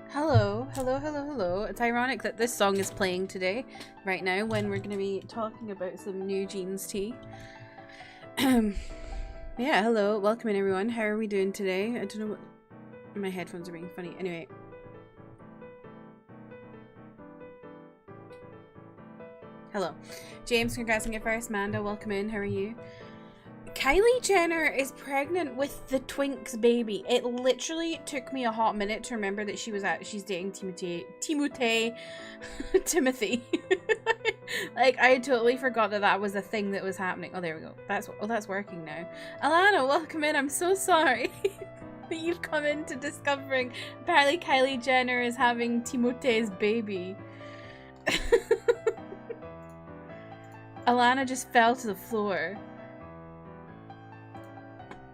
Hello, hello, hello, hello. It's ironic that this song is playing today, right now, when we're going to be talking about some new jeans tea. Yeah, hello, welcome in everyone. How are we doing today? I don't know what... My headphones are being funny. Anyway. Hello. James, congrats on your first. Manda, welcome in. How are you? Kylie Jenner is pregnant with the Twinks baby. It literally took me a hot minute to remember that she's dating Timothy. Like, I totally forgot that was a thing that was happening. Oh, there we go. That's working now. Alana, welcome in. I'm so sorry that you've come into discovering apparently Kylie Jenner is having Timothy's baby. Alana just fell to the floor.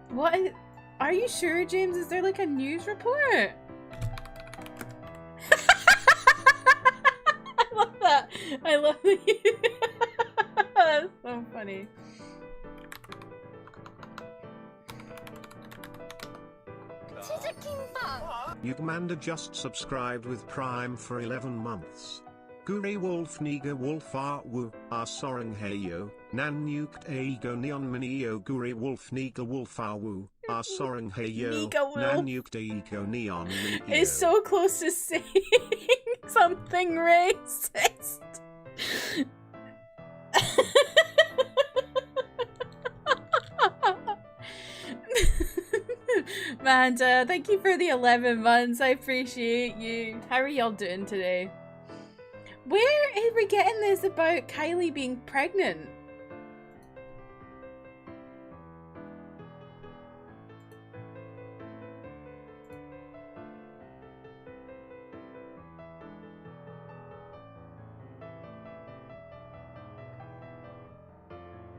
What? Are you sure, James? Is there like a news report? I love that. I love that. That's so funny. Yugmanda just subscribed with Prime for 11 months. Guri Wolf Niga Wolfar Wu, Sorang Heyo, Nan Nuked Ego Neon Minio Guri Wolf Niga Wolfar Wu, Sorang Heyo, Nan Nuked Ego Neon Minio. It's so close to saying something racist. Manda, thank you for the 11 months. I appreciate you. How are y'all doing today? Where are we getting this about Kylie being pregnant?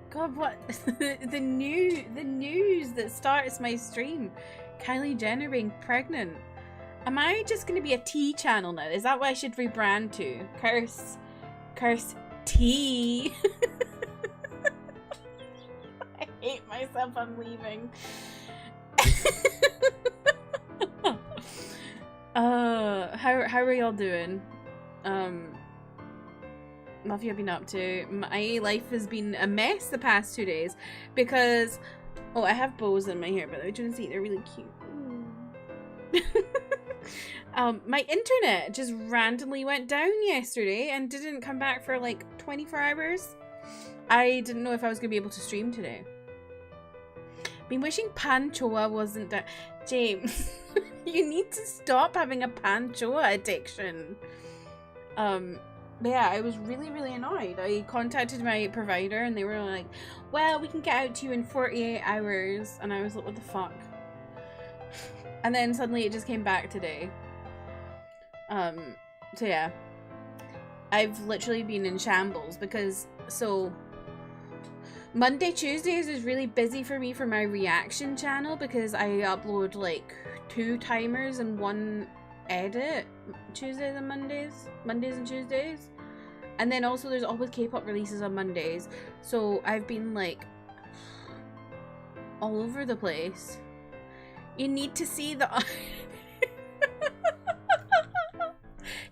God, what? the news that starts my stream. Kylie Jenner being pregnant. Am I just going to be a tea channel now? Is that what I should rebrand to? Curse tea. I hate myself. I'm leaving. How are y'all doing? What have you been up to? My life has been a mess the past 2 days because I have bows in my hair, but I don't see they're really cute. My internet just randomly went down yesterday and didn't come back for like 24 hours. I didn't know if I was gonna be able to stream today. Been wishing Panchoa wasn't that. James, you need to stop having a Panchoa addiction. But yeah, I was really, really annoyed. I contacted my provider and they were like, well, we can get out to you in 48 hours. And I was like, what the fuck? And then suddenly it just came back today. So yeah. I've literally been in shambles because, Monday, Tuesdays is really busy for me for my reaction channel because I upload like 2 timers and 1 edit. Tuesdays and Mondays and Tuesdays. And then also there's always K-pop releases on Mondays. So I've been like all over the place. You need to see the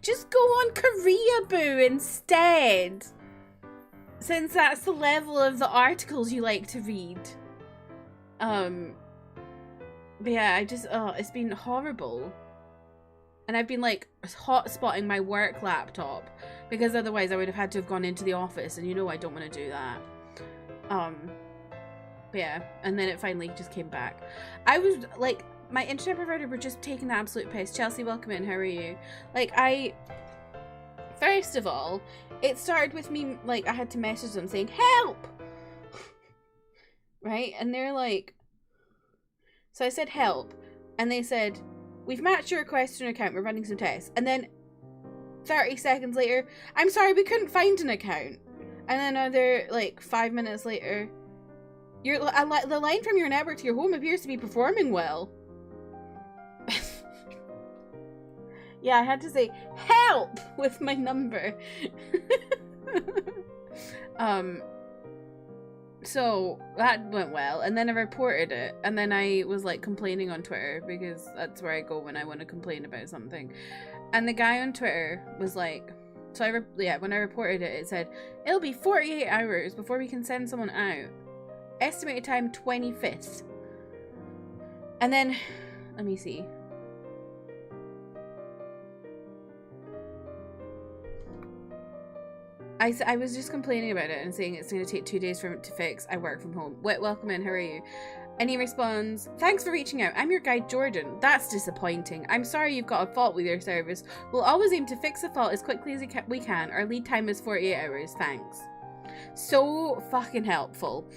just go on Koreaboo instead. Since that's the level of the articles you like to read. But yeah, it's been horrible. And I've been like hotspotting my work laptop because otherwise I would have had to have gone into the office, and you know I don't want to do that. But yeah, and then it finally just came back. I was like, my internet provider were just taking the absolute piss. Chelsea, welcome in. How are you? Like, first of all, it started with me, like, I had to message them saying, help! Right? And they're like, so I said help, and they said, we've matched your request to an account, we're running some tests. And then 30 seconds later, I'm sorry, we couldn't find an account. And then another, like, 5 minutes later, the line from your network to your home appears to be performing well. Yeah, I had to say help with my number. So that went well, and then I reported it, and then I was like complaining on Twitter, because that's where I go when I want to complain about something. And the guy on Twitter was like, so when I reported it, it said it'll be 48 hours before we can send someone out. Estimated time 25th. And then, let me see. I was just complaining about it and saying it's going to take 2 days for it to fix. I work from home. Welcome in, how are you? And he responds, thanks for reaching out. I'm your guide, Jordan. That's disappointing. I'm sorry you've got a fault with your service. We'll always aim to fix the fault as quickly as we can. Our lead time is 48 hours. Thanks. So fucking helpful.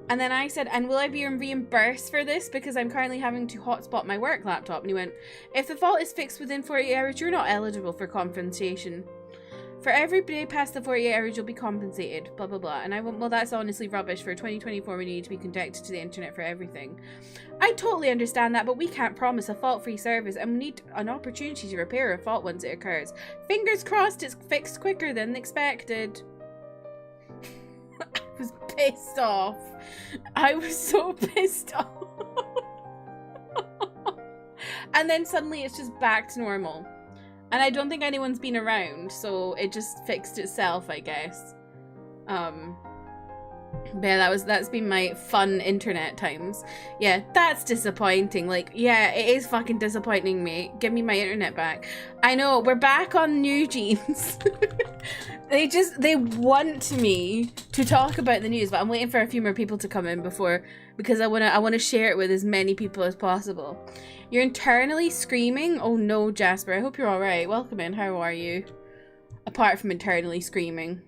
And then I said, and will I be reimbursed for this because I'm currently having to hotspot my work laptop? And he went, if the fault is fixed within 48 hours, you're not eligible for compensation. For every day past the 48 hours, you'll be compensated, blah, blah, blah. And I went, well, that's honestly rubbish. For 2024, we need to be connected to the internet for everything. I totally understand that, but we can't promise a fault-free service, and we need an opportunity to repair a fault once it occurs. Fingers crossed it's fixed quicker than expected. I was pissed off. I was so pissed off. And then suddenly it's just back to normal. And I don't think anyone's been around, so it just fixed itself, I guess. But yeah, that's been my fun internet times. Yeah, that's disappointing. Like, yeah, it is fucking disappointing, mate. Give me my internet back. I know, we're back on New Jeans. They want me to talk about the news, but I'm waiting for a few more people to come in because I wanna share it with as many people as possible. You're internally screaming? Oh no, Jasper. I hope you're alright. Welcome in. How are you? Apart from internally screaming.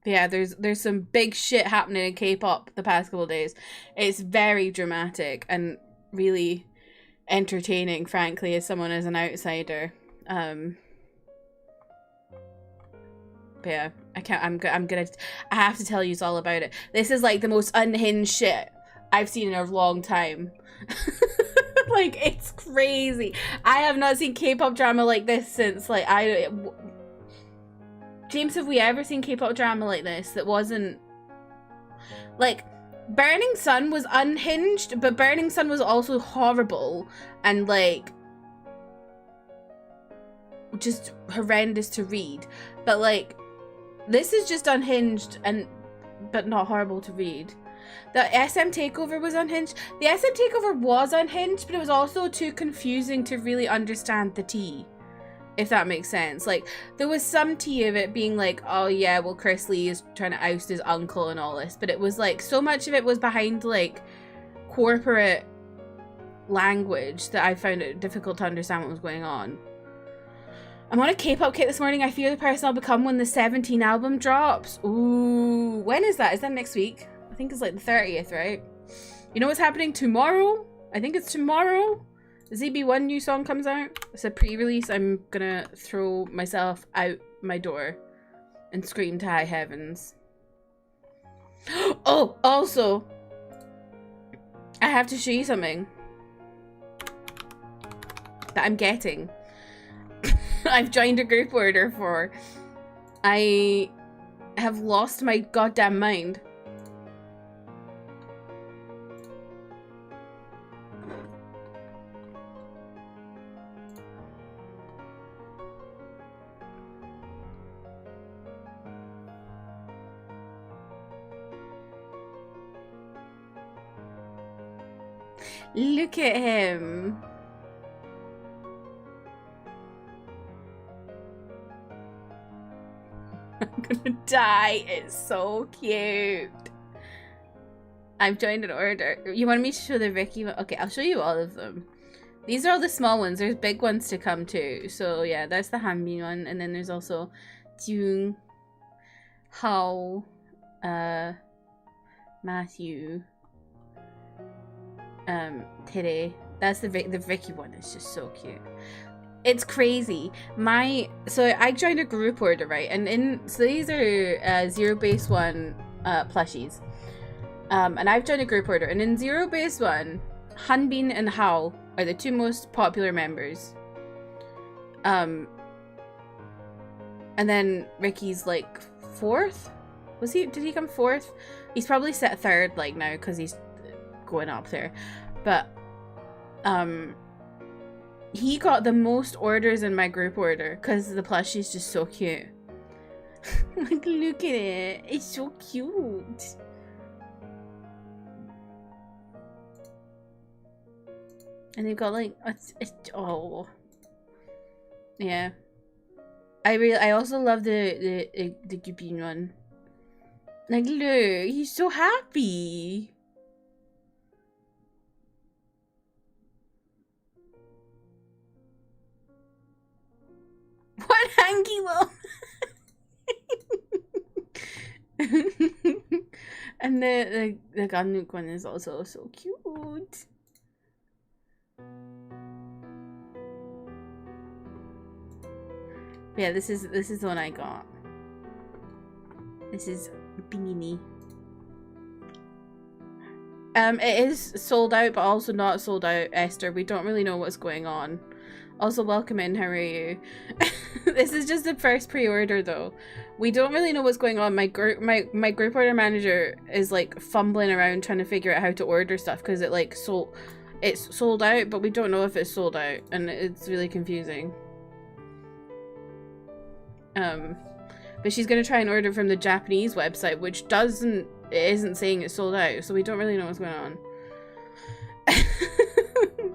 Yeah, there's some big shit happening in K-pop the past couple of days. It's very dramatic and really entertaining, frankly, as someone as an outsider. But yeah, I have to tell you all about it. This is like the most unhinged shit I've seen in a long time. Like, it's crazy. I have not seen K-pop drama like this since, like, James, have we ever seen K-pop drama like this that wasn't, like, Burning Sun was unhinged, but Burning Sun was also horrible and, like, just horrendous to read. But, like, this is just unhinged but not horrible to read. The SM Takeover was unhinged. The SM Takeover was unhinged, but it was also too confusing to really understand the tea. If that makes sense. Like, there was some tea of it being like, oh yeah, well, Chris Lee is trying to oust his uncle and all this. But it was like, so much of it was behind like corporate language that I found it difficult to understand what was going on. I'm on a K-pop kick this morning. I fear the person I'll become when the 17 album drops. Ooh, when is that? Is that next week? I think it's like the 30th, right? You know what's happening tomorrow? I think it's tomorrow. The ZB1 new song comes out. It's a pre-release. I'm gonna throw myself out my door and scream to high heavens. Oh, also, I have to show you something that I'm getting. I've joined a group order for. I have lost my goddamn mind. Look at him. I'm gonna die. It's so cute. I've joined an order. You want me to show the Ricky one? Okay, I'll show you all of them. These are all the small ones. There's big ones to come too. So yeah, that's the Hanbin one. And then there's also Jung, Hao, Matthew, Tere. That's the Vicky one. It's just so cute. It's crazy. So I joined a group order, right? And so these are Zero Base One plushies. And I've joined a group order. And in Zero Base One, Hanbin and Hao are the two most popular members. And then Ricky's like 4th? Did he come 4th? He's probably set 3rd like now because he's going up there. But he got the most orders in my group order because the plushie's just so cute. Like, look at it. It's so cute. And they've got like oh yeah. I also love the Gupin one. Like, look, he's so happy. What hanky little and the Ganuk one is also so cute. Yeah, this is the one I got. This is Beanie. It is sold out, but also not sold out, Esther. We don't really know what's going on. Also, welcome in. How are you? This is just the first pre-order, though. We don't really know what's going on. My group order manager is like fumbling around trying to figure out how to order stuff because it's sold out, but we don't know if it's sold out, and it's really confusing. But she's gonna try and order from the Japanese website, which isn't saying it's sold out, so we don't really know what's going on.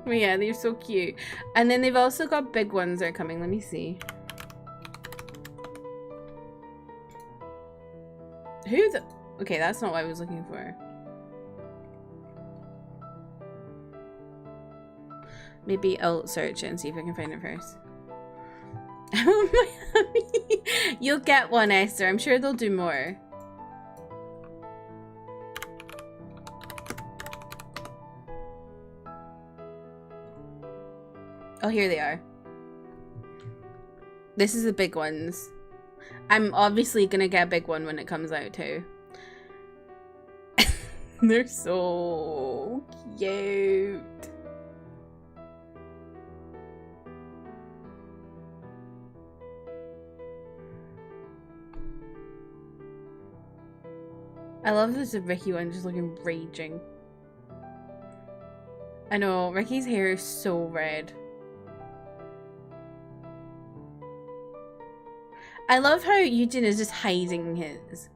But yeah, they're so cute. And then they've also got big ones that are coming. Let me see. Okay, that's not what I was looking for. Maybe I'll search it and see if I can find it first. You'll get one, Esther. I'm sure they'll do more. Oh, here they are. This is the big ones. I'm obviously gonna get a big one when it comes out too. They're so cute. I love this Ricky one just looking raging. I know, Ricky's hair is so red. I love how Eugene is just hiding his.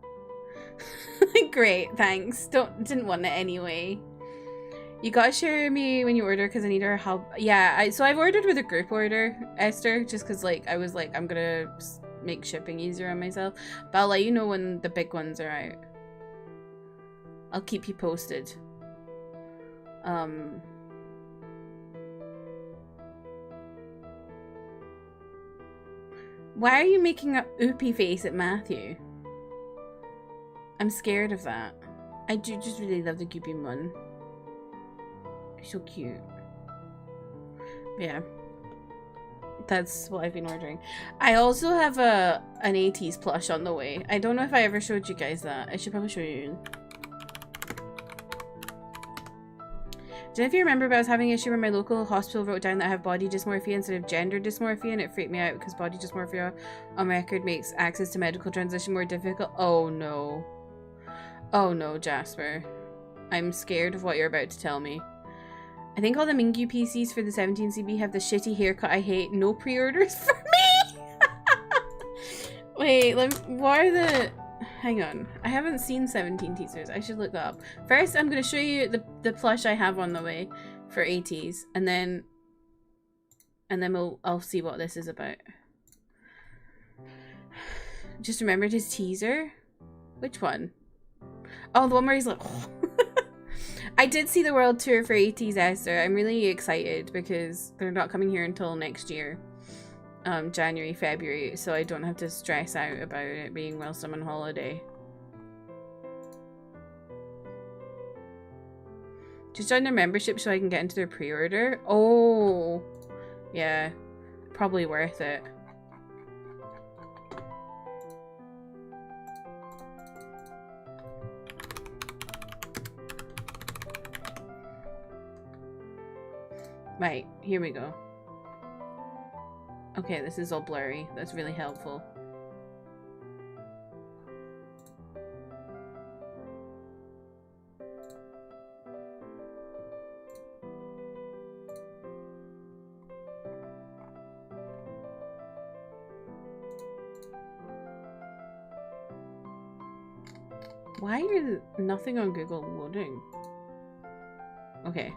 Great, thanks. Didn't want it anyway. You gotta share me when you order because I need our help. Yeah, so I've ordered with a group order, Esther, just because like I was like I'm gonna make shipping easier on myself. But I'll let you know when the big ones are out. I'll keep you posted. Why are you making an oopy face at Matthew? I'm scared of that. I do just really love the Gupin one. So cute. Yeah. That's what I've been ordering. I also have an 80s plush on the way. I don't know if I ever showed you guys that. I should probably show you. Don't know if you remember, but I was having an issue where my local hospital wrote down that I have body dysmorphia instead of gender dysmorphia, and it freaked me out because body dysmorphia on record makes access to medical transition more difficult. Oh no. Oh no, Jasper. I'm scared of what you're about to tell me. I think all the Mingyu PCs for the 17CB have the shitty haircut I hate. No pre-orders for me! Wait, what are the... Hang on. I haven't seen 17 teasers. I should look that up. First, I'm going to show you the plush I have on the way for 80s. And then I'll see what this is about. Just remembered his teaser? Which one? Oh, the one where he's like... I did see the world tour for 80s, Esther. I'm really excited because they're not coming here until next year. January, February, so I don't have to stress out about it being whilst I'm on holiday. Just join their membership so I can get into their pre-order. Oh, yeah, probably worth it. Right, here we go. Okay, this is all blurry. That's really helpful. Why is nothing on Google loading? Okay.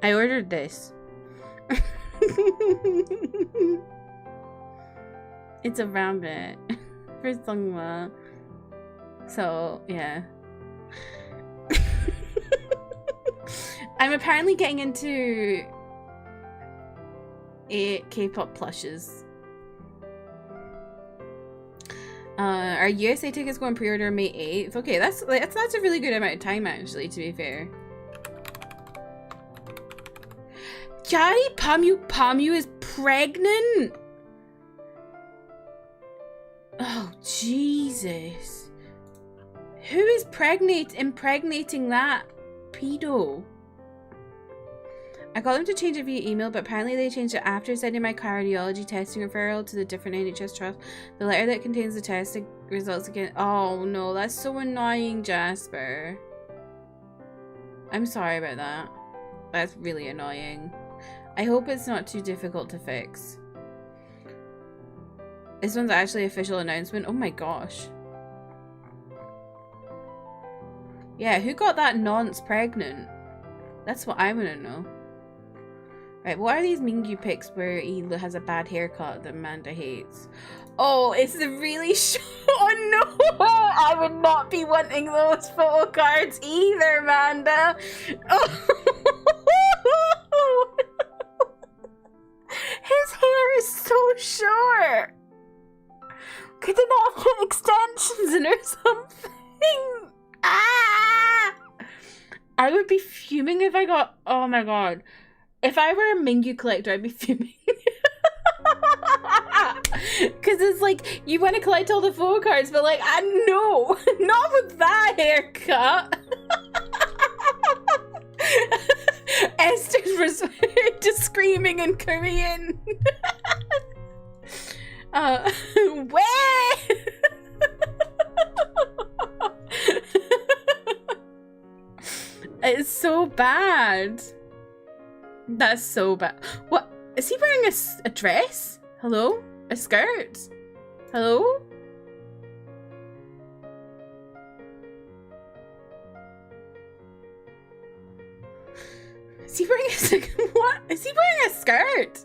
I ordered this. It's a rabbit for Sungma. So, yeah. I'm apparently getting into K-pop plushes. Our USA tickets go on pre-order May 8th. Okay, that's a really good amount of time, actually, to be fair. Yari Pamu is pregnant. Oh, Jesus. Who is impregnating that pedo? I got them to change it via email, but apparently they changed it after sending my cardiology testing referral to the different NHS trust. The letter that contains the testing results again. Oh no, that's so annoying, Jasper. I'm sorry about that. That's really annoying. I hope it's not too difficult to fix. This one's actually official announcement. Oh my gosh. Yeah, who got that nonce pregnant? That's what I want to know. Right, what are these Mingyu pics where he has a bad haircut that Amanda hates? Oh, it's the really short. Oh no! I would not be wanting those photo cards either, Amanda. Oh. His hair is so short. Could they not put extensions in or something? Ah! I would be fuming if I got. Oh my god. If I were a Mingyu collector, I'd be fuming. Because it's like, you want to collect all the photo cards, but like, no, not with that haircut. Esther's just screaming in Korean. Where? It's so bad. That's so bad. What? Is he wearing a dress? Hello? A skirt? Hello? Is he wearing a what? Is he wearing a skirt?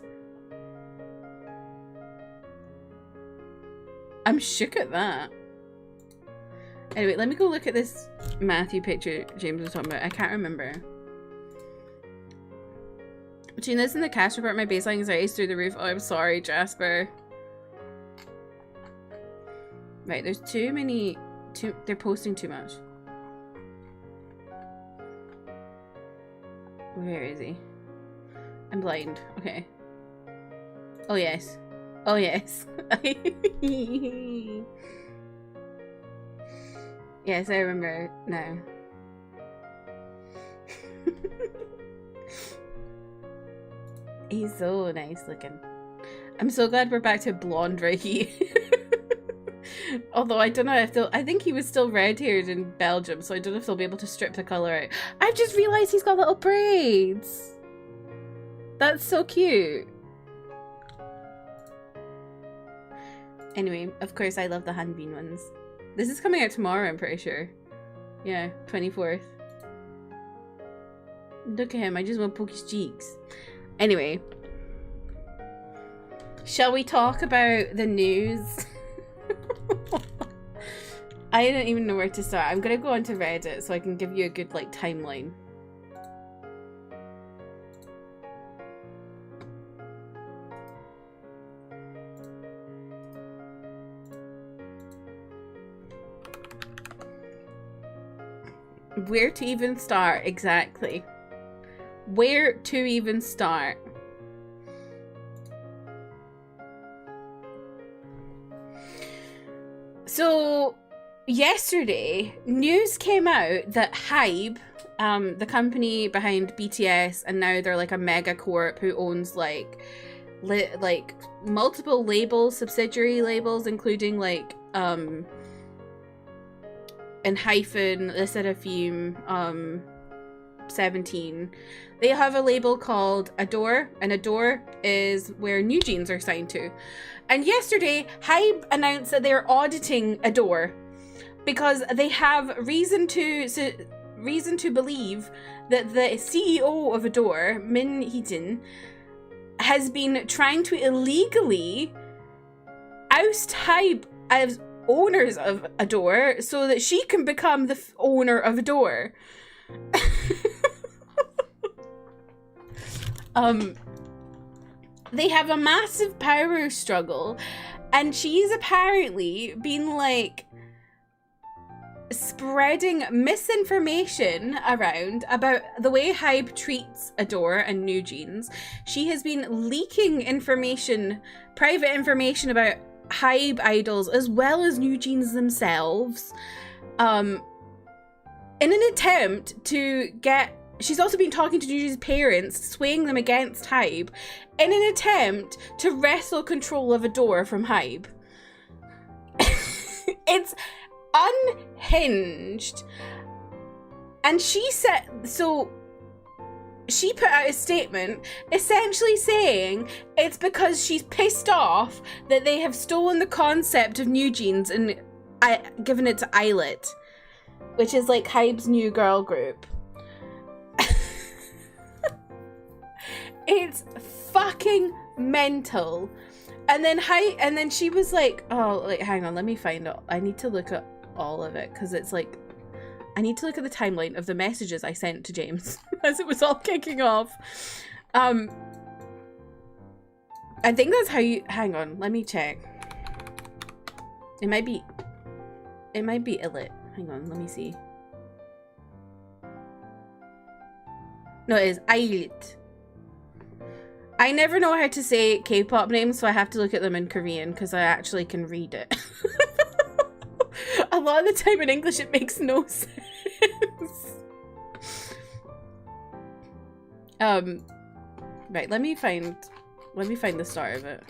I'm shook at that. Anyway, let me go look at this Matthew picture James was talking about. I can't remember. Between this and the cast report, my baseline anxiety is through the roof. Oh, I'm sorry, Jasper. Right, there's too many. They're posting too much. Where is he? I'm blind. Okay. Oh, yes. Oh, yes. Yes, I remember now. He's so nice looking. I'm so glad we're back to blonde Ricky. Although I don't know if they'll. I think he was still red-haired in Belgium, so I don't know if they'll be able to strip the colour out. I've just realised he's got little braids. That's so cute. Anyway, of course I love the Hanbin ones. This is coming out tomorrow, I'm pretty sure. Yeah, 24th. Look at him, I just want to poke his cheeks. Anyway. Shall we talk about the news? I don't even know where to start. I'm gonna go onto Reddit so I can give you a good, like, timeline. Where to even start, exactly. Where to even start. So, yesterday, news came out that Hybe, the company behind BTS, and now they're like a mega corp who owns like multiple labels, subsidiary labels, including like and Hyphen, the Seraphim, 17, they have a label called Adore, and Adore is where New Jeans are signed to. And yesterday, Hybe announced that they're auditing Adore because they have reason to believe that the CEO of Adore, Min Hee-jin, has been trying to illegally oust Hybe as owners of Adore so that she can become the owner of Adore. They have a massive power struggle, and she's apparently been like spreading misinformation around about the way Hybe treats Adore and New Jeans. She has been leaking information, private information about Hybe idols as well as New Jeans themselves, in an attempt to get. She's also been talking to New Jeans' parents, swaying them against Hybe, in an attempt to wrestle control of Adore from Hybe. It's unhinged. And she said, so she put out a statement essentially saying it's because she's pissed off that they have stolen the concept of New Jeans and given it to Islet, which is like Hybe's new girl group. It's fucking mental. And then she was like, oh, like, hang on, let me find out. I need to look at all of it, because it's like, I need to look at the timeline of the messages I sent to James as it was all kicking off. I think that's how you, hang on, let me check. It might be Illit. Hang on, let me see. No, it is Islet. I never know how to say K-pop names, so I have to look at them in Korean because I actually can read it. A lot of the time in English it makes no sense. Right, let me find the start of it.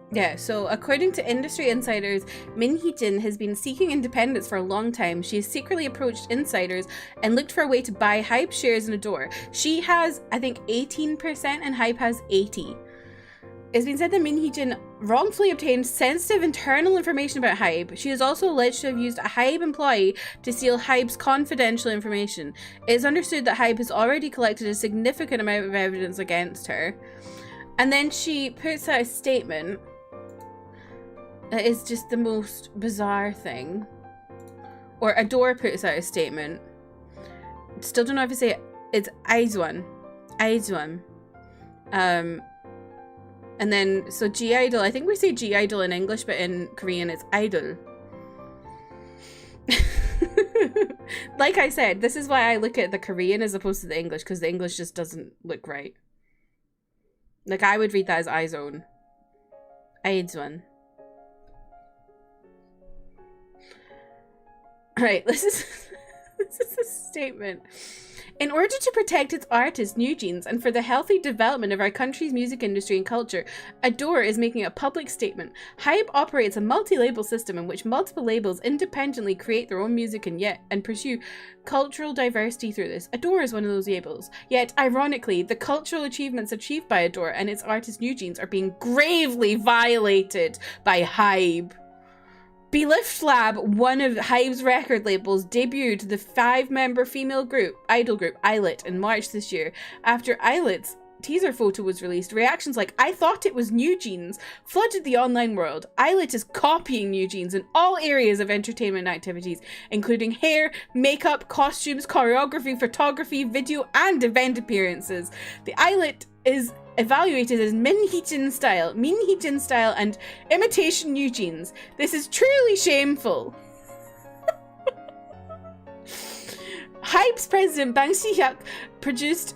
Yeah, so according to industry insiders, Min Hee-jin has been seeking independence for a long time. She has secretly approached insiders and looked for a way to buy Hybe shares in Adore. She has, I think, 18% and Hybe has 80%. It's been said that Min Hee-jin wrongfully obtained sensitive internal information about Hybe. She is also alleged to have used a Hybe employee to steal Hybe's confidential information. It is understood that Hybe has already collected a significant amount of evidence against her. And then she puts out a statement. It is just the most bizarre thing. Or Adore puts out a statement. Still don't know if I say it. It's Aizwan. And then, so G-idol, I think we say G-idol in English, but in Korean it's idol. Like I said, this is why I look at the Korean as opposed to the English, because the English just doesn't look right. Like, I would read that as Aizone. Aizwan. Right, this is a statement. In order to protect its artists, New Jeans, and for the healthy development of our country's music industry and culture, Adore is making a public statement. Hybe operates a multi-label system in which multiple labels independently create their own music and pursue cultural diversity through this. Adore is one of those labels. Yet, ironically, the cultural achievements achieved by Adore and its artist New Jeans are being gravely violated by Hybe. Belift Lab, one of Hybe's record labels, debuted the 5-member female idol group, Islet, in March this year, after Islet's teaser photo was released, reactions like, "I thought it was New Jeans," flooded the online world. Islet is copying New Jeans in all areas of entertainment activities, including hair, makeup, costumes, choreography, photography, video, and event appearances. The Islet is evaluated as Minhijin style and imitation New Jeans. This is truly shameful. Hype's president Bang Si-hyuk produced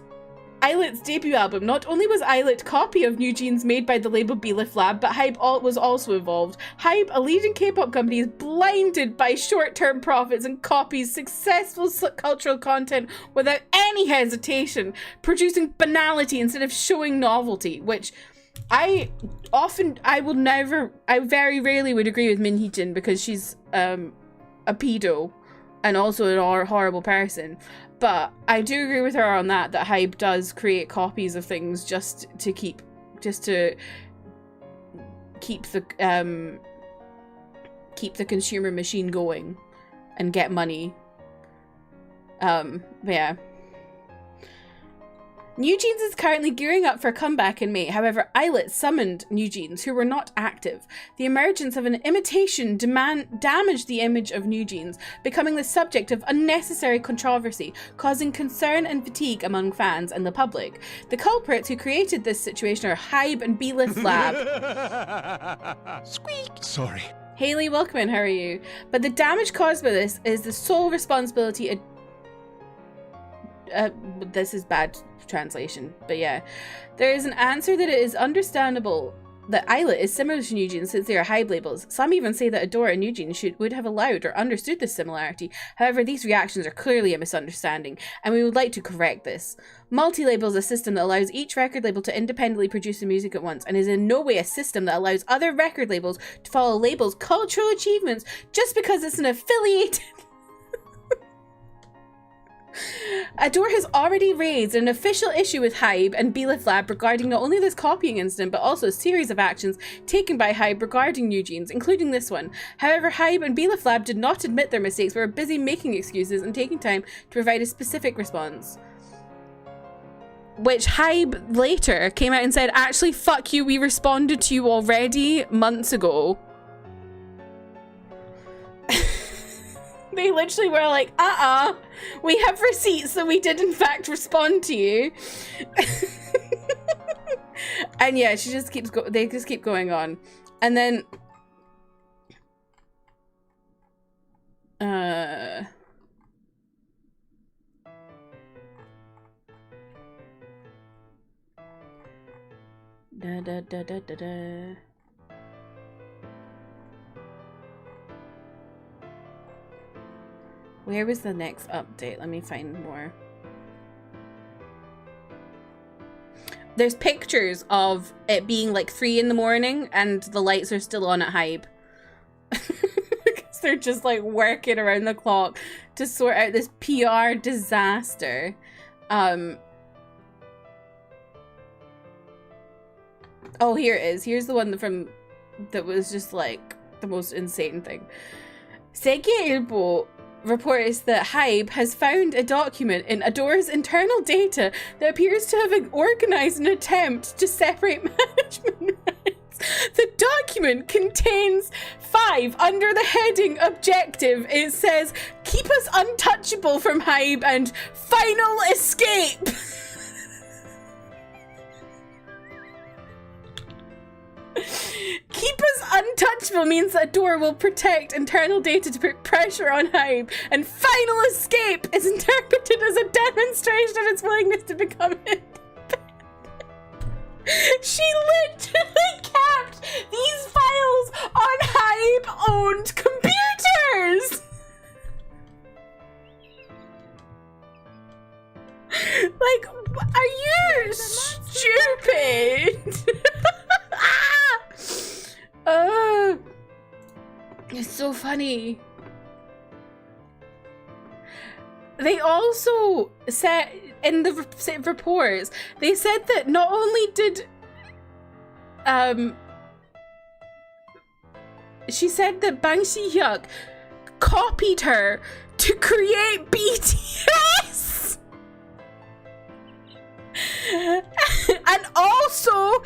Islet's debut album. Not only was Islet a copy of New Jeans made by the label Belif Lab, but Hype was also involved. Hype, a leading K-pop company, is blinded by short-term profits and copies successful cultural content without any hesitation, producing banality instead of showing novelty, which I very rarely would agree with Minhijin because she's a pedo and also a horrible person. But I do agree with her on that Hype does create copies of things just to keep the consumer machine going and get money. Yeah. New Jeans is currently gearing up for a comeback in May. However, Islet summoned New Jeans, who were not active. The emergence of an imitation damaged the image of New Jeans, becoming the subject of unnecessary controversy, causing concern and fatigue among fans and the public. The culprits who created this situation are Hybe and Belif Lab. Squeak! Sorry. Haley, welcome in, how are you? But the damage caused by this is the sole responsibility this is bad translation, but yeah. There is an answer that it is understandable that Islet is similar to New Jeans since they are Hybe labels. Some even say that Adore and New Jeans would have allowed or understood this similarity. However, these reactions are clearly a misunderstanding, and we would like to correct this. Multi-label is a system that allows each record label to independently produce the music at once, and is in no way a system that allows other record labels to follow labels' cultural achievements just because it's an affiliated... Adore has already raised an official issue with Hybe and Belif Lab regarding not only this copying incident, but also a series of actions taken by Hybe regarding New Jeans, including this one. However, Hybe and Belif Lab did not admit their mistakes, but were busy making excuses and taking time to provide a specific response. Which Hybe later came out and said, actually, fuck you, we responded to you already months ago. They literally were like, we have receipts that we did in fact respond to you. And yeah, she just keeps they just keep going on. And then where was the next update? Let me find more. There's pictures of it being like 3 in the morning and the lights are still on at Hybe. Because they're just like working around the clock to sort out this PR disaster. Oh, here it is. Here's the one that was just like the most insane thing. Seiki-ilbo reports that Hybe has found a document in Adore's internal data that appears to have organized an attempt to separate management rights. The document contains 5 under the heading objective. It says, keep us untouchable from Hybe and final escape. Keep us untouchable means that Adore will protect internal data to put pressure on Hybe, and final escape is interpreted as a demonstration of its willingness to become independent. She literally kept these files on Hybe-owned computers! Like, are you stupid? It's so funny. They also said in the reports, they said that not only did she said that Bang Si-hyuk copied her to create BTS. And also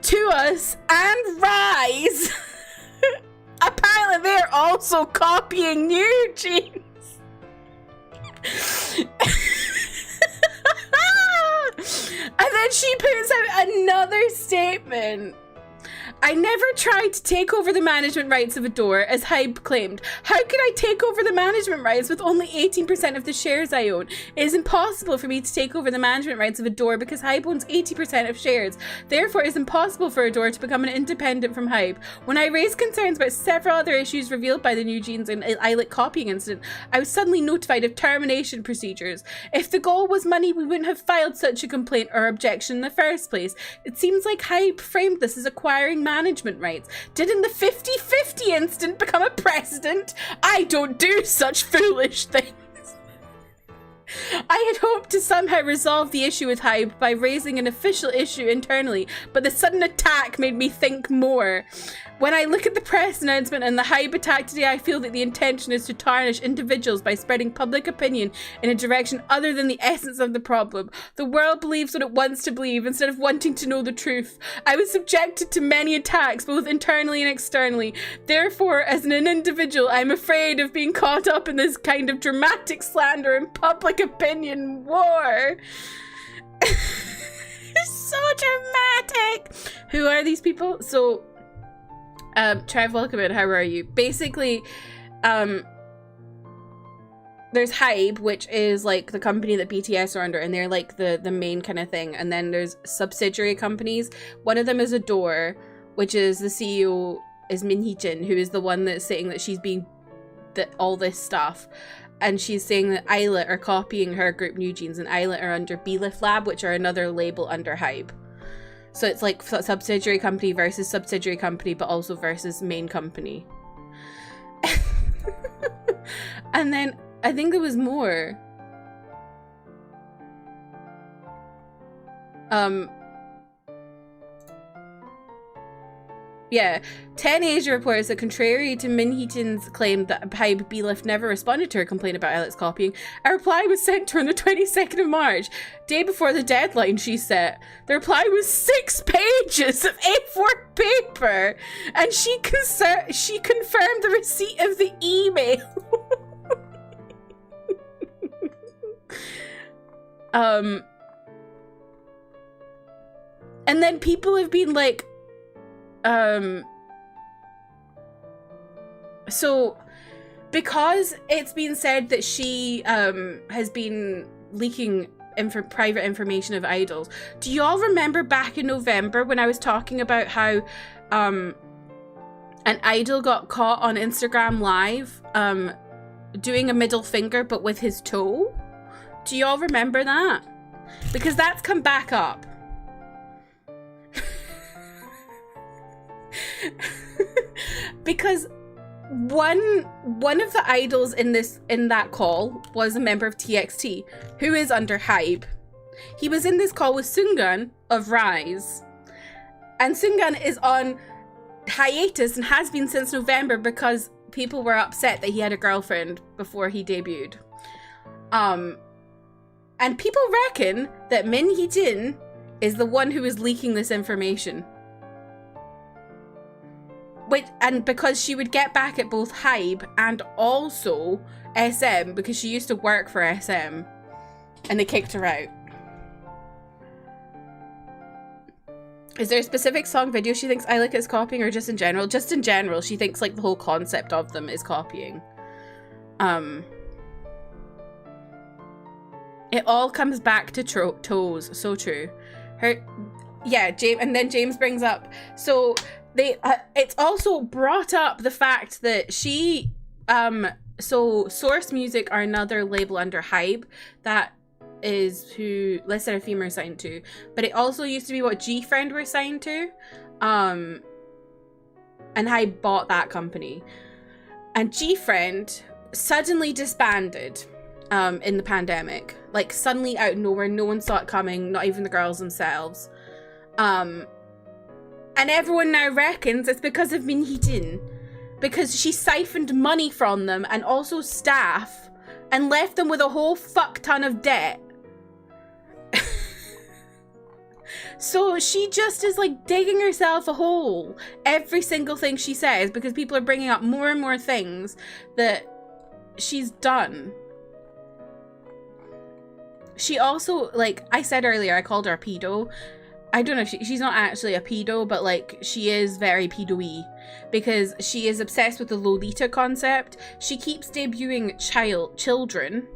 to us and Rise. Apparently they're also copying New Jeans. And then she puts out another statement. I never tried to take over the management rights of Adore, as Hybe claimed. How could I take over the management rights with only 18% of the shares I own? It is impossible for me to take over the management rights of Adore because Hybe owns 80% of shares. Therefore, it is impossible for Adore to become an independent from Hybe. When I raised concerns about several other issues revealed by the New Jeans and Eilert copying incident, I was suddenly notified of termination procedures. If the goal was money, we wouldn't have filed such a complaint or objection in the first place. It seems like Hybe framed this as acquiring management rights. Didn't the 50-50 instant become a precedent? I don't do such foolish things. I had hoped to somehow resolve the issue with Hybe by raising an official issue internally, but the sudden attack made me think more. When I look at the press announcement and the Hybe attack today, I feel that the intention is to tarnish individuals by spreading public opinion in a direction other than the essence of the problem. The world believes what it wants to believe instead of wanting to know the truth. I was subjected to many attacks, both internally and externally. Therefore, as an individual, I'm afraid of being caught up in this kind of dramatic slander and public opinion war. So dramatic. Who are these people? So, Trev, welcome in. How are you? Basically, there's Hybe, which is like the company that BTS are under, and they're like the main kind of thing. And then there's subsidiary companies. One of them is Adore, which is the CEO is Min Hee-jin, who is the one that's saying that she's being all this stuff. And she's saying that Eilert are copying her group New Jeans, and Eilert are under Belief Lab, which are another label under Hybe. So it's like subsidiary company versus subsidiary company, but also versus main company. And then I think there was more. Yeah, 10 Asia reports that contrary to Min Hee-jin's claim that Hybe Belief never responded to her complaint about Eilert's copying, a reply was sent to her on the 22nd of March, day before the deadline she set. The reply was 6 pages of A4 paper, and she confirmed the receipt of the email. And then people have been like, so because it's been said that she has been leaking private information of idols, do y'all remember back in November when I was talking about how an idol got caught on Instagram Live doing a middle finger but with his toe? Do y'all remember that? Because that's come back up. Because one of the idols in that call was a member of TXT, who is under Hybe. He was in this call with Sungun of Rise, and Sungun is on hiatus and has been since November because people were upset that he had a girlfriend before he debuted. And people reckon that Min Hee-jin is the one who is leaking this information. And because she would get back at both Hybe and also SM, because she used to work for SM, and they kicked her out. Is there a specific song video she thinks Eilert is copying, or just in general? Just in general, she thinks like the whole concept of them is copying. It all comes back to toes. So true. And then James brings up, so it's also brought up the fact that she so Source Music are another label under Hybe that is who Les Seraphim are signed to, but it also used to be what G-Friend were signed to, and Hybe bought that company, and G-Friend suddenly disbanded in the pandemic, like suddenly out of nowhere. No one saw it coming, not even the girls themselves. And everyone now reckons it's because of Min Hee-jin, because she siphoned money from them and also staff and left them with a whole fuck ton of debt. So she just is like digging herself a hole every single thing she says because people are bringing up more and more things that she's done. She also, like I said earlier, I called her a pedo. I don't know if she's not actually a pedo, but like she is very pedo-y because she is obsessed with the Lolita concept. She keeps debuting children.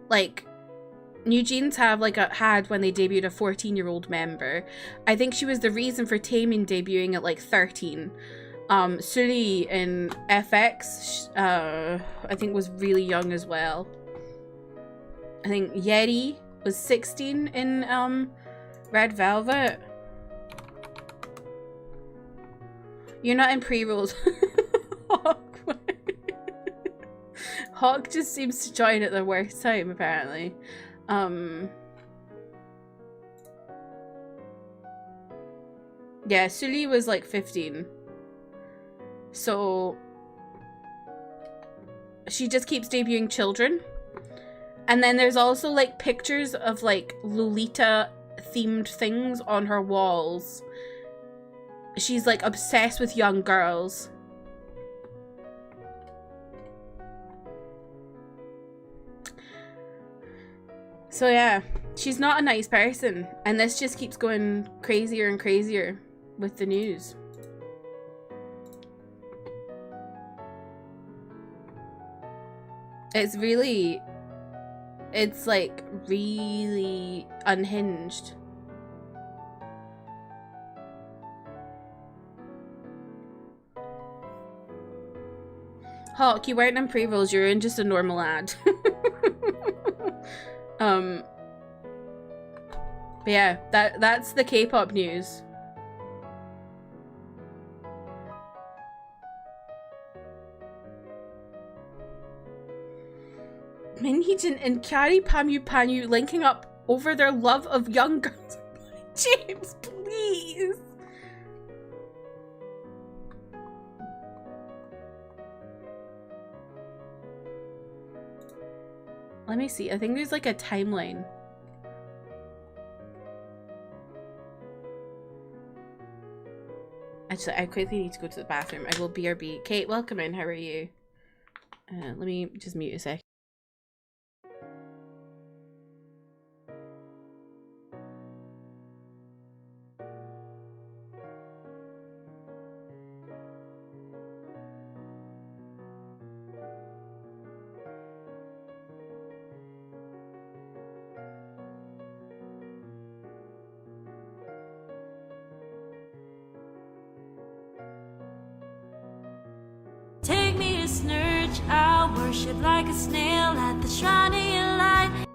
Like New Jeans have had when they debuted a 14-year-old member. I think she was the reason for Taemin debuting at like 13. Suri in FX, I think was really young as well. I think Yeri was 16 in Red Velvet. You're not in pre-rolls. Hawk just seems to join at the worst time, apparently. Yeah, Suli was like 15. So she just keeps debuting children. And then there's also like pictures of like Lolita themed things on her walls. She's like obsessed with young girls. So yeah, she's not a nice person, and this just keeps going crazier and crazier with the news. It's like really unhinged. Hawk, you weren't in pre-rolls, you're in just a normal ad. But yeah, that's the K-pop news. Minhyejin and Kyary Panyu linking up over their love of young girls. James, please. Let me see. I think there's like a timeline. Actually, I quickly need to go to the bathroom. I will BRB. Kate, welcome in. How are you? Let me just mute a sec. Take me a snurch, I'll worship like a snail at the shrine of your light.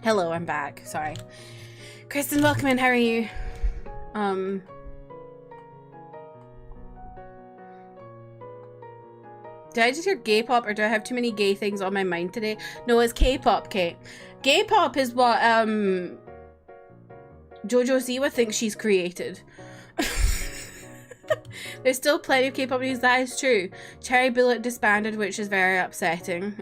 Hello, I'm back. Sorry. Kristen, welcome in. How are you? Did I just hear gay pop, or do I have too many gay things on my mind today? No, it's K-pop, Kate. Gay pop is what Jojo Siwa thinks she's created. There's still plenty of K-pop news. That is true. Cherry Bullet disbanded, which is very upsetting.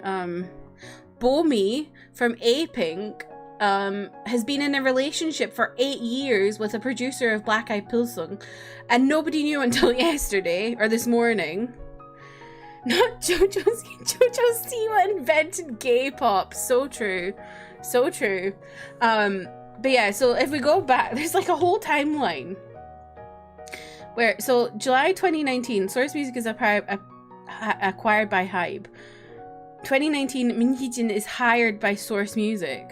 Bomi from A-Pink has been in a relationship for 8 years with a producer of Black Eyed Pilsung, and nobody knew until yesterday or this morning. Not Jojo Siwa invented gay pop. So true. So true. But yeah, so if we go back, there's like a whole timeline where, so July 2019, Source Music is acquired by Hybe. 2019, Min Hee-jin is hired by Source Music.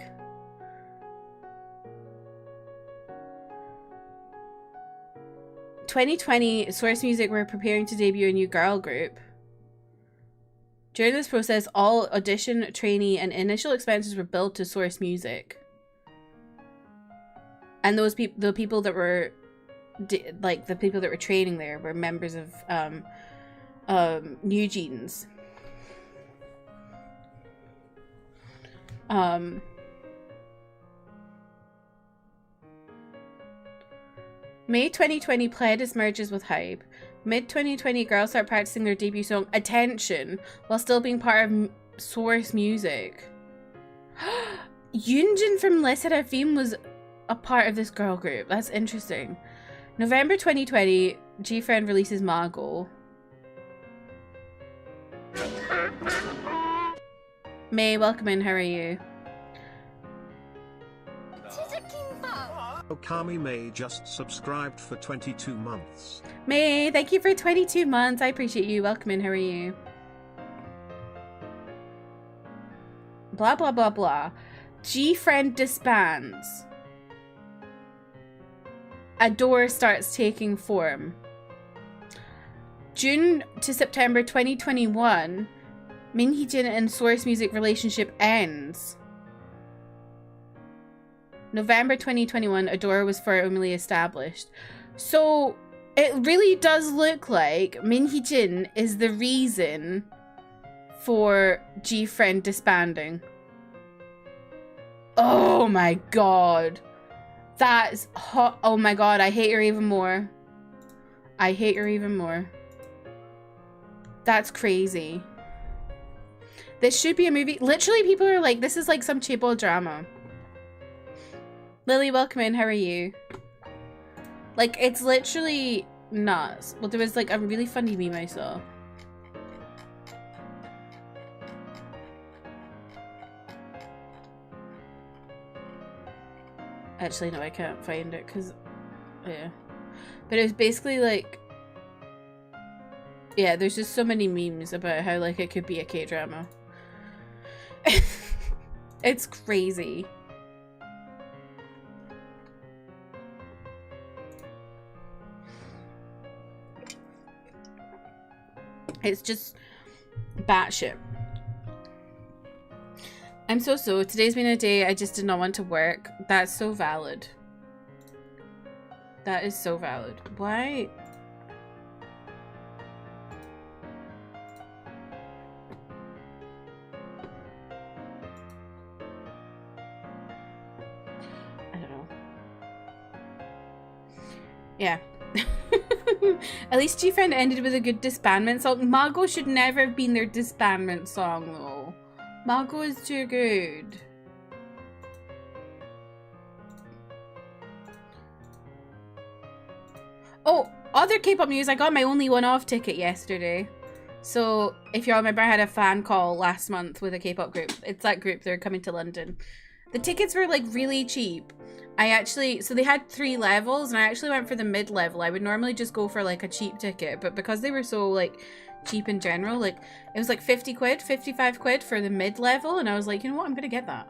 In 2020, Source Music were preparing to debut a new girl group. During this process, all audition, trainee, and initial expenses were billed to Source Music. And those the people that were training there were members of New Jeans. May 2020, Pledis merges with Hybe. Mid 2020, girls start practicing their debut song "Attention" while still being part of Source Music. Yoonjin from Les Seraphim was a part of this girl group. That's interesting. November 2020, G-Friend releases Mago. May, welcome in. How are you? Okami May just subscribed for 22 months. May, thank you for 22 months. I appreciate you. Welcome in. How are you? Blah, blah, blah, blah. G-Friend disbands. Adore starts taking form. June to September 2021, Min Hee-jin and Source Music relationship ends. November 2021, Adore was firmly established. So it really does look like Min Hee-jin is the reason for G-Friend disbanding. Oh my god. That's hot. Oh my god, I hate her even more. I hate her even more. That's crazy. This should be a movie. Literally, people are like, this is like some chaebol drama. Lily, welcome in. How are you? Like, it's literally nuts. Well, there was like a really funny meme I saw. Actually, no, I can't find it because, yeah. But it was basically like, yeah, there's just so many memes about how like it could be a K-drama. It's crazy. It's just batshit. I'm so. Today's been a day I just did not want to work. That's so valid. That is so valid. Why? I don't know. Yeah. At least G-Friend ended with a good disbandment song. Mago should never have been their disbandment song though. Mago is too good. Oh, other K-pop news. I got my only one-off ticket yesterday. So, if y'all remember, I had a fan call last month with a K-pop group. It's that group, they're coming to London. The tickets were like really cheap. So they had 3 levels and I actually went for the mid-level. I would normally just go for like a cheap ticket, but because they were so like cheap in general, like it was like 50 quid, 55 quid for the mid-level, and I was like, you know what, I'm gonna get that.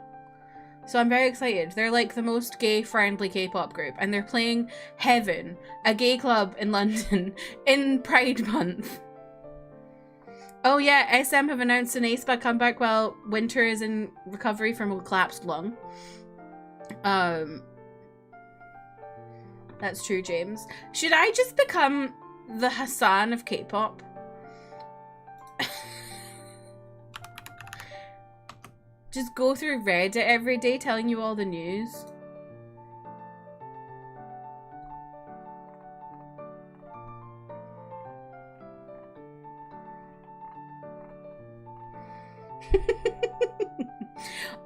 So I'm very excited. They're like the most gay-friendly K-pop group, and they're playing Heaven, a gay club in London, in Pride Month. Oh yeah, SM have announced an aespa comeback while Winter is in recovery from a collapsed lung. That's true, James. Should I just become the Hassan of K-pop? Just go through Reddit every day telling you all the news.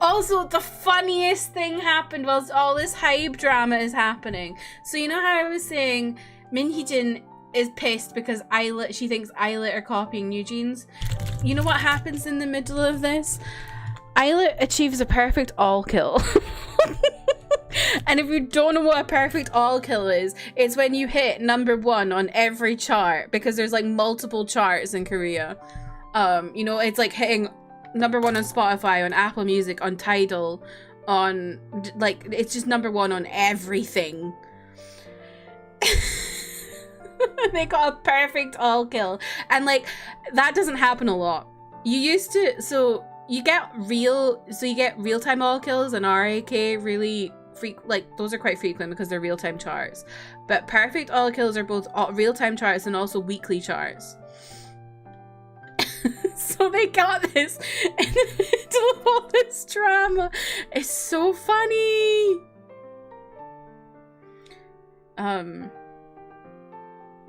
Also, the funniest thing happened whilst all this Hybe drama is happening. So you know how I was saying Min Hee-jin is pissed because she thinks Islet are copying New Jeans? You know what happens in the middle of this? Islet achieves a perfect all kill. And if you don't know what a perfect all kill is, it's when you hit #1 on every chart, because there's like multiple charts in Korea. You know, it's like hitting #1 on Spotify, on Apple Music, on Tidal, on like, it's just #1 on everything. They got a perfect all kill, and like that doesn't happen a lot. You used to, so you get real-time all kills and RAK really like those are quite frequent because they're real-time charts, but perfect all kills are both real-time charts and also weekly charts. So they got this in the middle of all this drama. It's so funny.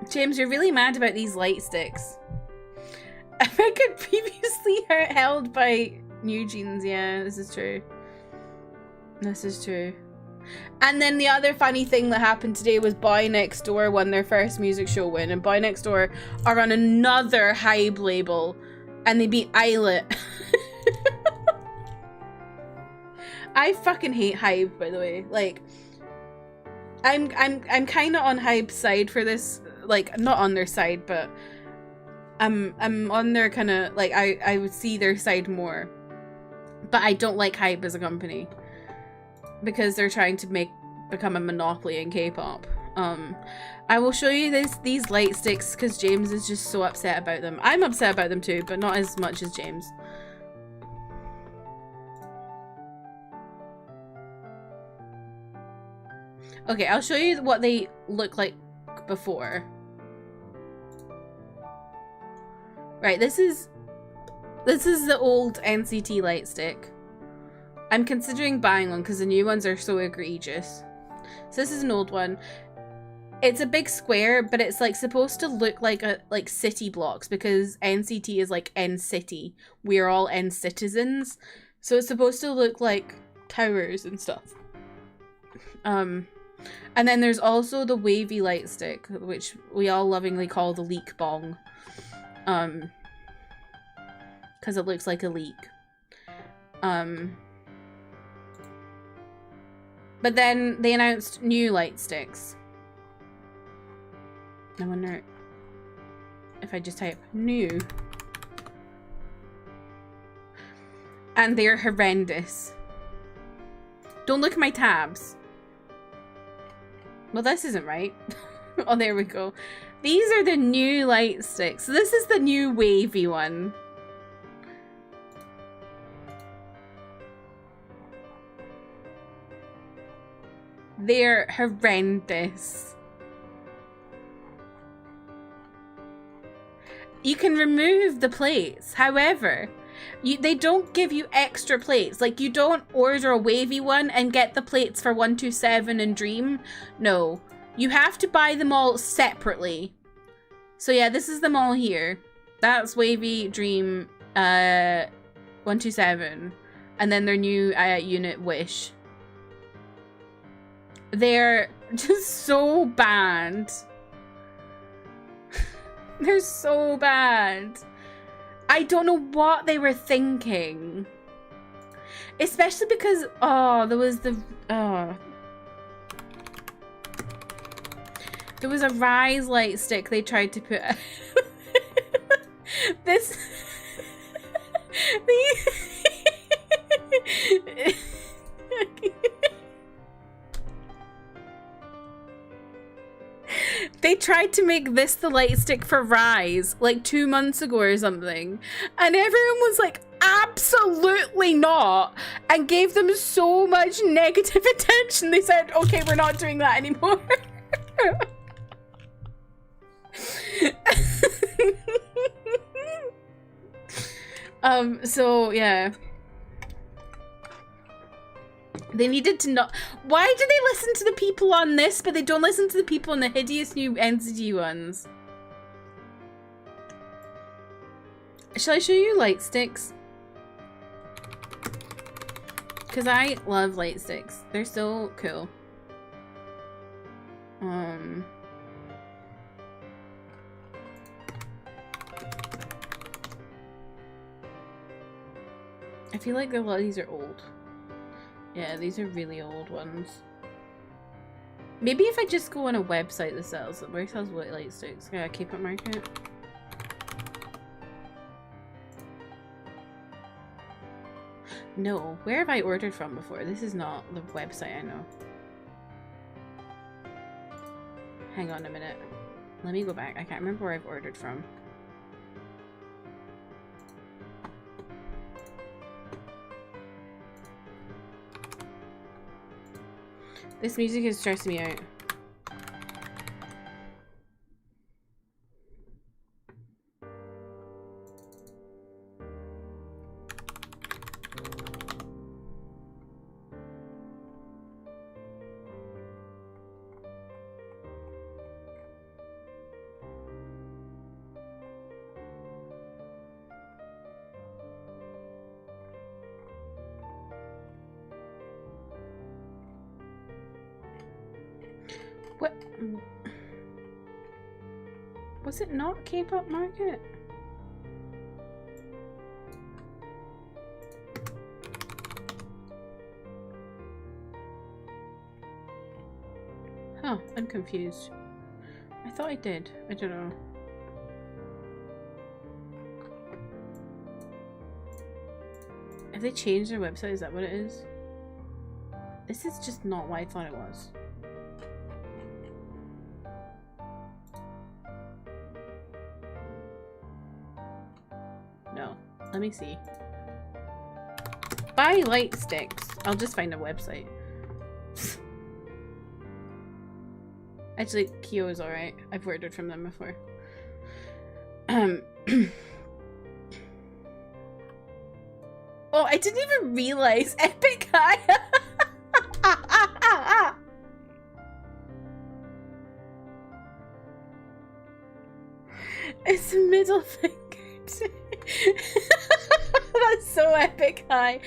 James, you're really mad about these light sticks. I reckon previously held by New Jeans. Yeah, this is true. This is true. And then the other funny thing that happened today was Boy Next Door won their first music show win, and Boy Next Door are on another Hybe label, and they beat Islet. I fucking hate Hybe, by the way. Like, I'm kind of on Hybe's side for this. Like, not on their side, but I'm on their kind of, like, I would see their side more. But I don't like Hybe as a company, because they're trying to become a monopoly in K-pop. I will show you these light sticks because James is just so upset about them. I'm upset about them too, but not as much as James. Okay, I'll show you what they look like before. Right, this is the old NCT light stick. I'm considering buying one because the new ones are so egregious. So this is an old one. It's a big square, but it's like supposed to look like city blocks, because NCT is like N city. We're all N citizens. So it's supposed to look like towers and stuff. And then there's also the wavy light stick, which we all lovingly call the leak bong. Because it looks like a leak. But then they announced new light sticks. I wonder if I just type new. And they're horrendous. Don't look at my tabs. Well, this isn't right. Oh, there we go. These are the new light sticks. So this is the new wavy one. They're horrendous. You can remove the plates. However, they don't give you extra plates. Like, you don't order a wavy one and get the plates for 127 and Dream. No. You have to buy them all separately. So yeah, this is them all here. That's wavy, Dream, 127. And then their new unit, Wish. They're just so bad. They're so bad. I don't know what they were thinking. Especially because, there was a Rise light stick they tried to put. This. They tried to make this the light stick for Rise like 2 months ago or something, and everyone was like, absolutely not, and gave them so much negative attention. They said, okay, we're not doing that anymore. So yeah. They needed to know. Why do they listen to the people on this, but they don't listen to the people on the hideous new NCT ones? Shall I show you light sticks? Because I love light sticks. They're so cool. I feel like a lot of these are old. Yeah, these are really old ones. Maybe if I just go on a website that sells, where sells what light sticks? Yeah, KPOP Market. No, where have I ordered from before? This is not the website I know. Hang on a minute. Let me go back. I can't remember where I've ordered from. This music is stressing me out. What? Was it not KPOP Market? Huh, I'm confused. I thought I did. I don't know. Have they changed their website? Is that what it is? This is just not what I thought it was. No. Let me see. Buy light sticks. I'll just find a website. Actually, Kyo is alright. I've ordered from them before. Oh, I didn't even realize Epic High. It's a middle finger. That's so Epic High.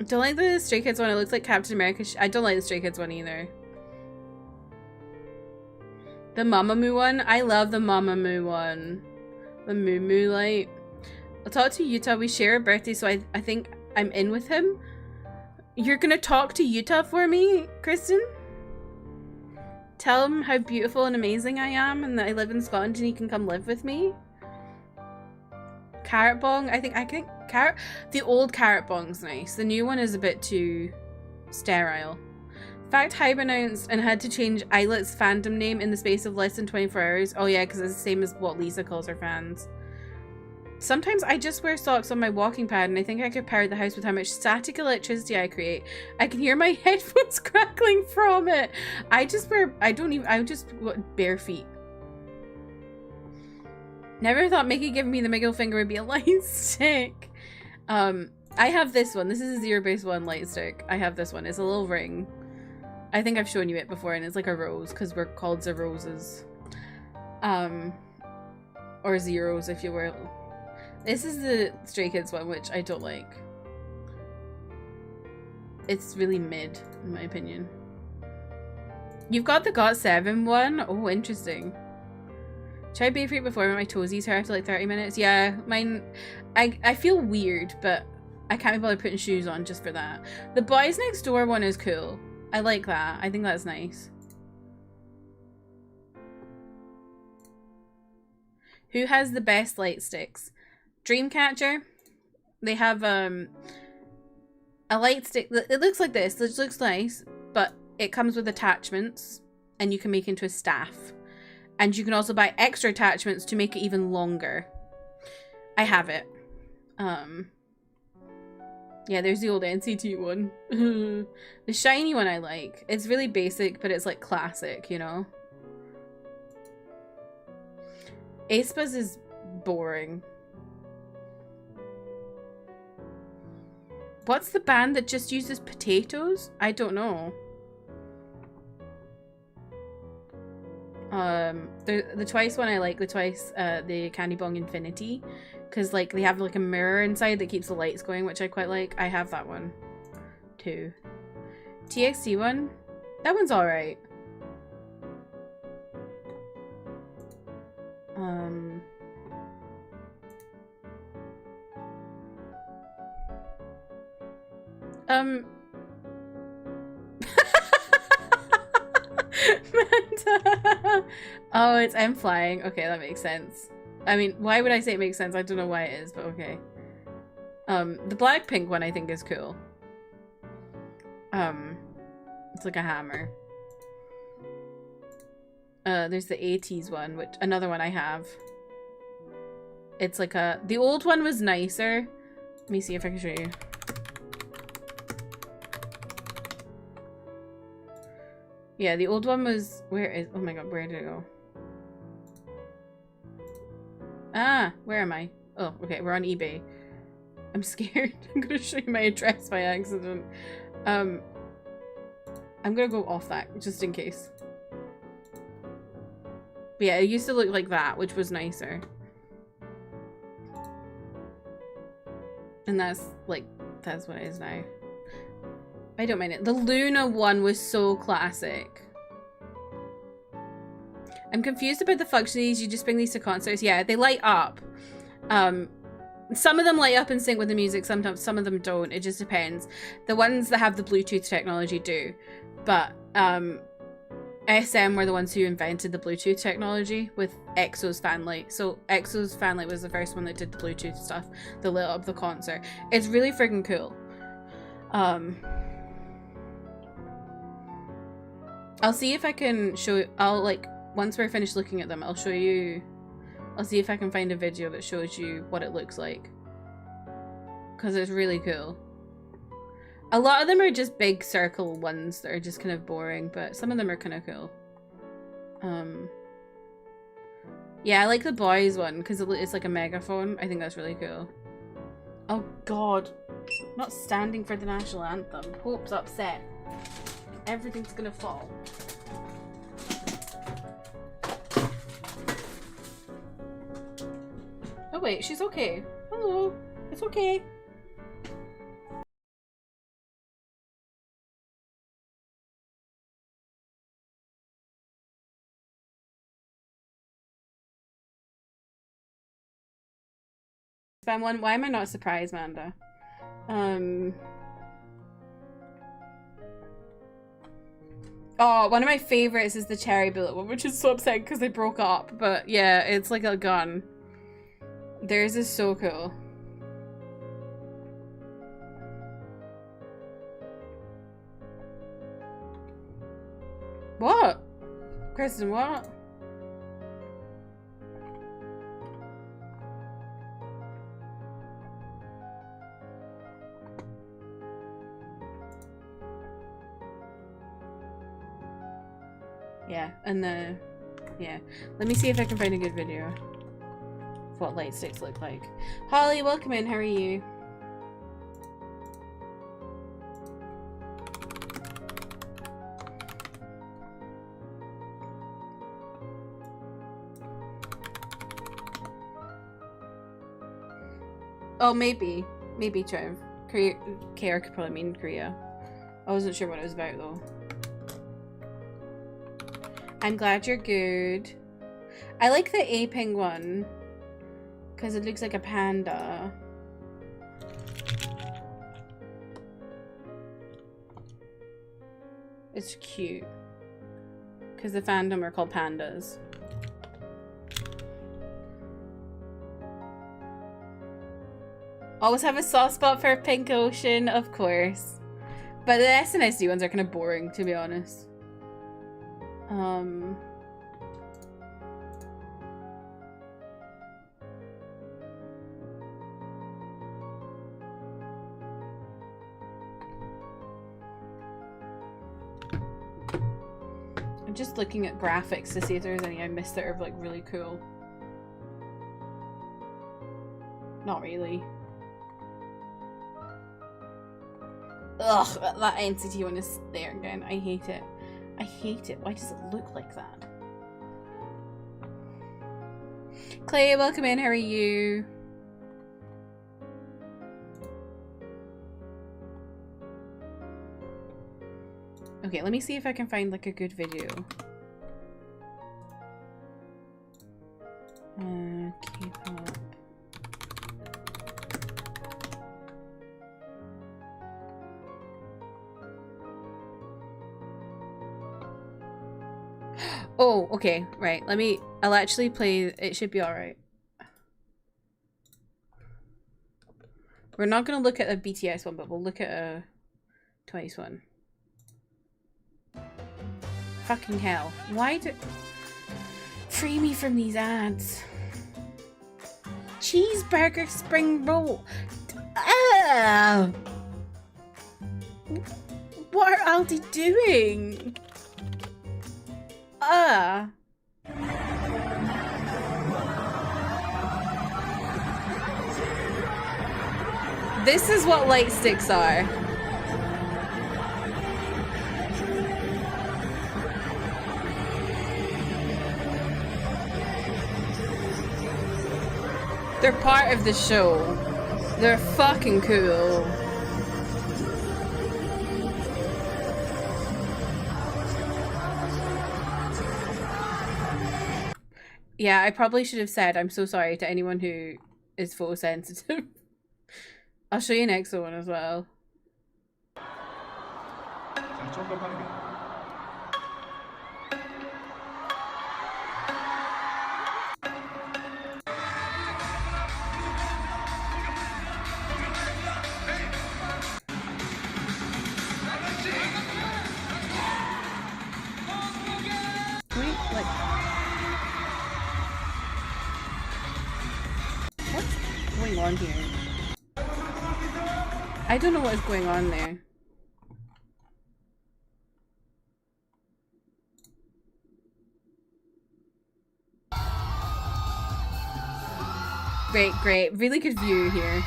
Don't like the Stray Kids one. It looks like Captain America. I don't like the Stray Kids one either. The Mamamoo one. I love the Mamamoo one. The Moo Moo light. I'll talk to Yuta. We share a birthday, so I think I'm in with him. You're gonna talk to Yuta for me, Kristen? Tell him how beautiful and amazing I am and that I live in Scotland and he can come live with me. Carrot Bong. I think carrot. The old Carrot Bong's nice. The new one is a bit too sterile. Fact, Hype announced and had to change Eyelet's fandom name in the space of less than 24 hours. Oh yeah, because it's the same as what Lisa calls her fans. Sometimes I just wear socks on my walking pad and I think I could power the house with how much static electricity I create. I can hear my headphones crackling from it. I just bare feet. Never thought Mickey giving me the middle finger would be a light stick. I have this one. This is a zero base one light stick. I have this one. It's a little ring. I think I've shown you it before and it's like a rose because we're called the roses. Or zeros if you will. This is the Stray Kids one, which I don't like. It's really mid, in my opinion. You've got the GOT7 one? Oh, interesting. Tried Bay Fruit before, but my toesies hurt after like 30 minutes. Yeah, mine... I feel weird, but I can't be bothered putting shoes on just for that. The Boys Next Door one is cool. I like that. I think that's nice. Who has the best light sticks? Dreamcatcher. They have a light stick. It looks like this. It looks nice, but it comes with attachments and you can make it into a staff. And you can also buy extra attachments to make it even longer. I have it. Yeah, there's the old NCT one. The shiny one I like. It's really basic, but it's like classic, you know? aespa's is boring. What's the band that just uses potatoes? I don't know. The Twice one I like. The Twice, the Candy Bong Infinity. Because, like, they have, like, a mirror inside that keeps the lights going, which I quite like. I have that one, too. TXT one? That one's alright. Oh, it's I'm flying. Okay, that makes sense. I mean, why would I say it makes sense? I don't know why it is, but okay. The Blackpink one I think is cool. It's like a hammer. There's the 80s one, which another one I have. It's like a the old one was nicer. Let me see if I can show you. Yeah, the old one was where is oh my god, where did it go? Ah, where am I? Oh, okay, we're on eBay. I'm scared. I'm gonna show you my address by accident. I'm gonna go off that just in case. But yeah, it used to look like that, which was nicer. And that's like, that's what it is now. I don't mind it. The Luna one was so classic. I'm confused about the functionalities. You just bring these to concerts. Yeah, they light up. Some of them light up and sync with the music. Sometimes some of them don't. It just depends. The ones that have the Bluetooth technology do. But SM were the ones who invented the Bluetooth technology with EXO's Fanlight. So EXO's Fanlight was the first one that did the Bluetooth stuff that lit up the concert. It's really freaking cool. I'll see if I can show you. I'll like once we're finished looking at them, I'll show you. I'll see if I can find a video that shows you what it looks like. Because it's really cool. A lot of them are just big circle ones that are just kind of boring, but some of them are kind of cool. Yeah, I like the boys one because it's like a megaphone. I think that's really cool. Oh god. I'm not standing for the national anthem. Hope's upset. Everything's gonna fall. Oh wait, she's okay. Hello. It's okay. Spam one. Why am I not surprised, Manda? Oh, one of my favorites is the Cherry Bullet one, which is so upsetting because they broke up. But yeah, it's like a gun. Theirs is so cool. What? Kristen, what? Yeah, and the... Yeah. Let me see if I can find a good video of what light sticks look like. Holly, welcome in. How are you? Oh, maybe. Maybe, Trev. Korea, KR could probably mean Korea. I wasn't sure what it was about, though. I'm glad you're good. I like the aping one. Because it looks like a panda. It's cute. Because the fandom are called pandas. Always have a soft spot for Pink Ocean, of course. But the SNSD ones are kind of boring, to be honest. I'm just looking at graphics to see if there's any I missed that are like really cool. Not really. Ugh, that NCT one is there again. I hate it. I hate it. Why does it look like that? Clay, welcome in. How are you? Okay, let me see if I can find like a good video. K-pop. Oh, okay, right. I'll actually play, it should be alright. We're not gonna look at a BTS one, but we'll look at a Twice one. Fucking hell. Why do... Free me from these ads. Cheeseburger spring roll. Ah! What are Aldi doing? Ah. This is what light sticks are. They're part of the show. They're fucking cool. Yeah, I probably should have said I'm so sorry to anyone who is photosensitive. I'll show you an EXO one as well. Wait, like... What's going on here? I don't know what is going on there. Great, great. Really good view here.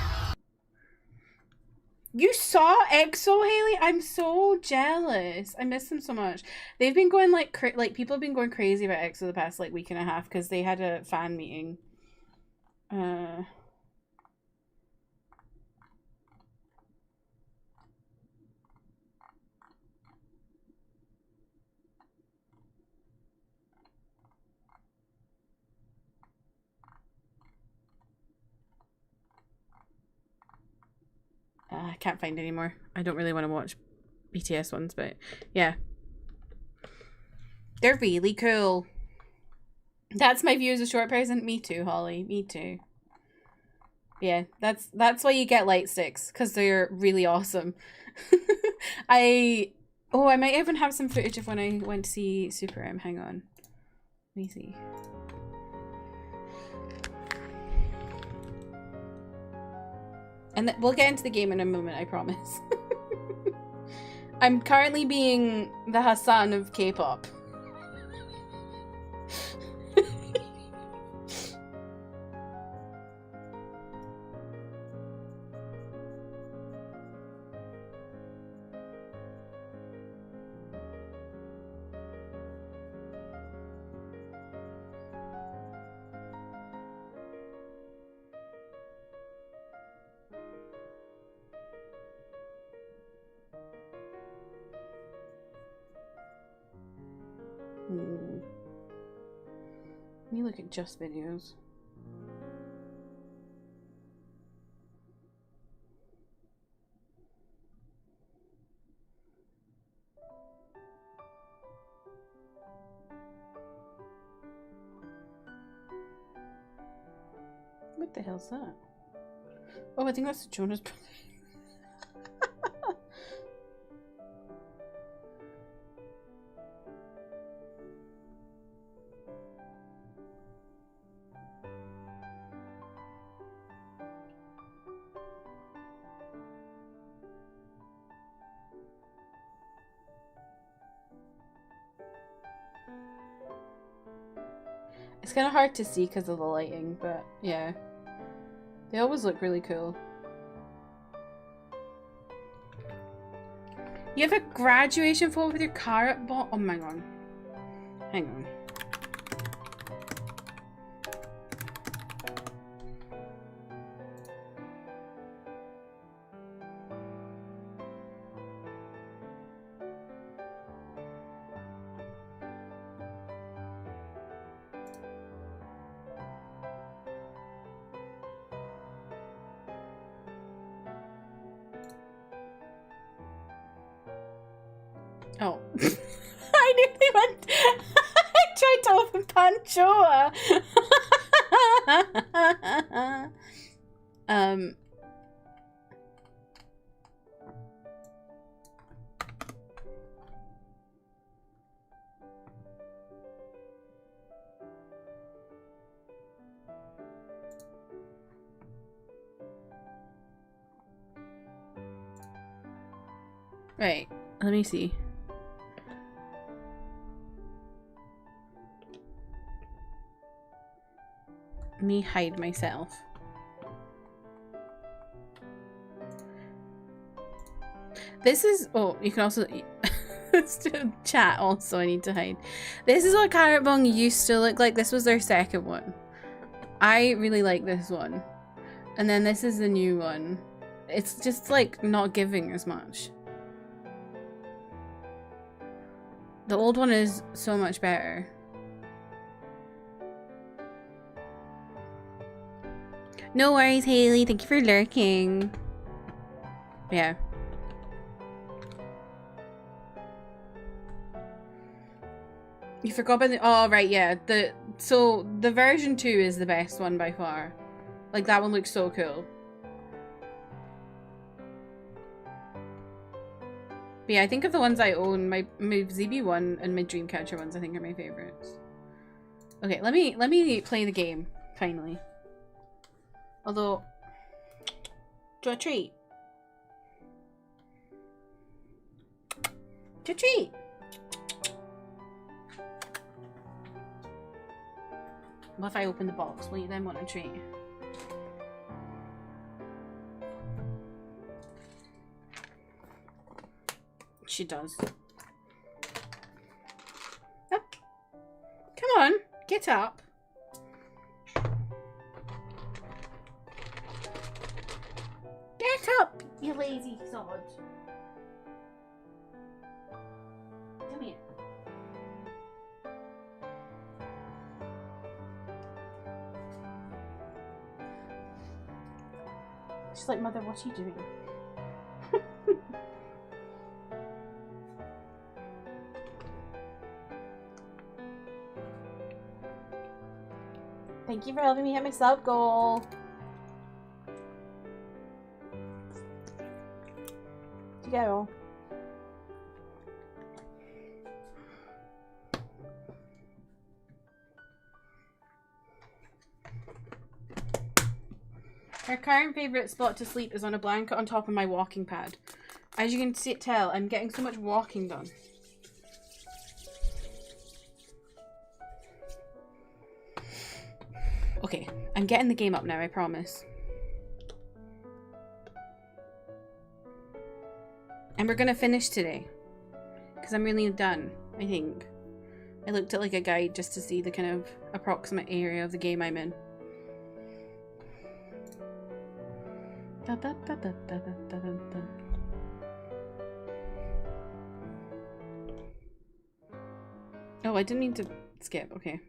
You saw EXO, Haley? I'm so jealous. I miss them so much. They've been going like people have been going crazy about EXO the past like week and a half because they had a fan meeting. I can't find any more. I don't really want to watch BTS ones, but yeah. They're really cool. That's my view as a short person. Me too, Holly. Me too. Yeah, that's why you get light sticks, because they're really awesome. I might even have some footage of when I went to see Super M. Hang on. Let me see. And we'll get into the game in a moment, I promise. I'm currently being the Hassan of K-pop. Let me look at just videos. What the hell's that? Oh, I think that's the Jonas Brothers. It's kind of hard to see because of the lighting, but yeah. They always look really cool. You have a graduation photo with your car at bottom? Oh my god. Hang on. Oh. I nearly went. I tried to open Panchoa. Right, let me see. Me hide myself. This is, oh, you can also chat also. I need to hide. This is what Carrot Bong used to look like. This was their second one. I really like this one. And then this is the new one. It's just like not giving as much. The old one is so much better. No worries, Haley. Thank you for lurking. Yeah. You forgot about the... Oh, right, yeah. So, the version 2 is the best one by far. Like, that one looks so cool. But yeah, I think of the ones I own, my ZB one and my Dreamcatcher ones I think are my favorites. Okay, let me play the game, finally. Although, do a treat. Do a treat. What if I open the box? Will you then want a treat? She does. Up. Come on, get up. Get up, you lazy sod. Come here. She's like, Mother, what are you doing? Thank you for helping me hit my sub goal. To go. Her current favourite spot to sleep is on a blanket on top of my walking pad. As you can tell, I'm getting so much walking done. Okay, I'm getting the game up now, I promise. And we're gonna finish today. Because I'm really done, I think. I looked at like a guide just to see the kind of approximate area of the game I'm in. Oh, I didn't mean to skip, okay.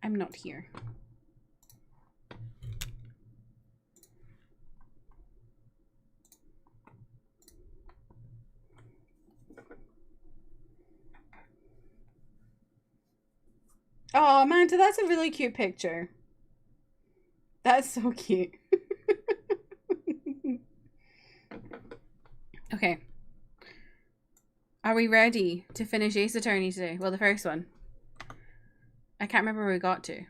I'm not here. Oh, Amanda, that's a really cute picture. That's so cute. Okay. Are we ready to finish Ace Attorney today? Well, the first one. I can't remember where we got to.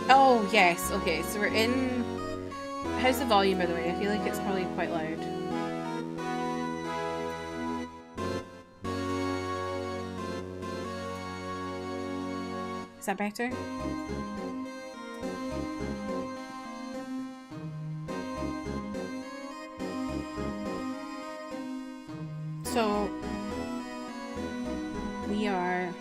Oh, yes. Okay, so we're in... How's the volume, by the way? I feel like it's probably quite loud. Is that better? So, we are...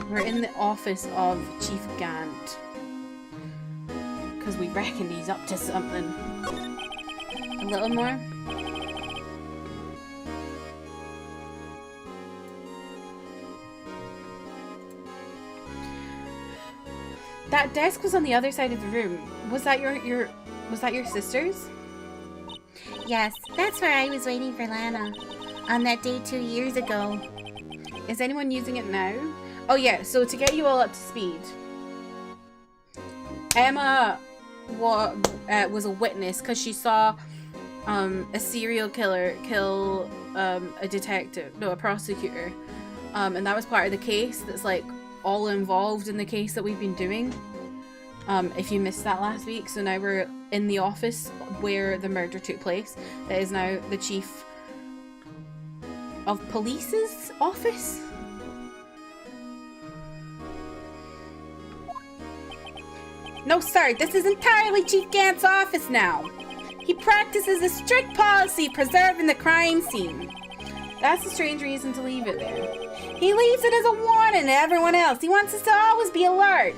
We're in the office of Chief Gant. because we reckon he's up to something. A little more. That desk was on the other side of the room. Was that your sister's? Yes, that's where I was waiting for Lana. On that day 2 years ago. Is anyone using it now? Oh yeah, so to get you all up to speed. Emma was a witness because she saw a serial killer kill a prosecutor. And that was part of the case that's like all involved in the case that we've been doing. If you missed that last week. So now we're in the office where the murder took place. That is now the chief of police's office. No, sir, this is entirely Chief Gant's office now. He practices a strict policy preserving the crime scene. That's a strange reason to leave it there. He leaves it as a warning to everyone else. He wants us to always be alert.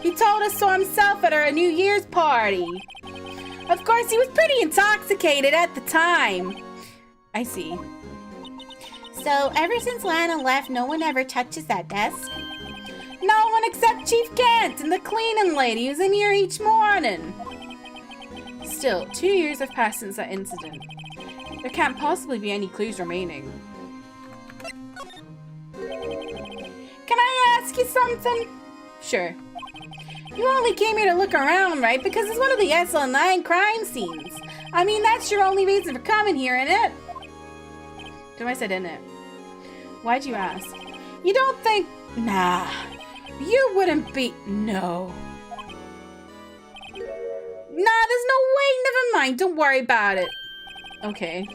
He told us so himself at our New Year's party. Of course, he was pretty intoxicated at the time. I see. So, ever since Lana left, no one ever touches that desk? No one except Chief Gant and the cleaning lady who's in here each morning. Still, 2 years have passed since that incident. There can't possibly be any clues remaining. Can I ask you something? Sure. You only came here to look around, right? Because it's one of the SL9 crime scenes. I mean, that's your only reason for coming here, innit? Do I said innit? Why'd you ask? You don't think... Nah. You wouldn't be... No. Nah, there's no way. Never mind. Don't worry about it. Okay.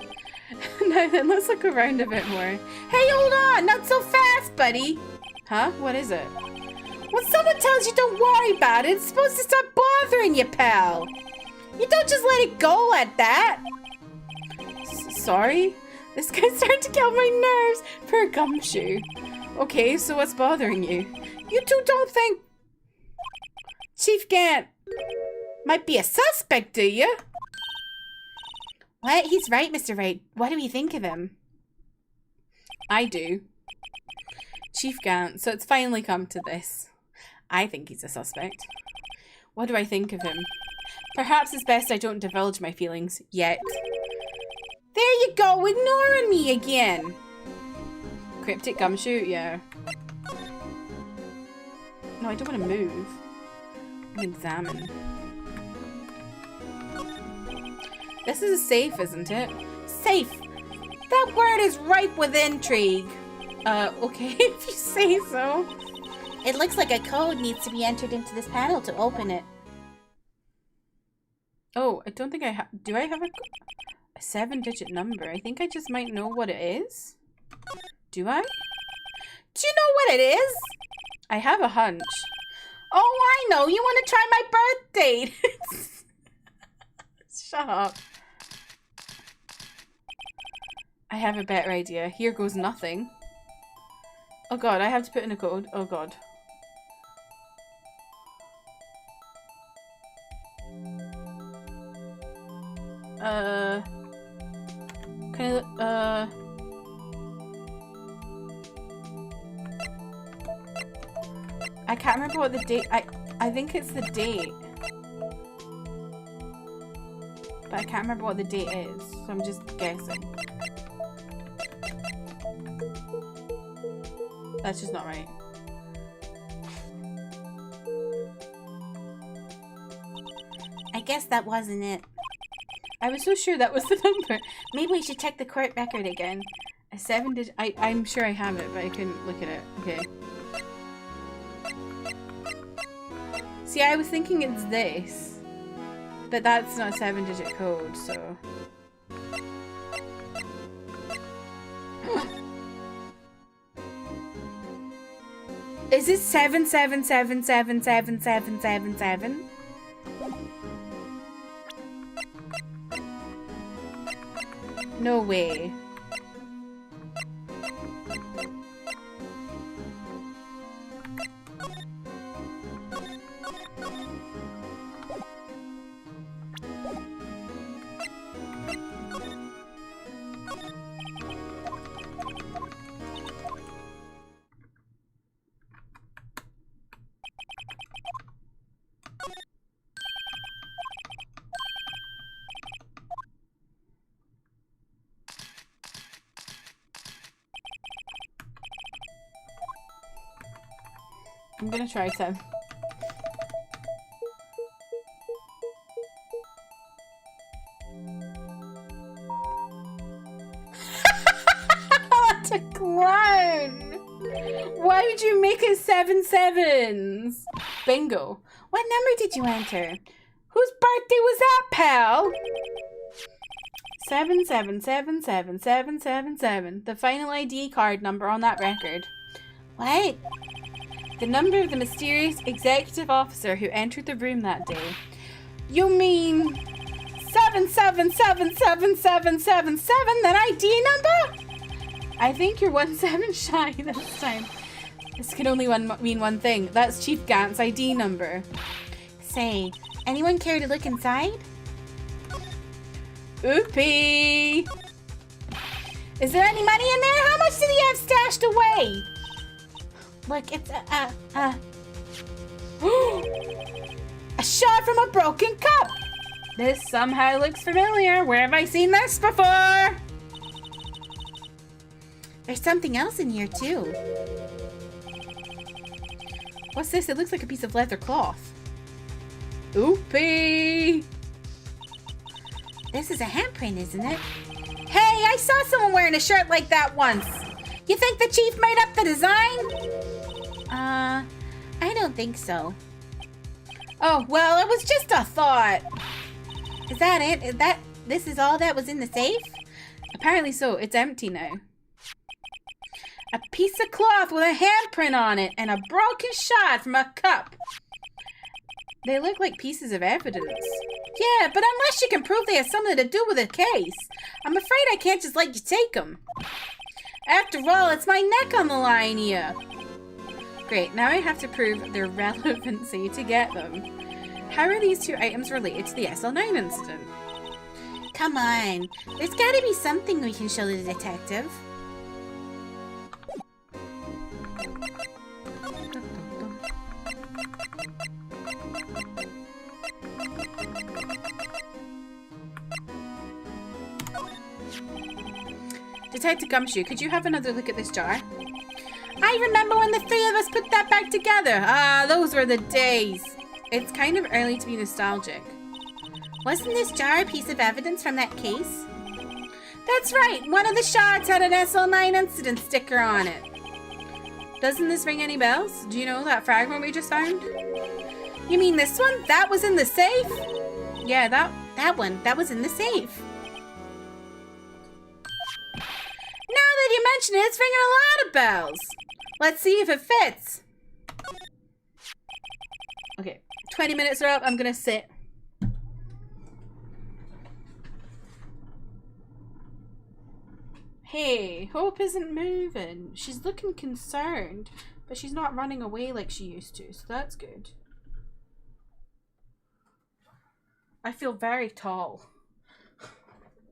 Now then, let's look around a bit more. Hey, hold on! Not so fast, buddy! Huh? What is it? When someone tells you don't worry about it, it's supposed to stop bothering you, pal! You don't just let it go like that! Sorry? This guy's starting to get on my nerves! Poor Gumshoe. Okay, so what's bothering you? You two don't think... Chief Gant might be a suspect, do you? What? He's right, Mr. Wright. What do we think of him? I do. Chief Gant, so it's finally come to this. I think he's a suspect. What do I think of him? Perhaps it's best I don't divulge my feelings yet. There you go, ignoring me again. Cryptic Gumshoe, yeah. No, I don't want to move. I examine. This is a safe, isn't it? Safe! That word is ripe with intrigue. Okay, if you say so. It looks like a code needs to be entered into this panel to open it. Oh, I don't think I have... Do I have a 7-digit number? I think I just might know what it is. Do I? Do you know what it is? I have a hunch. Oh, I know. You want to try my birth date. Shut up. I have a better idea. Here goes nothing. Oh god, I have to put in a code. Oh god. Can I, I can't remember what the date, I think it's the date. But I can't remember what the date is, so I'm just guessing. That's just not right. I guess that wasn't it. I was so sure that was the number. Maybe we should check the court record again. A 7-digit... I'm sure I have it, but I couldn't look at it. Okay. See, I was thinking it's this. But that's not a 7-digit code, so... Is it 777777777? No way. I'm gonna try to. What a clown! Why would you make it 7 sevens? Bingo. What number did you enter? Whose birthday was that, pal? 7777777. The final ID card number on that record. What? The number of the mysterious executive officer who entered the room that day. You mean 7777777? That ID number? I think you're 1 7 shy this time. This can only mean one thing. That's Chief Gant's ID number. Say, anyone care to look inside? Oopie! Is there any money in there? How much did he have stashed away? Look, it's a shot from a broken cup! This somehow looks familiar. Where have I seen this before? There's something else in here too. What's this? It looks like a piece of leather cloth. Oopie! This is a handprint, isn't it? Hey, I saw someone wearing a shirt like that once. You think the chief made up the design? I don't think so. Oh, well, it was just a thought. Is that it? This is all that was in the safe? Apparently so. It's empty now. A piece of cloth with a handprint on it and a broken shot from a cup. They look like pieces of evidence. Yeah, but unless you can prove they have something to do with the case, I'm afraid I can't just let you take them. After all, it's my neck on the line here. Great, now I have to prove their relevancy to get them. How are these two items related to the SL9 incident? Come on, there's gotta be something we can show the detective. Detective Gumshoe, could you have another look at this jar? I remember when the three of us put that back together. Ah, those were the days. It's kind of early to be nostalgic. Wasn't this jar a piece of evidence from that case? That's right. One of the shots had an SL9 incident sticker on it. Doesn't this ring any bells? Do you know that fragment we just found? You mean this one? That was in the safe? Yeah, that one. That was in the safe. Now that you mention it, it's ringing a lot of bells. Let's see if it fits. Okay, 20 minutes are up. I'm gonna sit. Hey, Hope isn't moving. She's looking concerned, but she's not running away like she used to, so that's good. I feel very tall.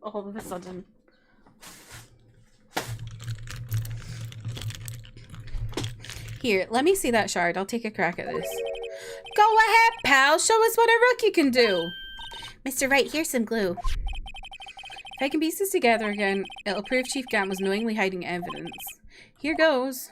All of a sudden. Here, let me see that shard. I'll take a crack at this. Go ahead, pal. Show us what a rookie can do. Mr. Wright, here's some glue. If I can piece this together again, it'll prove Chief Gant was knowingly hiding evidence. Here goes.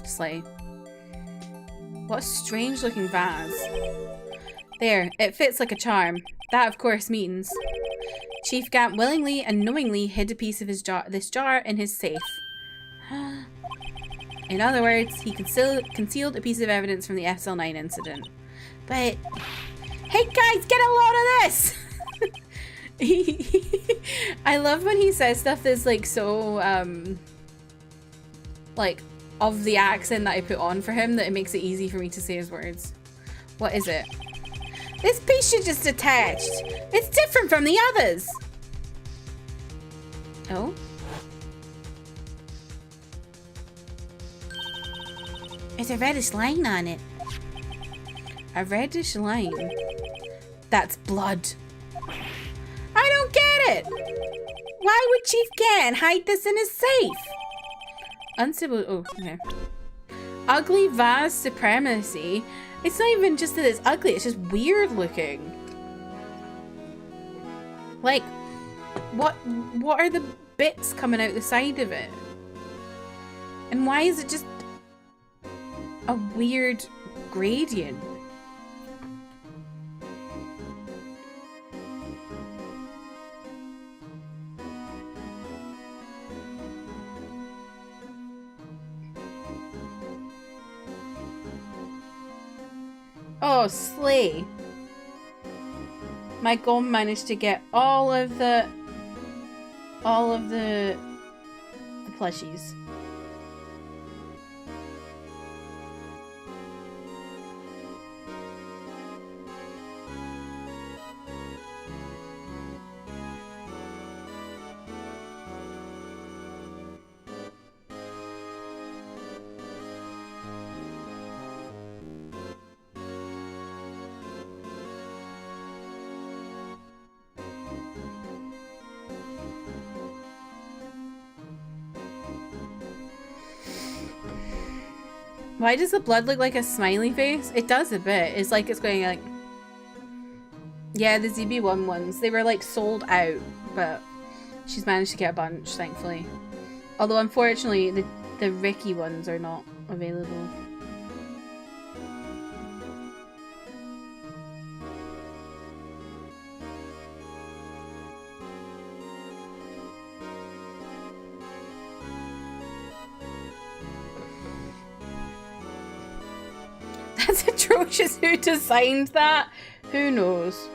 Slay. What a strange looking vase. There, it fits like a charm. That, of course, means Chief Gant willingly and knowingly hid a piece of this jar in his safe. In other words, he concealed a piece of evidence from the SL9 incident. But, hey guys, get a load of this! I love when he says stuff that's like so, like, of the accent that I put on for him that it makes it easy for me to say his words. What is it? This piece you just attached. It's different from the others. Oh? There's a reddish line on it. A reddish line? That's blood. I don't get it. Why would Chief Gant hide this in his safe? Uncivil. Oh, okay. Ugly vase supremacy. It's not even just that it's ugly, it's just weird looking. Like, what are the bits coming out the side of it? And why is it just a weird gradient? Oh, slay. My gum managed to get all of the plushies. Why does the blood look like a smiley face? It does a bit. It's like it's going like... Yeah, the ZB1 ones. They were like sold out, but she's managed to get a bunch, thankfully. Although unfortunately, the Ricky ones are not available. That's atrocious. Who designed that? Who knows?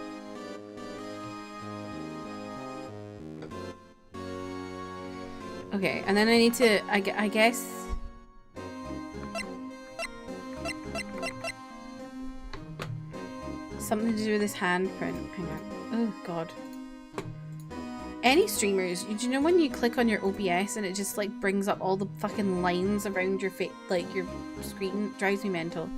Okay, and then I need to, I guess... something to do with this handprint. Hang on. Oh, God. Any streamers, do you know when you click on your OBS and it just, like, brings up all the fucking lines around your face, like, your screen? Drives me mental.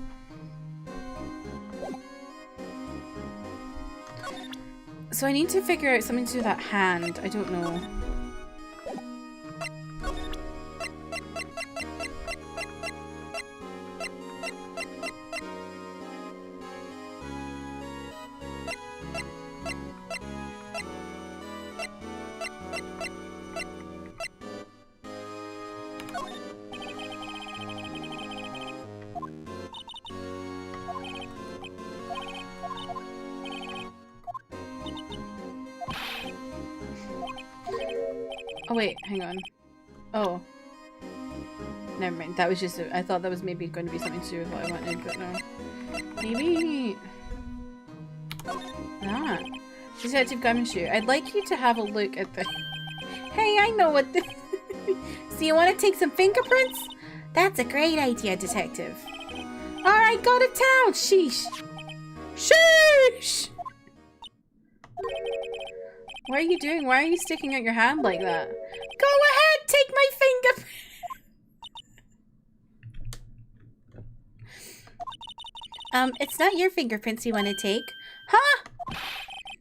So I need to figure out something to do with that hand. I don't know. Oh wait, hang on. Oh. Never mind. That was just I thought that was maybe going to be something to do with what I wanted, but no. Maybe... That. Detective Gumshoe, I'd like you to have a look at the... Hey, I know what this... So you want to take some fingerprints? That's a great idea, Detective. Alright, go to town! Sheesh! Sheesh! What are you doing? Why are you sticking out your hand like that? Go ahead, take my finger. It's not your fingerprints you want to take. Huh?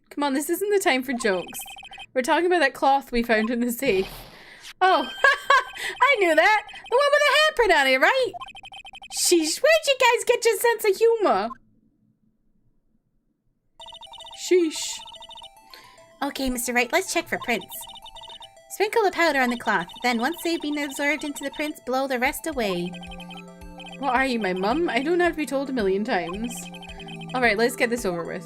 Come on, this isn't the time for jokes. We're talking about that cloth we found in the safe. Oh, I knew that. The one with the handprint on it, right? Sheesh, where'd you guys get your sense of humor? Sheesh. Okay, Mr. Wright, let's check for prints. Sprinkle the powder on the cloth. Then, once they've been absorbed into the prints, blow the rest away. What are you, my mum? I don't have to be told a million times. Alright, let's get this over with.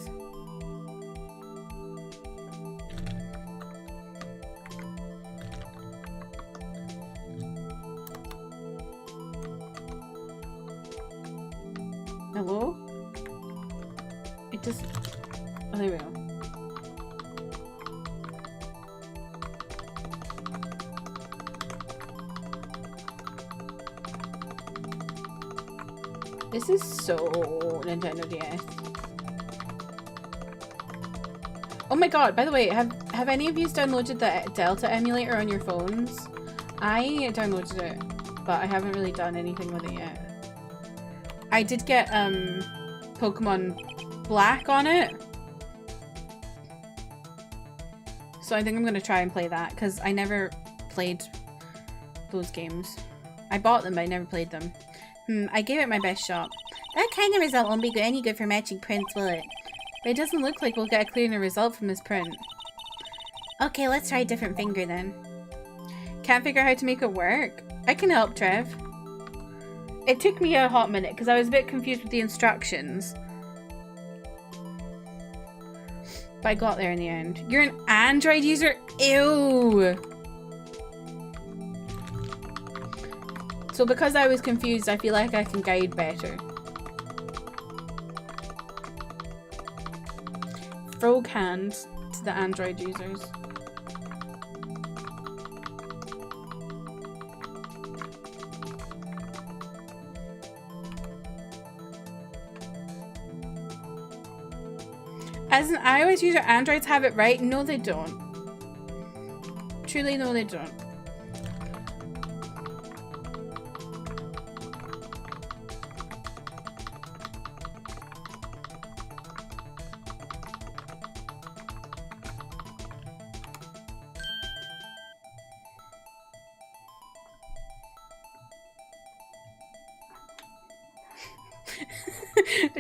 Hello? It just... Oh, there we go. This is so Nintendo DS. Oh my god, by the way, have any of you downloaded the Delta emulator on your phones? I downloaded it, but I haven't really done anything with it yet. I did get Pokemon Black on it. So I think I'm gonna try and play that, because I never played those games. I bought them, but I never played them. I gave it my best shot. That kind of result won't be any good for matching prints, will it? But it doesn't look like we'll get a clearer result from this print. Okay, let's try a different finger then. Can't figure out how to make it work. I can help, Trev. It took me a hot minute because I was a bit confused with the instructions. But I got there in the end. You're an Android user? Ew! So because I was confused, I feel like I can guide better. Frog hand to the Android users. As an iOS user, Androids have it right? No, they don't. Truly, no, they don't.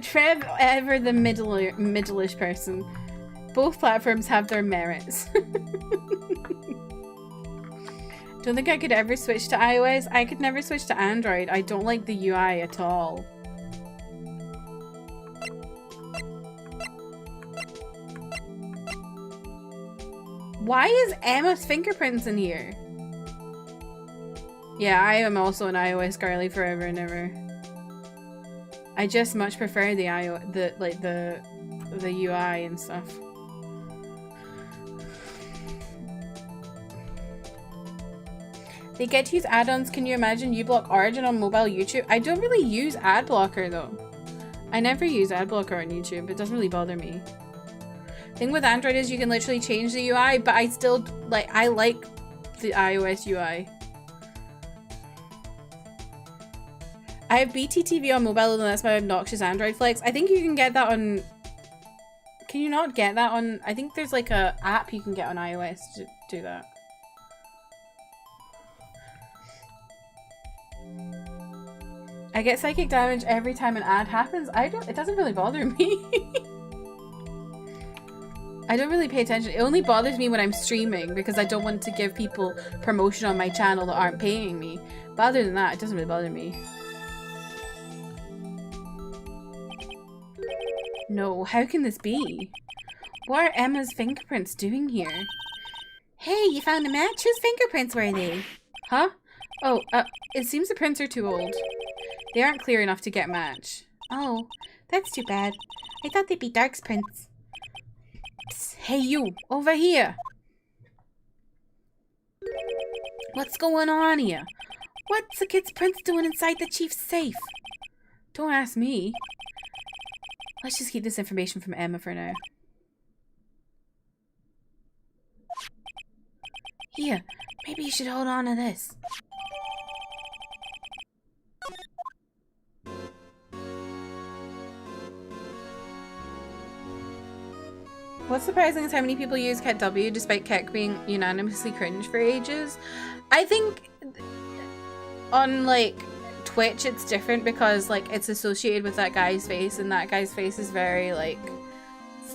Trev, ever the middle-ish person. Both platforms have their merits. Don't think I could ever switch to iOS. I could never switch to Android. I don't like the UI at all. Why is Emma's fingerprints in here? Yeah, I am also an iOS girly forever and ever. I just much prefer the UI and stuff. They get to use add-ons. Can you imagine uBlock Origin on mobile YouTube? I don't really use ad blocker though. I never use ad blocker on YouTube. It doesn't really bother me. Thing with Android is you can literally change the UI, but I still I like the iOS UI. I have BTTV on mobile and that's my obnoxious Android flex. I think you can get that on... Can you not get that on... I think there's like a app you can get on iOS to do that. I get psychic damage every time an ad happens. It doesn't really bother me. I don't really pay attention. It only bothers me when I'm streaming because I don't want to give people promotion on my channel that aren't paying me. But other than that, it doesn't really bother me. No, how can this be? What are Emma's fingerprints doing here? Hey, you found a match? Whose fingerprints were they? Huh? Oh, it seems the prints are too old. They aren't clear enough to get match. Oh, that's too bad. I thought they'd be Dark's prints. Psst, hey you, over here! What's going on here? What's the kid's prints doing inside the chief's safe? Don't ask me. Let's just keep this information from Emma for now. Here, maybe you should hold on to this. What's surprising is how many people use Cat W despite Keck being unanimously cringe for ages. I think on Twitch it's different because it's associated with that guy's face and that guy's face is very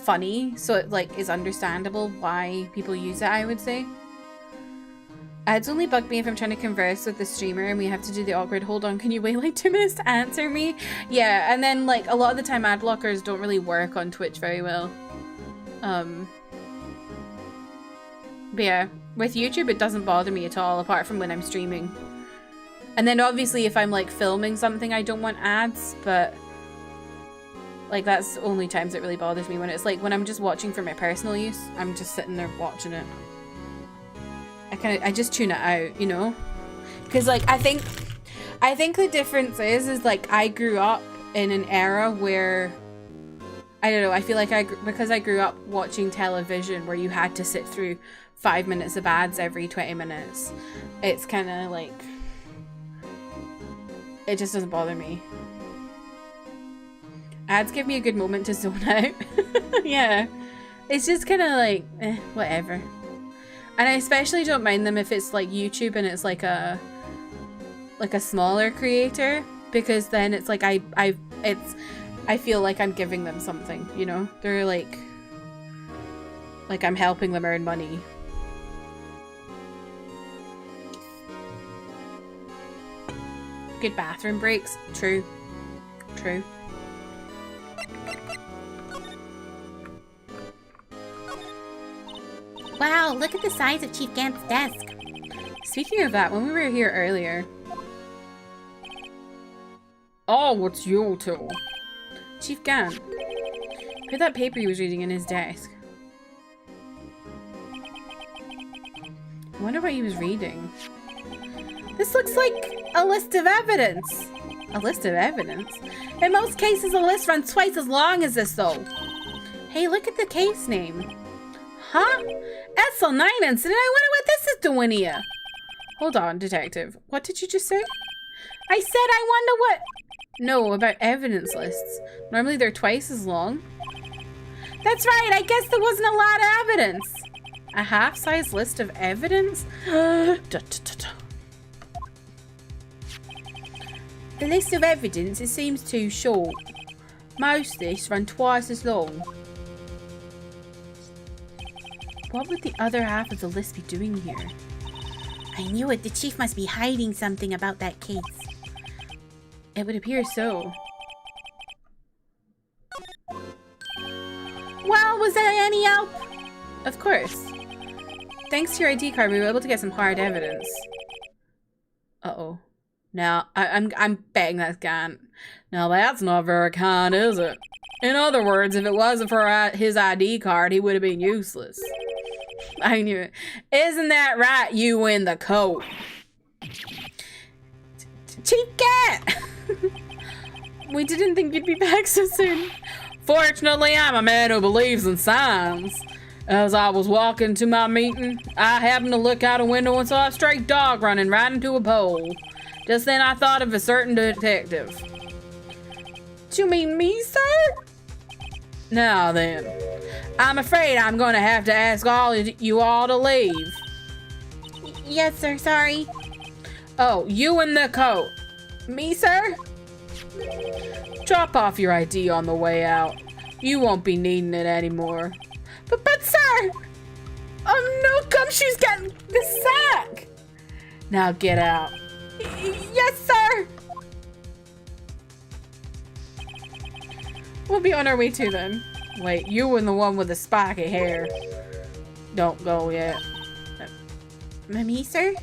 funny, so it is understandable why people use it, I would say. Ads only bug me if I'm trying to converse with the streamer and we have to do the awkward hold on, can you wait 2 minutes to answer me? Yeah, and then a lot of the time ad blockers don't really work on Twitch very well. But yeah, with YouTube it doesn't bother me at all apart from when I'm streaming. And then obviously if I'm filming something I don't want ads, but that's the only times it really bothers me, when it's when I'm just watching for my personal use, I'm just sitting there watching it. I just tune it out, you know? Because I think the difference is I grew up in an era where I don't know, I feel because I grew up watching television where you had to sit through 5 minutes of ads every 20 minutes. It's kind of it just doesn't bother me. Ads give me a good moment to zone out. Yeah. It's just kind of whatever. And I especially don't mind them if it's YouTube and it's a smaller creator, because then it's I feel like I'm giving them something, you know? They're I'm helping them earn money. Good bathroom breaks. True. True. Wow, look at the size of Chief Gant's desk. Speaking of that, when we were here earlier... Oh, what's your tool? Chief Gant. Put that paper he was reading in his desk. I wonder what he was reading. This looks like a list of evidence. A list of evidence? In most cases, a list runs twice as long as this, though. Hey, look at the case name. Huh? SL9 incident? I wonder what this is doing here. Hold on, detective. What did you just say? I said I wonder what... No, about evidence lists. Normally they're twice as long. That's right, I guess there wasn't a lot of evidence. A half-size list of evidence? The list of evidence, it seems too short. Most lists run twice as long. What would the other half of the list be doing here? I knew it. The chief must be hiding something about that case. It would appear so. Well, was there any help? Of course. Thanks to your ID card, we were able to get some hard evidence. Uh-oh. No, I'm betting that's Gant. Now that's not very kind, is it? In other words, if it wasn't for his ID card, he would have been useless. I knew it. Isn't that right, you in the coat? Chief Gant! We didn't think you'd be back so soon. Fortunately, I'm a man who believes in signs. As I was walking to my meeting, I happened to look out a window and saw a stray dog running right into a pole. Just then I thought of a certain detective. Do you mean me, sir? Now then, I'm afraid I'm going to have to ask all of you all to leave. Yes, sir, sorry. Oh, you in the coat. Me, sir? Drop off your ID on the way out. You won't be needing it anymore. But sir! No, Gumshoe's got the sack! Now get out. Yes, sir! We'll be on our way to them. Wait, you and the one with the spiky hair. Don't go yet. Me, sir?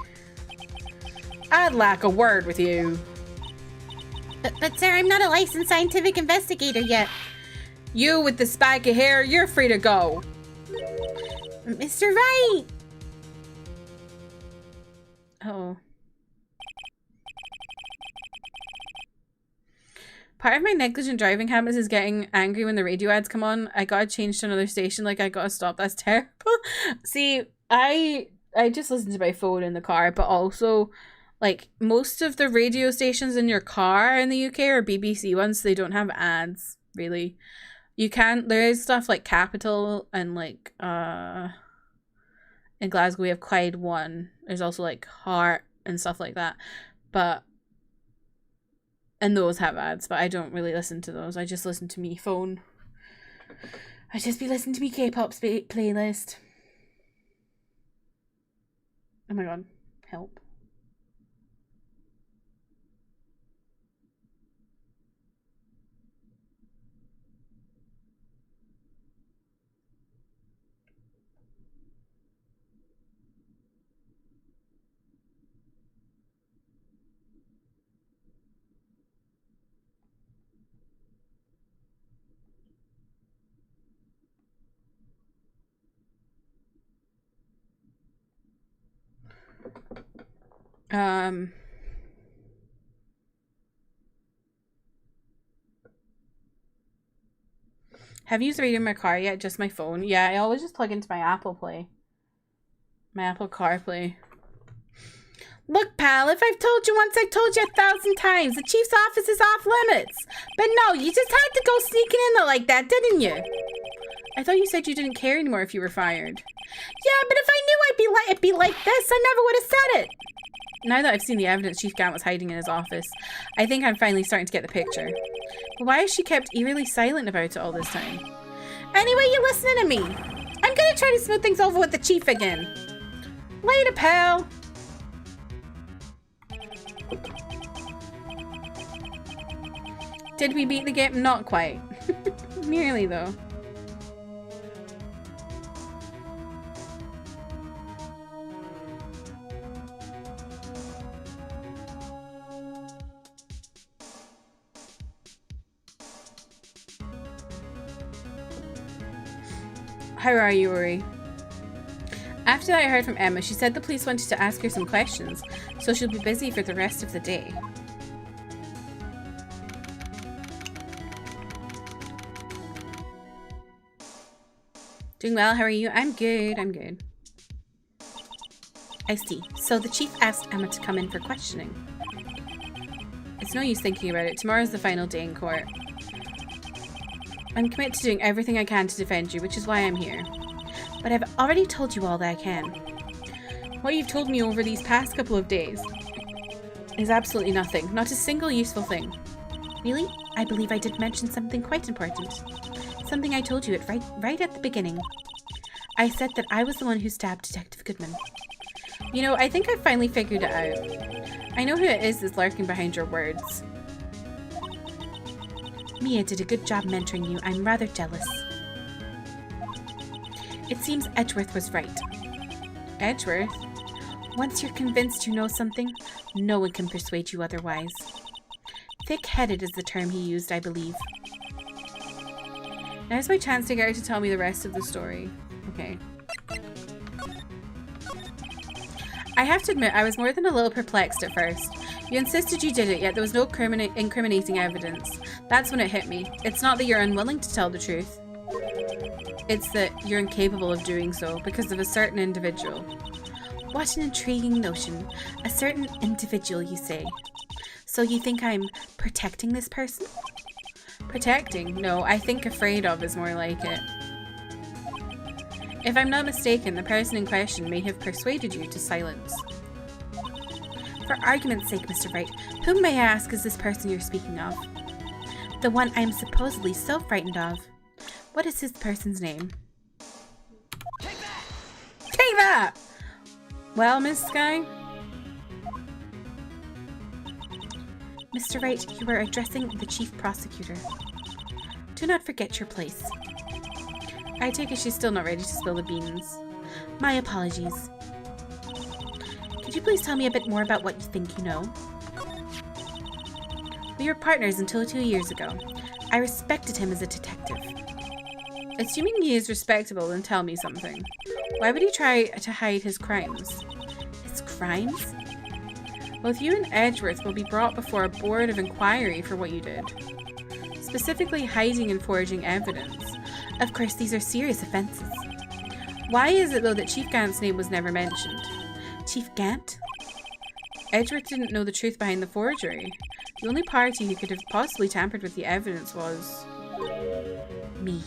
I'd like a word with you. But sir, I'm not a licensed scientific investigator yet. You with the spiky hair, you're free to go. Mr. Wright! Oh. Part of my negligent driving habits is getting angry when the radio ads come on. I gotta change to another station, like I gotta stop. That's terrible. See, I just listen to my phone in the car, but also, like, most of the radio stations in your car in the UK are BBC ones, so they don't have ads, really. You can, there is stuff like Capital and like, in Glasgow we have Clyde 1. There's also like Heart and stuff like that. But, and those have ads, but I don't really listen to those. I just listen to me phone. I just be listening to me K-pop playlist. Oh my god, help. Have you used the radio in my car yet? Just my phone? Yeah, I always just plug into my Apple Play. My Apple CarPlay. Look, pal, if I've told you once, I've told you 1,000 times. The chief's office is off limits. But no, you just had to go sneaking in there like that, didn't you? I thought you said you didn't care anymore if you were fired. Yeah, but if I knew it'd be like this, I never would have said it. Now that I've seen the evidence Chief Gant was hiding in his office, I think I'm finally starting to get the picture. But why has she kept eerily silent about it all this time? Anyway, you're listening to me. I'm gonna try to smooth things over with the chief again. Later, pal. Did we beat the game? Not quite. Nearly, though. How are you, Ori? After that, I heard from Emma. She said the police wanted to ask her some questions, so she'll be busy for the rest of the day. Doing well, how are you? I'm good, I'm good. I see. So the chief asked Emma to come in for questioning. It's no use thinking about it. Tomorrow's the final day in court. I'm committed to doing everything I can to defend you, which is why I'm here. But I've already told you all that I can. What you've told me over these past couple of days is absolutely nothing. Not a single useful thing. Really? I believe I did mention something quite important. Something I told you right at the beginning. I said that I was the one who stabbed Detective Goodman. You know, I think I finally figured it out. I know who it is that's lurking behind your words. Mia did a good job mentoring you. I'm rather jealous. It seems Edgeworth was right. Edgeworth? Once you're convinced you know something, no one can persuade you otherwise. Thick-headed is the term he used, I believe. Now's my chance to get her to tell me the rest of the story. Okay. I have to admit, I was more than a little perplexed at first. You insisted you did it, yet there was no incriminating evidence. That's when it hit me. It's not that you're unwilling to tell the truth. It's that you're incapable of doing so because of a certain individual. What an intriguing notion. A certain individual, you say. So you think I'm protecting this person? Protecting? No, I think afraid of is more like it. If I'm not mistaken, the person in question may have persuaded you to silence. For argument's sake, Mr. Wright, whom may I ask is this person you're speaking of? The one I'm supposedly so frightened of. What is this person's name? Take that! Take that! Well, Miss Skye? Mr. Wright, you are addressing the chief prosecutor. Do not forget your place. I take it she's still not ready to spill the beans. My apologies. Could you please tell me a bit more about what you think you know? We were partners until 2 years ago. I respected him as a detective. Assuming he is respectable, then tell me something. Why would he try to hide his crimes? His crimes? Both you and Edgeworth will be brought before a board of inquiry for what you did. Specifically hiding and forging evidence. Of course, these are serious offenses. Why is it, though, that Chief Gant's name was never mentioned? Chief Gant? Edgeworth didn't know the truth behind the forgery. The only party who could have possibly tampered with the evidence was... me.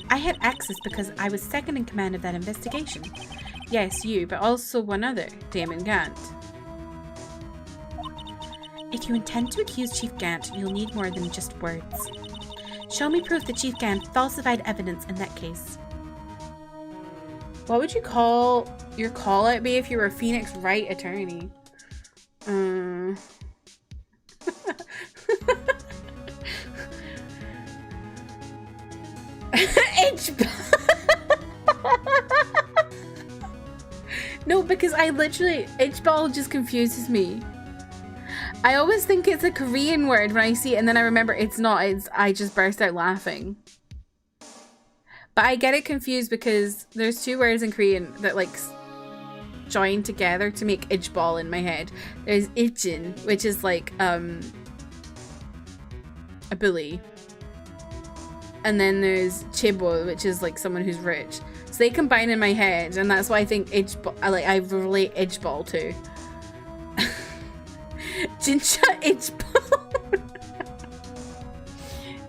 I had access because I was second in command of that investigation. Yes, you, but also one other, Damon Gant. If you intend to accuse Chief Gant, you'll need more than just words. Show me proof that Chief Gant falsified evidence in that case. What would you call your call-out be if you were a Phoenix Wright attorney? No, because I literally... H-ball just confuses me. I always think it's a Korean word when I see it, and then I remember it's not. I just burst out laughing. But I get it confused because there's two words in Korean that like join together to make ijball in my head. There's ijin, which is like a bully. And then there's chibo, which is like someone who's rich. So they combine in my head, and that's why I think I relate ijball to. Jincha ijball.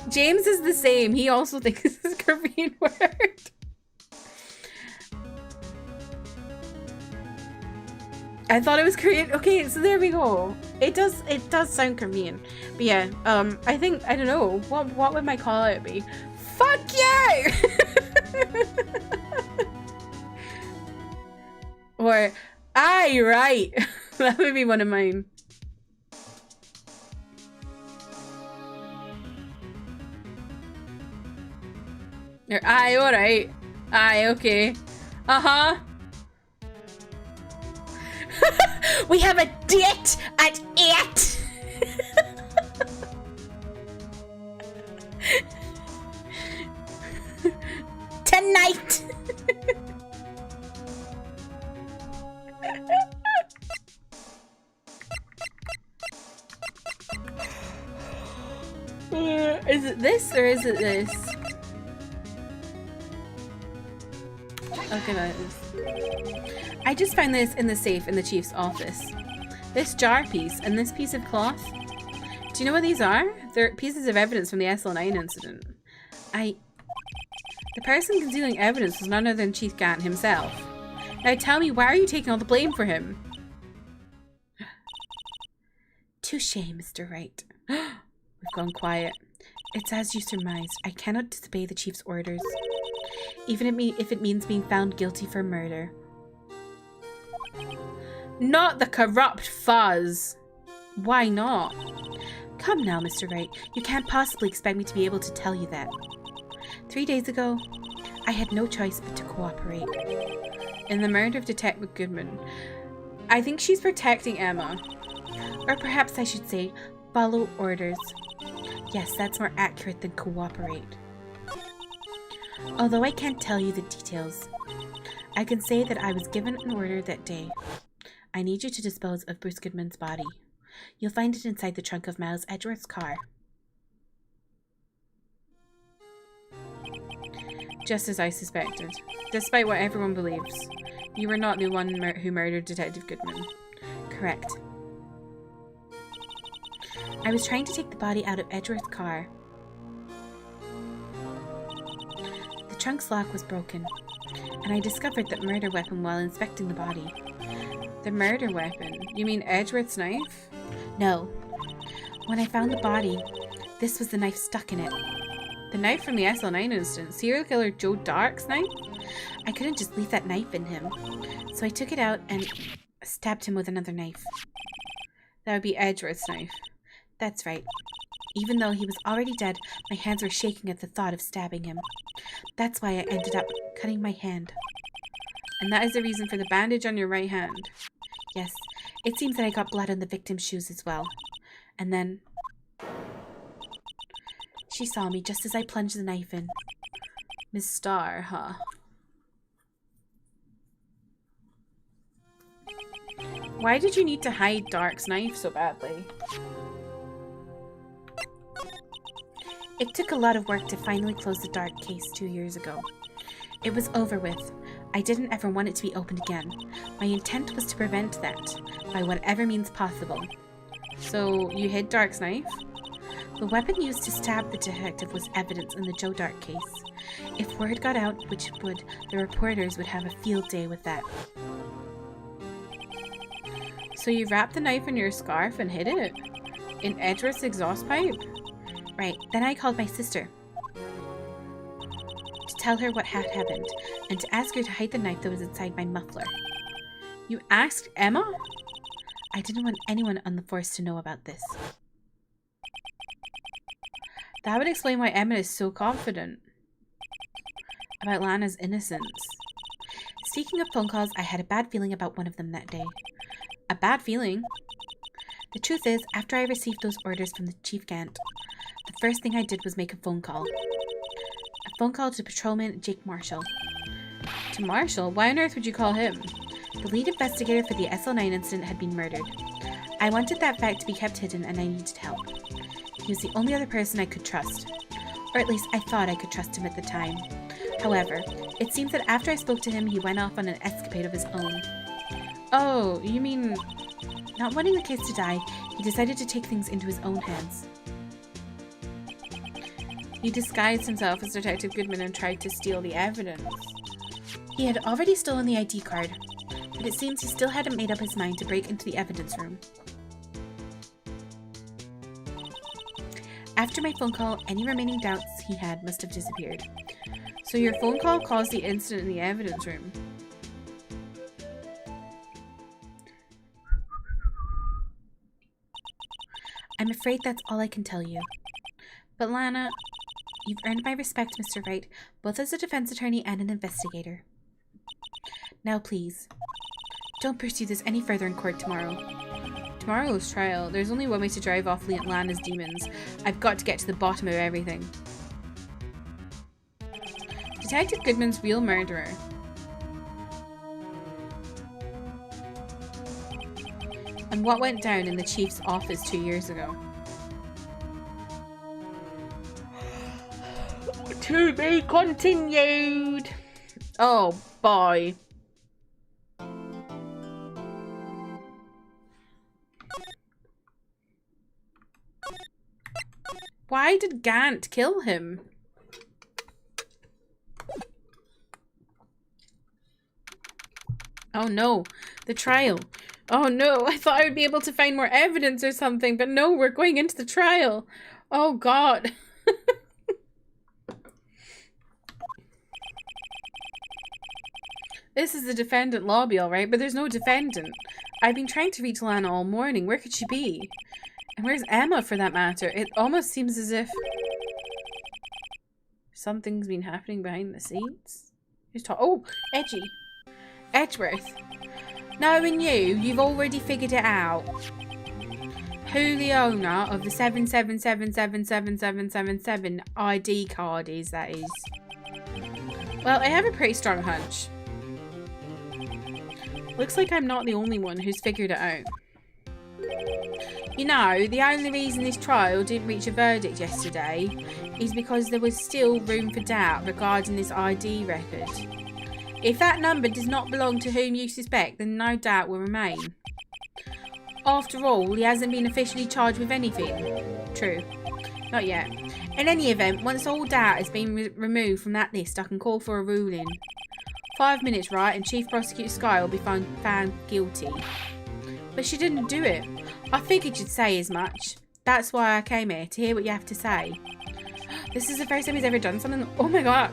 James is the same. He also thinks this is a Korean word. I thought it was Korean. Okay, so there we go. It does sound Korean. But yeah, I think, I don't know, what would my call out be? Fuck yeah! Or, aye, right. That would be one of mine. Aye, alright. Aye, okay. Uh-huh. We have a date at 8. Tonight. Is it this or is it this? Okay, that is. I just found this in the safe in the chief's office. This jar piece and this piece of cloth. Do you know what these are? They're pieces of evidence from the SL9 incident. The person concealing evidence was none other than Chief Gant himself. Now tell me, why are you taking all the blame for him? Touché, Mr. Wright. We've gone quiet. It's as you surmised. I cannot disobey the chief's orders, even if it means being found guilty for murder. Not the corrupt fuzz. Why not? Come now, Mr. Wright. You can't possibly expect me to be able to tell you that. 3 days ago, I had no choice but to cooperate. In the murder of Detective Goodman. I think she's protecting Emma. Or perhaps I should say, follow orders. Yes, that's more accurate than cooperate. Although I can't tell you the details, I can say that I was given an order that day. I need you to dispose of Bruce Goodman's body. You'll find it inside the trunk of Miles Edgeworth's car. Just as I suspected. Despite what everyone believes, you were not the one who murdered Detective Goodman. Correct. I was trying to take the body out of Edgeworth's car. The trunk's lock was broken, and I discovered that murder weapon while inspecting the body. The murder weapon? You mean Edgeworth's knife? No. When I found the body, this was the knife stuck in it. The knife from the SL9 incident? Serial killer Joe Dark's knife? I couldn't just leave that knife in him, so I took it out and stabbed him with another knife. That would be Edgeworth's knife. That's right. Even though he was already dead, my hands were shaking at the thought of stabbing him. That's why I ended up cutting my hand. And that is the reason for the bandage on your right hand? Yes. It seems that I got blood on the victim's shoes as well. And then she saw me just as I plunged the knife in. Miss Starr, huh? Why did you need to hide Dark's knife so badly? It took a lot of work to finally close the Dark case 2 years ago. It was over with. I didn't ever want it to be opened again. My intent was to prevent that, by whatever means possible. So, you hid Dark's knife? The weapon used to stab the detective was evidence in the Joe Dark case. If word got out, which it would, the reporters would have a field day with that. So you wrapped the knife in your scarf and hid it? In Edgeworth's exhaust pipe? Right. Then I called my sister to tell her what had happened, and to ask her to hide the knife that was inside my muffler. You asked Emma? I didn't want anyone on the force to know about this. That would explain why Emma is so confident about Lana's innocence. Speaking of phone calls, I had a bad feeling about one of them that day. A bad feeling? The truth is, after I received those orders from the Chief Gant, the first thing I did was make a phone call. A phone call to Patrolman Jake Marshall. To Marshall? Why on earth would you call him? The lead investigator for the SL9 incident had been murdered. I wanted that fact to be kept hidden, and I needed help. He was the only other person I could trust. Or at least I thought I could trust him at the time. However, it seems that after I spoke to him, he went off on an escapade of his own. Oh, you mean... Not wanting the case to die, he decided to take things into his own hands. He disguised himself as Detective Goodman and tried to steal the evidence. He had already stolen the ID card, but it seems he still hadn't made up his mind to break into the evidence room. After my phone call, any remaining doubts he had must have disappeared. So your phone call caused the incident in the evidence room? I'm afraid that's all I can tell you. But Lana, You've earned my respect, Mr. Wright, both as a defense attorney and an investigator. Now, please, don't pursue this any further in court tomorrow. Tomorrow's trial. There's only one way to drive off Lana's demons. I've got to get to the bottom of everything. Detective Goodman's real murderer. And what went down in the chief's office 2 years ago. To be continued. Oh boy. Why did Gant kill him? Oh no, the trial. Oh no, I thought I would be able to find more evidence or something, but no, we're going into the trial. Oh god. This is the defendant lobby, alright, but there's no defendant. I've been trying to reach Lana all morning. Where could she be? And where's Emma, for that matter? It almost seems as if something's been happening behind the scenes. Who's talking? Oh, Edgy. Edgeworth. Knowing you, you've already figured it out. Who the owner of the 7777777 ID card is, that is. Well, I have a pretty strong hunch. Looks like I'm not the only one who's figured it out. You know, the only reason this trial didn't reach a verdict yesterday is because there was still room for doubt regarding this ID record. If that number does not belong to whom you suspect, then no doubt will remain. After all, he hasn't been officially charged with anything. True. Not yet. In any event, once all doubt has been removed from that list, I can call for a ruling. 5 minutes, right, and Chief Prosecutor Sky will be found guilty. But she didn't do it. I figured you'd say as much. That's why I came here, to hear what you have to say. This is the first time he's ever done something. Oh my god.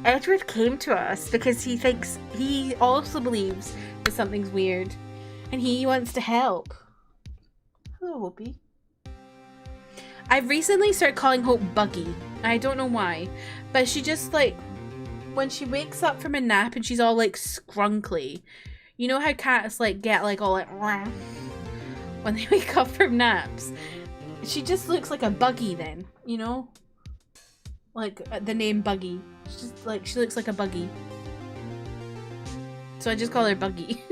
Edward came to us because he also believes that something's weird. And he wants to help. Hello, Hopi. I've recently started calling Hope Buggy. I don't know why. But she just like, when she wakes up from a nap and she's all like scrunkly. You know how cats like get like all like when they wake up from naps? She just looks like a buggy then, you know? Like the name Buggy. She's just like, she looks like a buggy. So I just call her Buggy.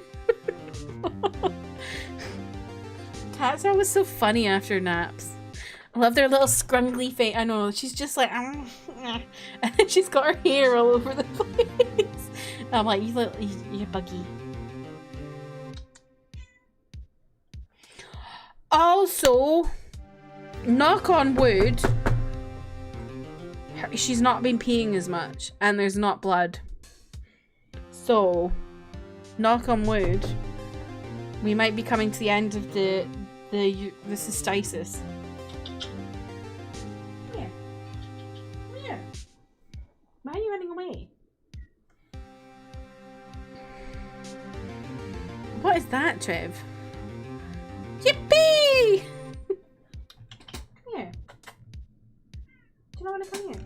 Cats are always so funny after naps. I love their little scrunkly face. I know, she's just like, and then she's got her hair all over the place. I'm like, you're Buggy. Also, knock on wood, she's not been peeing as much, and there's not blood. So, knock on wood, we might be coming to the end of the cystitis. Come here. Come here. Why are you running away? What is that, Trev? Yippee! Come here. Do you not want to come here?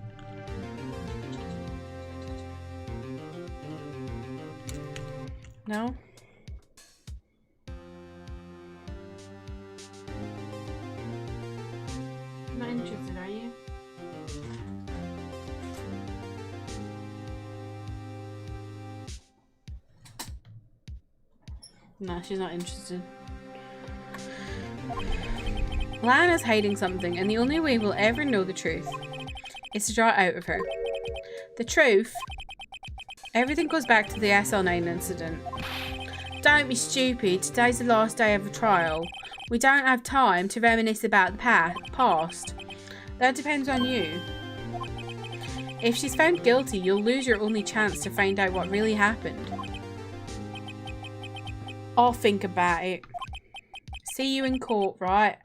No? Not interested, are you? Nah, she's not interested. Lana's hiding something, and the only way we'll ever know the truth is to draw it out of her. The truth? Everything goes back to the SL9 incident. Don't be stupid. Today's the last day of the trial. We don't have time to reminisce about the past. That depends on you. If she's found guilty, you'll lose your only chance to find out what really happened. I'll think about it. See you in court, right?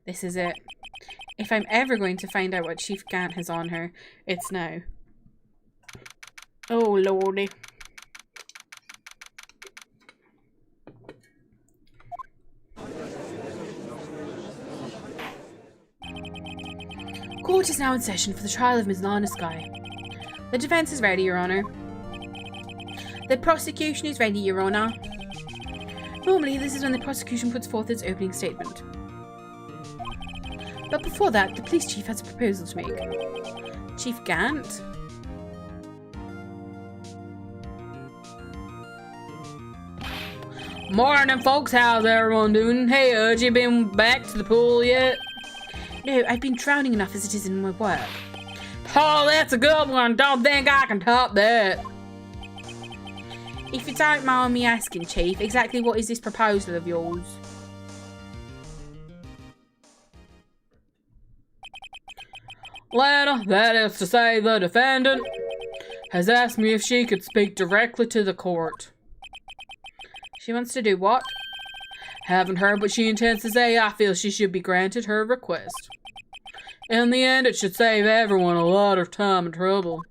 This is it. If I'm ever going to find out what Chief Gant has on her, it's now. Oh, lordy. Court is now in session for the trial of Ms. Lana Skye. The defense is ready, Your Honor. The prosecution is ready, Your Honor. Normally, this is when the prosecution puts forth its opening statement. But before that, the police chief has a proposal to make. Chief Gant? Morning, folks. How's everyone doing? Hey, Udge, you been back to the pool yet? No, I've been drowning enough as it is in my work. Oh, that's a good one. Don't think I can top that. If you don't mind me asking, Chief, exactly what is this proposal of yours? Lana, that is to say, the defendant, has asked me if she could speak directly to the court. She wants to do what? Haven't heard what she intends to say. I feel she should be granted her request. In the end, it should save everyone a lot of time and trouble.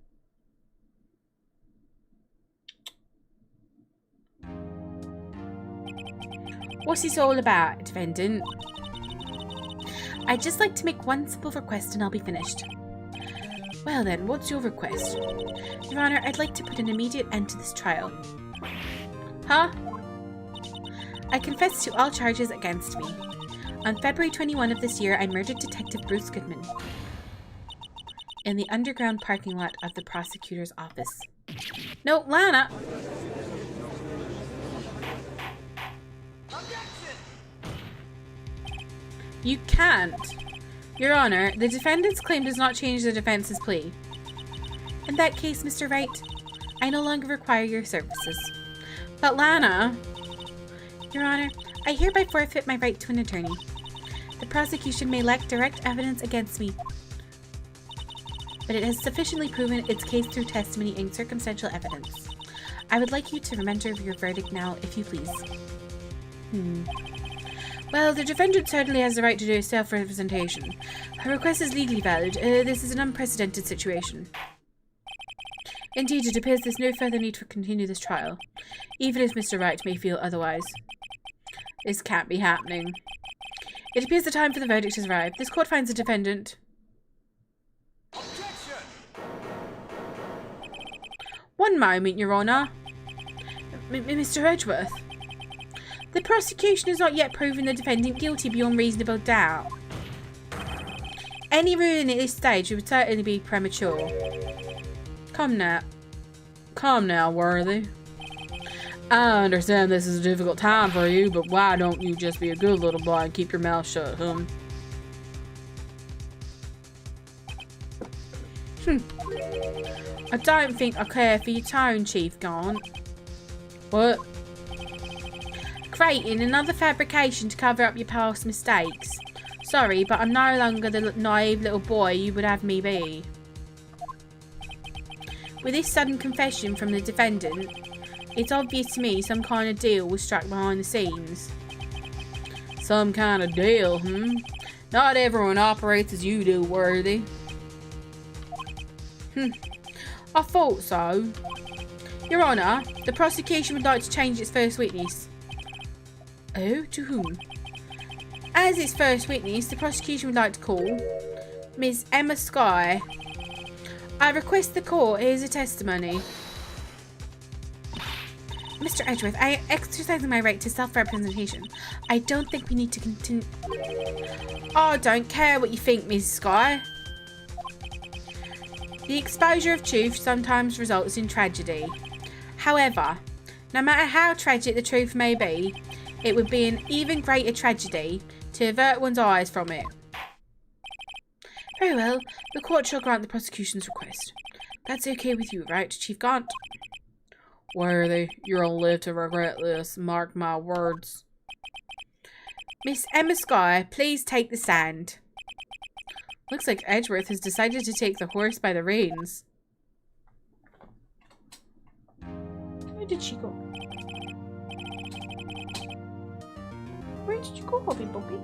What's this all about, defendant? I'd just like to make one simple request and I'll be finished. Well then, what's your request? Your Honor, I'd like to put an immediate end to this trial. Huh? I confess to all charges against me. On February 21 of this year, I murdered Detective Bruce Goodman in the underground parking lot of the prosecutor's office. No, Lana! You can't. Your Honor, the defendant's claim does not change the defense's plea. In that case, Mr. Wright, I no longer require your services. But Lana... Your Honor, I hereby forfeit my right to an attorney. The prosecution may lack direct evidence against me, but it has sufficiently proven its case through testimony and circumstantial evidence. I would like you to render your verdict now, if you please. Well, the defendant certainly has the right to do self-representation. Her request is legally valid. This is an unprecedented situation. Indeed, it appears there's no further need to continue this trial, even if Mr. Wright may feel otherwise. This can't be happening. It appears the time for the verdict has arrived. This court finds the defendant... Objection! One moment, Your Honour. Mr. Edgeworth. The prosecution has not yet proven the defendant guilty beyond reasonable doubt. Any ruling at this stage would certainly be premature. Come now, Worthy. I understand this is a difficult time for you, but why don't you just be a good little boy and keep your mouth shut, I don't think I care for your tone, Chief Gaunt. What? Creating another fabrication to cover up your past mistakes. Sorry, but I'm no longer the naive little boy you would have me be. With this sudden confession from the defendant, it's obvious to me some kind of deal was struck behind the scenes. Some kind of deal, Not everyone operates as you do, Worthy. I thought so. Your Honour, the prosecution would like to change its first witness. Oh, to whom? As its first witness, the prosecution would like to call Ms. Emma Skye. I request the court hears a testimony. Mr. Edgeworth, I am exercising my right to self-representation. I don't think we need to continue. I don't care what you think, Ms. Skye. The exposure of truth sometimes results in tragedy. However, no matter how tragic the truth may be, it would be an even greater tragedy to avert one's eyes from it. Very well, the court shall grant the prosecution's request. That's okay with you, right, Chief Gaunt? Worthy, you'll live to regret this, mark my words. Miss Emma Skye, please take the stand. Looks like Edgeworth has decided to take the horse by the reins. Where did she go? Where did you go, Bobby Bobby?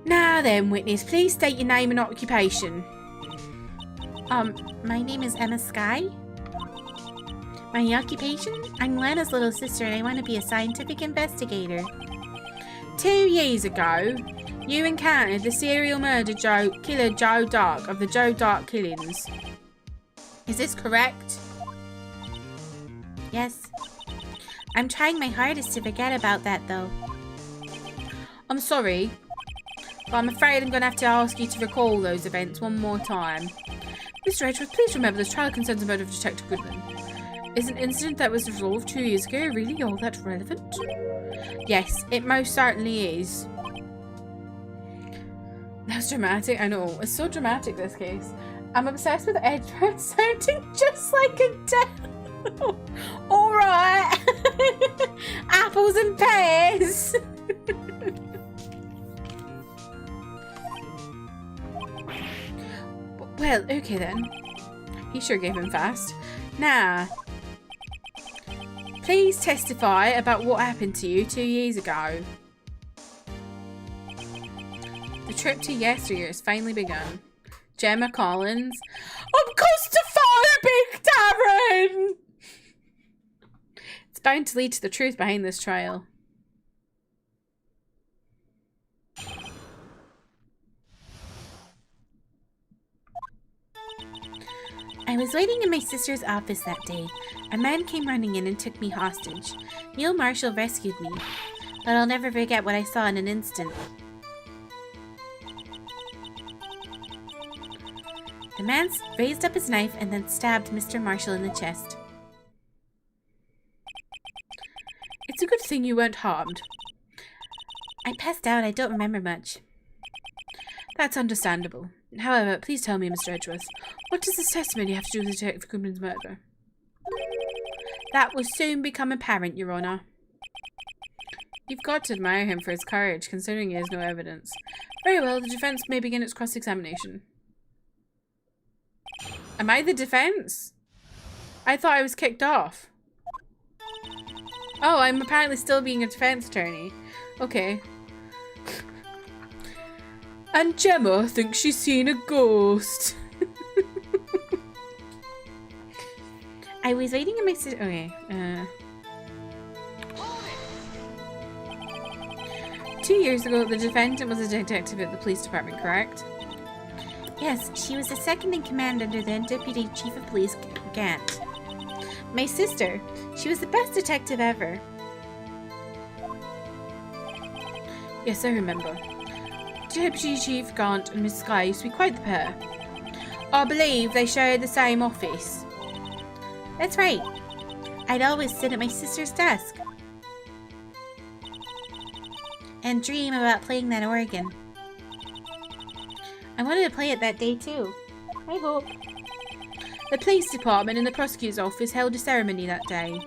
Now then, witness, please state your name and occupation. My name is Emma Skye. My occupation? I'm Lana's little sister and I want to be a scientific investigator. 2 years ago, You encountered the serial killer Joe Dark of the Joe Dark killings. Is this correct? Yes. I'm trying my hardest to forget about that, though. I'm sorry, but I'm afraid I'm going to have to ask you to recall those events one more time. Mr. Edgeworth, please remember this trial concerns the murder of Detective Goodman. Is an incident that was resolved 2 years ago really all that relevant? Yes, it most certainly is. That's dramatic, I know. It's so dramatic, this case. I'm obsessed with Edgeworth sounding just like a devil. Alright. Apples and pears. Well, okay then. He sure gave him fast. Now, please testify about what happened to you 2 years ago. The trip to yesteryear has finally begun. Gemma Collins. I'm claustrophobic, Darren! It's bound to lead to the truth behind this trial. I was waiting in my sister's office that day. A man came running in and took me hostage. Neil Marshall rescued me, but I'll never forget what I saw in an instant. The man raised up his knife and then stabbed Mr. Marshall in the chest. It's a good thing you weren't harmed. I passed out. I don't remember much. That's understandable. However, please tell me, Mr. Edgeworth, what does this testimony have to do with Detective Goodman's murder? That will soon become apparent, Your Honour. You've got to admire him for his courage, considering he has no evidence. Very well, the defence may begin its cross-examination. Am I the defence? I thought I was kicked off. Oh, I'm apparently still being a defence attorney. Okay. And Gemma thinks she's seen a ghost. I was waiting in my sister. Okay. 2 years ago, the defendant was a detective at the police department, correct? Yes, she was the second in command under the Deputy Chief of Police, Gant. My sister. She was the best detective ever. Yes, I remember. Deputy Chief Gant and Miss Sky used to be quite the pair. I believe they shared the same office. That's right. I'd always sit at my sister's desk and dream about playing that organ. I wanted to play it that day too. I hope. The police department and the prosecutor's office held a ceremony that day.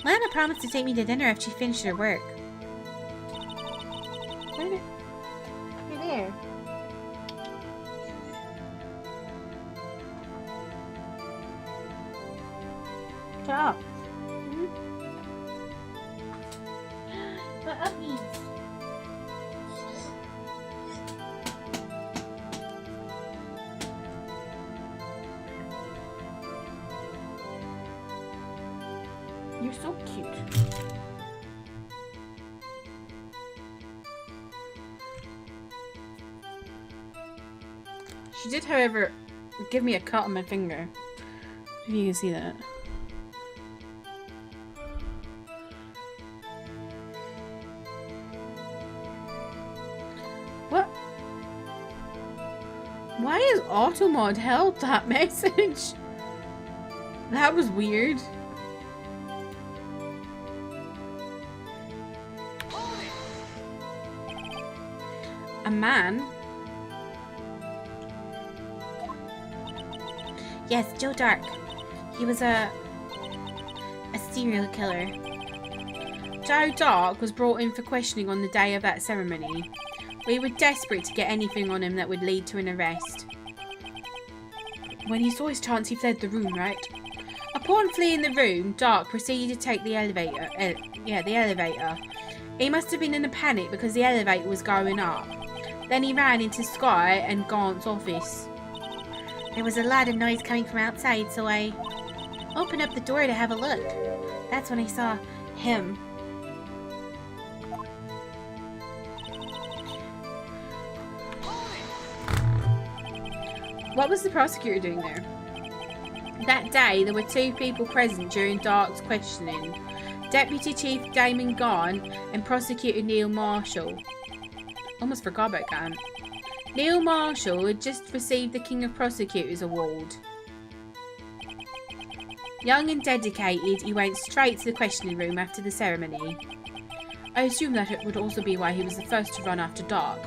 Lana promised to take me to dinner if she finished her work. You're there. Shut up. What up, means? You're so cute. She did, however, give me a cut on my finger. If you can see that. What? Why has Automod held that message? That was weird. A man? Yes, Joe Dark. He was a serial killer. Joe Dark was brought in for questioning on the day of that ceremony. We were desperate to get anything on him that would lead to an arrest. When he saw his chance, he fled the room, right? Upon fleeing the room, Dark proceeded to take the elevator. The elevator. He must have been in a panic because the elevator was going up. Then he ran into Sky and Gaunt's office. There was a lot of noise coming from outside, so I opened up the door to have a look. That's when I saw him. What was the prosecutor doing there? That day, there were 2 people present during Dark's questioning. Deputy Chief Damon Gahn and Prosecutor Neil Marshall. Almost forgot about that. Neil Marshall had just received the King of Prosecutors Award. Young and dedicated, he went straight to the questioning room after the ceremony. I assume that it would also be why he was the first to run after Dark.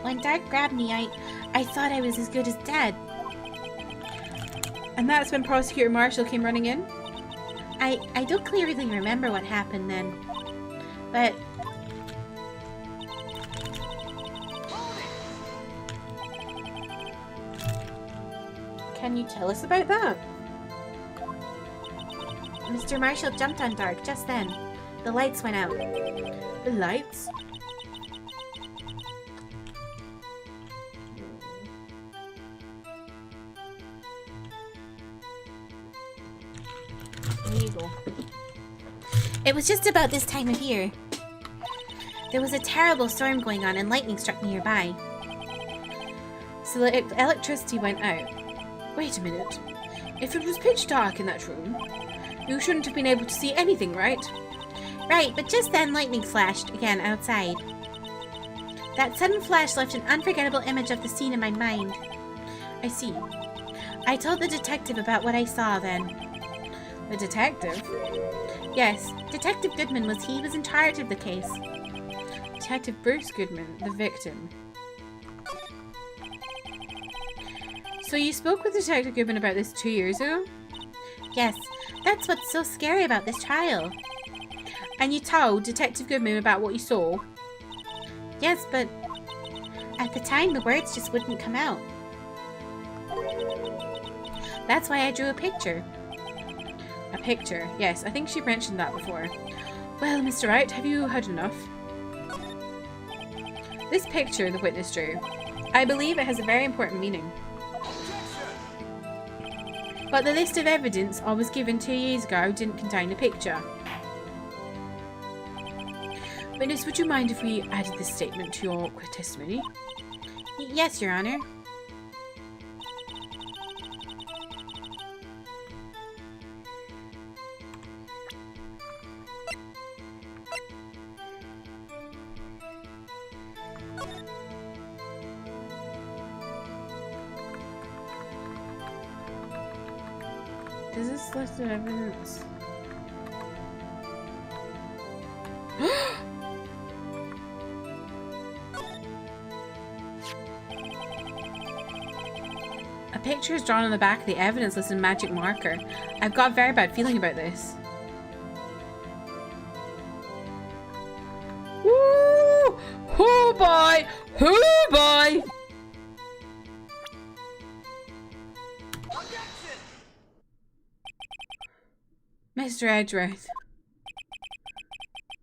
When Dark grabbed me, I thought I was as good as dead. And that's when Prosecutor Marshall came running in? I don't clearly remember what happened then. But... Can you tell us about that? Mr. Marshall jumped on Dark just then. The lights went out. The lights? There you go. It was just about this time of year. There was a terrible storm going on and lightning struck nearby. So the electricity went out. Wait a minute. If it was pitch dark in that room, you shouldn't have been able to see anything, right? Right, but just then lightning flashed again outside. That sudden flash left an unforgettable image of the scene in my mind. I see. I told the detective about what I saw then. The detective? Yes, Detective Goodman was in charge of the case. Detective Bruce Goodman, the victim. So you spoke with Detective Goodman about this 2 years ago? Yes, that's what's so scary about this trial. And you told Detective Goodman about what you saw? Yes, but at the time the words just wouldn't come out. That's why I drew a picture. A picture? Yes, I think she mentioned that before. Well, Mr. Wright, have you heard enough? This picture the witness drew, I believe it has a very important meaning. But the list of evidence I was given 2 years ago didn't contain a picture. Witness, would you mind if we added this statement to your testimony? Yes, Your Honor. Does this list of evidence... A picture is drawn on the back of the evidence list in magic marker. I've got a very bad feeling about this. Woo! Oh boy! Oh boy! Mr. Edgeworth.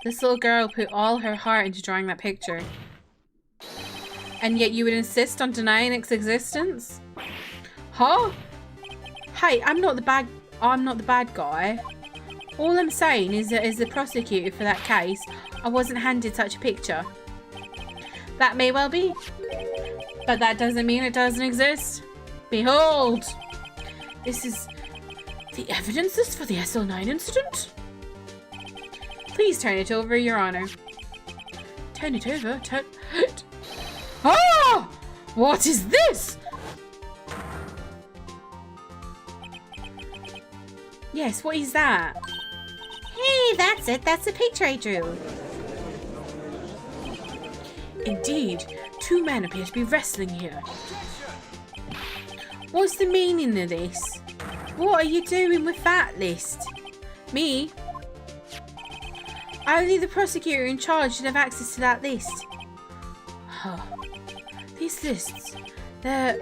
This little girl put all her heart into drawing that picture. And yet you would insist on denying its existence? Huh? Hey, I'm not the bad guy. All I'm saying is that as the prosecutor for that case, I wasn't handed such a picture. That may well be. But that doesn't mean it doesn't exist. Behold! This is the evidence list for the SL9 incident? Please turn it over, Your Honor. Turn it over? Turn it... Ah! What is this? Yes, what is that? Hey, that's it. That's the picture I drew. Indeed, 2 men appear to be wrestling here. What's the meaning of this? What are you doing with that list? Me? Only the prosecutor in charge should have access to that list. Huh. These lists, they're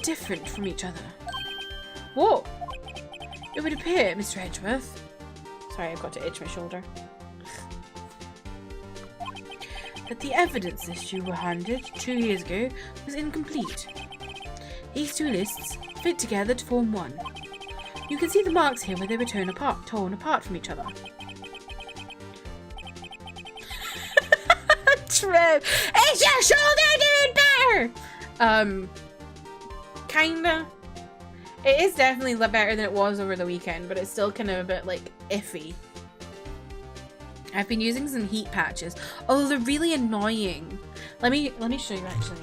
different from each other. What? It would appear, Mr. Edgeworth. Sorry, I've got to itch my shoulder. That the evidence list you were handed 2 years ago was incomplete. These 2 lists fit together to form one. You can see the marks here where they were torn apart from each other. Trev, is your shoulder doing better? kinda. It is definitely better than it was over the weekend, but it's still kind of a bit, like, iffy. I've been using some heat patches. Oh, they're really annoying. Let me show you, actually.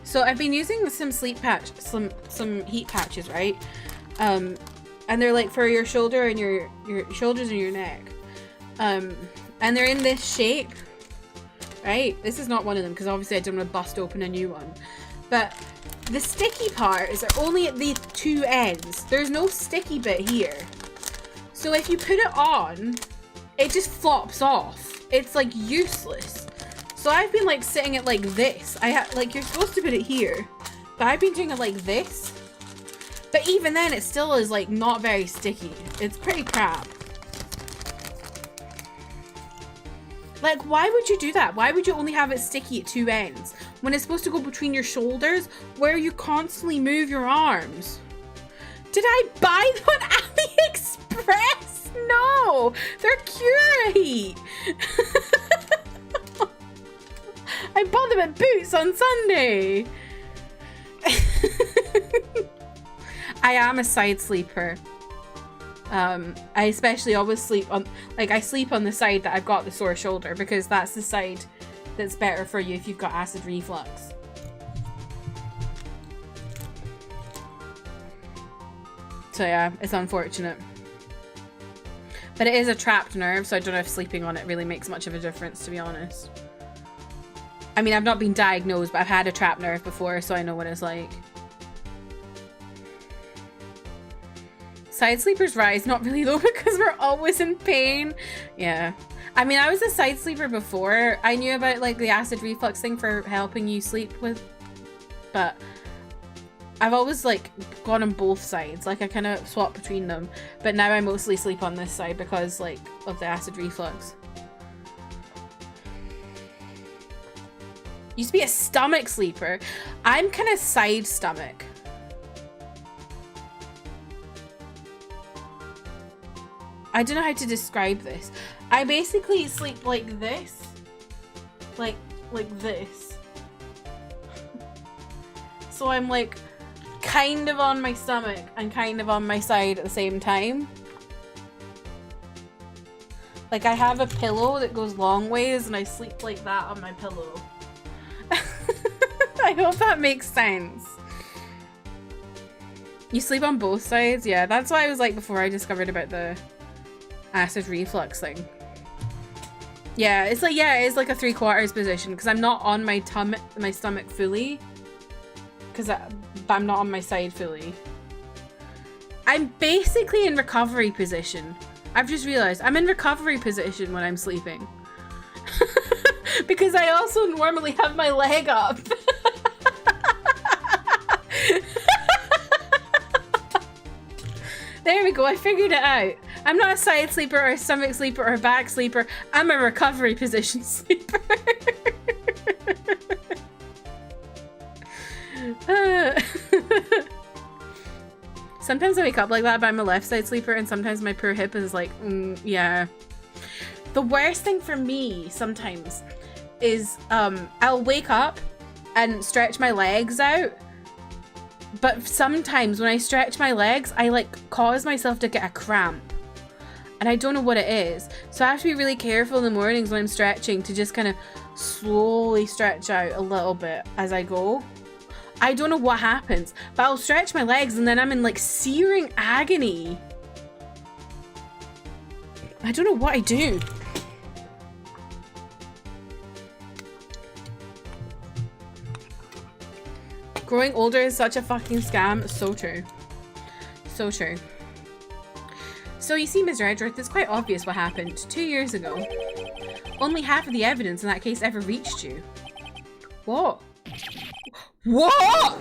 So I've been using some some heat patches, right? And they're like for your shoulder and your shoulders and your neck. And they're in this shape, right? This is not one of them because obviously I don't want to bust open a new one. But the sticky parts are only at the two ends. There's no sticky bit here. So if you put it on, it just flops off. It's like useless. So I've been like sitting it like this. Like you're supposed to put it here, but I've been doing it like this. But even then, it still is like not very sticky. It's pretty crap. Like, why would you do that? Why would you only have it sticky at two ends when it's supposed to go between your shoulders where you constantly move your arms? Did I buy them on AliExpress? No, they're Cura Heat. I bought them at Boots on Sunday. I am a side sleeper. I especially always sleep on, like, I sleep on the side that I've got the sore shoulder because that's the side that's better for you if you've got acid reflux. So yeah, it's unfortunate. But it is a trapped nerve, so I don't know if sleeping on it really makes much of a difference, to be honest. I mean, I've not been diagnosed, but I've had a trapped nerve before, so I know what it's like. Side sleepers rise, not really though, because we're always in pain. Yeah. I mean, I was a side sleeper before. I knew about like the acid reflux thing for helping you sleep with, but I've always like gone on both sides. Like I kind of swap between them, but now I mostly sleep on this side because like of the acid reflux. Used to be a stomach sleeper. I'm kind of side stomach. I don't know how to describe this. I basically sleep like this. Like this. So I'm like kind of on my stomach and kind of on my side at the same time. Like I have a pillow that goes long ways and I sleep like that on my pillow. I hope that makes sense. You sleep on both sides? Yeah, that's what I was like before I discovered about the acid reflux thing. Yeah, it's like, yeah, it's like a 3/4 position because I'm not on my stomach fully. But I'm not on my side fully. I'm basically in recovery position. I've just realized I'm in recovery position when I'm sleeping. Because I also normally have my leg up. There we go, I figured it out. I'm not a side sleeper or a stomach sleeper or a back sleeper. I'm a recovery position sleeper. Sometimes I wake up like that, but I'm a left side sleeper, and sometimes my poor hip is like, yeah. The worst thing for me sometimes is I'll wake up and stretch my legs out, but sometimes when I stretch my legs, I like cause myself to get a cramp. And I don't know what it is. So I have to be really careful in the mornings when I'm stretching to just kind of slowly stretch out a little bit as I go. I don't know what happens, but I'll stretch my legs and then I'm in like searing agony. I don't know what I do. Growing older is such a fucking scam. So true. So true. So you see, Ms. Redruth, it's quite obvious what happened 2 years ago. Only half of the evidence in that case ever reached you. What? What?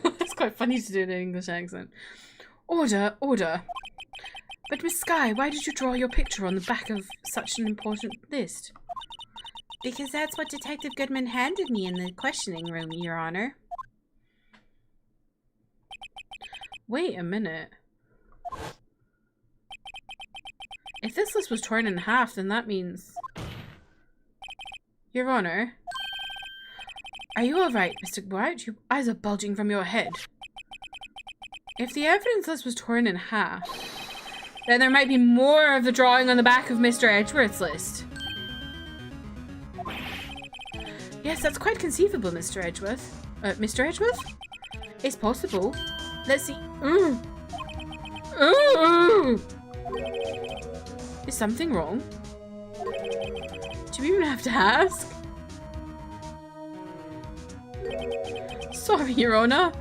That's quite funny to do in an English accent. Order, order. But Miss Skye, why did you draw your picture on the back of such an important list? Because that's what Detective Goodman handed me in the questioning room, Your Honor. Wait a minute. If this list was torn in half, then that means... Your Honor. Are you alright, Mr. Wright? Your eyes are bulging from your head. If the evidence list was torn in half, then there might be more of the drawing on the back of Mr. Edgeworth's list. Yes, that's quite conceivable, Mr. Edgeworth. Mr. Edgeworth? It's possible. Let's see. Is something wrong? Do we even have to ask? Sorry, Your Honor.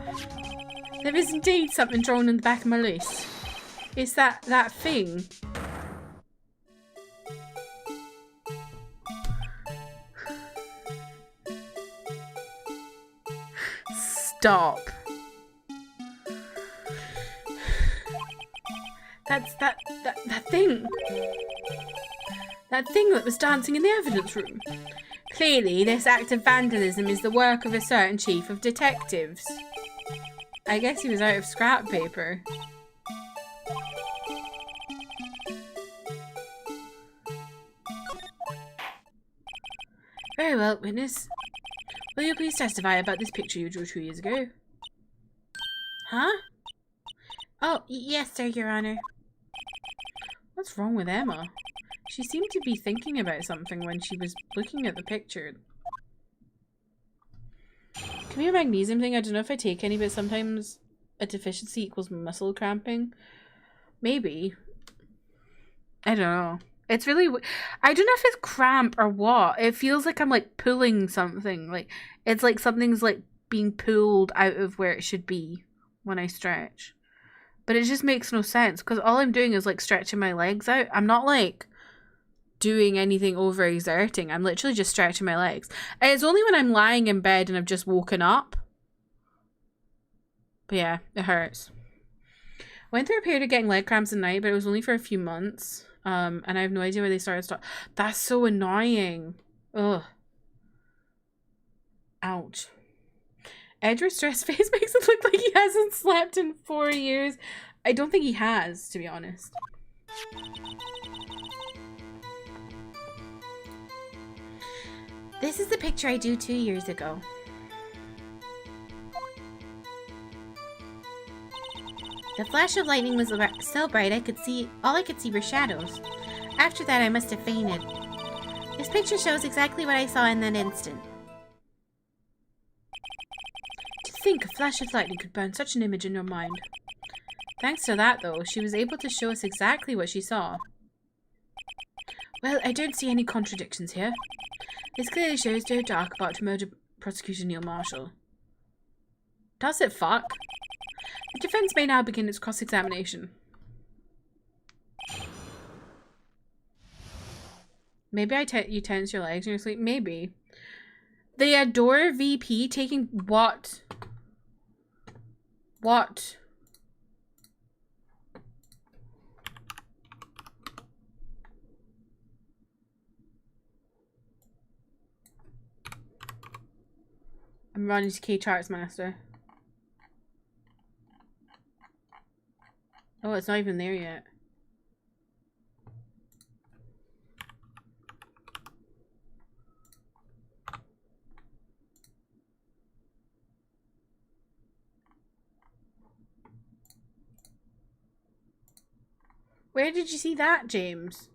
There is indeed something drawn in the back of my list. It's that thing. Stop. That's that thing. That thing that was dancing in the evidence room. Clearly, this act of vandalism is the work of a certain chief of detectives. I guess he was out of scrap paper. Very well, witness. Will you please testify about this picture you drew 2 years ago? Huh? Oh, yes, sir, Your Honor. What's wrong with Emma? She seemed to be thinking about something when she was looking at the picture. Can be a magnesium thing. I don't know if I take any, but sometimes a deficiency equals muscle cramping. Maybe. I don't know. It's really... I don't know if it's cramp or what. It feels like I'm like pulling something. Like it's like something's like being pulled out of where it should be when I stretch. But it just makes no sense because all I'm doing is like stretching my legs out. I'm not like doing anything overexerting. I'm literally just stretching my legs. And it's only when I'm lying in bed and I've just woken up. But yeah, it hurts. Went through a period of getting leg cramps at night, but it was only for a few months. And I have no idea where they started. That's so annoying. Ugh. Ouch. Edward's stress face makes it look like he hasn't slept in 4 years. I don't think he has, to be honest. This is the picture I drew 2 years ago. The flash of lightning was so bright all I could see were shadows. After that, I must have fainted. This picture shows exactly what I saw in that instant. To think a flash of lightning could burn such an image in your mind. Thanks to that, though, she was able to show us exactly what she saw. Well, I don't see any contradictions here. This clearly shows Joe Dark about to murder prosecutor Neil Marshall. Does it fuck? The defense may now begin its cross-examination. Maybe you tense your legs in your sleep? Maybe. The Adore VP taking what? What? I'm running to K Charts Master. Oh, it's not even there yet. Where did you see that, James?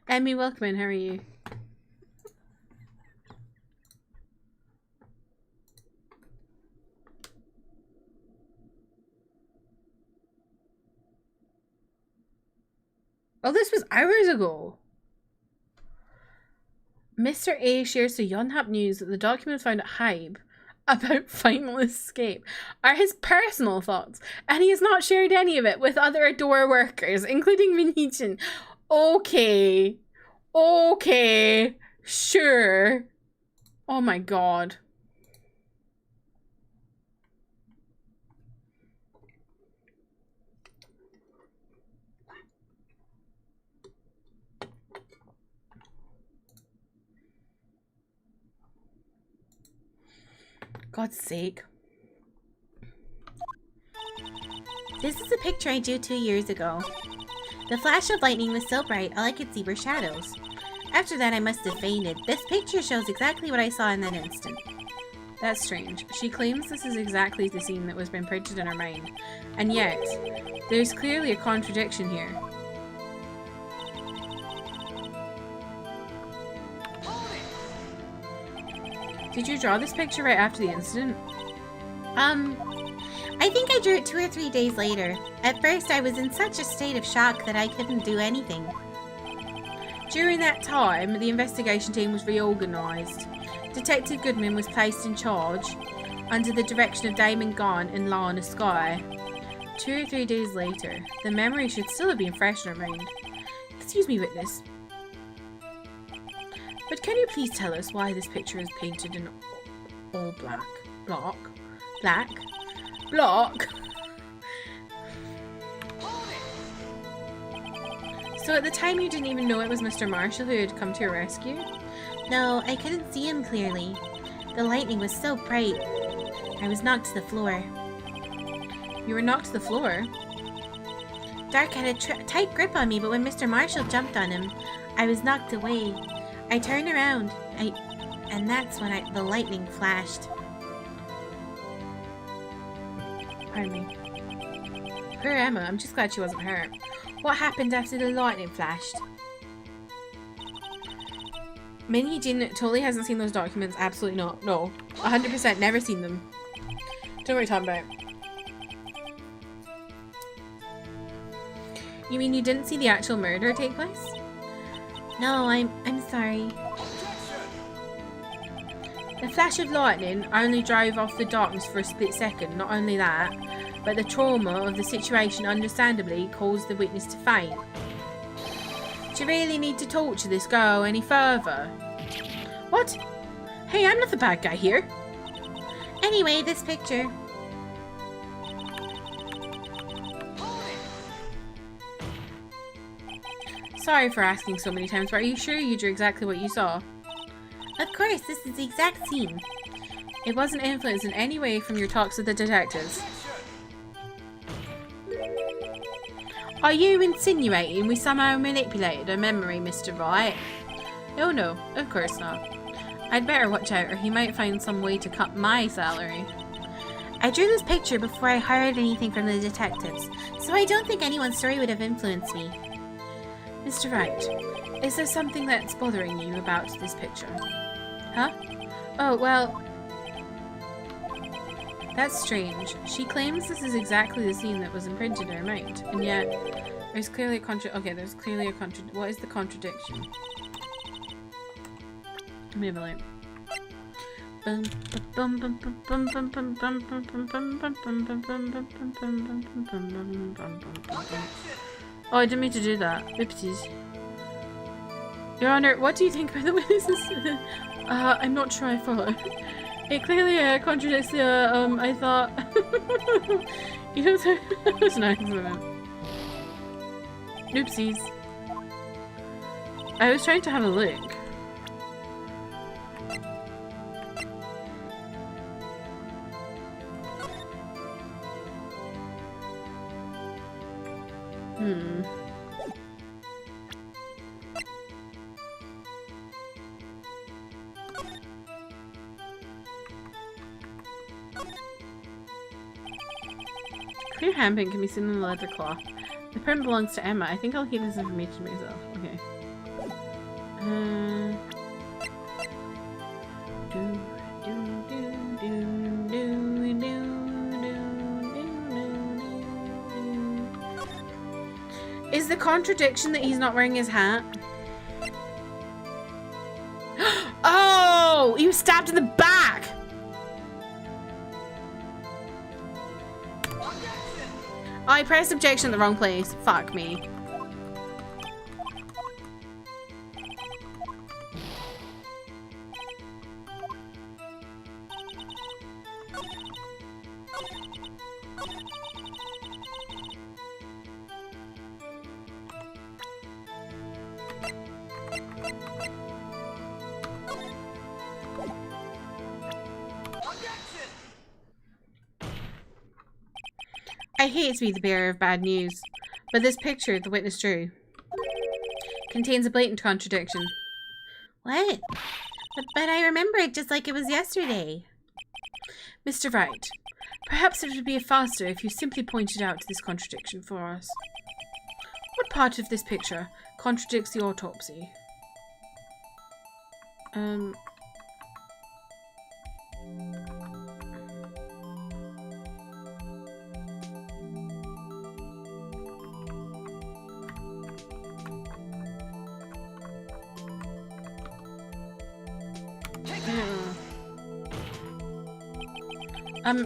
Emmy, welcome in. How are you? Oh, this was hours ago. Mr. A shares the Yonhap news that the documents found at Hybe about Final Escape are his personal thoughts, and he has not shared any of it with other Adore workers, including Venetian. Okay. Okay. Sure. Oh my god. God's sake. This is a picture I drew 2 years ago. The flash of lightning was so bright, all I could see were shadows. After that, I must have fainted. This picture shows exactly what I saw in that instant. That's strange. She claims this is exactly the scene that was been printed in her mind. And yet, there's clearly a contradiction here. Did you draw this picture right after the incident? I think I drew it 2 or 3 days later. At first, I was in such a state of shock that I couldn't do anything. During that time, the investigation team was reorganized. Detective Goodman was placed in charge under the direction of Damon Gahn and Lana Sky. 2 or 3 days later, the memory should still have been fresh in her mind. Excuse me, witness. But can you please tell us why this picture is painted in all black? Black? So at the time you didn't even know it was Mr. Marshall who had come to your rescue? No, I couldn't see him clearly. The lightning was so bright. I was knocked to the floor. You were knocked to the floor? Dark had a tight grip on me, but when Mr. Marshall jumped on him, I was knocked away. I turned around, and that's when the lightning flashed. Pardon me. Poor Emma, I'm just glad she wasn't hurt. What happened after the lightning flashed? Minnie Jean totally hasn't seen those documents. Absolutely not. No. 100% never seen them. Don't know what you're talking about. You mean you didn't see the actual murder take place? No, I'm sorry. The flash of lightning only drove off the darkness for a split second. Not only that, but the trauma of the situation understandably caused the witness to faint. Do you really need to torture this girl any further? What? Hey, I'm not the bad guy here. Anyway, this picture. Sorry for asking so many times, but are you sure you drew exactly what you saw? Of course, this is the exact scene. It wasn't influenced in any way from your talks with the detectives. Are you insinuating we somehow manipulated her memory, Mr. Wright? Oh no, of course not. I'd better watch out or he might find some way to cut my salary. I drew this picture before I heard anything from the detectives, so I don't think anyone's story would have influenced me. Mr. Wright, is there something that's bothering you about this picture? Huh? Oh, well... That's strange. She claims this is exactly the scene that was imprinted in her mind, and yet there's clearly a there's clearly a what is the contradiction? Let me have a look. Oh, I didn't mean to do that. Oopsies. Your Honor, what do you think about the witnesses? I'm not sure I follow. It clearly contradicts the, I thought... You know, that was an accident. Oopsies. I was trying to have a look. Clear handprint can be seen on the leather cloth. The print belongs to Emma. I think I'll keep this information to myself. Okay. Is the contradiction that he's not wearing his hat? Oh! He was stabbed in the back! I pressed objection in the wrong place. Fuck me. I hate to be the bearer of bad news, but this picture the witness drew contains a blatant contradiction. What? But I remember it just like it was yesterday. Mr. Wright, perhaps it would be faster if you simply pointed out this contradiction for us. What part of this picture contradicts the autopsy?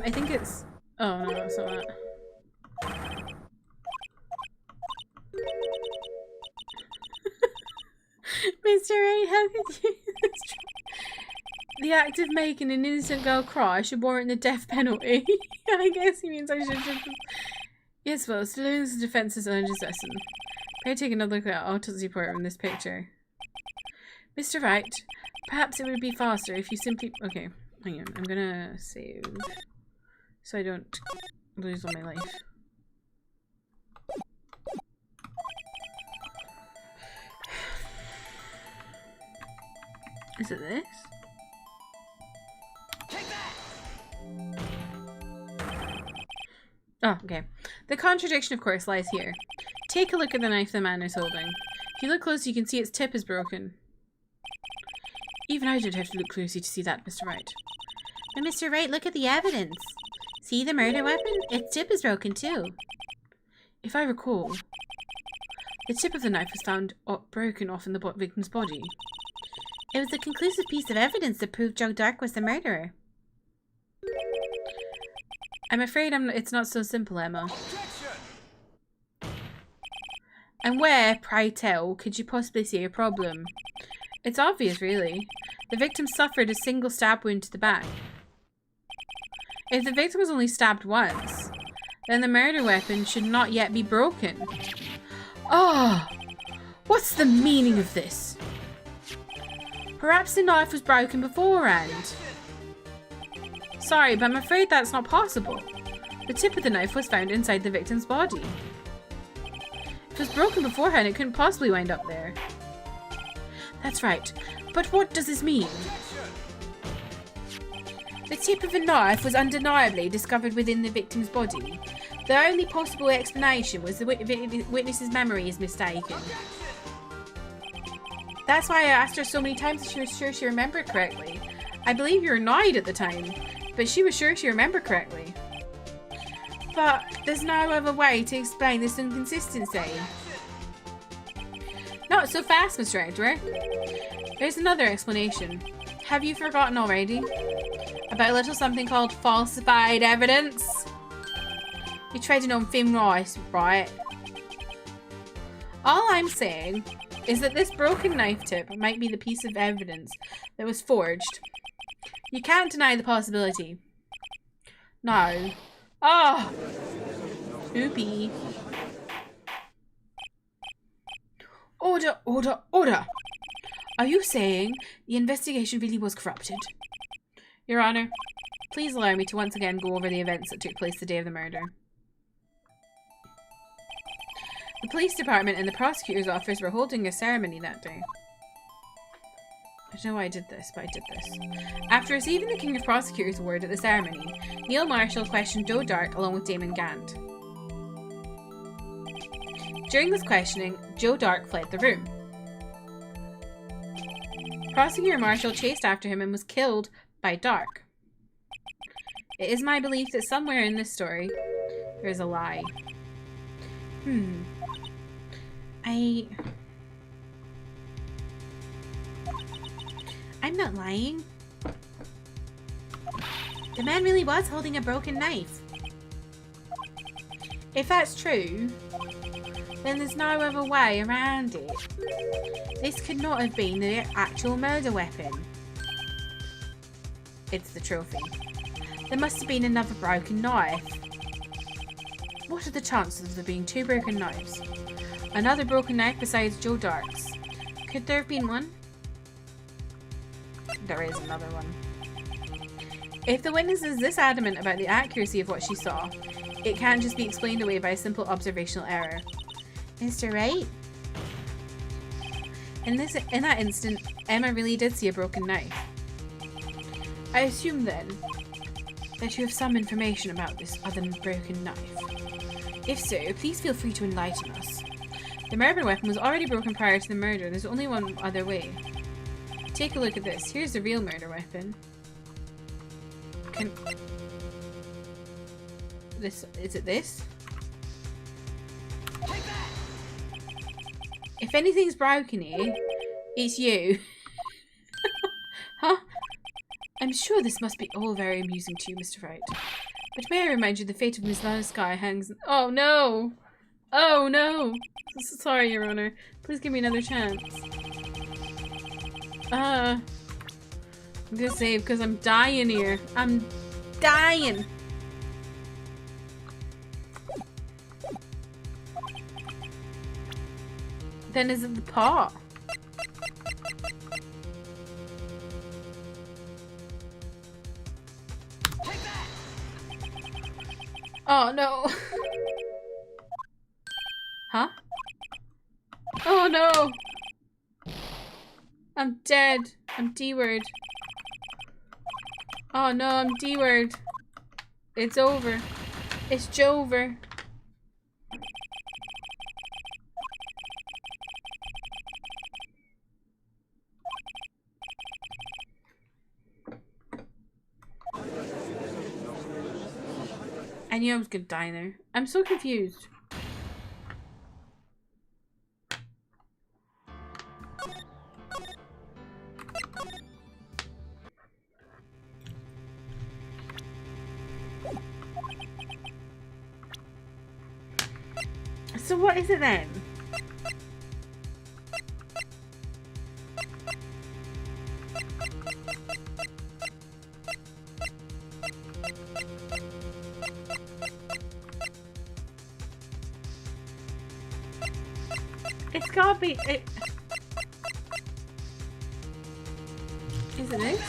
I think it's... Oh, no, that's not that. Mr. Wright, how could you... The act of making an innocent girl cry should warrant the death penalty. I guess he means I should just... Yes, well, Saloon's defense is earned his lesson. May I take another look at autopsy report in this picture? Mr. Wright, perhaps it would be faster if you simply... Okay, hang on. I'm gonna save so I don't lose all my life. Is it this? Oh, okay. The contradiction, of course, lies here. Take a look at the knife the man is holding. If you look close, you can see its tip is broken. Even I don't have to look closely to see that, Mr. Wright. But Mr. Wright, look at the evidence. See the murder weapon? Its tip is broken too. If I recall, the tip of the knife was found broken off in the victim's body. It was a conclusive piece of evidence that proved Joe Dark was the murderer. I'm afraid it's not so simple, Emma. And where, pray tell, could you possibly see a problem? It's obvious, really. The victim suffered a single stab wound to the back. If the victim was only stabbed once, then the murder weapon should not yet be broken. Oh, what's the meaning of this? Perhaps the knife was broken beforehand. Sorry, but I'm afraid that's not possible. The tip of the knife was found inside the victim's body. If it was broken beforehand, it couldn't possibly wind up there. That's right, but what does this mean? The tip of a knife was undeniably discovered within the victim's body. The only possible explanation was the witness's memory is mistaken. That's why I asked her so many times if she was sure she remembered correctly. I believe you were annoyed at the time, but she was sure she remembered correctly. But there's no other way to explain this inconsistency. Not so fast, Mr. Edward. There's another explanation. Have you forgotten already? About a little something called falsified evidence? You're treading on thin ice, right? All I'm saying is that this broken knife tip might be the piece of evidence that was forged. You can't deny the possibility. No. Oh! Oopie. Order, order, order! Are you saying the investigation really was corrupted? Your Honor, please allow me to once again go over the events that took place the day of the murder. The police department and the prosecutor's office were holding a ceremony that day. I don't know why I did this, but I did this. After receiving the King of Prosecutors award at the ceremony, Neil Marshall questioned Joe Dark along with Damon Gant. During this questioning, Joe Dark fled the room. Prosecutor Marshall chased after him and was killed by Dark. It is my belief that somewhere in this story, there is a lie. I'm not lying. The man really was holding a broken knife. If that's true, then there's no other way around it. This could not have been the actual murder weapon. It's the trophy. There must have been another broken knife. What are the chances of there being two broken knives? Another broken knife besides Joe Dark's. Could there have been one? There is another one. If the witness is this adamant about the accuracy of what she saw, it can't just be explained away by a simple observational error. Mr. Wright? In that instant, Emma really did see a broken knife. I assume then that you have some information about this other broken knife. If so, please feel free to enlighten us. The murder weapon was already broken prior to the murder. There's only one other way. Take a look at this. Here's the real murder weapon. Is it this? If anything's broken here, it's you. Huh? I'm sure this must be all very amusing to you, Mr. Wright. But may I remind you the fate of Miss Sky hangs... Oh no! Oh no! Sorry, Your Honor. Please give me another chance. I'm gonna save because I'm dying here. I'm dying! Then is it the pot? Oh no! Huh? Oh no! I'm dead. I'm D-word. Oh no, I'm D-word. It's over. It's Jover. I knew I was gonna die there. I'm so confused. So what is it then? It's gotta be it. Is it this?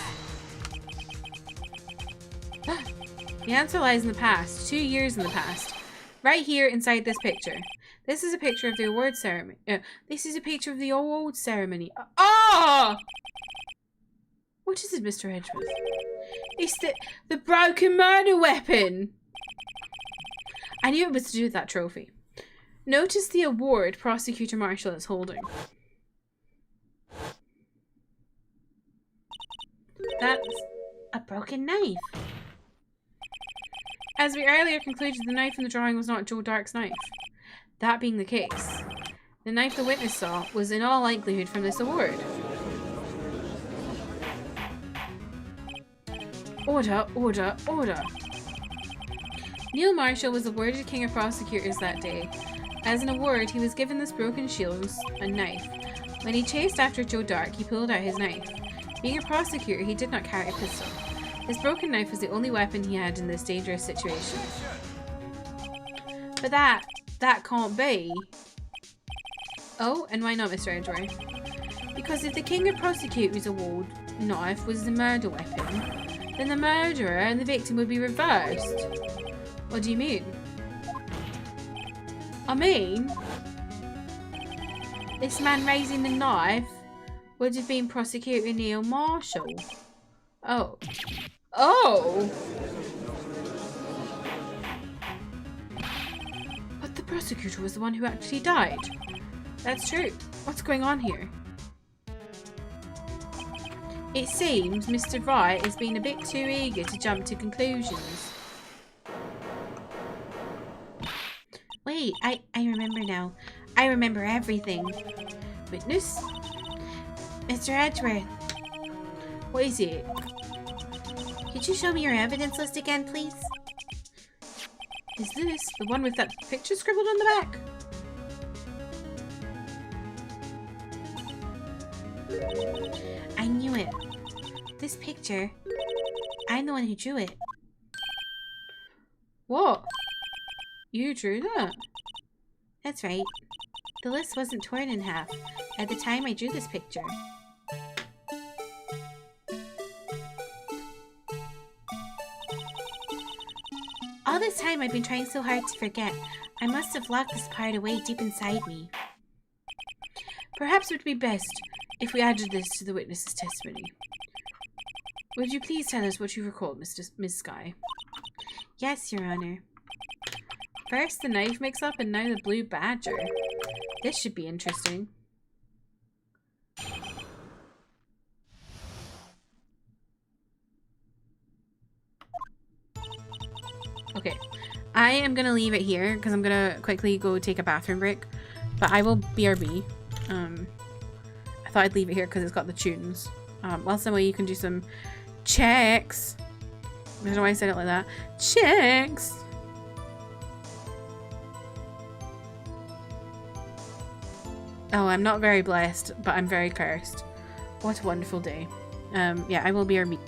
The answer lies in the past. 2 years in the past. Right here inside this picture. This is a picture of the award ceremony. This is a picture of the award ceremony. Oh! What is it, Mr. Edgeworth? It's the broken murder weapon! I knew it was to do with that trophy. Notice the award Prosecutor Marshall is holding. That's a broken knife. As we earlier concluded, the knife in the drawing was not Joe Dark's knife. That being the case, the knife the witness saw was in all likelihood from this award. Order, order, order. Neil Marshall was awarded King of Prosecutors that day. As an award, he was given this broken shield and knife. When he chased after Joe Dark, he pulled out his knife. Being a prosecutor, he did not carry a pistol. His broken knife was the only weapon he had in this dangerous situation. But that can't be. Oh, and why not, Mr. Edgeworth? Because if the King of Prosecutors award knife was the murder weapon, then the murderer and the victim would be reversed. What do you mean? I mean, this man raising the knife would have been Prosecutor Neil Marshall. Oh. Oh! But the prosecutor was the one who actually died. That's true. What's going on here? It seems Mr. Wright has been a bit too eager to jump to conclusions. Wait, I remember now. I remember everything. Witness? Mr. Edgeworth, What is it? could you show me your evidence list again, please? Is this the one with that picture scribbled on the back? I knew it. This picture, I'm the one who drew it. What? You drew that? That's right. The list wasn't torn in half at the time I drew this picture. All this time I've been trying so hard to forget. I must have locked this part away deep inside me. Perhaps it would be best if we added this to the witness's testimony. Would you please tell us what you recall, Miss Sky? Yes, Your Honor. First the knife mix-up and now the blue badger. This should be interesting. Okay, I am going to leave it here because I'm going to quickly go take a bathroom break. But I will BRB. I thought I'd leave it here because it's got the tunes. Whilst I'm away, you can do some checks. I don't know why I said it like that. Checks! Oh, I'm not very blessed, but I'm very cursed. What a wonderful day. Yeah, I will BRB.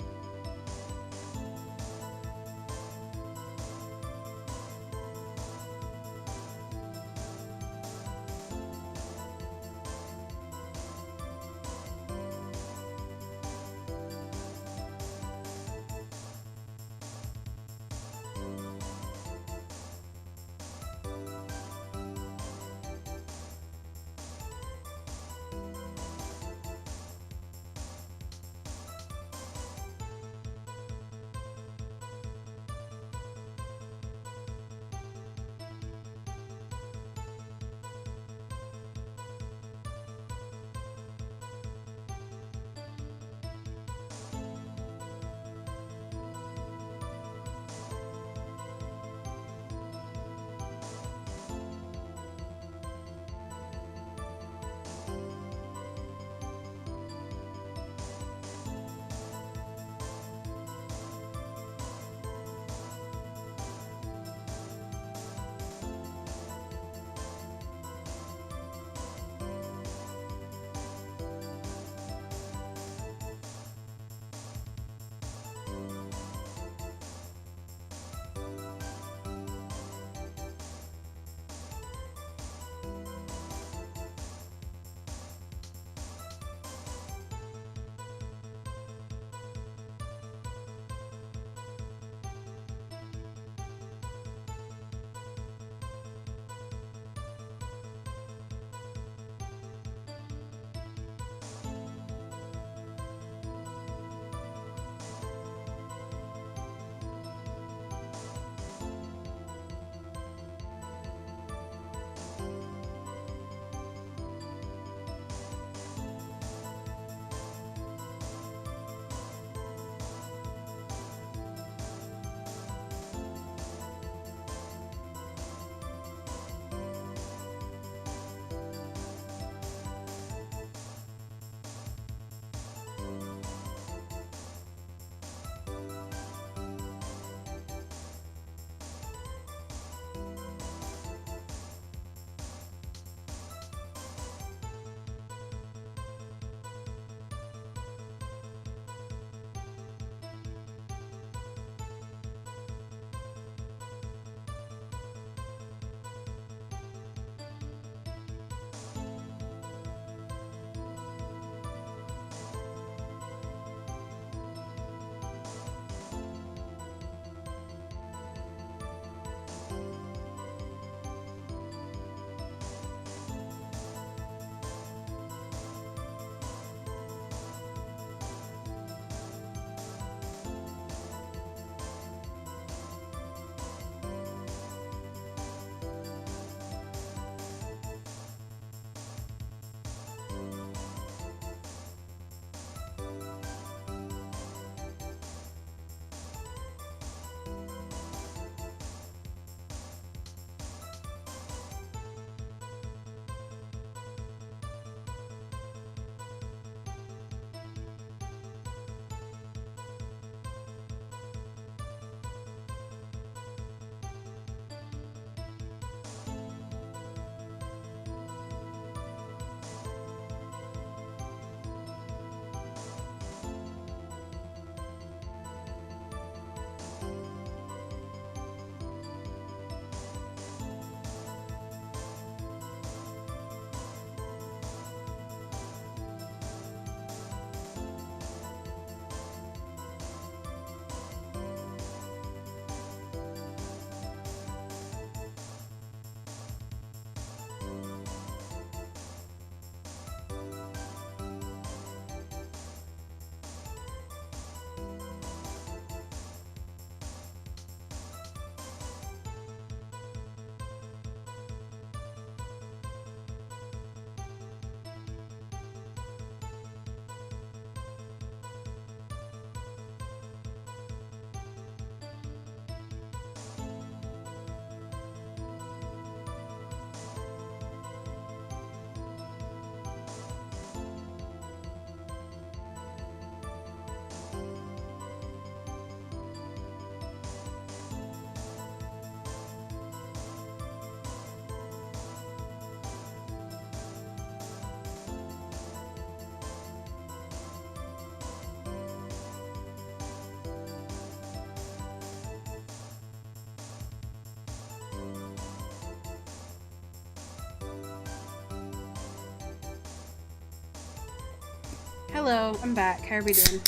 Hello, I'm back. How are we doing?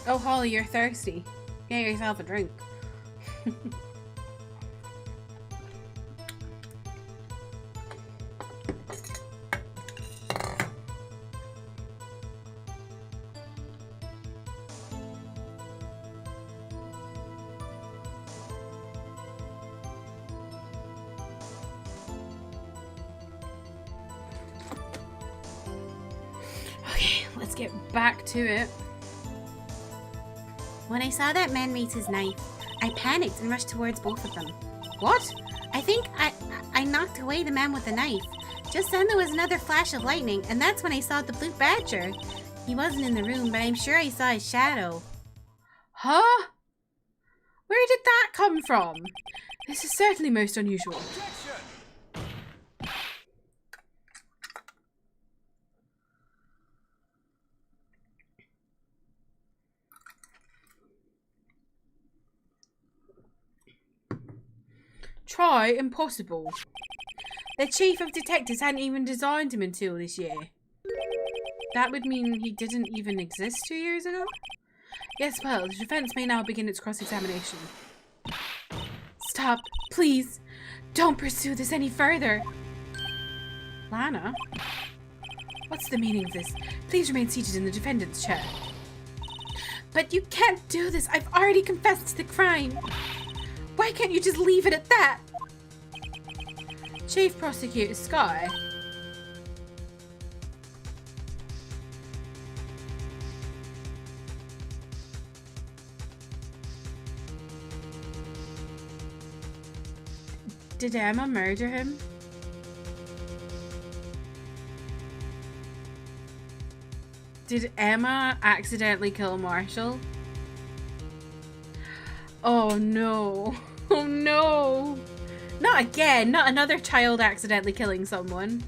Oh, Holly, you're thirsty. Get yourself a drink. Let's get back to it. When I saw that man raise his knife, I panicked and rushed towards both of them. What? I think I knocked away the man with the knife. Just then there was another flash of lightning, and that's when I saw the blue badger. He wasn't in the room, but I'm sure I saw his shadow. Huh? Where did that come from? This is certainly most unusual. Try impossible. The chief of detectives hadn't even designed him until this year. That would mean he didn't even exist 2 years ago? Yes, well, the defense may now begin its cross-examination. Stop, please. Don't pursue this any further. Lana? What's the meaning of this? Please remain seated in the defendant's chair. But you can't do this. I've already confessed to the crime. Why can't you just leave it at that? Chief Prosecutor Sky. Did Emma murder him? Did Emma accidentally kill Marshall? Oh no. Oh no. Not again. Not another child accidentally killing someone.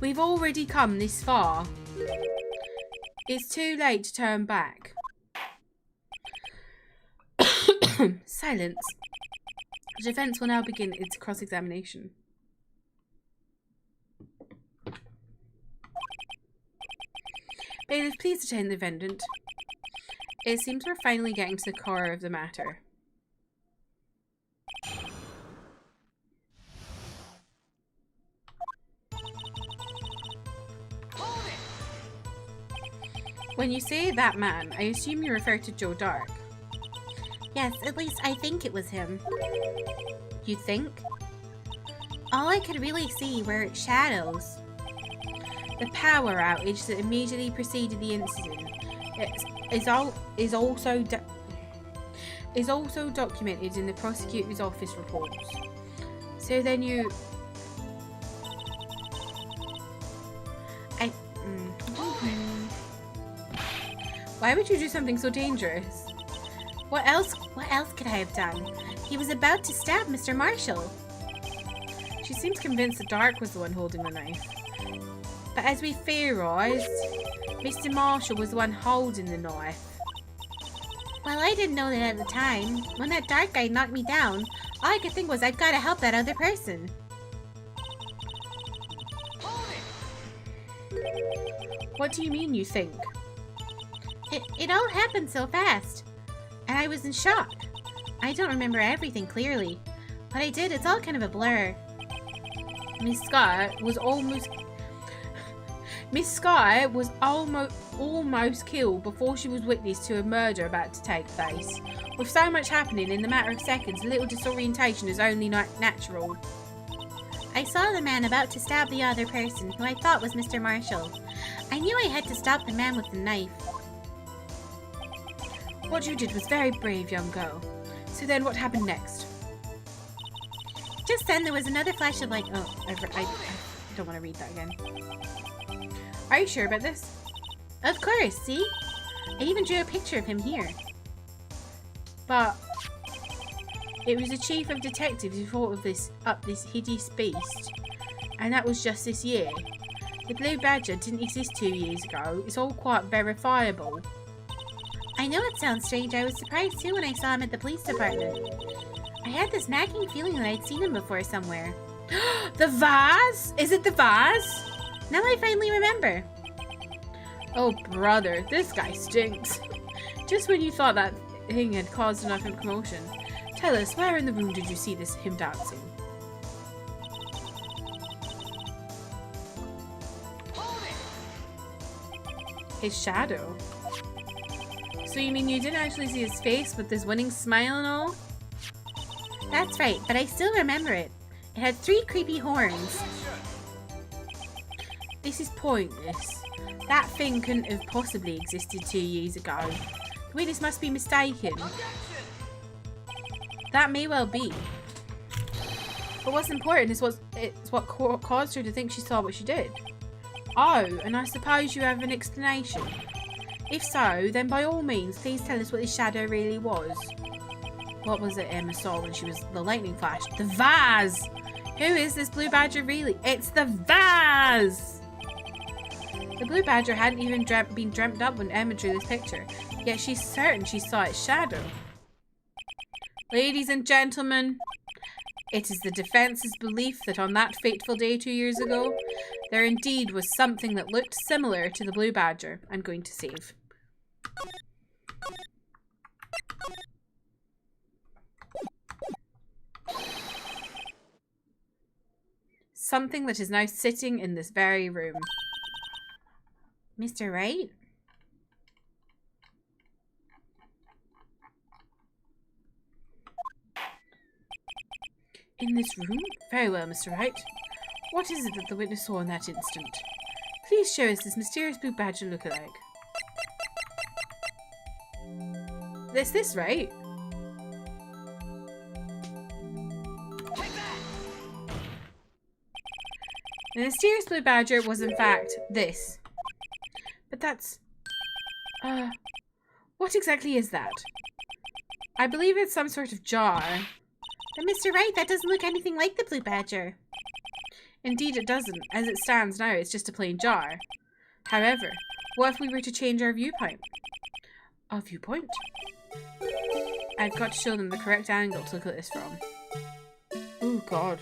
We've already come this far. It's too late to turn back. Silence. The defense will now begin its cross-examination. Bailiff, please detain the defendant. It seems we're finally getting to the core of the matter. When you say that man, I assume you refer to Joe Dark. Yes, at least I think it was him. You think? All I could really see were shadows. The power outage that immediately preceded the incident is also documented in the prosecutor's office reports. So then you... Why would you do something so dangerous? What else could I have done? He was about to stab Mr. Marshall. She seems convinced that Dark was the one holding the knife. But as we theorised, Mr. Marshall was the one holding the knife. Well, I didn't know that at the time. When that Dark guy knocked me down, all I could think was I've got to help that other person. What do you mean you think? It all happened so fast. And I was in shock. I don't remember everything clearly. What I did, it's all kind of a blur. Miss Sky was almost killed before she was witness to a murder about to take place. With so much happening in the matter of seconds, a little disorientation is only natural. I saw the man about to stab the other person, who I thought was Mr. Marshall. I knew I had to stop the man with the knife. What you did was very brave, young girl. So then what happened next? Just then there was another flash of light. Oh, I don't want to read that again. Are you sure about this? Of course, see? I even drew a picture of him here. But it was the chief of detectives who thought of this hideous beast. And that was just this year. The blue badger didn't exist 2 years ago. It's all quite verifiable. I know it sounds strange. I was surprised too when I saw him at the police department. I had this nagging feeling that I'd seen him before somewhere. The vase? Is it the vase? Now I finally remember. Oh, brother, this guy stinks. Just when you thought that thing had caused enough commotion. Tell us, where in the room did you see him dancing? His shadow. So you mean you didn't actually see his face with this winning smile and all? That's right, but I still remember it. It had 3 creepy horns. This is pointless. That thing couldn't have possibly existed 2 years ago. The witness must be mistaken. That may well be. But what's important is what caused her to think she saw what she did. Oh, and I suppose you have an explanation. If so, then by all means, please tell us what this shadow really was. What was it Emma saw when she was the lightning flash? The vase! Who is this blue badger really? It's the vase! The blue badger hadn't even been dreamt up when Emma drew this picture, yet she's certain she saw its shadow. Ladies and gentlemen, it is the defence's belief that on that fateful day 2 years ago, there indeed was something that looked similar to the blue badger. I'm going to save. Something that is now sitting in this very room. Mr. Wright? In this room? Very well, Mr. Wright. What is it that the witness saw in that instant? Please show us this mysterious blue badger look-alike. This, right? The mysterious blue badger was in fact this. But that's... what exactly is that? I believe it's some sort of jar. But Mr. Wright, that doesn't look anything like the blue badger. Indeed it doesn't. As it stands now, it's just a plain jar. However, what if we were to change our viewpoint? Our viewpoint? I've got to show them the correct angle to look at this from. Oh god.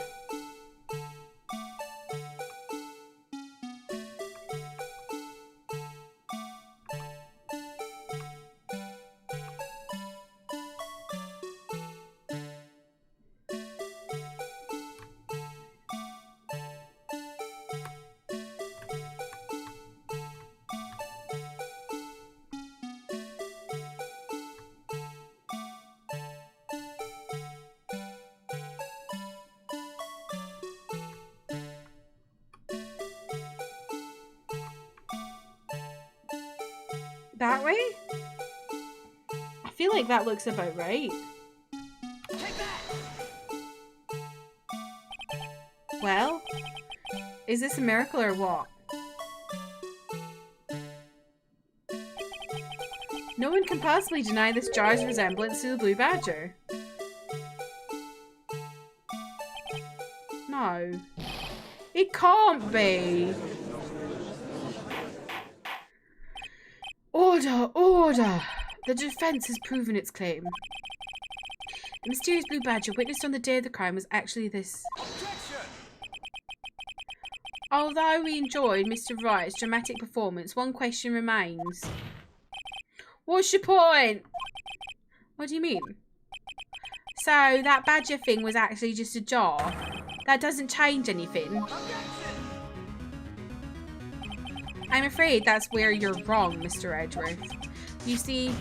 That way? I feel like that looks about right. Well, is this a miracle or what? No one can possibly deny this jar's resemblance to the blue badger. No. It can't be. Order! Order! The defense has proven its claim. The mysterious blue badger witnessed on the day of the crime was actually this. Although we enjoyed Mr. Wright's dramatic performance, one question remains. What's your point? What do you mean? So, that badger thing was actually just a jar. That doesn't change anything. I'm afraid that's where you're wrong, Mr. Edgeworth. You see,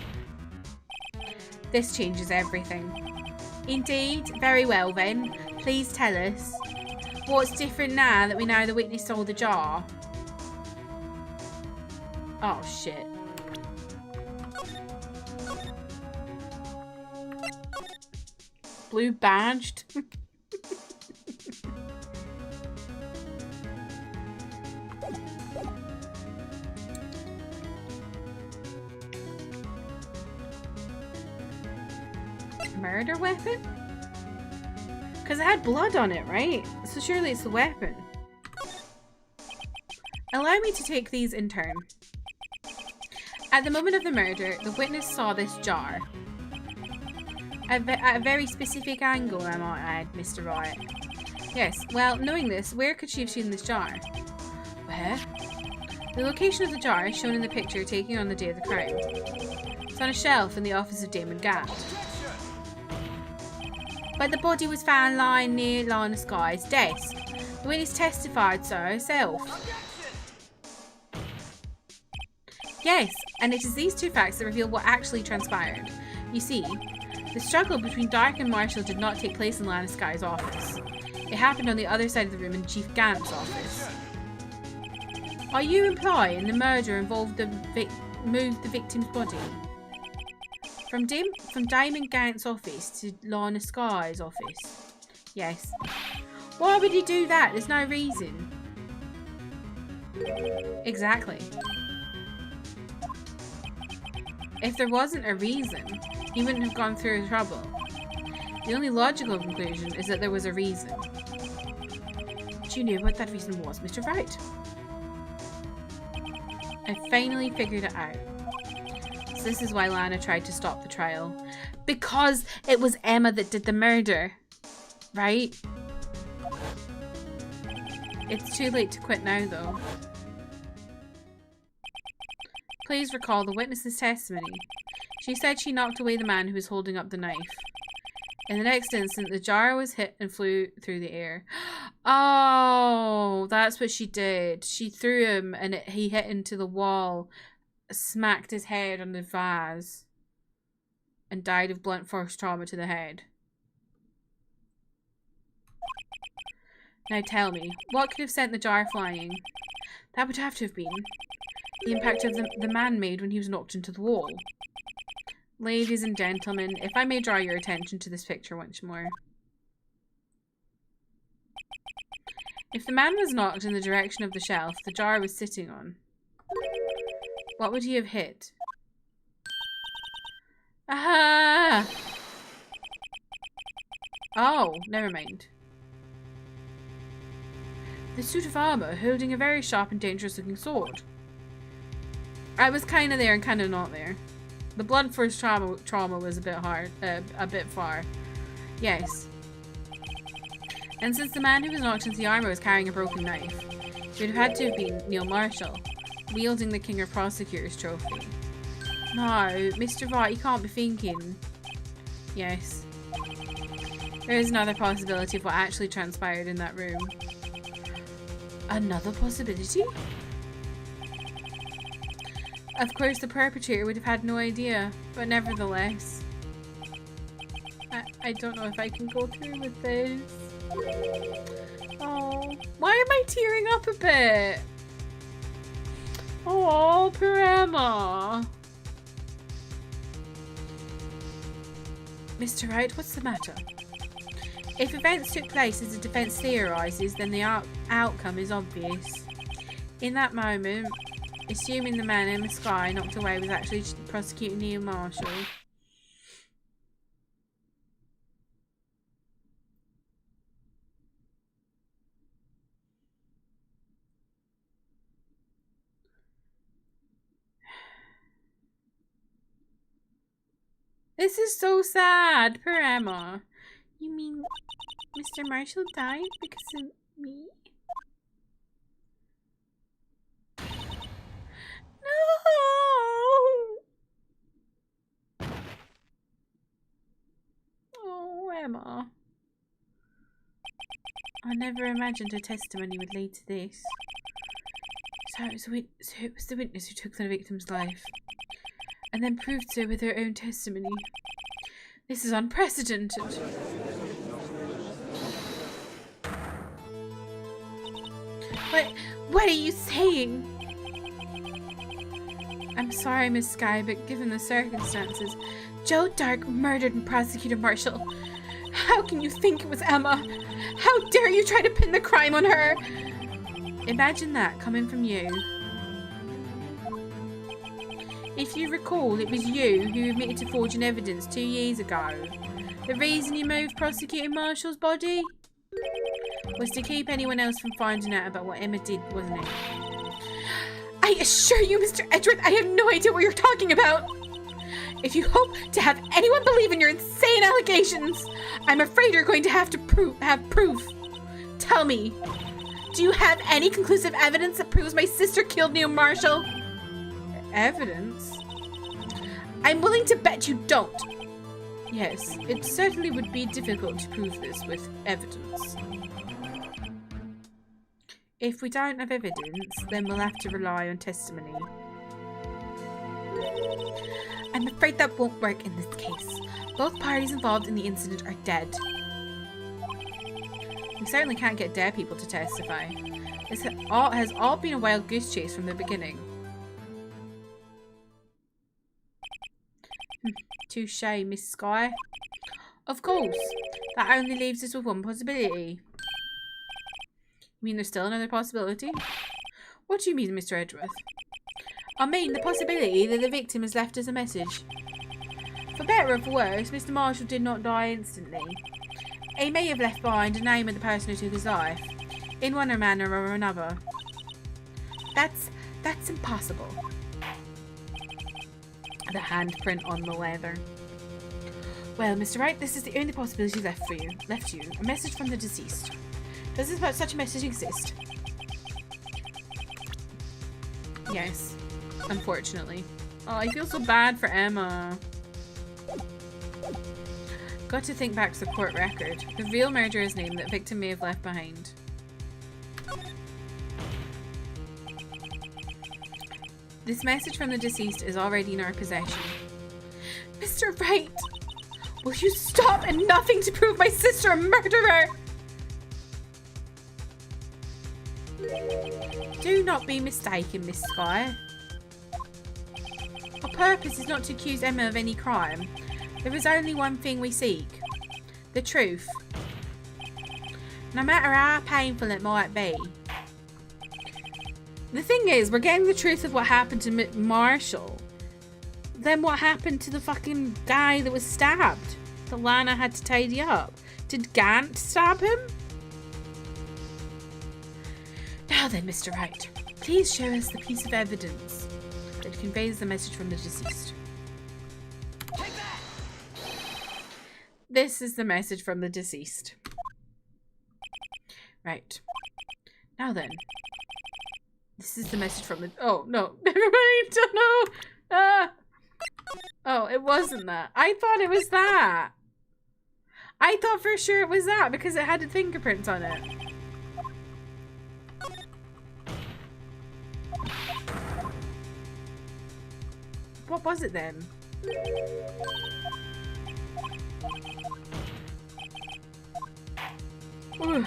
this changes everything. Indeed? Very well then. Please tell us. What's different now that we know the witness saw the jar? Oh, shit. Blue badged? Murder weapon? Because it had blood on it, right? So surely it's the weapon. Allow me to take these in turn. At the moment of the murder, the witness saw this jar. At a very specific angle, I might add, Mr. Wright. Yes, well, knowing this, where could she have seen this jar? Where? The location of the jar is shown in the picture taken on the day of the crime. It's on a shelf in the office of Damon Gant. But the body was found lying near Lana Sky's desk. The witness testified so herself. Yes, and it is these two facts that reveal what actually transpired. You see, the struggle between Dark and Marshall did not take place in Lana Sky's office. It happened on the other side of the room in Chief Gant's office. Are you implying the murder involved moved the victim's body from Damon Gant's office to Lana Sky's office? Yes. Why would he do that? There's no reason. Exactly. If there wasn't a reason, he wouldn't have gone through the trouble. The only logical conclusion is that there was a reason. Do you know what that reason was, Mr. Wright? I finally figured it out. So this is why Lana tried to stop the trial. Because it was Emma that did the murder. Right? It's too late to quit now, though. Please recall the witness's testimony. She said she knocked away the man who was holding up the knife. In the next instant, the jar was hit and flew through the air. Oh, that's what she did. She threw him and he hit into the wall, smacked his head on the vase, and died of blunt force trauma to the head. Now tell me, what could have sent the jar flying? That would have to have been the impact of the man made when he was knocked into the wall. Ladies and gentlemen, if I may draw your attention to this picture once more. If the man was knocked in the direction of the shelf the jar was sitting on, what would he have hit? Aha! Oh, never mind. The suit of armor holding a very sharp and dangerous looking sword. I was kind of there and kind of not there. The blunt force trauma was a bit hard, a bit far. Yes. And since the man who was knocked into the armor was carrying a broken knife, it would have had to have been Neil Marshall, wielding the King of Prosecutors trophy. No, Mr. Wright, you can't be thinking. Yes. There is another possibility of what actually transpired in that room. Another possibility? Of course, the perpetrator would have had no idea, but nevertheless. I don't know if I can go through with this. Oh, why am I tearing up a bit? Oh, poor Emma. Mr. Wright, what's the matter? If events took place as the defense theorizes, then the outcome is obvious. In that moment, assuming the man in the sky knocked away was actually prosecuting Neil Marshall. This is so sad, poor Emma. You mean Mr. Marshall died because of me? Oh, Emma. I never imagined her testimony would lead to this. So it was the witness who took the victim's life, and then proved so with her own testimony. This is unprecedented. What are you saying? I'm sorry, Miss Skye, but given the circumstances, Joe Dark murdered and prosecuted Marshall. How can you think it was Emma? How dare you try to pin the crime on her? Imagine that coming from you. If you recall, it was you who admitted to forging evidence 2 years ago. The reason you moved prosecuting Marshall's body was to keep anyone else from finding out about what Emma did, wasn't it? I assure you, Mr. Edgeworth, I have no idea what you're talking about. If you hope to have anyone believe in your insane allegations, I'm afraid you're going to have to have proof. Tell me, do you have any conclusive evidence that proves my sister killed Neil Marshall? Evidence? I'm willing to bet you don't. Yes, it certainly would be difficult to prove this with evidence. If we don't have evidence, then we'll have to rely on testimony. I'm afraid that won't work in this case. Both parties involved in the incident are dead. We certainly can't get dead people to testify. This has all been a wild goose chase from the beginning. Touché, Miss Sky. Of course. That only leaves us with one possibility. You mean there's still another possibility? What do you mean, Mr. Edgeworth? I mean the possibility that the victim has left us a message. For better or for worse, Mr. Marshall did not die instantly. He may have left behind a name of the person who took his life, in one manner or another. That's impossible. The handprint on the leather. Well, Mr. Wright, this is the only possibility left you. A message from the deceased. Does such a message exist? Yes, unfortunately. Oh, I feel so bad for Emma. Got to think back to the court record. The real murderer's name that victim may have left behind. This message from the deceased is already in our possession. Mr. Wright! Will you stop and nothing to prove my sister a murderer? Do not be mistaken, Miss Sky. Our purpose is not to accuse Emma of any crime. There is only one thing we seek. The truth. No matter how painful it might be. The thing is, we're getting the truth of what happened to Marshall. Then what happened to the fucking guy that was stabbed? That Lana had to tidy up. Did Gant stab him? Now then, Mr. Wright, please show us the piece of evidence that conveys the message from the deceased. This is the message from the deceased. Right. Now then. This is the message from the... Oh, no. Never mind. Don't know. Ah. Oh, it wasn't that. I thought it was that. I thought for sure it was that because it had the fingerprints on it. What was it then? Ugh.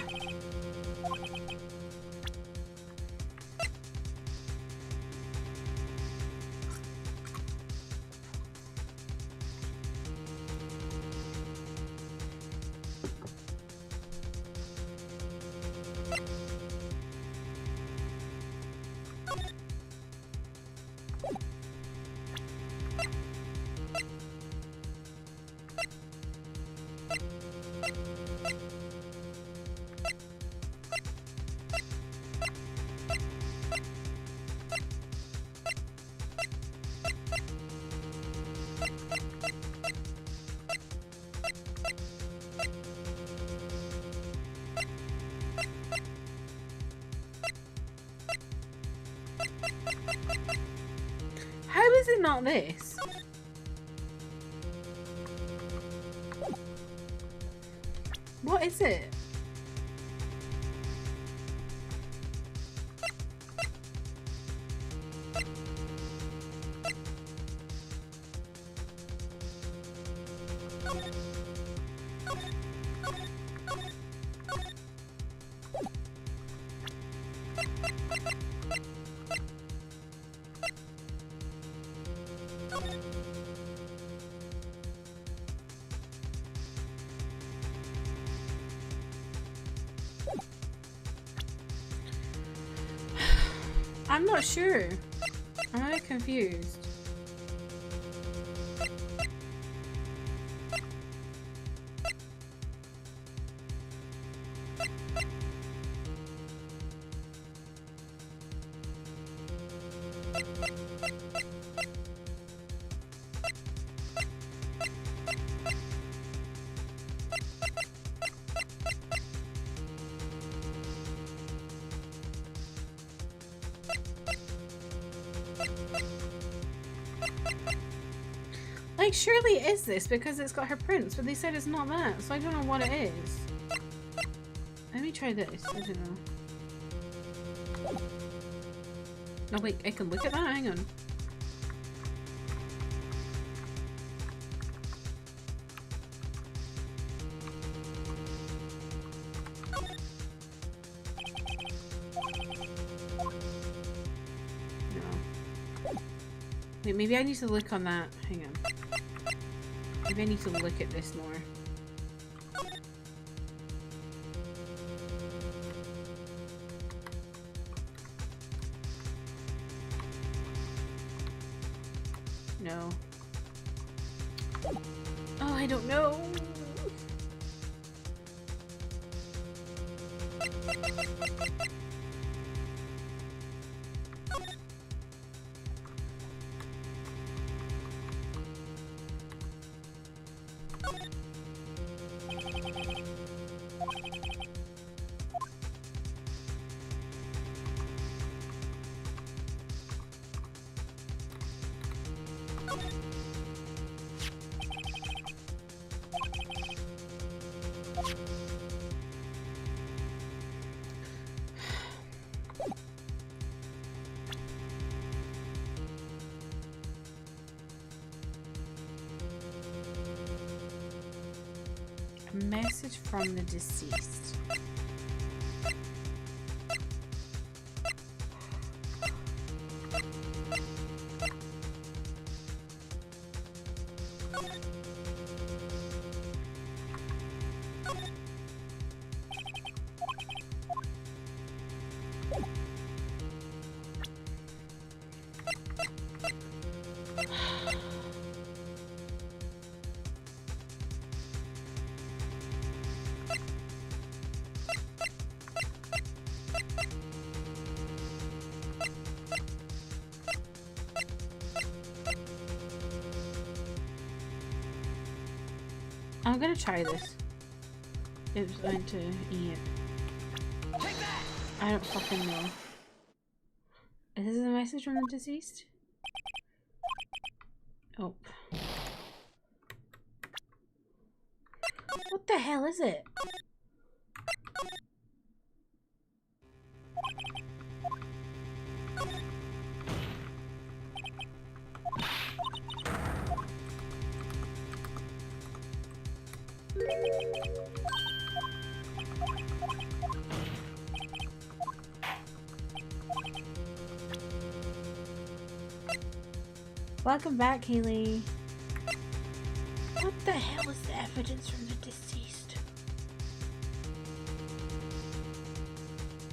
How is it not this? What is it? I'm not sure. I'm really confused. like, surely it is this because it's got her prints, but they said it's not that, so I don't know what it is. Let me try this. I don't know. No, wait, I can look at that. Hang on. Wait, maybe I need to look on that. Hang on. Maybe I need to look at this more. No. Oh, I don't know. A message from the deceased. I'm gonna try this. It's going to eat. I don't fucking know. Is this a message from the deceased? Oh. What the hell is it? Welcome back, Haley. What the hell is the evidence from the deceased?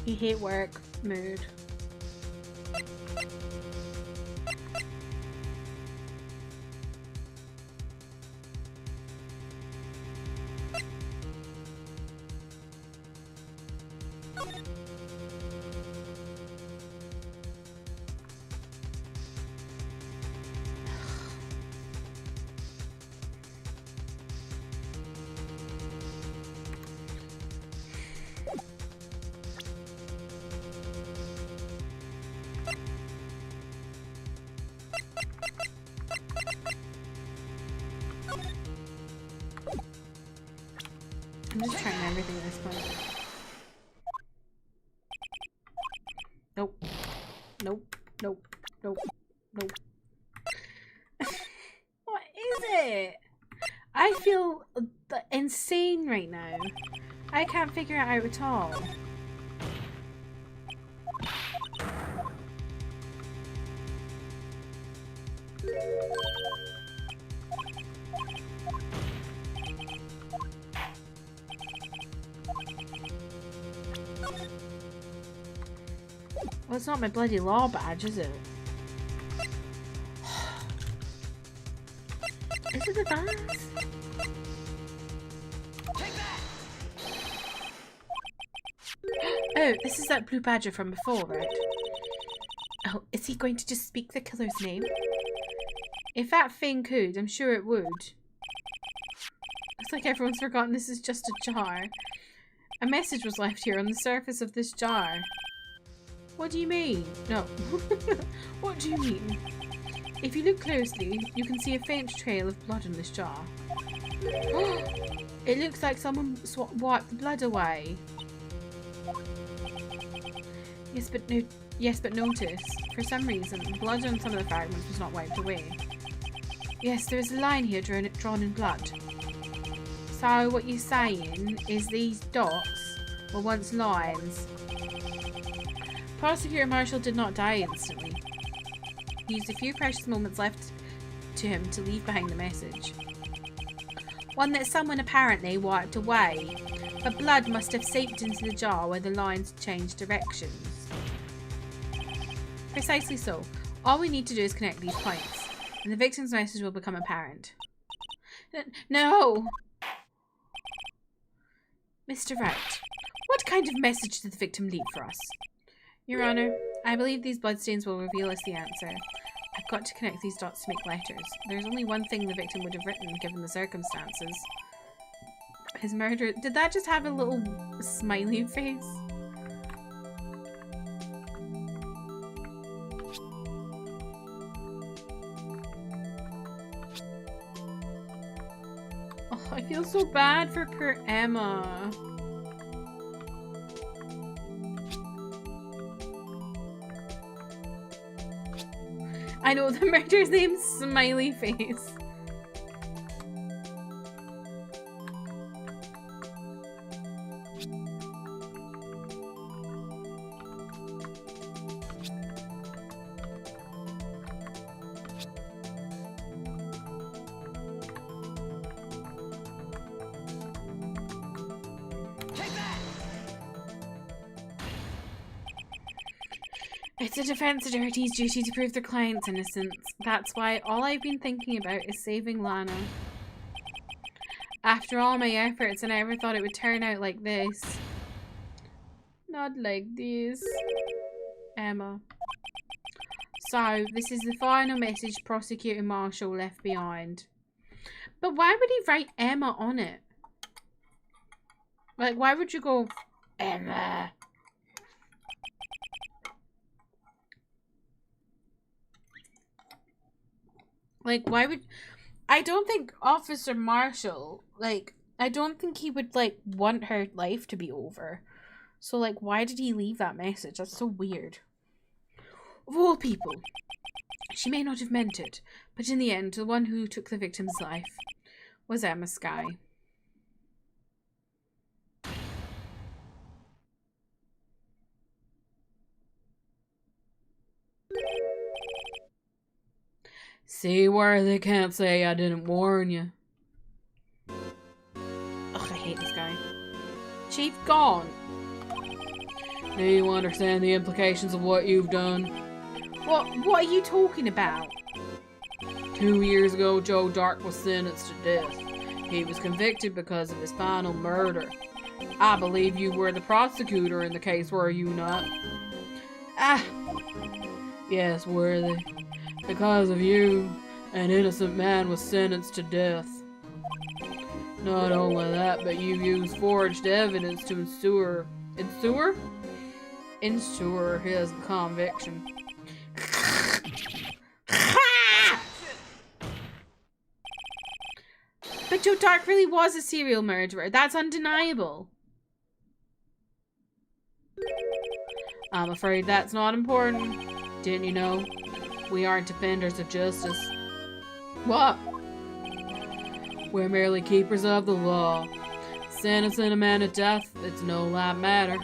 You hate work. Mood. I'm just trying everything at this point. Nope. Nope. Nope. Nope. Nope. What is it? I feel insane right now. I can't figure it out at all. Well, it's not my bloody law badge, is it? Is it the vase? Oh, this is that blue badger from before, right? Oh, is he going to just speak the killer's name? If that thing could, I'm sure it would. Looks like everyone's forgotten this is just a jar. A message was left here on the surface of this jar. What do you mean? No. What do you mean? If you look closely, you can see a faint trail of blood in this jar. It looks like someone wiped the blood away. Yes, but notice, for some reason, blood on some of the fragments was not wiped away. Yes, there is a line here drawn in blood. So what you're saying is these dots were once lines. Prosecutor Marshall did not die instantly. He used a few precious moments left to him to leave behind the message. One that someone apparently wiped away, but blood must have seeped into the jar where the lines changed directions. Precisely so. All we need to do is connect these points, and the victim's message will become apparent. No! Mr. Wright, what kind of message did the victim leave for us? Your Honor, I believe these bloodstains will reveal us the answer. I've got to connect these dots to make letters. There's only one thing the victim would have written, given the circumstances. His murder... Did that just have a little smiley face? Oh, I feel so bad for poor Emma. I know, the murderer's name's Smiley Face. It's a defense attorney's duty to prove their client's innocence. That's why all I've been thinking about is saving Lana. After all my efforts, and I never thought it would turn out like this. Not like this. Emma. So, this is the final message Prosecutor Marshall left behind. But why would he write Emma on it? Like, why would you go, Emma? Like, why would... I don't think Officer Marshall, like, I don't think he would, like, want her life to be over. So, like, why did he leave that message? That's so weird. Of all people, she may not have meant it, but in the end, the one who took the victim's life was Emma Skye. See where they can't say I didn't warn you. Ugh, I hate this guy. Chief gone. Do you understand the implications of what you've done? What are you talking about? 2 years ago, Joe Dark was sentenced to death. He was convicted because of his final murder. I believe you were the prosecutor in the case, were you not? Ah! Yes, were they? Because of you, an innocent man was sentenced to death. Not only that, but you used forged evidence to ensure his conviction. But Joe Dark really was a serial murderer. That's undeniable. I'm afraid that's not important. Didn't you know? We aren't defenders of justice. What? We're merely keepers of the law. Sentencing a man to death, it's no light matter.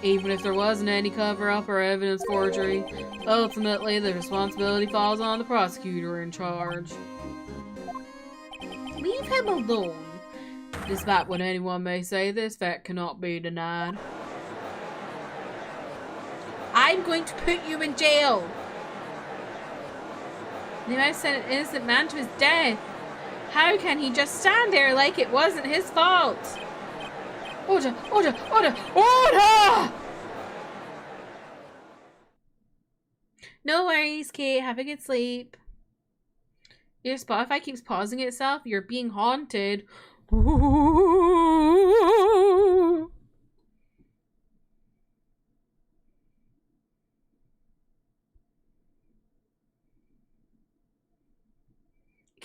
Even if there wasn't any cover-up or evidence forgery, ultimately the responsibility falls on the prosecutor in charge. Leave him alone. Despite what anyone may say, this fact cannot be denied. I'm going to put you in jail. They might have sent an innocent man to his death. How can he just stand there like it wasn't his fault? Order! Order! Order! Order! No worries, Kate. Have a good sleep. Your Spotify keeps pausing itself. You're being haunted. Ooh.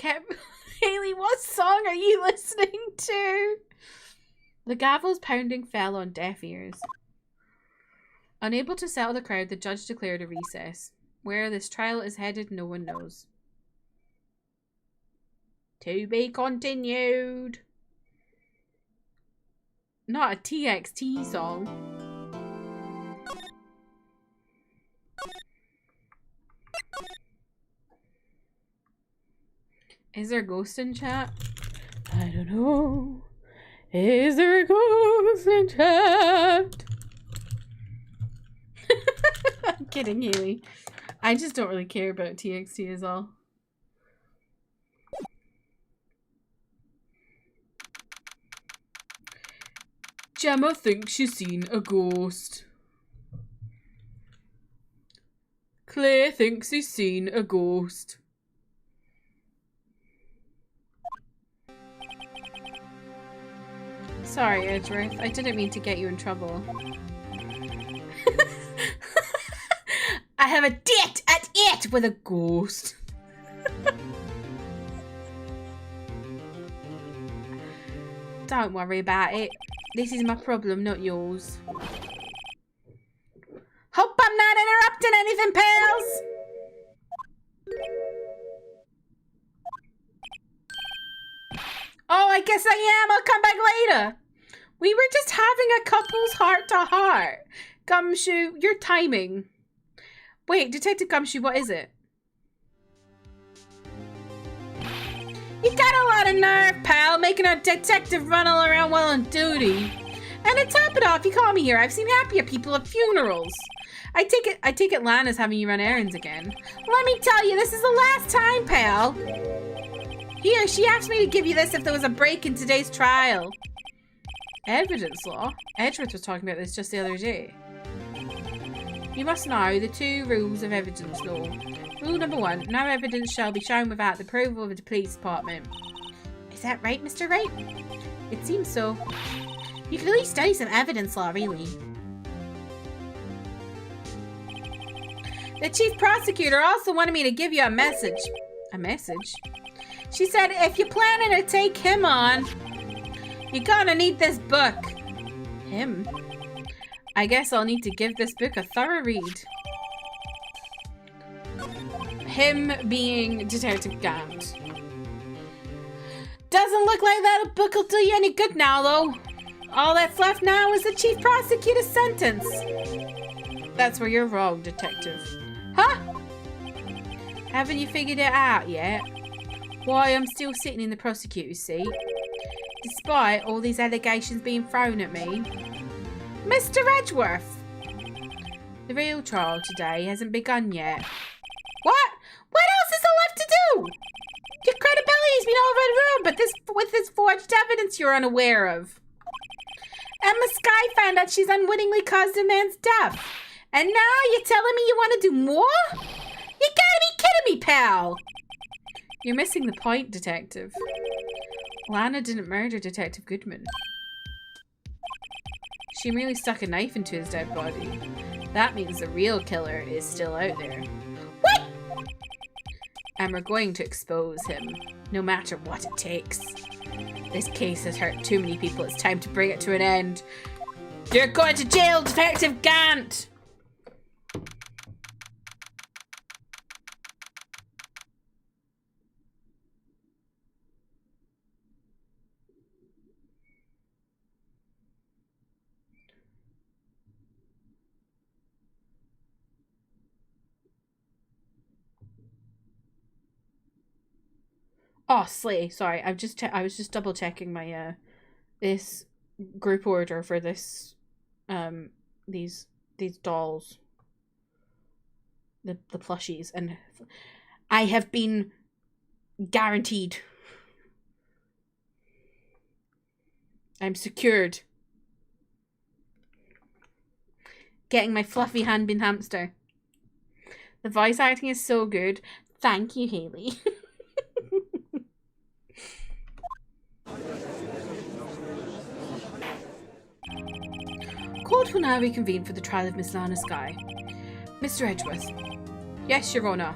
Haley, what song are you listening to? The gavel's pounding fell on deaf ears. Unable to settle the crowd, the judge declared a recess. Where this trial is headed, no one knows. To be continued. Not a TXT song. Is there a ghost in chat? I don't know. Is there a ghost in chat? I'm kidding, Haley. I just don't really care about TXT is all. Gemma thinks she's seen a ghost. Claire thinks he's seen a ghost. Sorry, Edgeworth. I didn't mean to get you in trouble. I have a date at 8 with a ghost. Don't worry about it. This is my problem, not yours. Hope I'm not interrupting anything, pals! Oh, I guess I am. I'll come back later. We were just having a couple's heart-to-heart. Gumshoe, your timing. Wait, Detective Gumshoe, what is it? You got a lot of nerve, pal, making a detective run all around while on duty. And to top it off, you call me here. I've seen happier people at funerals. I take it Lana's having you run errands again. Let me tell you, this is the last time, pal. Here, she asked me to give you this if there was a break in today's trial. Evidence law? Edgeworth was talking about this just the other day. You must know the 2 rules of evidence law. Rule number 1, no evidence shall be shown without the approval of the police department. Is that right, Mr. Wright? It seems so. You could at least study some evidence law, really. The chief prosecutor also wanted me to give you a message. A message? She said if you're planning to take him on, you're gonna need this book. Him? I guess I'll need to give this book a thorough read. Him being Detective Gant. Doesn't look like that book will do you any good now, though. All that's left now is the chief prosecutor's sentence. That's where you're wrong, Detective. Huh? Haven't you figured it out yet? Why I'm still sitting in the prosecutor's seat, despite all these allegations being thrown at me. Mr. Edgeworth! The real trial today hasn't begun yet. What? What else is there left to do? Your credibility's been overruled, with this forged evidence you're unaware of. Emma Skye found out she's unwittingly caused a man's death. And now you're telling me you want to do more? You gotta be kidding me, pal! You're missing the point, Detective. Lana didn't murder Detective Goodman. She merely stuck a knife into his dead body. That means the real killer is still out there. What? And we're going to expose him, no matter what it takes. This case has hurt too many people. It's time to bring it to an end. You're going to jail, Detective Gant! Oh, slay. Sorry, I was just double checking my this group order for this these dolls. The plushies, and I have been guaranteed. I'm secured. Getting my fluffy hand-bin hamster. The voice acting is so good. Thank you, Haley. Court will now reconvene for the trial of Miss Lana Skye. Mr. Edgeworth. Yes, Your Honour.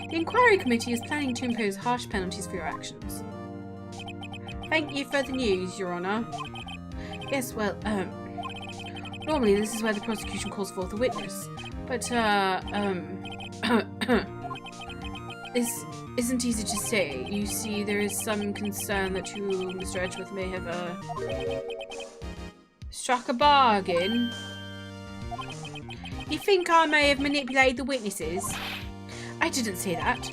The inquiry committee is planning to impose harsh penalties for your actions. Thank you for the news, Your Honour. Yes, well, normally this is where the prosecution calls forth a witness. But, this isn't easy to say. You see, there is some concern that you, Mr. Edgeworth, may have, struck a bargain. You think I may have manipulated the witnesses? I didn't say that.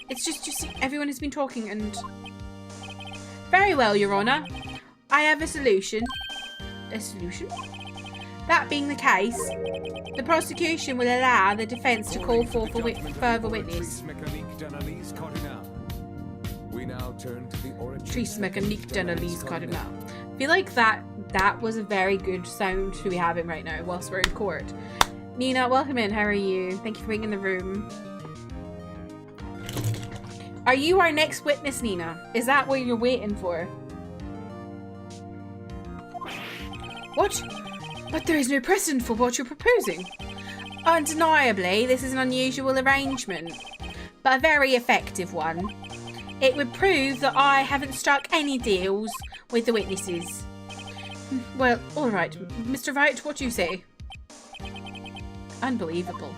It's just, you see, everyone has been talking and... Very well, Your Honour. I have a solution. A solution? That being the case, the prosecution will allow the defence to call forth a further witness. We now turn to the Trice mécanique d'analyse cardinal. I feel like that was a very good sound to be having right now whilst we're in court. Nina, welcome in. How are you? Thank you for being in the room. Are you our next witness, Nina? Is that what you're waiting for? What? But there is no precedent for what you're proposing. Undeniably, this is an unusual arrangement, but a very effective one. It would prove that I haven't struck any deals with the witnesses. Well, alright. Mr. Wright, what do you say? Unbelievable.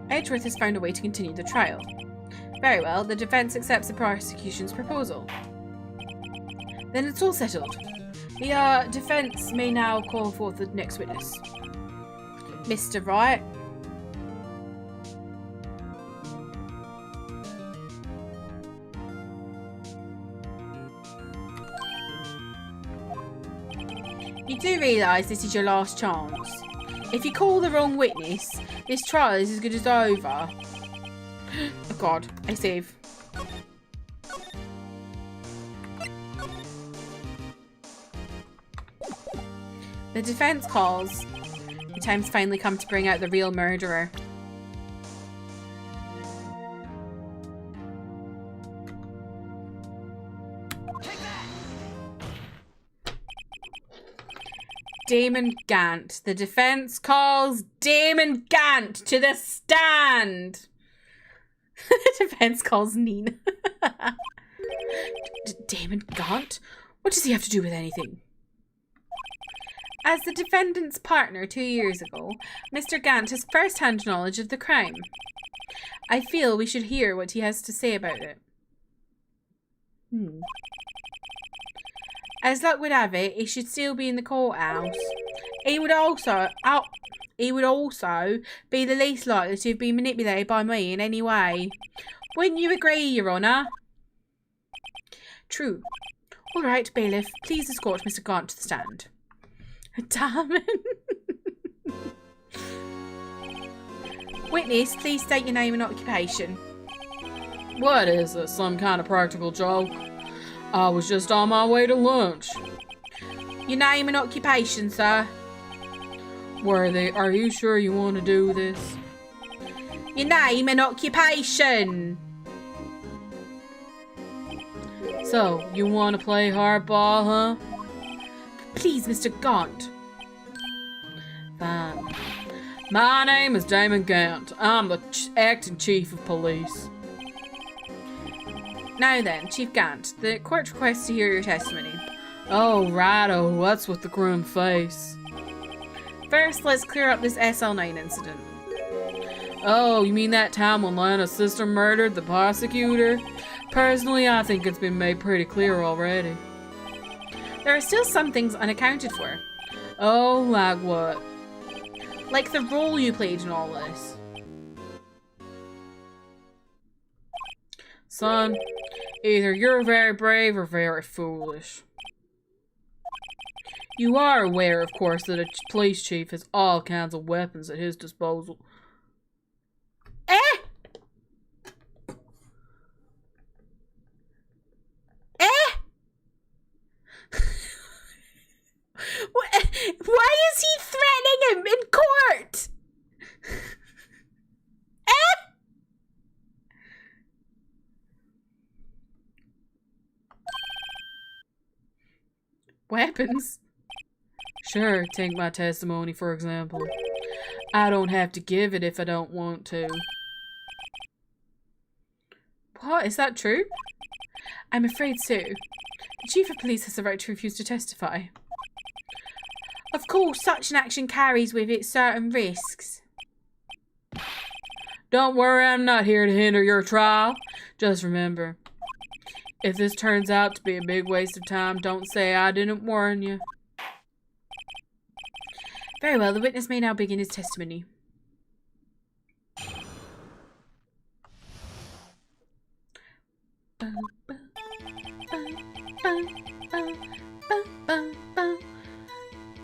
Edgeworth has found a way to continue the trial. Very well, the defence accepts the prosecution's proposal. Then it's all settled. The defence may now call forth the next witness. Mr. Wright. You do realise this is your last chance. If you call the wrong witness, this trial is as good as over. Oh god, I save. The defence calls. The time's finally come to bring out the real murderer. Damon Gant. The defence calls Damon Gant to the stand. The defence calls Nina. Damon Gant? What does he have to do with anything? As the defendant's partner 2 years ago, Mr. Gant has first-hand knowledge of the crime. I feel we should hear what he has to say about it. As luck would have it, he should still be in the courthouse. He would also be the least likely to have been manipulated by me in any way. Wouldn't you agree, Your Honour? True. All right, bailiff, please escort Mr. Gant to the stand. Damn it. Witness, please state your name and occupation. What is this, some kind of practical joke? I was just on my way to lunch. Your name and occupation, sir. Are you sure you want to do this? Your name and occupation. So, you want to play hardball, huh? Please, Mr. Gant. Fine. My name is Damon Gant. I'm the acting chief of police. Now then, Chief Gant, the court requests to hear your testimony. Oh, righto. What's with the grim face? First, let's clear up this SL9 incident. Oh, you mean that time when Lana's sister murdered the prosecutor? Personally, I think it's been made pretty clear already. There are still some things unaccounted for. Oh, like what? Like the role you played in all this. Son, either you're very brave or very foolish. You are aware, of course, that a police chief has all kinds of weapons at his disposal. Eh? Why is he threatening him in court? Weapons? Sure, take my testimony for example. I don't have to give it if I don't want to. What? Is that true? I'm afraid so. The Chief of Police has the right to refuse to testify. Of course, such an action carries with it certain risks. Don't worry, I'm not here to hinder your trial. Just remember, if this turns out to be a big waste of time, don't say I didn't warn you. Very well, the witness may now begin his testimony.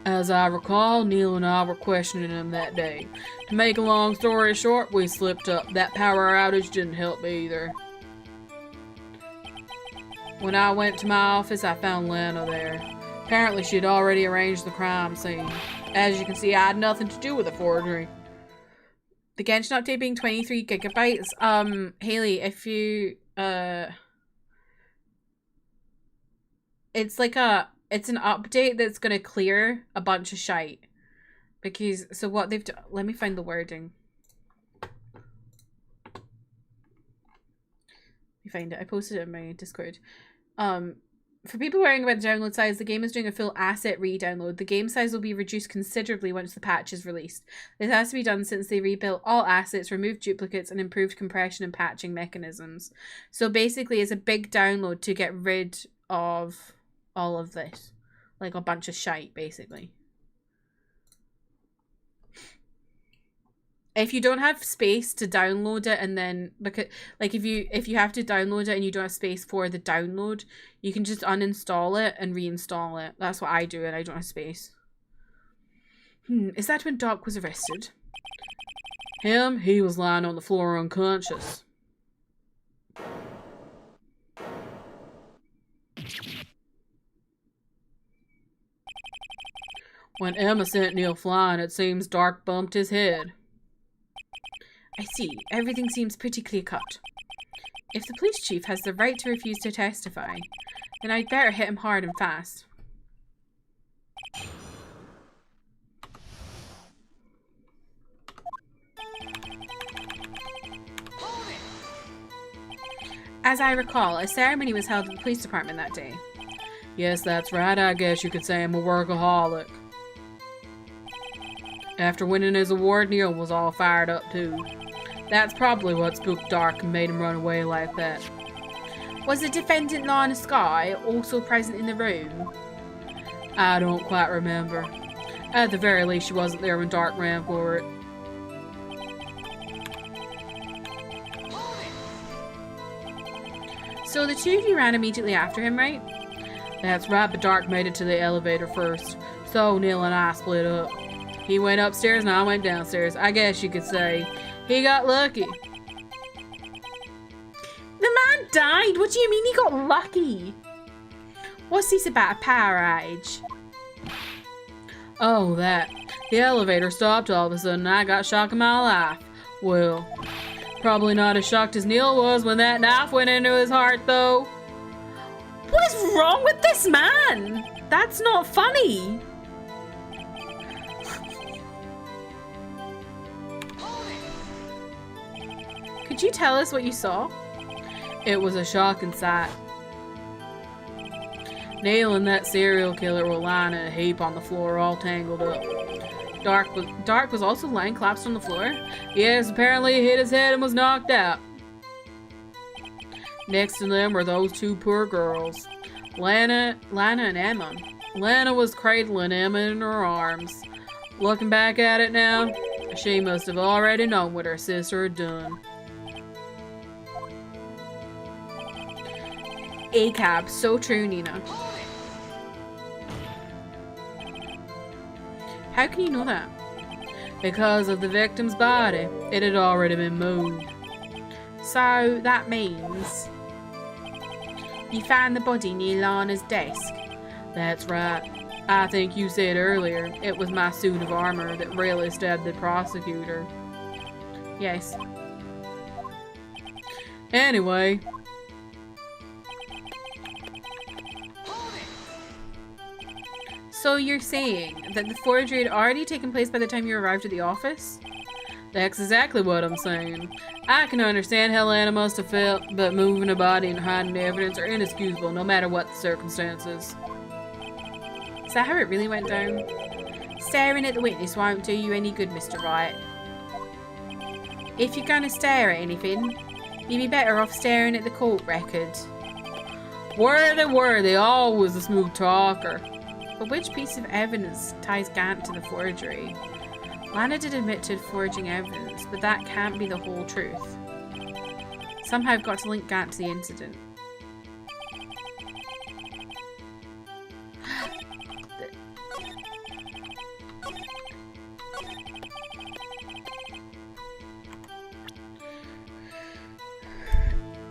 As I recall, Neil and I were questioning him that day. To make a long story short, we slipped up. That power outage didn't help either. When I went to my office, I found Lana there. Apparently, she'd already arranged the crime scene. As you can see, I had nothing to do with the forgery. The Genshin update being 23 gigabytes. Haley, if you, it's like it's an update that's gonna clear a bunch of shite. Because, so what they've done, let me find the wording. Let me find it. I posted it in my Discord. For people worrying about the download size, the game is doing a full asset re-download. The game size will be reduced considerably once the patch is released. This has to be done since they rebuilt all assets, removed duplicates, and improved compression and patching mechanisms. So basically, it's a big download to get rid of all of this. Like a bunch of shite, basically. If you don't have space to download it, and then look at, like, if you have to download it and you don't have space for the download, you can just uninstall it and reinstall it. That's what I do, and I don't have space. Is that when Doc was arrested? Him? He was lying on the floor unconscious. When Emma sent Neil flying, it seems Dark bumped his head. I see. Everything seems pretty clear-cut. If the police chief has the right to refuse to testify, then I'd better hit him hard and fast. As I recall, a ceremony was held at the police department that day. Yes, that's right. I guess you could say I'm a workaholic. After winning his award, Neil was all fired up too. That's probably what spooked Dark and made him run away like that. Was the defendant Lana Sky also present in the room? I don't quite remember. At the very least, she wasn't there when Dark ran for it. So the two of you ran immediately after him, right? That's right, but Dark made it to the elevator first. So Neil and I split up. He went upstairs and I went downstairs. I guess you could say he got lucky. The man died? What do you mean he got lucky? What's this about a power outage? Oh, that. The elevator stopped all of a sudden and I got shocked in my life. Well, probably not as shocked as Neil was when that knife went into his heart, though. What is wrong with this man? That's not funny. Could you tell us what you saw? It was a shocking sight. Neil and that serial killer were lying in a heap on the floor, all tangled up. Dark was also lying collapsed on the floor. Yes, apparently he hit his head and was knocked out. Next to them were those two poor girls, Lana and Emma. Lana was cradling Emma in her arms. Looking back at it now, she must have already known what her sister had done. ACAB, so true, Nina. How can you know that? Because of the victim's body. It had already been moved. So that means you found the body near Lana's desk. That's right. I think you said earlier it was my suit of armor that really stabbed the prosecutor. Yes. Anyway. So you're saying that the forgery had already taken place by the time you arrived at the office? That's exactly what I'm saying. I can understand how Lana must have felt, but moving a body and hiding evidence are inexcusable no matter what the circumstances. Is that how it really went down? Staring at the witness won't do you any good, Mr. Wright. If you're gonna stare at anything, you'd be better off staring at the court record. Were they always a smooth talker. But which piece of evidence ties Gant to the forgery? Lana did admit to forging evidence, but that can't be the whole truth. Somehow I've got to link Gant to the incident.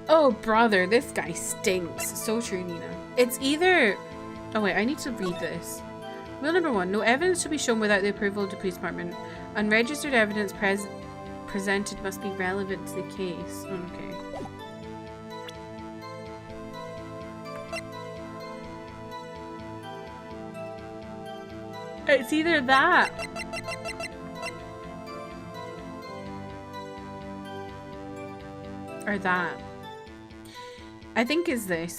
Oh, brother, this guy stinks. So true, Nina. It's either... Oh, wait, I need to read this. Rule number 1. No evidence shall be shown without the approval of the police department. Unregistered evidence presented must be relevant to the case. Okay. It's either that... or that. I think it's this.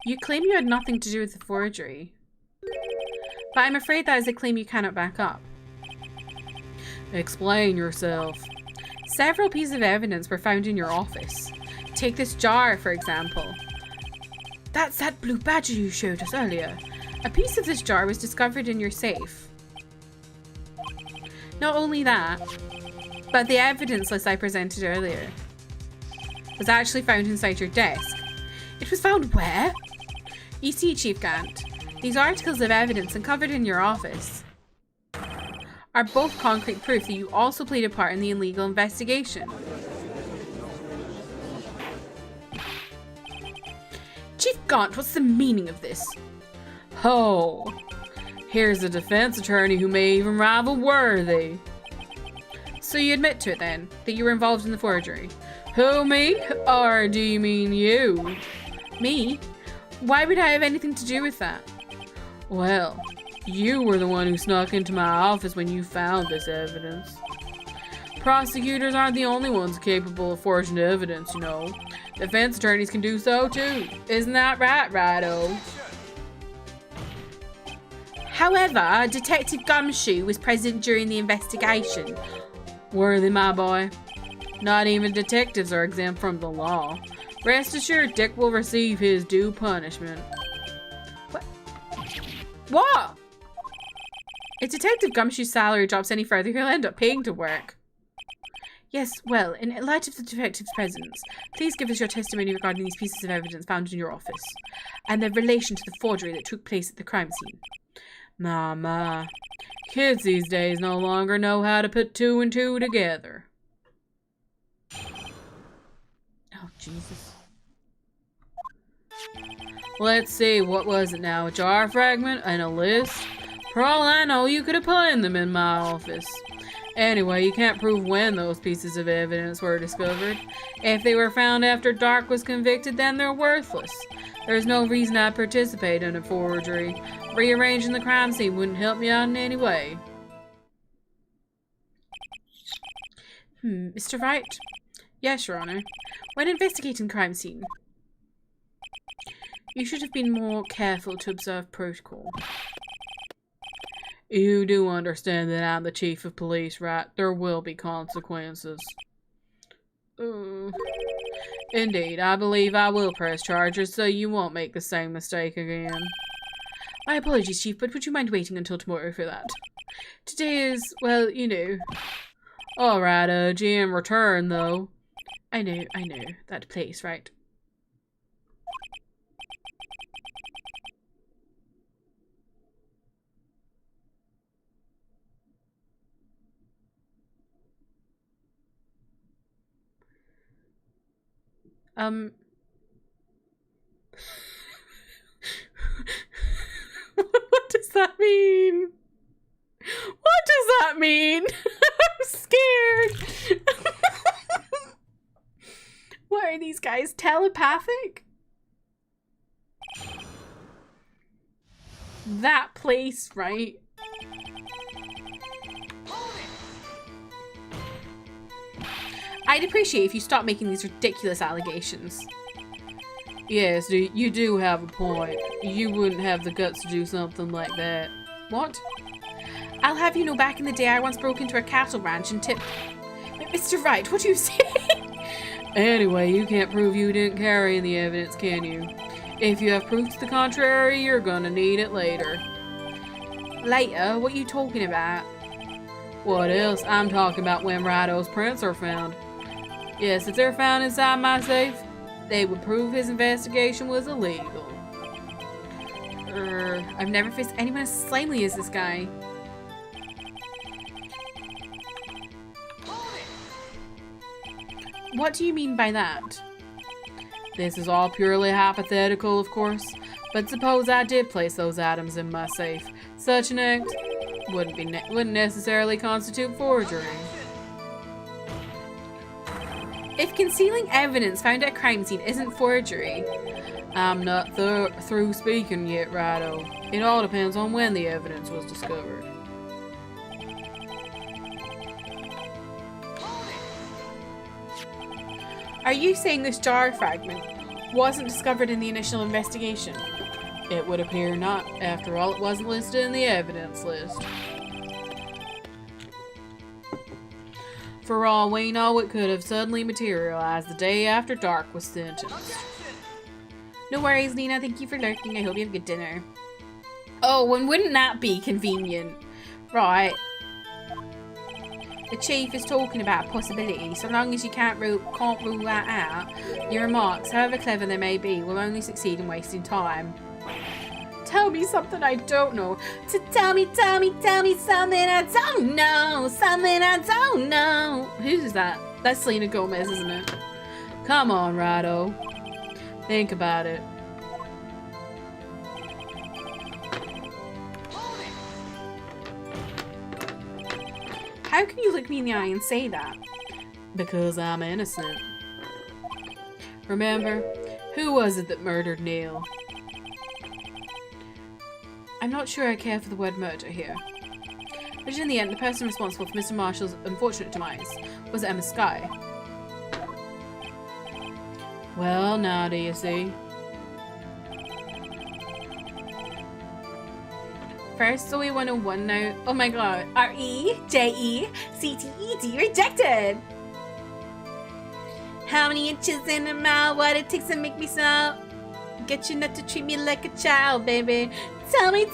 You claim you had nothing to do with the forgery. But I'm afraid that is a claim you cannot back up. Explain yourself. Several pieces of evidence were found in your office. Take this jar, for example. That's that blue badger you showed us earlier. A piece of this jar was discovered in your safe. Not only that, but the evidence list I presented earlier was actually found inside your desk. It was found where? You see, Chief Gant, these articles of evidence uncovered in your office are both concrete proof that you also played a part in the illegal investigation. Chief Gant, what's the meaning of this? Oh, here's a defense attorney who may even rival Worthy. So you admit to it then, that you were involved in the forgery? Who, me? Or do you mean you? Me? Why would I have anything to do with that? Well, you were the one who snuck into my office when you found this evidence. Prosecutors aren't the only ones capable of forging evidence, you know. Defense attorneys can do so too. Isn't that right, Righto? However, Detective Gumshoe was present during the investigation. Worthy, my boy. Not even detectives are exempt from the law. Rest assured, Dick will receive his due punishment. What? If Detective Gumshoe's salary drops any further, he'll end up paying to work. Yes, well, in light of the detective's presence, please give us your testimony regarding these pieces of evidence found in your office, and their relation to the forgery that took place at the crime scene. My. Kids these days no longer know how to put 2 and 2 together. Oh, Jesus. Let's see, what was it now? A jar fragment and a list? For all I know, you could have planted them in my office. Anyway, you can't prove when those pieces of evidence were discovered. If they were found after Dark was convicted, then they're worthless. There's no reason I'd participate in a forgery. Rearranging the crime scene wouldn't help me out in any way. Mr. Wright? Yes, Your Honor. When investigating crime scene, you should have been more careful to observe protocol. You do understand that I'm the chief of police, right? There will be consequences. Indeed, I believe I will press charges so you won't make the same mistake again. My apologies, Chief, but would you mind waiting until tomorrow for that? Today is, well, you know. Alright, GM return, though. I know. That place, right? What does that mean? What does that mean? I'm scared. What are these guys, telepathic? That place, right? I'd appreciate if you stopped making these ridiculous allegations. Yes, you do have a point. You wouldn't have the guts to do something like that. What? I'll have you know, back in the day I once broke into a cattle ranch and tipped... Mr. Wright, what do you say? Anyway, you can't prove you didn't carry any evidence, can you? If you have proof to the contrary, you're gonna need it later. Later? What are you talking about? What else? I'm talking about when Righto's prints are found. Yes, if they're found inside my safe, they would prove his investigation was illegal. I've never faced anyone as slimy as this guy. What do you mean by that? This is all purely hypothetical, of course, but suppose I did place those items in my safe. Such an act wouldn't necessarily constitute forgery. If concealing evidence found at a crime scene isn't forgery... I'm not through speaking yet, Righto. It all depends on when the evidence was discovered. Are you saying this jar fragment wasn't discovered in the initial investigation? It would appear not. After all, it wasn't listed in the evidence list. For all we know, it could have suddenly materialized the day after Dark was sentenced. No worries, Nina. Thank you for lurking. I hope you have a good dinner. Oh, and wouldn't that be convenient? Right. The chief is talking about a possibility. So long as you can't rule that out, your remarks, however clever they may be, will only succeed in wasting time. Tell me something I don't know. Tell me something I don't know. Something I don't know. Who's that? That's Selena Gomez, isn't it? Come on, Righto. Think about it. How can you look me in the eye and say that? Because I'm innocent. Remember, who was it that murdered Neil? I'm not sure I care for the word murder here. But in the end, the person responsible for Mr. Marshall's unfortunate demise was Emma Skye. Well, now do you see? First, so we 101 now. Oh my god. REJECTED rejected! How many inches in a mile? What it takes to make me smile? Get you not to treat me like a child, baby. Tell me.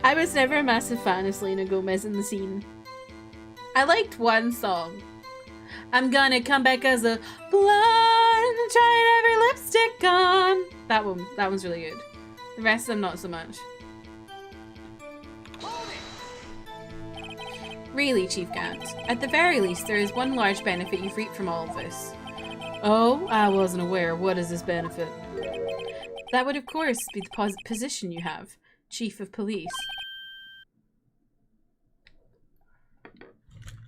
I was never a massive fan of Selena Gomez in the scene. I liked one song. I'm gonna come back as a blonde, trying every lipstick on. That one's really good. The rest of them not so much. Really, Chief Gant, at the very least there is one large benefit you've reaped from all of this. Oh, I wasn't aware. What is this benefit? That would of course be the position you have, Chief of Police.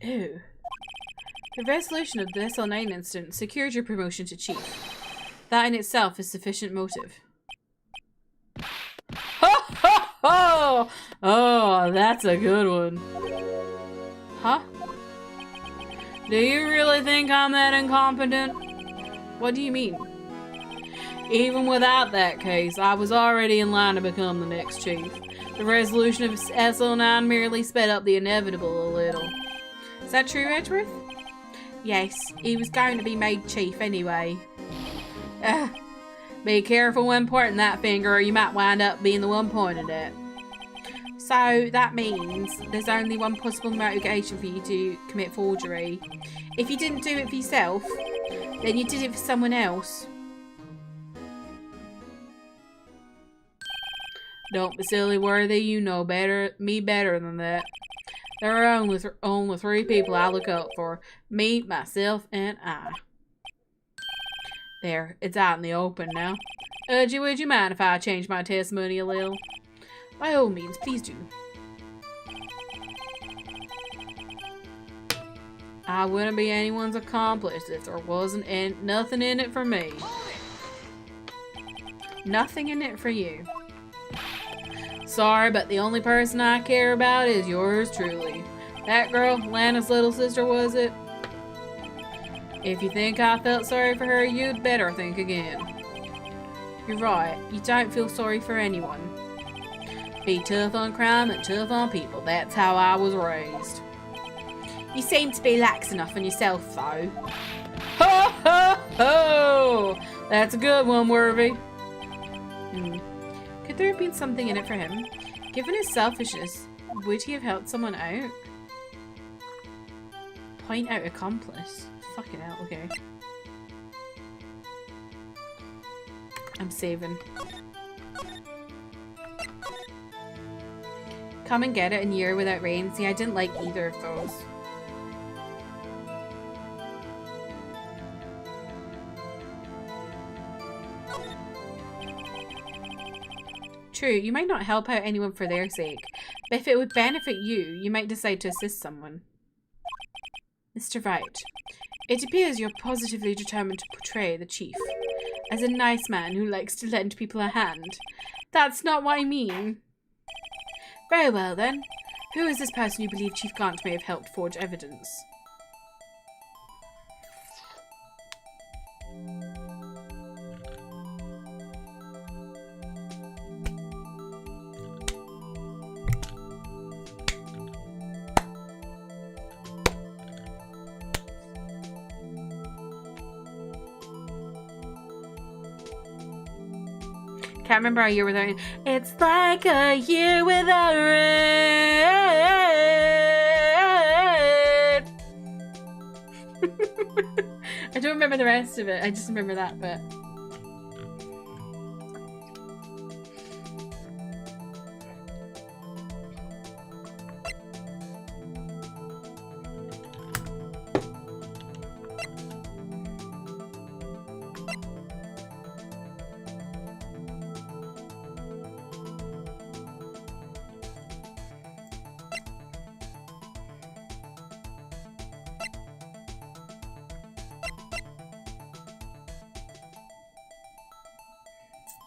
Ew. The resolution of the SL9 incident secured your promotion to Chief. That in itself is sufficient motive. Ho ho ho! Oh, that's a good one. Huh? Do you really think I'm that incompetent? What do you mean? Even without that case, I was already in line to become the next chief. The resolution of SL9 merely sped up the inevitable a little. Is that true, Edgeworth? Yes, he was going to be made chief anyway. Be careful when pointing that finger or you might wind up being the one pointed at. So that means there's only one possible motivation for you to commit forgery. If you didn't do it for yourself, then you did it for someone else. Don't be silly, Worthy. You know me better than that. There are only three people I look up for. Me, myself, and I. There, it's out in the open now. Would you mind if I change my testimony a little? By all means, please do. I wouldn't be anyone's accomplice if there wasn't nothing in it for me. Nothing in it for you. Sorry, but the only person I care about is yours truly. That girl, Lana's little sister, was it? If you think I felt sorry for her, you'd better think again. You're right, you don't feel sorry for anyone. Be tough on crime and tough on people. That's how I was raised. You seem to be lax enough on yourself, though. Ho ho ho! That's a good one, Worthy. Could there have been something in it for him? Given his selfishness, would he have helped someone out? Point out accomplice. Fucking hell, okay. I'm saving. Come and Get It and Year Without Rain. See, I didn't like either of those. True, you might not help out anyone for their sake, but if it would benefit you, you might decide to assist someone. Mr. Wright, it appears you're positively determined to portray the chief as a nice man who likes to lend people a hand. That's not what I mean. Very well then. Who is this person you believe Chief Gant may have helped forge evidence? Can't remember a year without rain. It's like a year without rain. I don't remember the rest of it. I just remember that bit.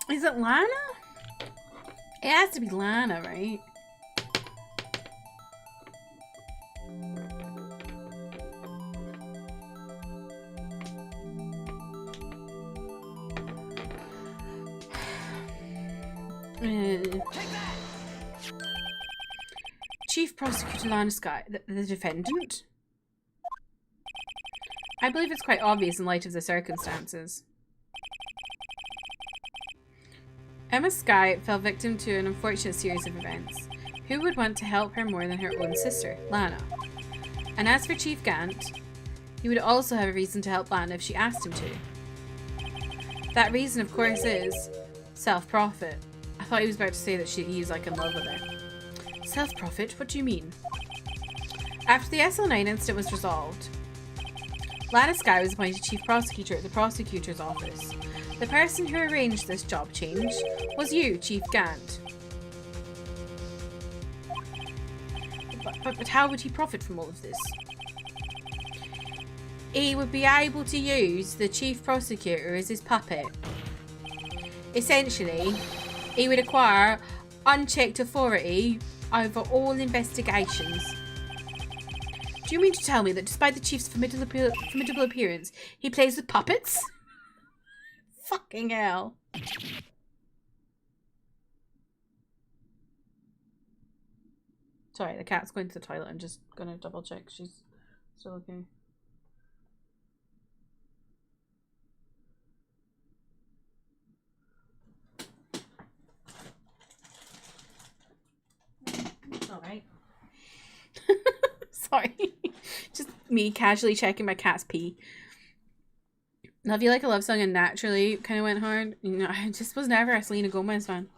Is it Lana? It has to be Lana, right? Chief Prosecutor Lana Sky, the defendant? I believe it's quite obvious in light of the circumstances. Emma Sky fell victim to an unfortunate series of events. Who would want to help her more than her own sister, Lana? And as for Chief Gant, he would also have a reason to help Lana if she asked him to. That reason, of course, is self-profit. I thought he was about to say that he was like in love with her. Self-profit? What do you mean? After the SL9 incident was resolved, Lana Sky was appointed Chief Prosecutor at the Prosecutor's Office. The person who arranged this job change was you, Chief Gant. But how would he profit from all of this? He would be able to use the Chief Prosecutor as his puppet. Essentially, he would acquire unchecked authority over all investigations. Do you mean to tell me that despite the Chief's formidable appearance, he plays with puppets? Fucking hell. Sorry, the cat's going to the toilet. I'm just going to double check she's still okay. Alright. Sorry. Just me casually checking my cat's pee. Love You Like a Love Song and Naturally kind of went hard. You know, I just was never a Selena Gomez fan.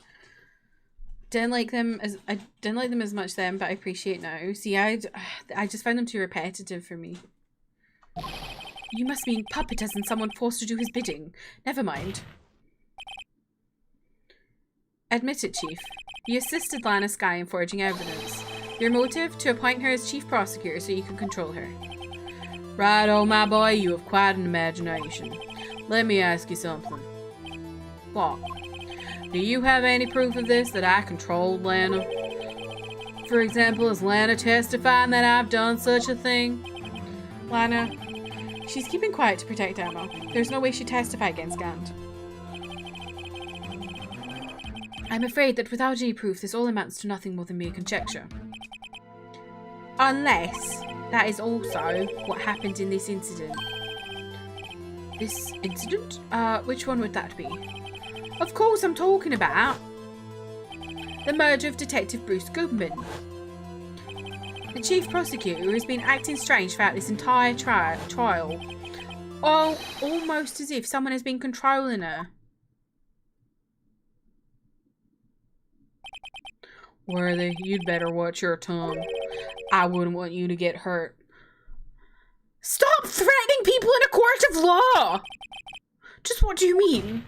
Didn't like them as much then, but I appreciate now. See, I just found them too repetitive for me. You must mean puppet as in someone forced to do his bidding. Never mind. Admit it, Chief. You assisted Lana Sky in forging evidence. Your motive? To appoint her as Chief Prosecutor so you can control her. Right, oh my boy, you have quite an imagination. Let me ask you something. What? Do you have any proof of this, that I controlled Lana? For example, is Lana testifying that I've done such a thing? Lana, she's keeping quiet to protect Emma. There's no way she'd testify against Gant. I'm afraid that without any proof, this all amounts to nothing more than mere conjecture. Unless that is also what happened in this incident. This incident? Which one would that be? Of course, I'm talking about the murder of Detective Bruce Goodman. The chief prosecutor has been acting strange throughout this entire trial. Almost as if someone has been controlling her. Worthy, you'd better watch your tongue. I wouldn't want you to get hurt. Stop threatening people in a court of law! Just what do you mean?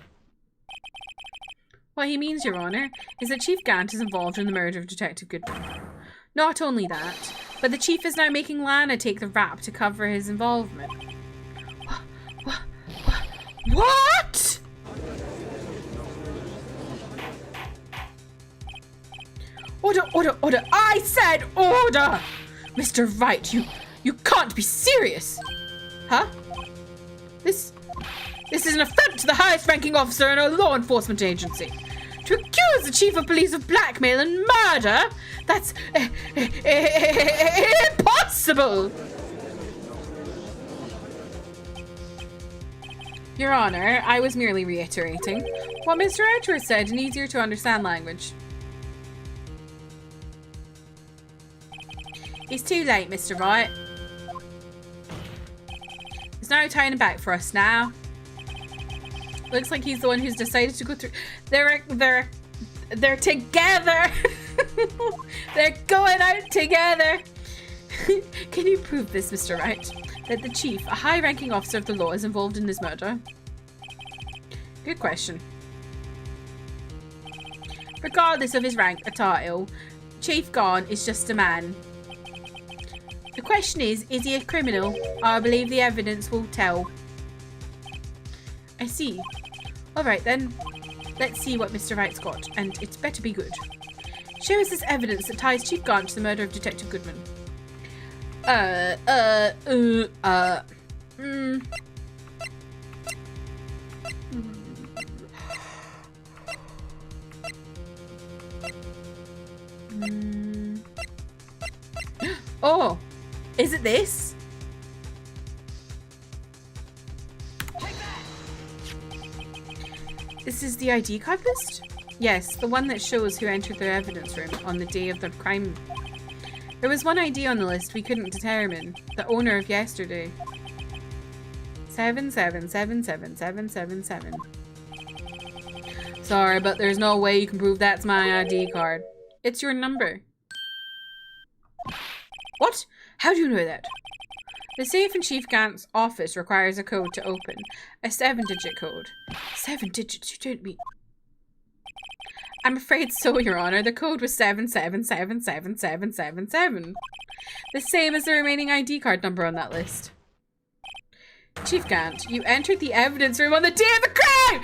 What he means, Your Honor, is that Chief Gant is involved in the murder of Detective Goodman. Not only that, but the chief is now making Lana take the rap to cover his involvement. What? Order! I said order! Mr. Wright, you can't be serious! Huh? This is an affront to the highest ranking officer in a law enforcement agency. To accuse the chief of police of blackmail and murder? That's impossible! Your Honor, I was merely reiterating what Mr. Edgeworth said in easier to understand language. It's too late, Mr. Wright. There's no turning back for us now. Looks like he's the one who's decided to go through. They're together. They're going out together. Can you prove this, Mr. Wright? That the chief, a high-ranking officer of the law, is involved in this murder? Good question. Regardless of his rank or title, Chief Gant is just a man. The question is he a criminal? I believe the evidence will tell. I see. Alright then, let's see what Mr. Wright's got, and it's better be good. Show us this evidence that ties Chief Gant to the murder of Detective Goodman. Oh, is it this? This is the ID card list? Yes, the one that shows who entered the evidence room on the day of the crime. There was one ID on the list we couldn't determine. The owner of yesterday. 7777777. Sorry, but there's no way you can prove that's my ID card. It's your number. What? How do you know that? The safe in Chief Gant's office requires a code to open. A 7-digit code. 7 digits? You don't mean... I'm afraid so, Your Honor. The code was 7777777. The same as the remaining ID card number on that list. Chief Gant, you entered the evidence room on the day of the crime!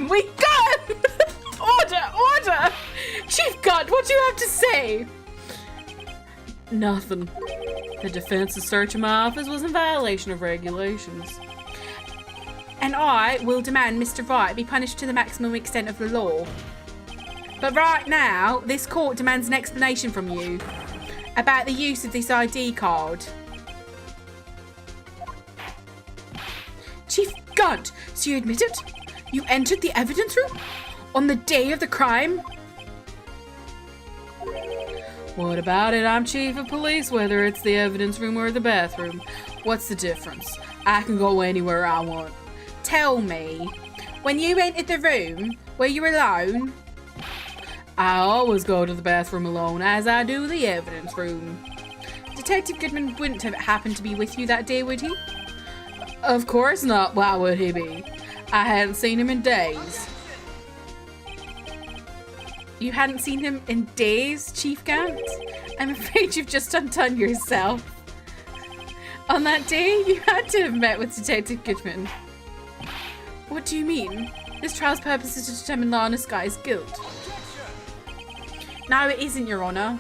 We got him! Order! Chief Gant, what do you have to say? Nothing. The defense's search of my office was in violation of regulations. And I will demand Mr. Wright be punished to the maximum extent of the law. But right now, this court demands an explanation from you about the use of this ID card. Chief Gant, so you admit it? You entered the evidence room on the day of the crime? What about it? I'm chief of police, whether it's the evidence room or the bathroom. What's the difference? I can go anywhere I want. Tell me, when you entered the room, were you alone? I always go to the bathroom alone, as I do the evidence room. Detective Goodman wouldn't have happened to be with you that day, would he? Of course not. Why would he be? I hadn't seen him in days. You hadn't seen him in days, Chief Gant? I'm afraid you've just undone yourself. On that day, you had to have met with Detective Goodman. What do you mean? This trial's purpose is to determine Lana Sky's guilt. No, it isn't, Your Honor.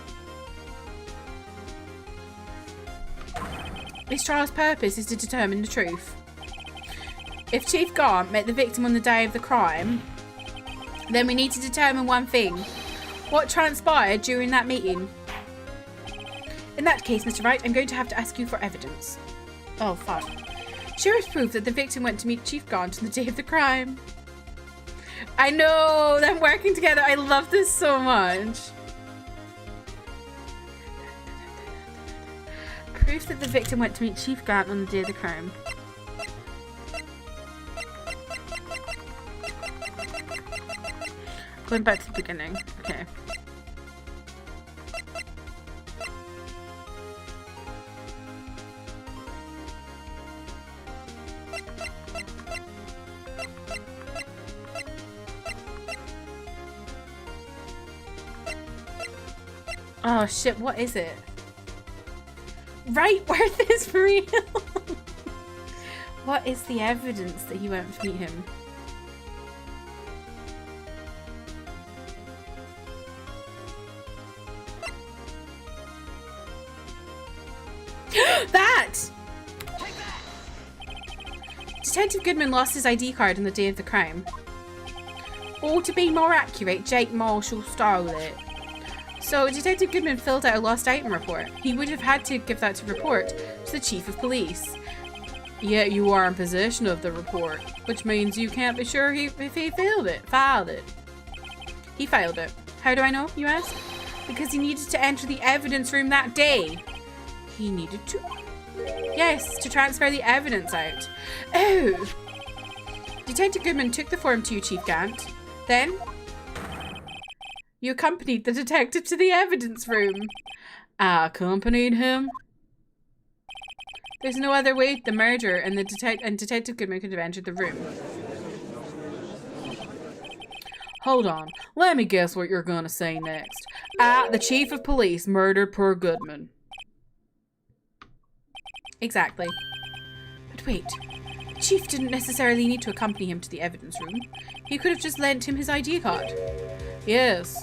This trial's purpose is to determine the truth. If Chief Gant met the victim on the day of the crime, then we need to determine one thing. What transpired during that meeting? In that case, Mr. Wright, I'm going to have to ask you for evidence. Oh, fuck. Show us proof that the victim went to meet Chief Gant on the day of the crime. I know! Them working together. I love this so much. Proof that the victim went to meet Chief Gant on the day of the crime. Going back to the beginning. Okay. Oh shit, what is it? Right, Worth is real! What is the evidence that he went to meet him? That! Detective Goodman lost his ID card on the day of the crime. Or to be more accurate, Jake Marshall stole it. So Detective Goodman filled out a lost item report. He would have had to give that to report to the Chief of Police. Yet you are in possession of the report, which means you can't be sure if he filed it. He filed it. How do I know, you ask? Because he needed to enter the evidence room that day. He needed to? Yes, to transfer the evidence out. Oh! Detective Goodman took the form to you, Chief Gant. Then, you accompanied the detective to the evidence room. I accompanied him? There's no other way the murderer and Detective Goodman could have entered the room. Hold on. Let me guess what you're gonna say next. The Chief of Police murdered poor Goodman. Exactly. But wait, the Chief didn't necessarily need to accompany him to the evidence room. He could have just lent him his ID card. Yes.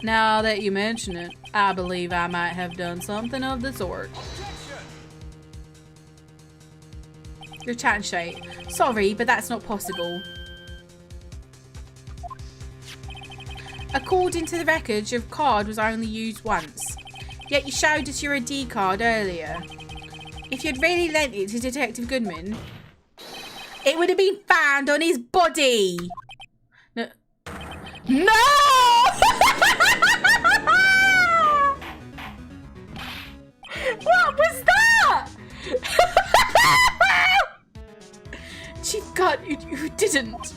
Now that you mention it, I believe I might have done something of the sort. You're chatting shite. Sorry, but that's not possible. According to the records, your card was only used once. Yet you showed us your ID card earlier. If you'd really lent it to Detective Goodman, it would have been found on his body. No! What was that? Chief Gant, you didn't.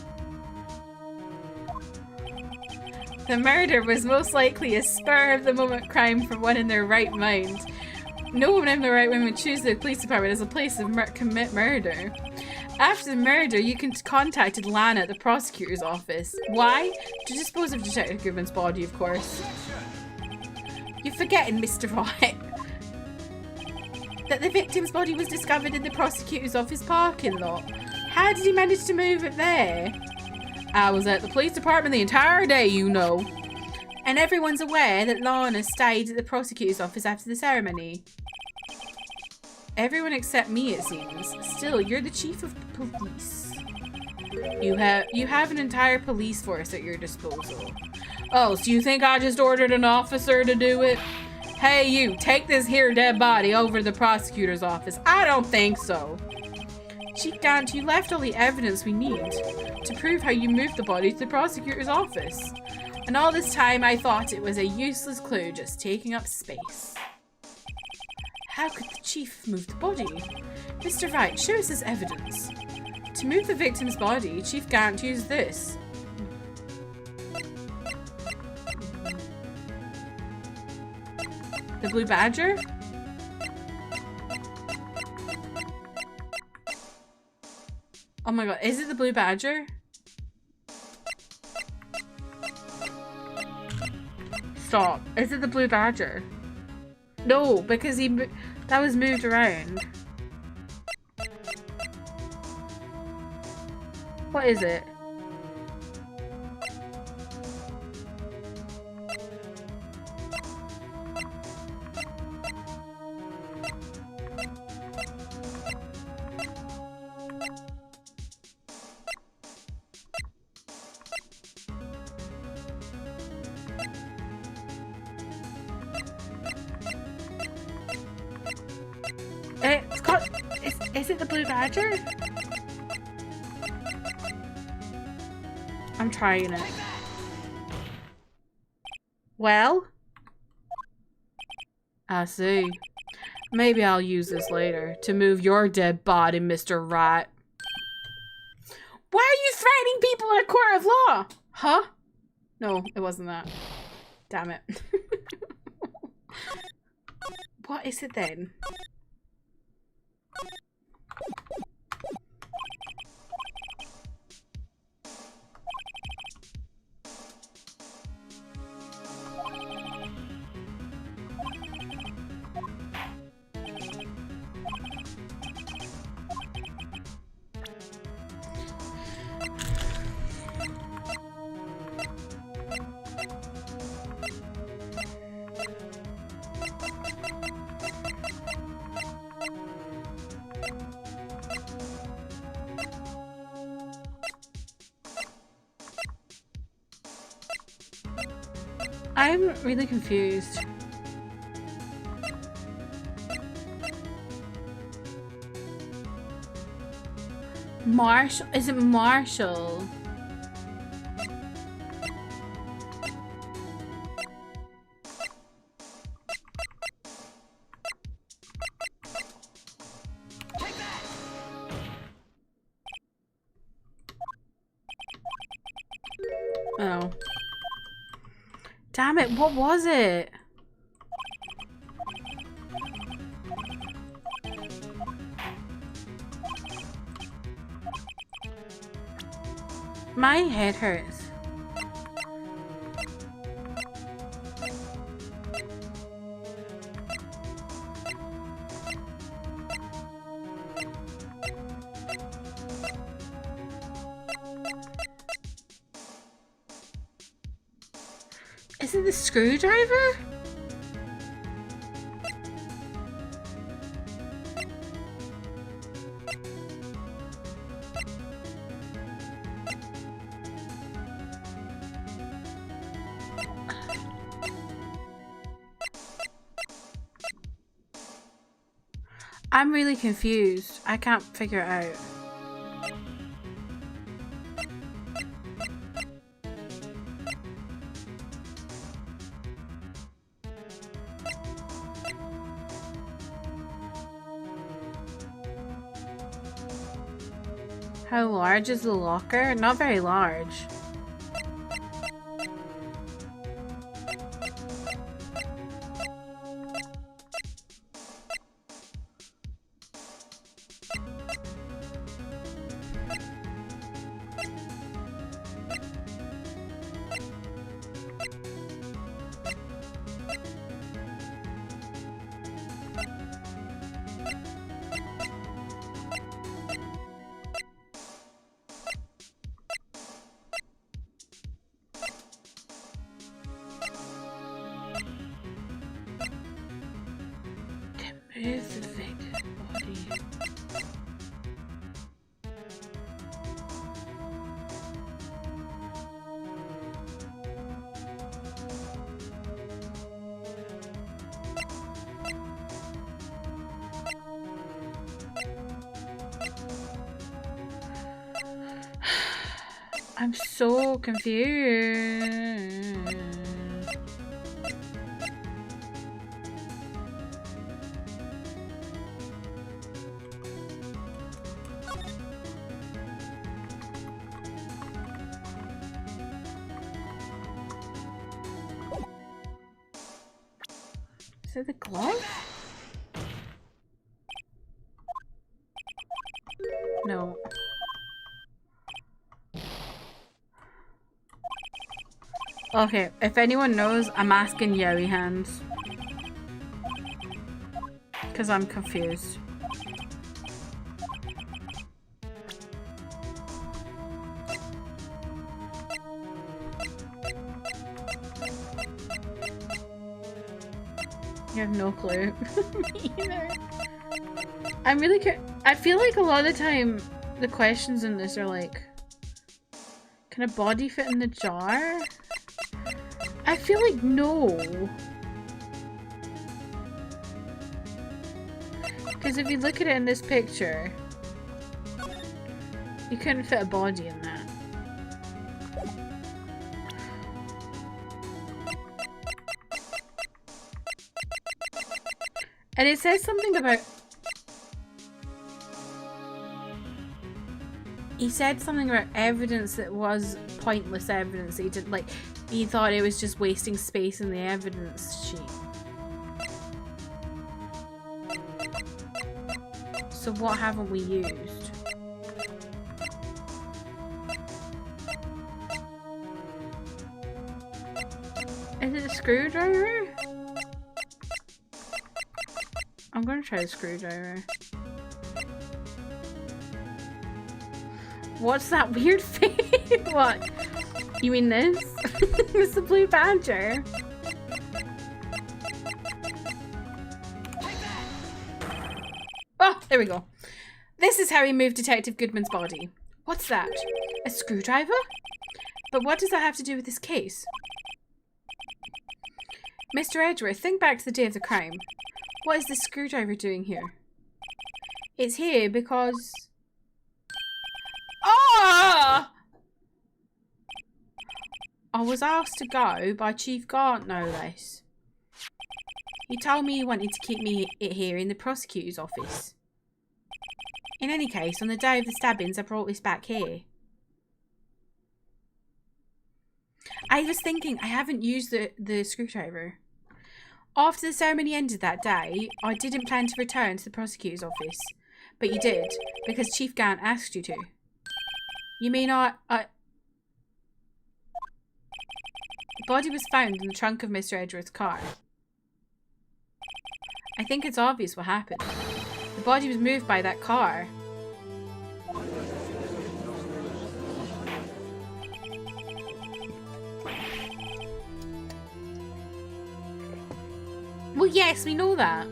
The murder was most likely a spur-of-the-moment crime for one in their right mind. No one in their right mind would choose the police department as a place to commit murder. After the murder, you contacted Lana at the prosecutor's office. Why? To dispose of Detective Goodman's body, of course. You're forgetting, Mr. Wright, that the victim's body was discovered in the prosecutor's office parking lot. How did he manage to move it there? I was at the police department the entire day, you know. And everyone's aware that Lana stayed at the prosecutor's office after the ceremony. Everyone except me, it seems. Still, you're the chief of police. You have an entire police force at your disposal. Oh, so you think I just ordered an officer to do it? Hey, you, take this here dead body over to the prosecutor's office. I don't think so. Chief Gant, you left all the evidence we need to prove how you moved the body to the prosecutor's office. And all this time I thought it was a useless clue just taking up space. How could the chief move the body? Mr. Wright, show us this evidence. To move the victim's body, Chief Gant used this. The Blue Badger? Oh my god, is it the Blue Badger? Stop. Is it the Blue Badger? No, because that was moved around. What is it? It's called... Is it the blue badger? I'm trying it. Well? I see. Maybe I'll use this later to move your dead body, Mr. Wright. Why are you threatening people in a court of law? Huh? No, it wasn't that. Damn it. What is it then? I'm really confused. Marshall? Is it Marshall? Oh. Damn it, what was it? My head hurts. Is it the screwdriver? I'm really confused. I can't figure it out. How large is the locker? Not very large. Move the vacant body. I'm so confused. Is it the glove? No. Okay, if anyone knows, I'm asking Yowie Hands. Because I'm confused. You have no clue. Me either. I'm really I feel like a lot of the time the questions in this are like, can a body fit in the jar? I feel like no. Because if you look at it in this picture, you couldn't fit a body in that. And it says something about... He said something about evidence that was pointless evidence. He didn't like... He thought it was just wasting space in the evidence sheet. So what haven't we used? Is it a screwdriver? I'm gonna try the screwdriver. What's that weird face? What? You mean this? It's the blue badger. Oh, there we go. This is how he moved Detective Goodman's body. What's that? A screwdriver? But what does that have to do with this case? Mr. Edgeworth, think back to the day of the crime. What is this screwdriver doing here? It's here because... Ah! I was asked to go by Chief Gaunt, no less. He told me he wanted to keep it here in the prosecutor's office. In any case, on the day of the stabbings, I brought this back here. I was thinking, I haven't used the screwdriver. After the ceremony ended that day, I didn't plan to return to the prosecutor's office. But you did, because Chief Gaunt asked you to. You mean The body was found in the trunk of Mr. Edgeworth's car. I think it's obvious what happened. The body was moved by that car. Well, yes, we know that.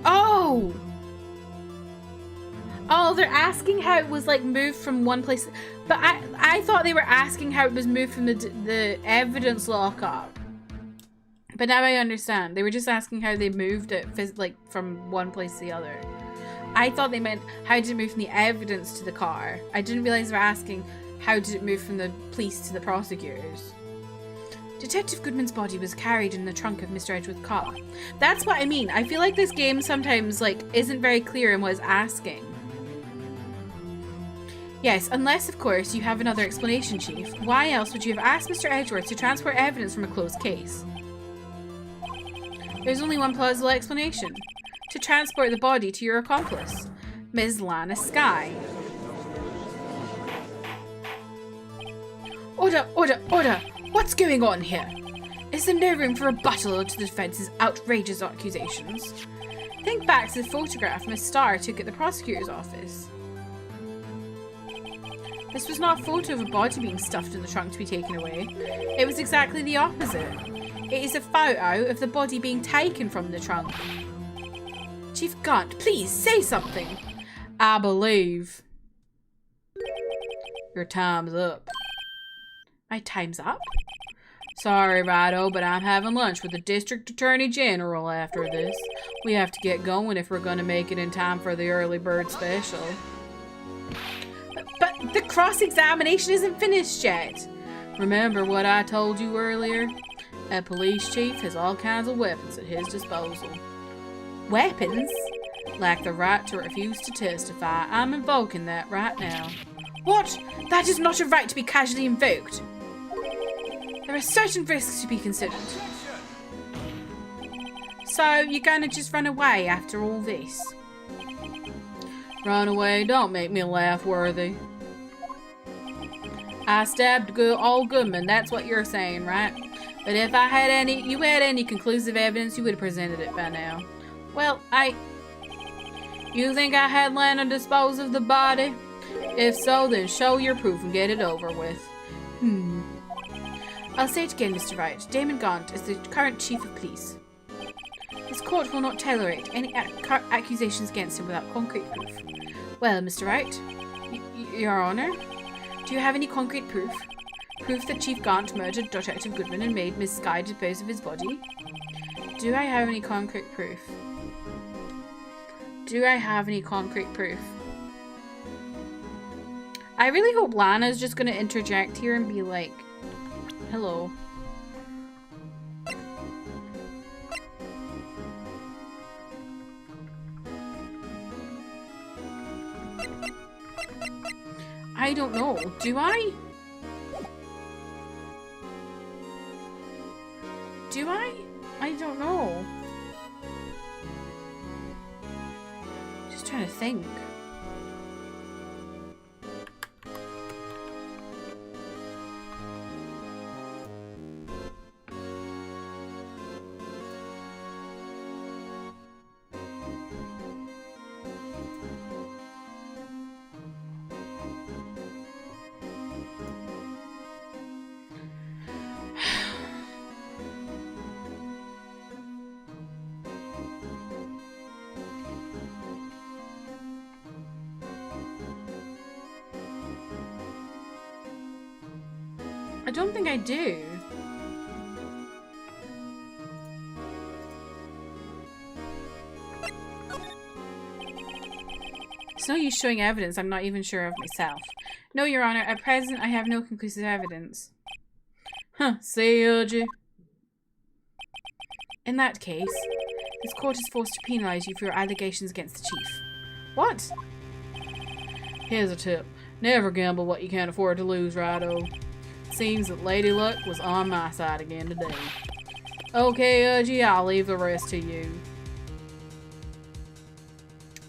Oh! Oh, they're asking how it was, like, moved from one place. But I thought they were asking how it was moved from the evidence lockup. But now I understand. They were just asking how they moved it, like, from one place to the other. I thought they meant, how did it move from the evidence to the car? I didn't realize they were asking, how did it move from the police to the prosecutors? Detective Goodman's body was carried in the trunk of Mr. Edgeworth's car. That's what I mean. I feel like this game sometimes, like, isn't very clear in what it's asking. Yes, unless, of course, you have another explanation, Chief. Why else would you have asked Mr. Edgeworth to transport evidence from a closed case? There's only one plausible explanation. To transport the body to your accomplice, Ms. Lana Skye. Order, order, order! What's going on here? Is there no room for rebuttal to the defense's outrageous accusations? Think back to the photograph Miss Starr took at the prosecutor's office. This was not a photo of a body being stuffed in the trunk to be taken away. It was exactly the opposite. It is a photo of the body being taken from the trunk. Chief Gaunt, please say something. I believe your time's up. My time's up? Sorry, Righto, but I'm having lunch with the District Attorney General after this. We have to get going if we're going to make it in time for the early bird special. But the cross-examination isn't finished yet. Remember what I told you earlier? A police chief has all kinds of weapons at his disposal. Weapons? Like the right to refuse to testify. I'm invoking that right now. What? That is not a right to be casually invoked. There are certain risks to be considered. So, you're gonna just run away after all this? Run away? Don't make me laugh, Worthy. I stabbed old Goodman, that's what you're saying, right? But if you had any conclusive evidence, you would have presented it by now. Well, you think I had Lana dispose of the body? If so, then show your proof and get it over with. I'll say it again, Mr. Wright. Damon Gaunt is the current chief of police. This court will not tolerate any accusations against him without concrete proof. Well, Mr. Wright, Your Honor, do you have any concrete proof? Proof that Chief Gaunt murdered Detective Goodman and made Miss Skye dispose of his body? Do I have any concrete proof? Do I have any concrete proof? I really hope Lana's just going to interject here and be like, hello. I don't know. Do I? Do I? I don't know. Just trying to think. I don't think I do. It's no use showing evidence I'm not even sure of myself. No, Your Honor, at present I have no conclusive evidence. Huh, say, Yoji. In that case, this court is forced to penalise you for your allegations against the chief. What? Here's a tip. Never gamble what you can't afford to lose, Righto. Seems that Lady Luck was on my side again today. Okay, Yoji, I'll leave the rest to you.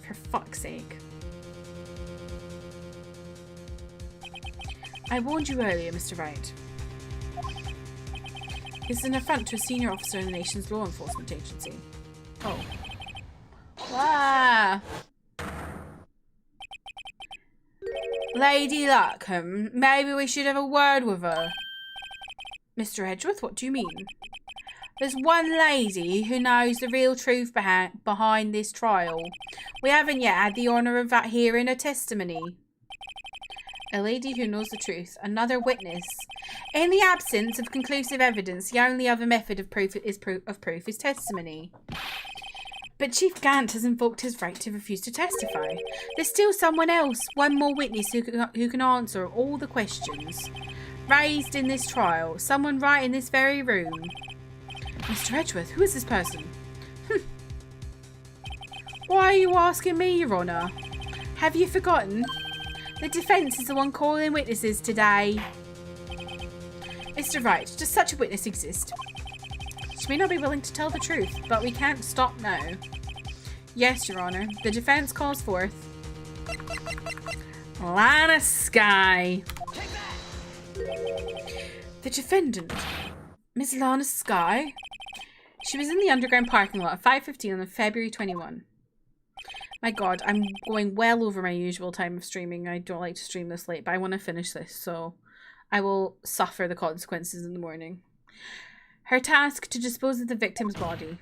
For fuck's sake. I warned you earlier, Mr. Wright. This is an affront to a senior officer in the nation's law enforcement agency. Oh. Ah! Lady Luckham, maybe we should have a word with her. Mr. Edgeworth, what do you mean? There's one lady who knows the real truth behind this trial. We haven't yet had the honour of hearing her testimony. A lady who knows the truth, another witness. In the absence of conclusive evidence, the only other method of proof is testimony. But Chief Gant has invoked his right to refuse to testify. There's still someone else, one more witness who can answer all the questions raised in this trial. Someone right in this very room. Mr. Edgeworth, who is this person? Why are you asking me, Your Honour? Have you forgotten? The defence is the one calling witnesses today. Mr. Wright, does such a witness exist? She may not be willing to tell the truth, but we can't stop now. Yes, Your Honour. The defence calls forth Lana Skye. The defendant, Miss Lana Skye. She was in the underground parking lot at 5:15 on February 21. My god, I'm going well over my usual time of streaming. I don't like to stream this late, but I want to finish this, so I will suffer the consequences in the morning. Her task, to dispose of the victim's body.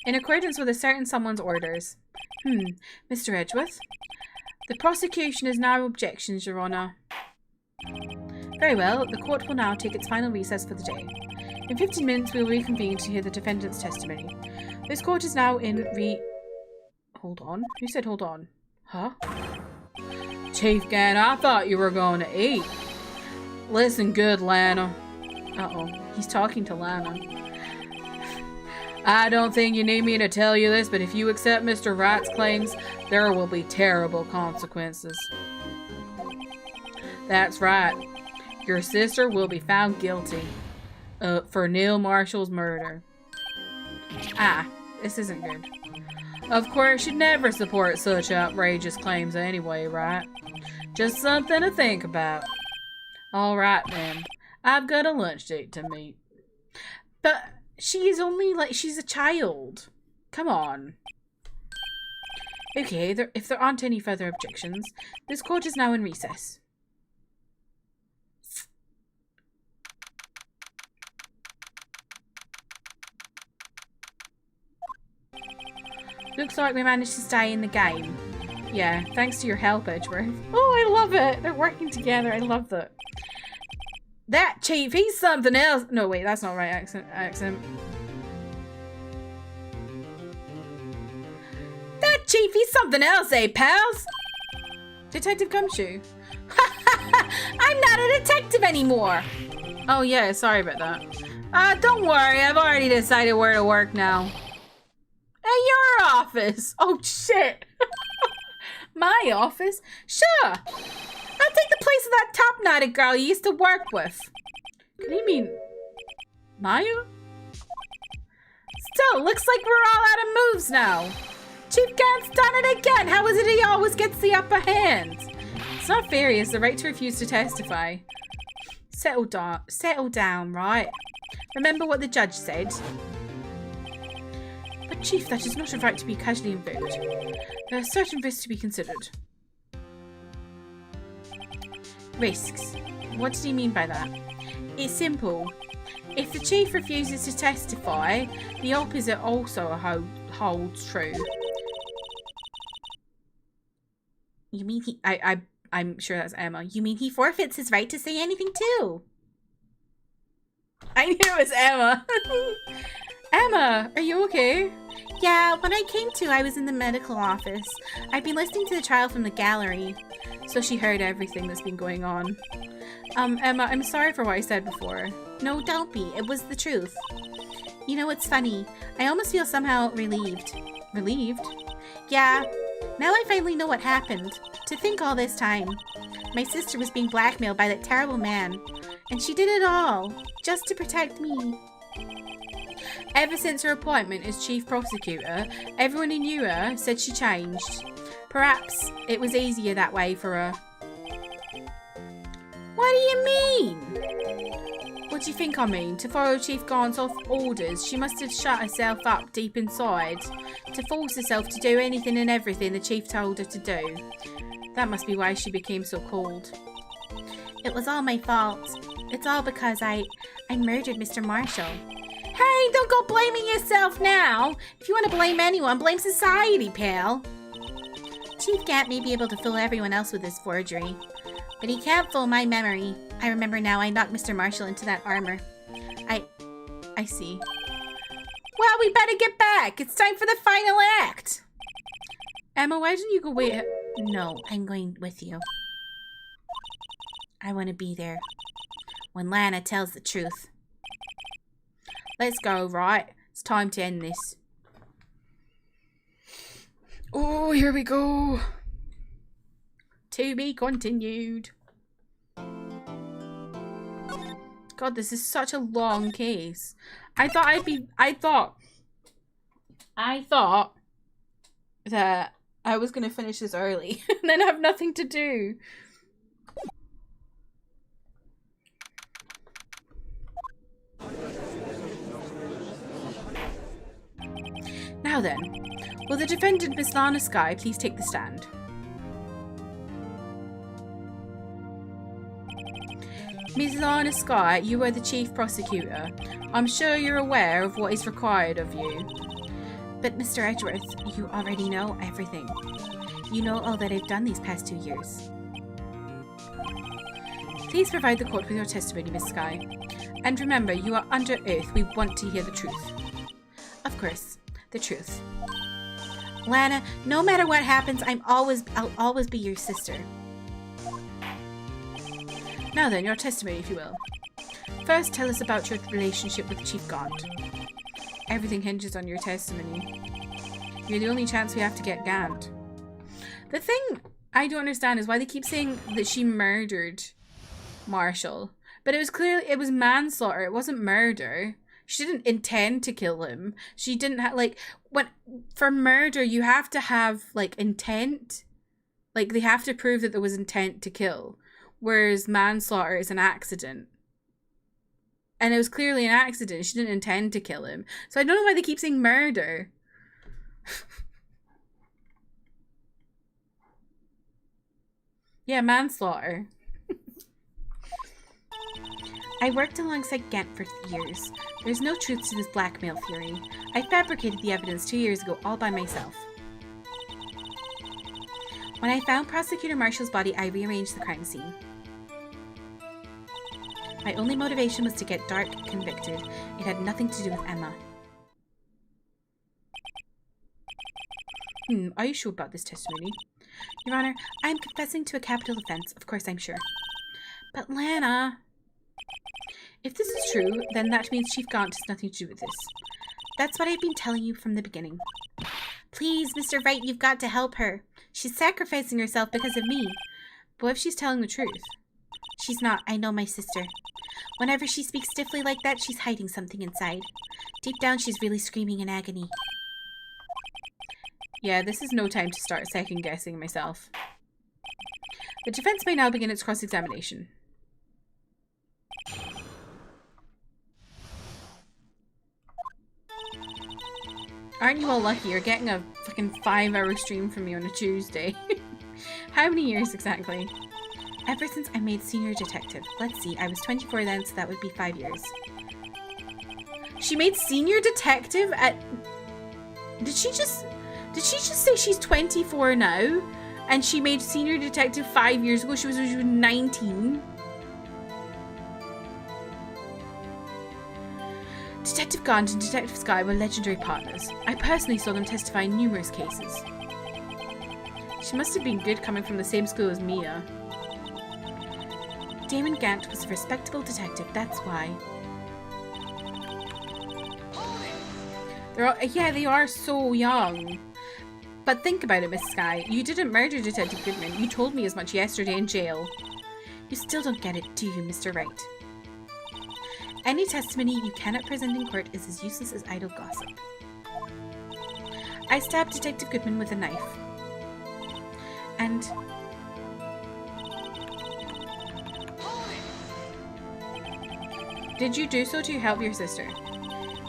In accordance with a certain someone's orders. Mr. Edgeworth? The prosecution has no objections, Your Honour. Very well, the court will now take its final recess for the day. In 15 minutes, we will reconvene to hear the defendant's testimony. This court is now in Hold on. Who said hold on? Huh? Chief Gant, I thought you were going to eat. Listen good, Lana. Uh-oh. He's talking to Lana. I don't think you need me to tell you this, but if you accept Mr. Wright's claims, there will be terrible consequences. That's right. Your sister will be found guilty for Neil Marshall's murder. Ah, this isn't good. Of course, you'd never support such outrageous claims anyway, right? Just something to think about. All right, then. I've got a lunch date to meet. But she is only she's a child. Come on. Okay, if there aren't any further objections, this court is now in recess. Looks like we managed to stay in the game. Yeah, thanks to your help, Edgeworth. Oh, I love it. They're working together. I love that. That chief, he's something else. No, wait, that's not right accent. That chief, he's something else, eh, pals? Detective Gumshoe. I'm not a detective anymore. Oh, yeah, sorry about that. Don't worry, I've already decided where to work now. At your office. Oh, shit. My office? Sure. I'll take the place of that top-knotted girl you used to work with. Can you mean Maya? Still, looks like we're all out of moves now. Chief Gant's done it again. How is it he always gets the upper hand? It's not fair. He has the right to refuse to testify. Settle down, right? Remember what the judge said. But Chief, that is not a right to be casually invoked. There are certain risks to be considered. Risks. What did he mean by that? It's simple. If the Chief refuses to testify, the opposite also holds true. You mean he... I'm sure that's Emma. You mean he forfeits his right to say anything too? I knew it was Emma. Emma, are you okay? Yeah, when I came to, I was in the medical office. I've been listening to the trial from the gallery. So she heard everything that's been going on. Emma, I'm sorry for what I said before. No, don't be. It was the truth. You know, it's funny. I almost feel somehow relieved. Relieved? Yeah. Now I finally know what happened. To think all this time. My sister was being blackmailed by that terrible man. And she did it all. Just to protect me. Ever since her appointment as chief prosecutor, everyone who knew her said she changed. Perhaps it was easier that way for her. What do you mean? What do you think I mean? To follow Chief Gaunt's orders, she must have shut herself up deep inside. To force herself to do anything and everything the Chief told her to do. That must be why she became so cold. It was all my fault. It's all because I murdered Mr. Marshall. Hey, don't go blaming yourself now. If you want to blame anyone, blame society, pal. Chief Gant may be able to fool everyone else with his forgery, but he can't fool my memory. I remember now I knocked Mr. Marshall into that armor. I see. Well, we better get back. It's time for the final act. Emma, why didn't you go wait? No, I'm going with you. I want to be there when Lana tells the truth. Let's go, Wright. It's time to end this. Oh, here we go. To be continued. God, this is such a long case. I thought that I was going to finish this early and then have nothing to do. Now then, will the defendant, Miss Lana Skye, please take the stand? Miss Lana Skye, you are the chief prosecutor. I'm sure you're aware of what is required of you. But Mr. Edgeworth, you already know everything. You know all that I've done these past 2 years. Please provide the court with your testimony, Miss Skye. And remember, you are under oath. We want to hear the truth. Of course, the truth. Lana, no matter what happens, I'll always be your sister. Now then, your testimony, if you will. First, tell us about your relationship with Chief Gaunt. Everything hinges on your testimony. You're the only chance we have to get Gant. The thing I don't understand is why they keep saying that she murdered Marshall. But it was clearly, it was manslaughter. It wasn't murder. She didn't intend to kill him. She didn't have, like, for murder, you have to have, like, intent. Like, they have to prove that there was intent to kill. Whereas manslaughter is an accident. And it was clearly an accident. She didn't intend to kill him. So I don't know why they keep saying murder. Yeah, manslaughter. I worked alongside Gant for years. There's no truth to this blackmail theory. I fabricated the evidence 2 years ago all by myself. When I found Prosecutor Marshall's body, I rearranged the crime scene. My only motivation was to get Dark convicted. It had nothing to do with Emma. Are you sure about this testimony? Your Honor, I am confessing to a capital offense. Of course, I'm sure. But Lana... If this is true, then that means Chief Gaunt has nothing to do with this. That's what I've been telling you from the beginning. Please, Mr. Wright, you've got to help her. She's sacrificing herself because of me. But what if she's telling the truth? She's not. I know my sister. Whenever she speaks stiffly like that, she's hiding something inside. Deep down, she's really screaming in agony. Yeah, this is no time to start second-guessing myself. The defense may now begin its cross-examination. Aren't you all lucky? You're getting a fucking 5-hour stream from me on a Tuesday. How many years exactly? Ever since I made senior detective. Let's see, I was 24 then, so that would be 5 years. She made senior detective at... Did she just say she's 24 now? And she made senior detective 5 years ago? She was 19? Detective Gaunt and Detective Skye were legendary partners. I personally saw them testify in numerous cases. She must have been good coming from the same school as Mia. Damon Gant was a respectable detective, that's why. They are so young. But think about it, Miss Skye. You didn't murder Detective Goodman. You told me as much yesterday in jail. You still don't get it, do you, Mr. Wright? Any testimony you cannot present in court is as useless as idle gossip. I stabbed Detective Goodman with a knife. And... Did you do so to help your sister?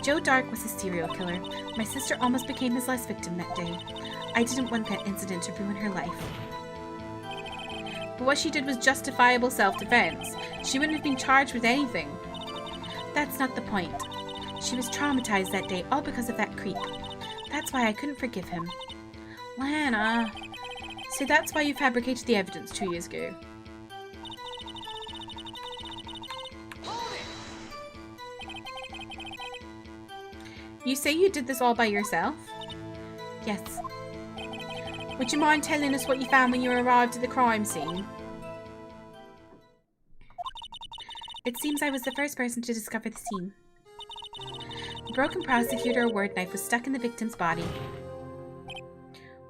Joe Dark was a serial killer. My sister almost became his last victim that day. I didn't want that incident to ruin her life. But what she did was justifiable self-defense. She wouldn't have been charged with anything. That's not the point. She was traumatized that day, all because of that creep. That's why I couldn't forgive him. Lana. So that's why you fabricated the evidence 2 years ago. You say you did this all by yourself? Yes. Would you mind telling us what you found when you arrived at the crime scene? It seems I was the first person to discover the scene. The broken prosecutor award knife was stuck in the victim's body.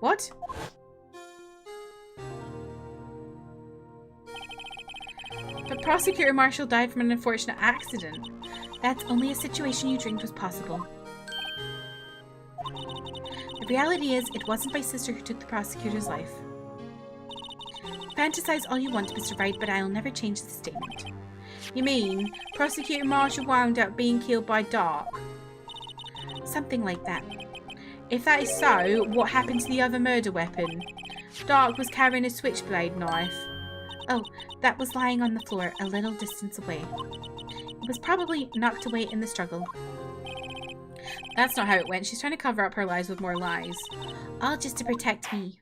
What? But Prosecutor Marshall died from an unfortunate accident. That's only a situation you dreamed was possible. The reality is, it wasn't my sister who took the prosecutor's life. Fantasize all you want, Mr. Wright, but I'll never change the statement. You mean Prosecutor Marshall wound up being killed by Dark? Something like that. If that is so, what happened to the other murder weapon? Dark was carrying a switchblade knife. Oh, that was lying on the floor a little distance away. It was probably knocked away in the struggle. That's not how it went. She's trying to cover up her lies with more lies. All just to protect me.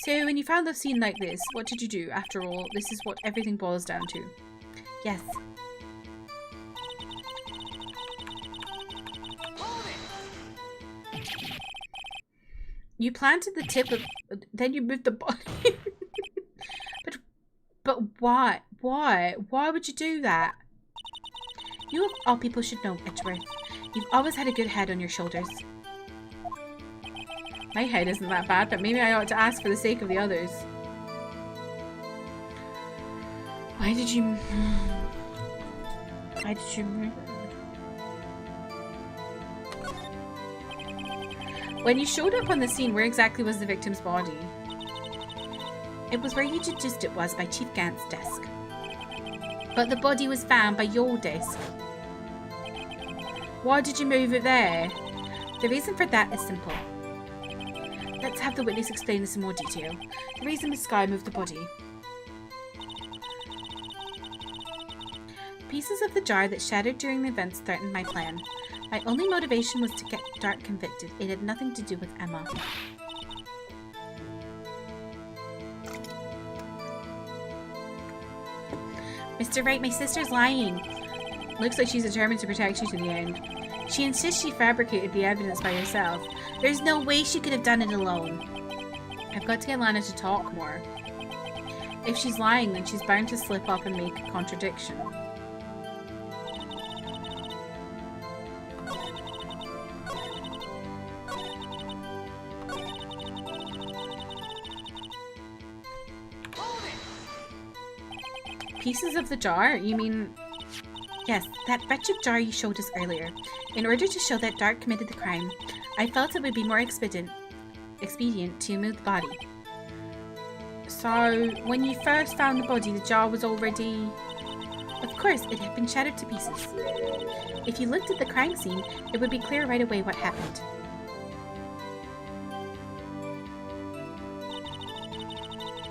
So when you found a scene like this, what did you do? After all, this is what everything boils down to. Yes. You planted the tip of... Then you moved the body. But why? Why? Why would you do that? You of all people should know, Edgeworth. You've always had a good head on your shoulders. My head isn't that bad, but maybe I ought to ask for the sake of the others. Why did you murder? When you showed up on the scene, where exactly was the victim's body? It was where you deduced it was by Chief Gant's desk. But the body was found by your desk. Why did you move it there? The reason for that is simple. Let's have the witness explain this in more detail. The reason Miss Skye moved the body. Pieces of the jar that shattered during the events threatened my plan. My only motivation was to get Dark convicted. It had nothing to do with Emma. Mr. Wright, my sister's lying. Looks like she's determined to protect you to the end. She insists she fabricated the evidence by herself. There's no way she could have done it alone. I've got to get Lana to talk more. If she's lying, then she's bound to slip up and make a contradiction. Pieces of the jar? You mean... Yes, that wretched jar you showed us earlier. In order to show that Dark committed the crime, I felt it would be more expedient to remove the body. So, when you first found the body, the jar was already... Of course, it had been shattered to pieces. If you looked at the crime scene, it would be clear right away what happened.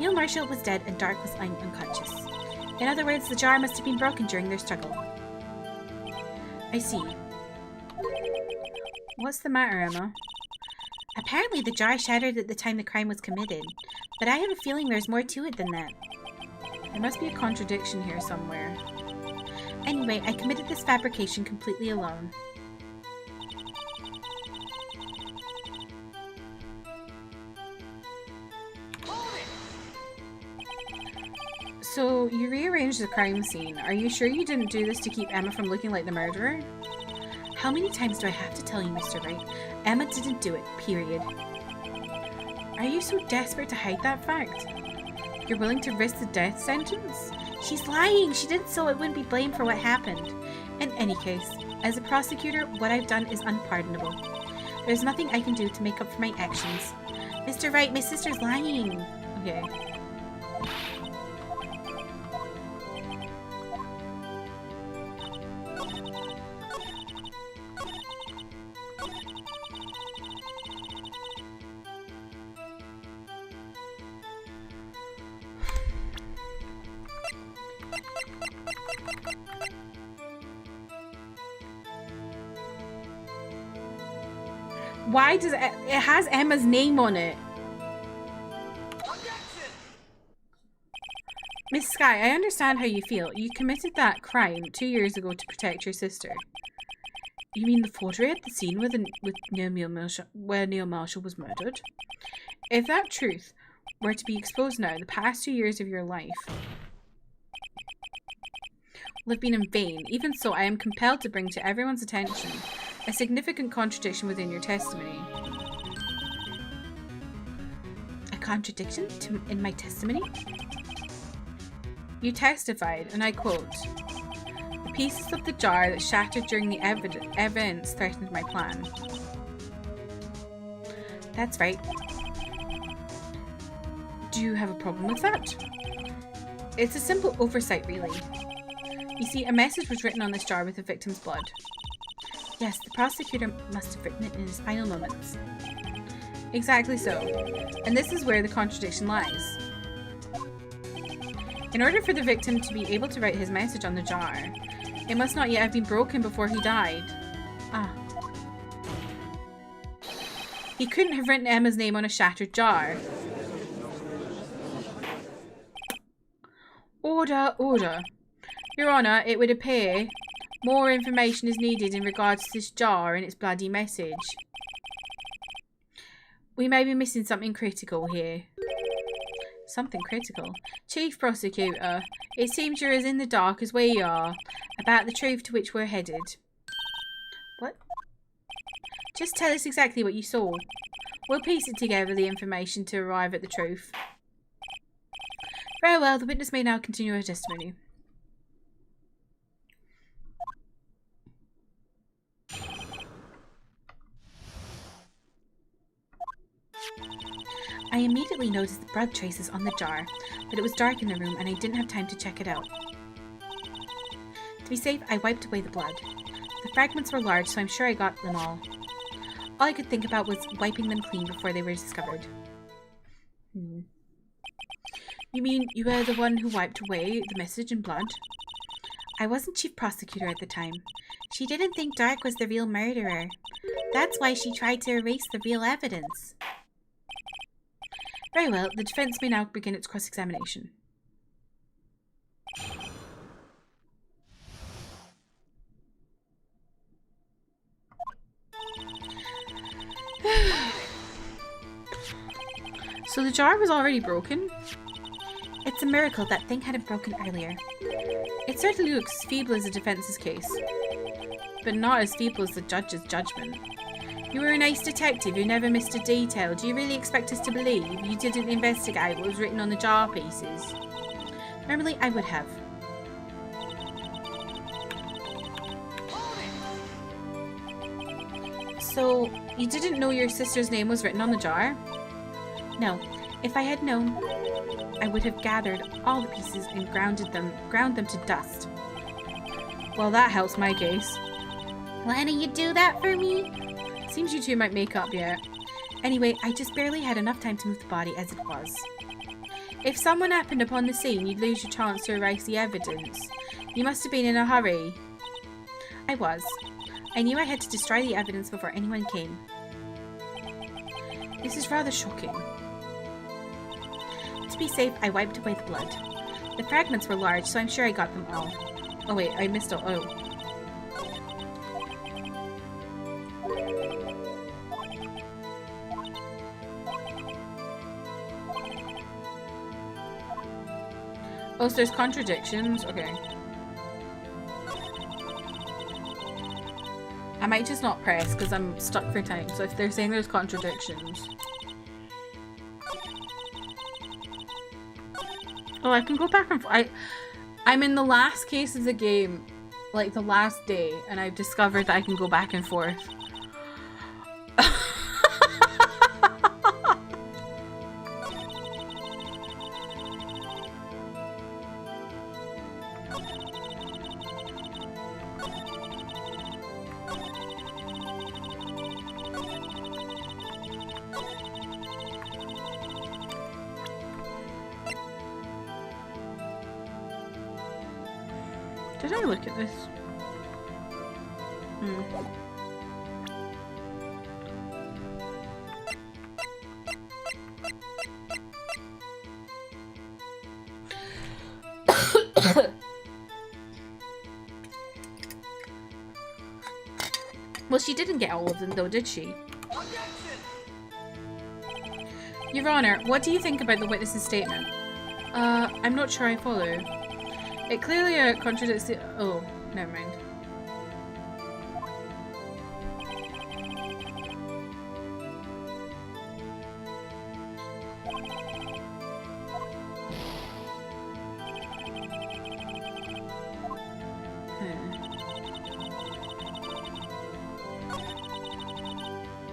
Neil Marshall was dead and Dark was lying unconscious. In other words, the jar must have been broken during their struggle. I see. What's the matter, Emma? Apparently the jar shattered at the time the crime was committed, but I have a feeling there's more to it than that. There must be a contradiction here somewhere. Anyway, I committed this fabrication completely alone. So, you rearranged the crime scene. Are you sure you didn't do this to keep Emma from looking like the murderer? How many times do I have to tell you, Mr. Wright? Emma didn't do it, period. Are you so desperate to hide that fact? You're willing to risk the death sentence? She's lying! She did so it wouldn't be blamed for what happened. In any case, as a prosecutor, what I've done is unpardonable. There's nothing I can do to make up for my actions. Mr. Wright, my sister's lying! Okay. Why does it has Emma's name on it? Miss Sky, I understand how you feel. You committed that crime 2 years ago to protect your sister. You mean the forgery at the scene where Neil Marshall was murdered? If that truth were to be exposed now, the past 2 years of your life will have been in vain. Even so, I am compelled to bring to everyone's attention a significant contradiction within your testimony. A contradiction in my testimony? You testified, and I quote, "The pieces of the jar that shattered during the events threatened my plan." That's right. Do you have a problem with that? It's a simple oversight, really. You see, a message was written on this jar with the victim's blood. Yes, the prosecutor must have written it in his final moments. Exactly so. And this is where the contradiction lies. In order for the victim to be able to write his message on the jar, it must not yet have been broken before he died. Ah. He couldn't have written Emma's name on a shattered jar. Order, order. Your Honour, it would appear more information is needed in regards to this jar and its bloody message. We may be missing something critical here. Something critical? Chief Prosecutor, it seems you're as in the dark as we are about the truth to which we're headed. What? Just tell us exactly what you saw. We'll piece it together, the information, to arrive at the truth. Very well, the witness may now continue her testimony. I immediately noticed the blood traces on the jar, but it was dark in the room and I didn't have time to check it out. To be safe, I wiped away the blood. The fragments were large, so I'm sure I got them all. All I could think about was wiping them clean before they were discovered. You mean you were the one who wiped away the message in blood? I wasn't chief prosecutor at the time. She didn't think Dark was the real murderer. That's why she tried to erase the real evidence. Very well, the defense may now begin its cross-examination. So the jar was already broken? It's a miracle that thing hadn't broken earlier. It certainly looks as feeble as the defense's case, but not as feeble as the judge's judgment. You were a nice detective who never missed a detail. Do you really expect us to believe you didn't investigate what was written on the jar pieces? Normally, I would have. So, you didn't know your sister's name was written on the jar? No. If I had known, I would have gathered all the pieces and ground them to dust. Well, that helps my case. Why don't you do that for me? Seems you two might make up yet. Anyway, I just barely had enough time to move the body as it was. If someone happened upon the scene, you'd lose your chance to erase the evidence. You must have been in a hurry. I was. I knew I had to destroy the evidence before anyone came. This is rather shocking. To be safe, I wiped away the blood. The fragments were large, so I'm sure I got them all. Oh wait, I missed all. Oh. Oh, so there's contradictions? Okay. I might just not press because I'm stuck for time. So if they're saying there's contradictions. Oh, I can go back and forth. I'm in the last case of the game, like the last day, and I've discovered that I can go back and forth. Did I look at this? Well, she didn't get all of them though, did she? Your Honor, what do you think about the witness's statement? I'm not sure I follow. It clearly contradicts the... Oh, never mind.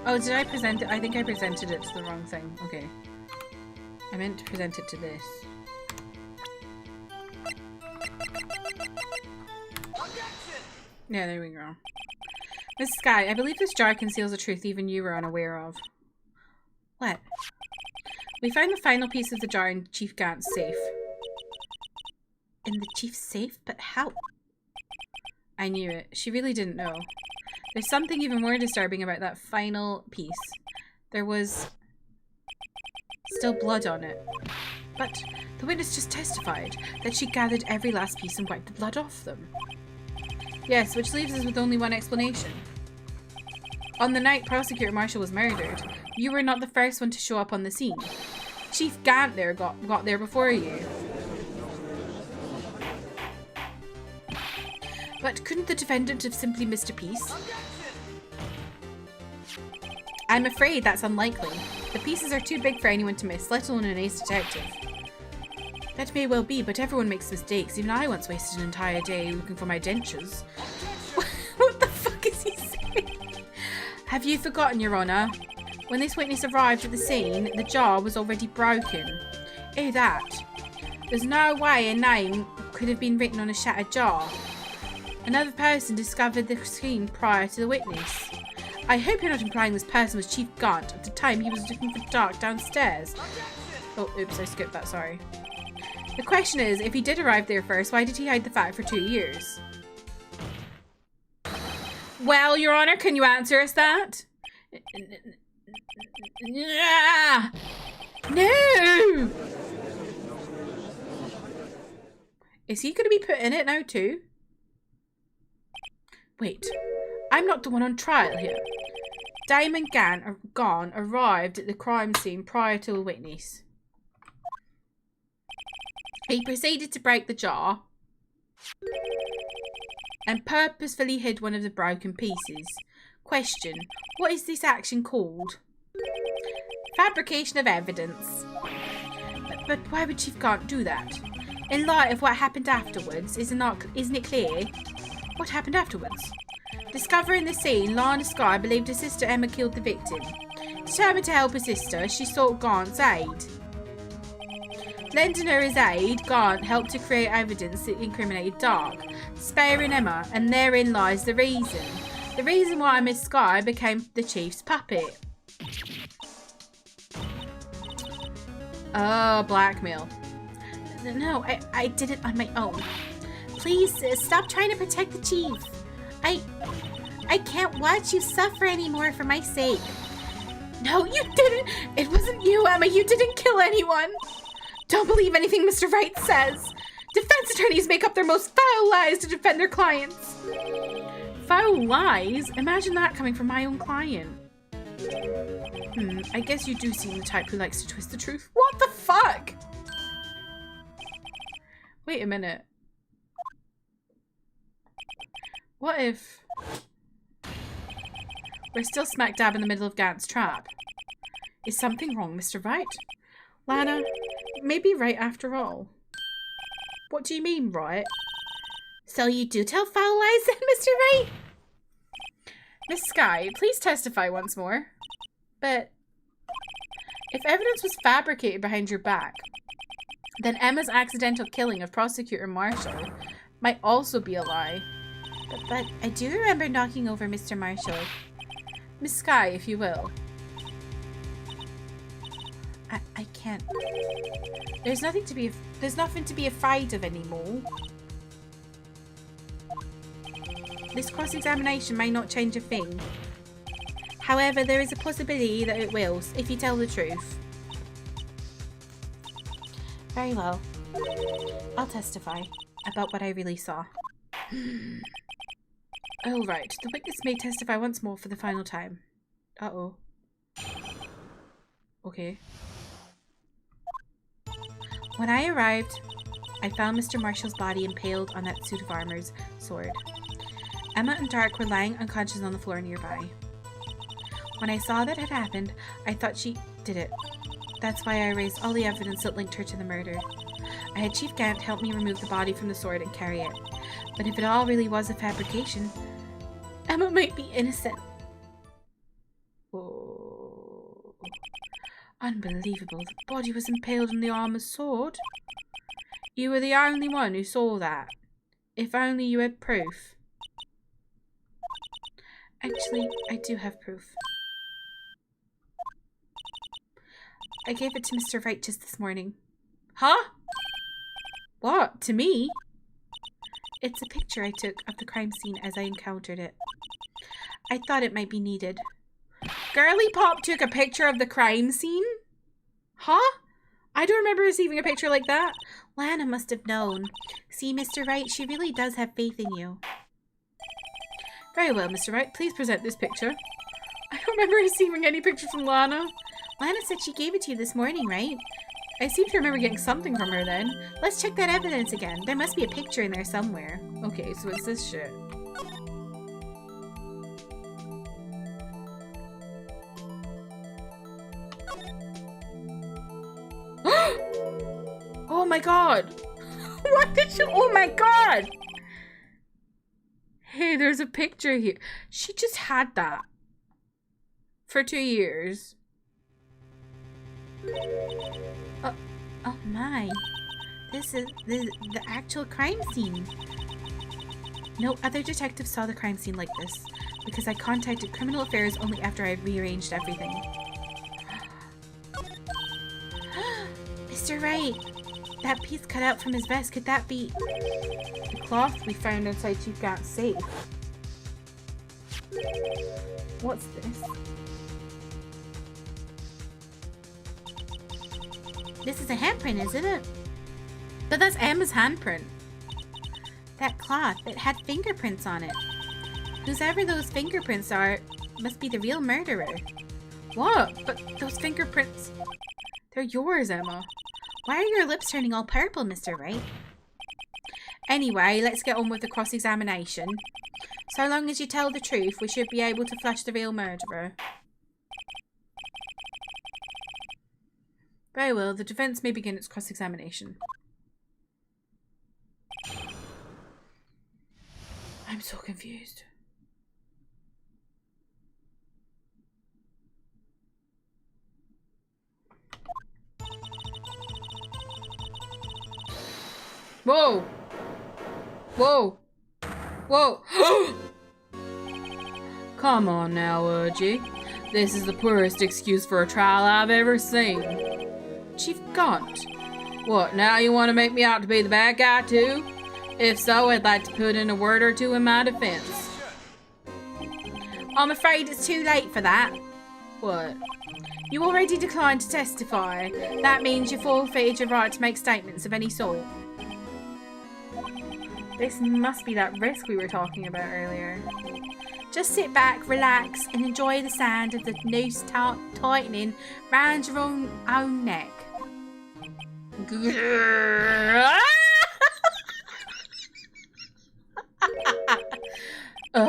Oh, did I present it? I think I presented it to the wrong thing. Okay. I meant to present it to this. Yeah, there we go. Miss Sky, I believe this jar conceals a truth even you were unaware of. What? We found the final piece of the jar in Chief Gant's safe. In the chief's safe? But how? I knew it. She really didn't know. There's something even more disturbing about that final piece. There was still blood on it. But the witness just testified that she gathered every last piece and wiped the blood off them. Yes, which leaves us with only one explanation. On the night Prosecutor Marshall was murdered, you were not the first one to show up on the scene. Chief Gant there got there before you. But couldn't the defendant have simply missed a piece? I'm afraid that's unlikely. The pieces are too big for anyone to miss, let alone an ace detective. That may well be, but everyone makes mistakes. Even I once wasted an entire day looking for my dentures. What the fuck is he saying? Have you forgotten, Your Honor? When this witness arrived at the scene, the jar was already broken. Oh, that. There's no way a name could have been written on a shattered jar. Another person discovered the scene prior to the witness. I hope you're not implying this person was Chief Gant at the time he was looking for Dark downstairs. Oh, oops, I skipped that, sorry. The question is, if he did arrive there first, why did he hide the fact for 2 years? Well, Your Honor, can you answer us that? No! Is he going to be put in it now too? Wait, I'm not the one on trial here. Diamond Gone arrived at the crime scene prior to the witness. He proceeded to break the jar and purposefully hid one of the broken pieces. Question, what is this action called? Fabrication of evidence. But why would Chief Gant do that? In light of what happened afterwards, isn't it clear? What happened afterwards? Discovering the scene, Lana Sky believed her sister Emma killed the victim. Determined to help her sister, she sought Gant's aid. Lending her his aid, Gant helped to create evidence that incriminated Dark, sparing Emma, and therein lies the reason. The reason why Miss Sky became the Chief's puppet. Oh, blackmail. No, I did it on my own. Please, stop trying to protect the Chief. I can't watch you suffer anymore for my sake. No, you didn't. It wasn't you, Emma. You didn't kill anyone. Don't believe anything Mr. Wright says. Defense attorneys make up their most foul lies to defend their clients. Foul lies? Imagine that coming from my own client. I guess you do seem the type who likes to twist the truth. What the fuck? Wait a minute. What if we're still smack dab in the middle of Gant's trap? Is something wrong, Mr. Wright? Lana, maybe Wright after all. What do you mean, Wright? So you do tell foul lies then, Mr. Wright? Miss Sky, please testify once more. But if evidence was fabricated behind your back, then Emma's accidental killing of Prosecutor Marshall might also be a lie. But I do remember knocking over Mr. Marshall. Miss Sky, if you will. I can't. There's nothing to be afraid of anymore. This cross-examination may not change a thing. However, there is a possibility that it will, if you tell the truth. Very well. I'll testify about what I really saw. Oh, right. The witness may testify once more for the final time. Uh-oh. Okay. When I arrived, I found Mr. Marshall's body impaled on that suit of armor's sword. Emma and Dark were lying unconscious on the floor nearby. When I saw that had happened, I thought she did it. That's why I erased all the evidence that linked her to the murder. I had Chief Gant help me remove the body from the sword and carry it. But if it all really was a fabrication, Emma might be innocent. Oh. Unbelievable. The body was impaled on the armor's sword. You were the only one who saw that. If only you had proof. Actually, I do have proof. I gave it to Mr. Wright just this morning. Huh? What? To me? It's a picture I took of the crime scene as I encountered it. I thought it might be needed. Girly Pop took a picture of the crime scene? Huh? I don't remember receiving a picture like that. Lana must have known. See, Mr. Wright, she really does have faith in you. Very well, Mr. Wright. Please present this picture. I don't remember receiving any picture from Lana. Lana said she gave it to you this morning, right? I seem to remember getting something from her then. Let's check that evidence again. There must be a picture in there somewhere. Okay, so it's this shit. Oh my god! What did you— oh my god! Hey, there's a picture here. She just had that for 2 years. Oh my. This is the actual crime scene. No other detective saw the crime scene like this, because I contacted Criminal Affairs only after I had rearranged everything. Mr. Wright, that piece cut out from his vest, could that be The cloth we found inside Chief Gat's safe. What's this? This is a handprint, isn't it? But that's Emma's handprint. That cloth, it had fingerprints on it. Whoever those fingerprints are must be the real murderer. What? But those fingerprints... They're yours, Emma. Why are your lips turning all purple, Mr. Wright? Anyway, let's get on with the cross-examination. So long as you tell the truth, we should be able to flush the real murderer. Very well, the defense may begin its cross-examination. I'm so confused. Whoa! Whoa! Whoa! Come on now, Urgy. This is the poorest excuse for a trial I've ever seen. Chief Gaunt. What, now you want to make me out to be the bad guy too? If so, I'd like to put in a word or two in my defense. I'm afraid it's too late for that. What? You already declined to testify. That means you forfeited your right to make statements of any sort. This must be that risk we were talking about earlier. Just sit back, relax, and enjoy the sound of the noose tightening round your own neck.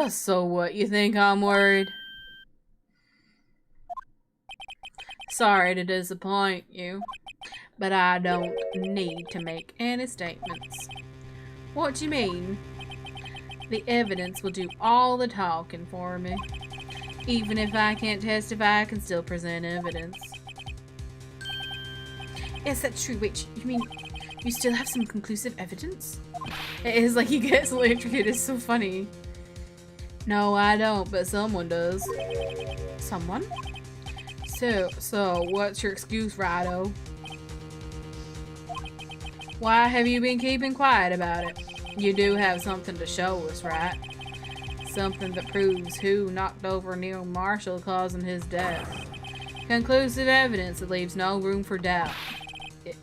So what, you think I'm worried? Sorry to disappoint you, but I don't need to make any statements. What do you mean? The evidence will do all the talking for me. Even if I can't testify, I can still present evidence. Yes, that's true. Wait, you mean you still have some conclusive evidence? It is like he gets electrocuted. It's so funny. No, I don't, but someone does. Someone? So, what's your excuse, Righto? Why have you been keeping quiet about it? You do have something to show us, right? Something that proves who knocked over Neil Marshall, causing his death. Conclusive evidence that leaves no room for doubt.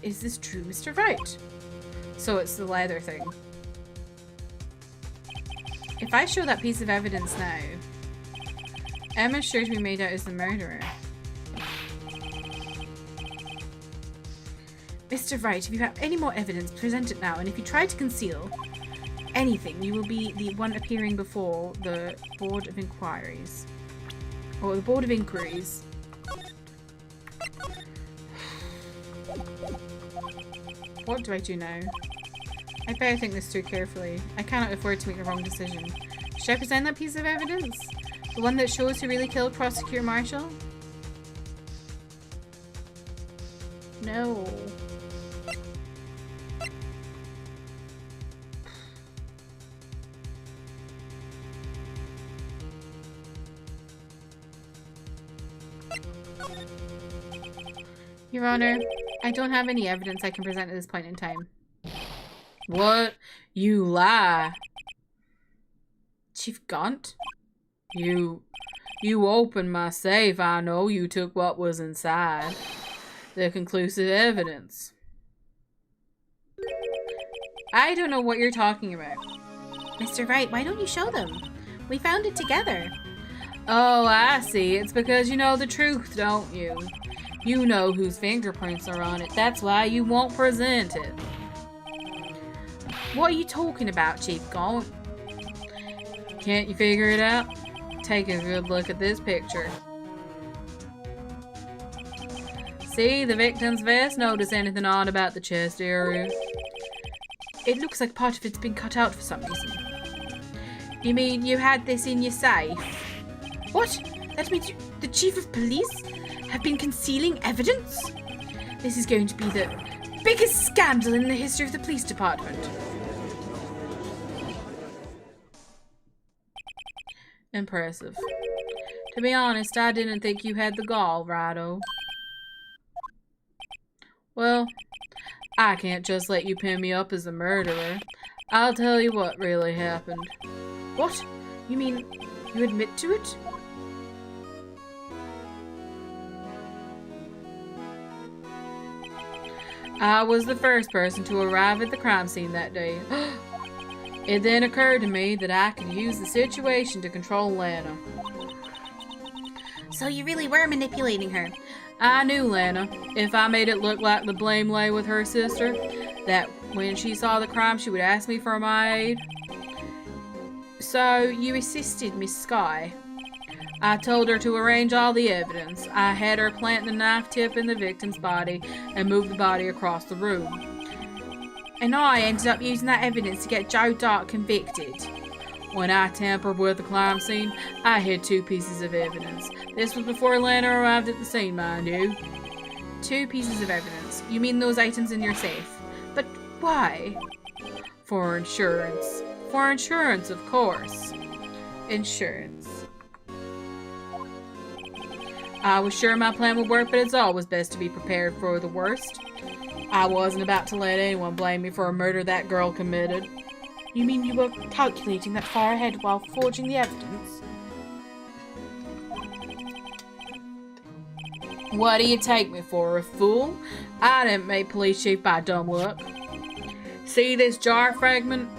Is this true, Mr. Wright? So it's the leather thing. If I show that piece of evidence now, Emma's sure to be made out as the murderer. Mr. Wright, if you have any more evidence, present it now, and if you try to conceal anything, you will be the one appearing before the Board of Inquiries. Or the Board of Inquiries. What do I do now? I better think this through carefully. I cannot afford to make the wrong decision. Should I present that piece of evidence? The one that shows who really killed Prosecutor Marshall? No. Your Honor, I don't have any evidence I can present at this point in time. What? You lie. Chief Gaunt? You opened my safe. I know you took what was inside. The conclusive evidence. I don't know what you're talking about. Mr. Wright, why don't you show them? We found it together. Oh, I see. It's because you know the truth, don't you? You know whose fingerprints are on it. That's why you won't present it. What are you talking about, Chief Gaunt? Can't you figure it out? Take a good look at this picture. See the victim's vest? Notice anything odd about the chest area? It looks like part of it's been cut out for some reason. You mean you had this in your safe? What? That means the Chief of Police have been concealing evidence? This is going to be the biggest scandal in the history of the police department. Impressive. To be honest, I didn't think you had the gall, Righto. Well, I can't just let you pin me up as a murderer. I'll tell you what really happened. What? You mean you admit to it? I was the first person to arrive at the crime scene that day. It then occurred to me that I could use the situation to control Lana. So you really were manipulating her? I knew Lana, if I made it look like the blame lay with her sister, that when she saw the crime she would ask me for my aid. So you assisted Miss Sky? I told her to arrange all the evidence. I had her plant the knife tip in the victim's body and move the body across the room. And I ended up using that evidence to get Joe Dark convicted. When I tampered with the crime scene, I had 2 pieces of evidence. This was before Lana arrived at the scene, mind you. 2 pieces of evidence? You mean those items in your safe? But why? For insurance. For insurance, of course. Insurance. I was sure my plan would work, but it's always best to be prepared for the worst. I wasn't about to let anyone blame me for a murder that girl committed. You mean you were calculating that far ahead while forging the evidence? What do you take me for, a fool? I didn't make police chief by dumb luck. See this jar fragment?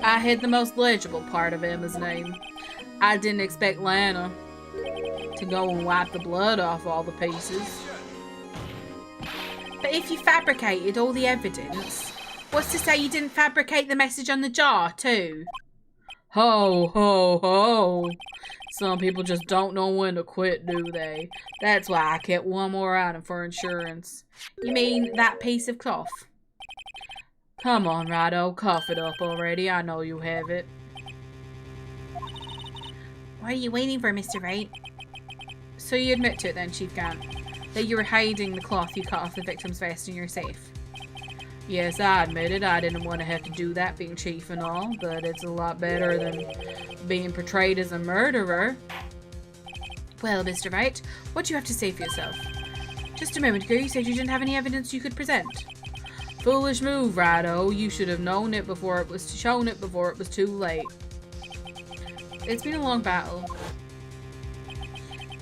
I hid the most legible part of Emma's name. I didn't expect Lana to go and wipe the blood off all the pieces. But if you fabricated all the evidence, what's to say you didn't fabricate the message on the jar too? Ho, ho, ho. Some people just don't know when to quit, do they? That's why I kept one more item for insurance. You mean that piece of cloth? Come on, Righto, cough it up already. I know you have it. What are you waiting for, Mr. Wright? So you admit to it then, Chief Gant, that you were hiding the cloth you cut off the victim's vest in your safe? Yes, I admit it. I didn't want to have to do that being chief and all, but it's a lot better than being portrayed as a murderer. Well, Mr. Wright, what do you have to say for yourself? Just a moment ago, you said you didn't have any evidence you could present. Foolish move, Righto. You should have shown it before it was too late. It's been a long battle,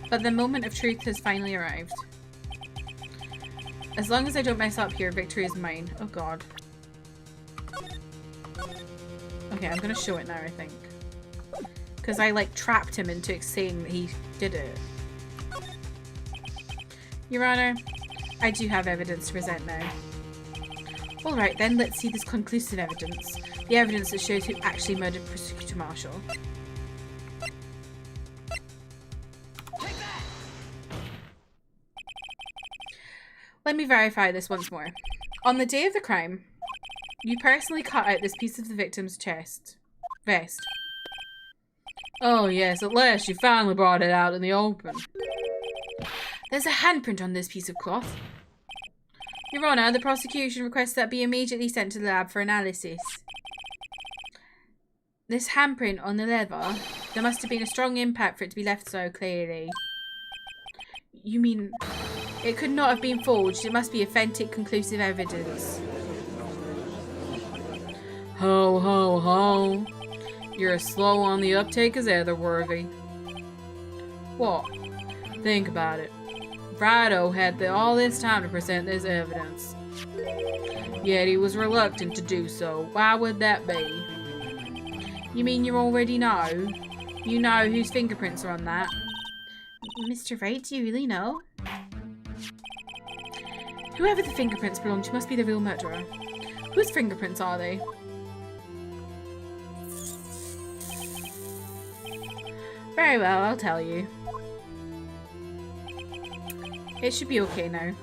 but the moment of truth has finally arrived. As long as I don't mess up here, victory is mine. Oh god. Okay, I'm gonna show it now, I think. Because I, like, trapped him into saying that he did it. Your Honor, I do have evidence to present now. Alright then, let's see this conclusive evidence. The evidence that shows who actually murdered Prosecutor Marshall. Let me verify this once more. On the day of the crime, you personally cut out this piece of the victim's vest. Oh yes, at last you finally brought it out in the open. There's a handprint on this piece of cloth. Your Honor, the prosecution requests that be immediately sent to the lab for analysis. This handprint on the leather, there must have been a strong impact for it to be left so clearly. You mean, it could not have been forged, it must be authentic, conclusive evidence. Ho, ho, ho. You're as slow on the uptake as ever, Worthy. What? Think about it. Righto had all this time to present this evidence. Yet he was reluctant to do so. Why would that be? You mean you already know? You know whose fingerprints are on that? Mr. Wright, do you really know? Whoever the fingerprints belong to must be the real murderer. Whose fingerprints are they? Very well, I'll tell you. It should be okay now.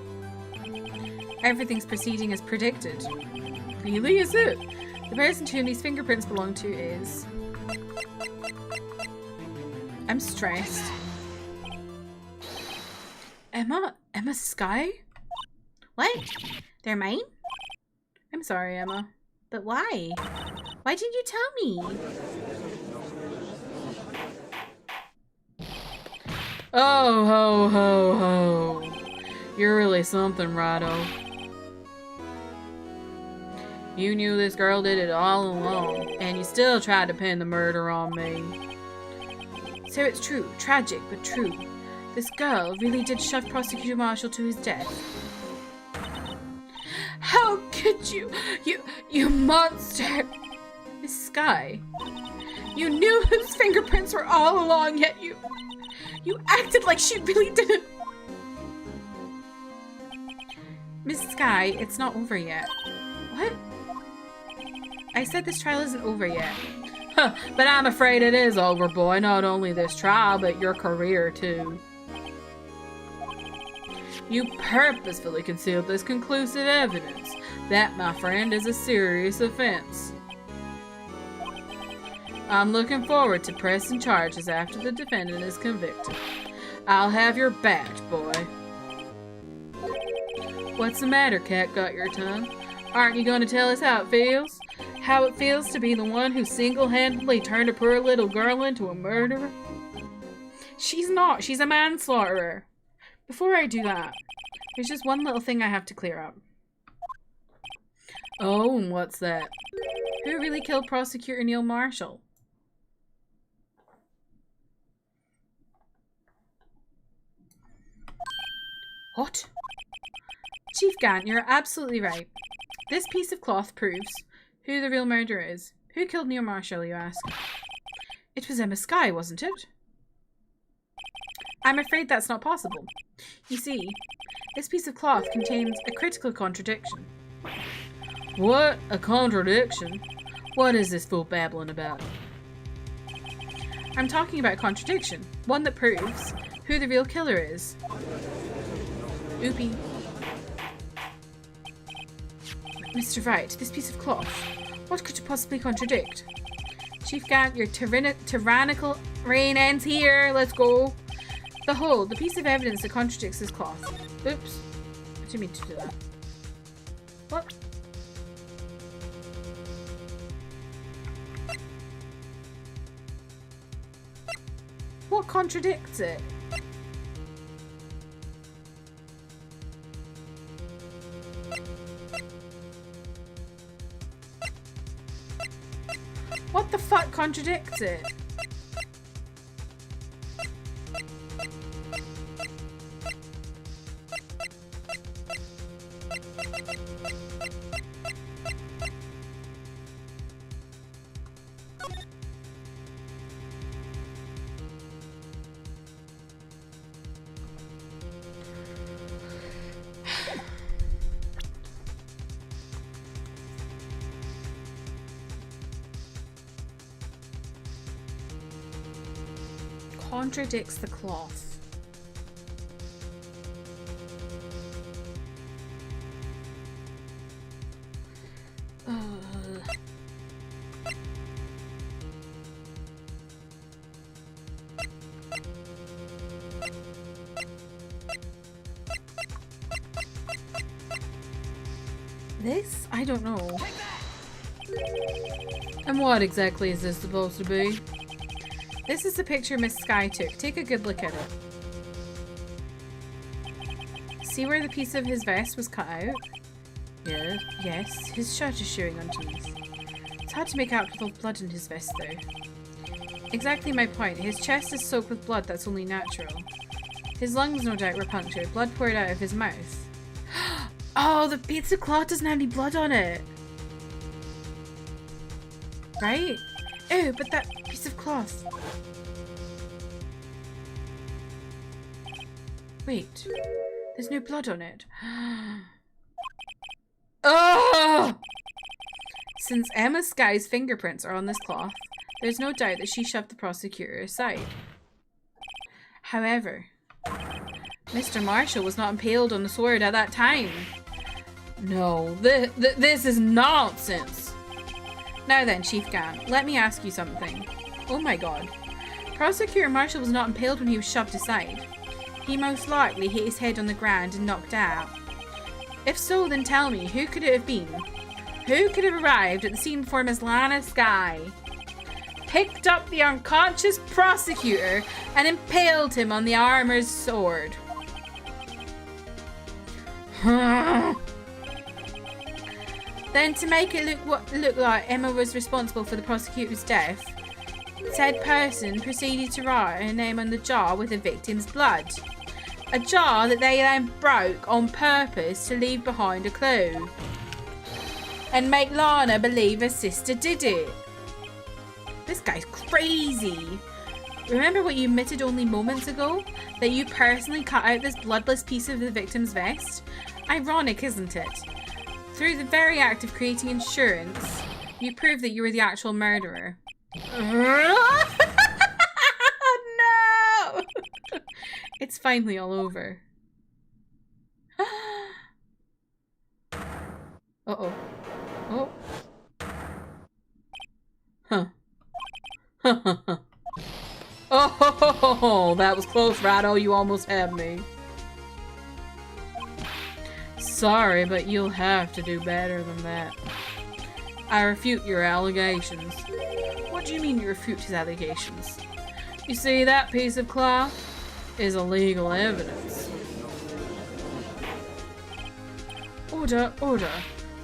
Everything's proceeding as predicted. Really, is it? The person to whom these fingerprints belong to is... I'm stressed. Emma Sky? What? They're mine? I'm sorry, Emma. But why? Why didn't you tell me? Oh, ho, ho, ho. You're really something, Righto. You knew this girl did it all along, and you still tried to pin the murder on me. So it's true. Tragic, but true. This girl really did shove Prosecutor Marshall to his death. How could you? You monster! Miss Skye. You knew whose fingerprints were all along, yet you acted like she really didn't. Miss Skye, it's not over yet. What? I said this trial isn't over yet. Huh, but I'm afraid it is over, boy. Not only this trial, but your career, too. You purposefully concealed this conclusive evidence. That, my friend, is a serious offense. I'm looking forward to pressing charges after the defendant is convicted. I'll have your badge, boy. What's the matter, cat? Got your tongue? Aren't you going to tell us how it feels? How it feels to be the one who single-handedly turned a poor little girl into a murderer? She's not. She's a manslaughterer. Before I do that, there's just one little thing I have to clear up. Oh, and what's that? Who really killed Prosecutor Neil Marshall? What? Chief Gant, you're absolutely right. This piece of cloth proves who the real murderer is. Who killed Neil Marshall, you ask? It was Emma Skye, wasn't it? I'm afraid that's not possible. You see, this piece of cloth contains a critical contradiction. What? A contradiction? What is this fool babbling about? I'm talking about a contradiction. One that proves who the real killer is. Oopie. Mr. Wright, this piece of cloth, what could you possibly contradict? Chief Gant, your tyrannical reign ends here. Let's go. Behold, the piece of evidence that contradicts this cloth. Oops. I didn't mean to do that. What? What contradicts it? What the fuck contradicts it? Contradicts the cloth. This? I don't know. And what exactly is this supposed to be? This is the picture Miss Skye took. Take a good look at it. See where the piece of his vest was cut out? Yeah. Yes, his shirt is showing underneath. It's hard to make out with all the blood in his vest though. Exactly my point. His chest is soaked with blood that's only natural. His lungs no doubt were punctured. Blood poured out of his mouth. Oh, the piece of cloth doesn't have any blood on it. Right? Oh, but that piece of cloth. Wait, there's no blood on it. Oh! Since Emma Skye's fingerprints are on this cloth, there's no doubt that she shoved the prosecutor aside. However, Mr. Marshall was not impaled on the sword at that time. No, this is nonsense. Now then, Chief Gant, let me ask you something. Oh my god. Prosecutor Marshall was not impaled when he was shoved aside. He most likely hit his head on the ground and knocked out. If so, then tell me, who could it have been? Who could have arrived at the scene before Miss Lana Skye, picked up the unconscious prosecutor, and impaled him on the armorer's sword? Then, to make it look like Emma was responsible for the prosecutor's death, said person proceeded to write her name on the jar with the victim's blood. A jar that they then broke on purpose to leave behind a clue. And make Lana believe her sister did it. This guy's crazy. Remember what you admitted only moments ago? That you personally cut out this bloodless piece of the victim's vest? Ironic, isn't it? Through the very act of creating insurance, you proved that you were the actual murderer. No! It's finally all over. Uh-oh. Oh. Huh. Oh, that was close, Rado. You almost had me. Sorry, but you'll have to do better than that. I refute your allegations. What do you mean you refute his allegations? You see, that piece of cloth is illegal evidence. Order, order.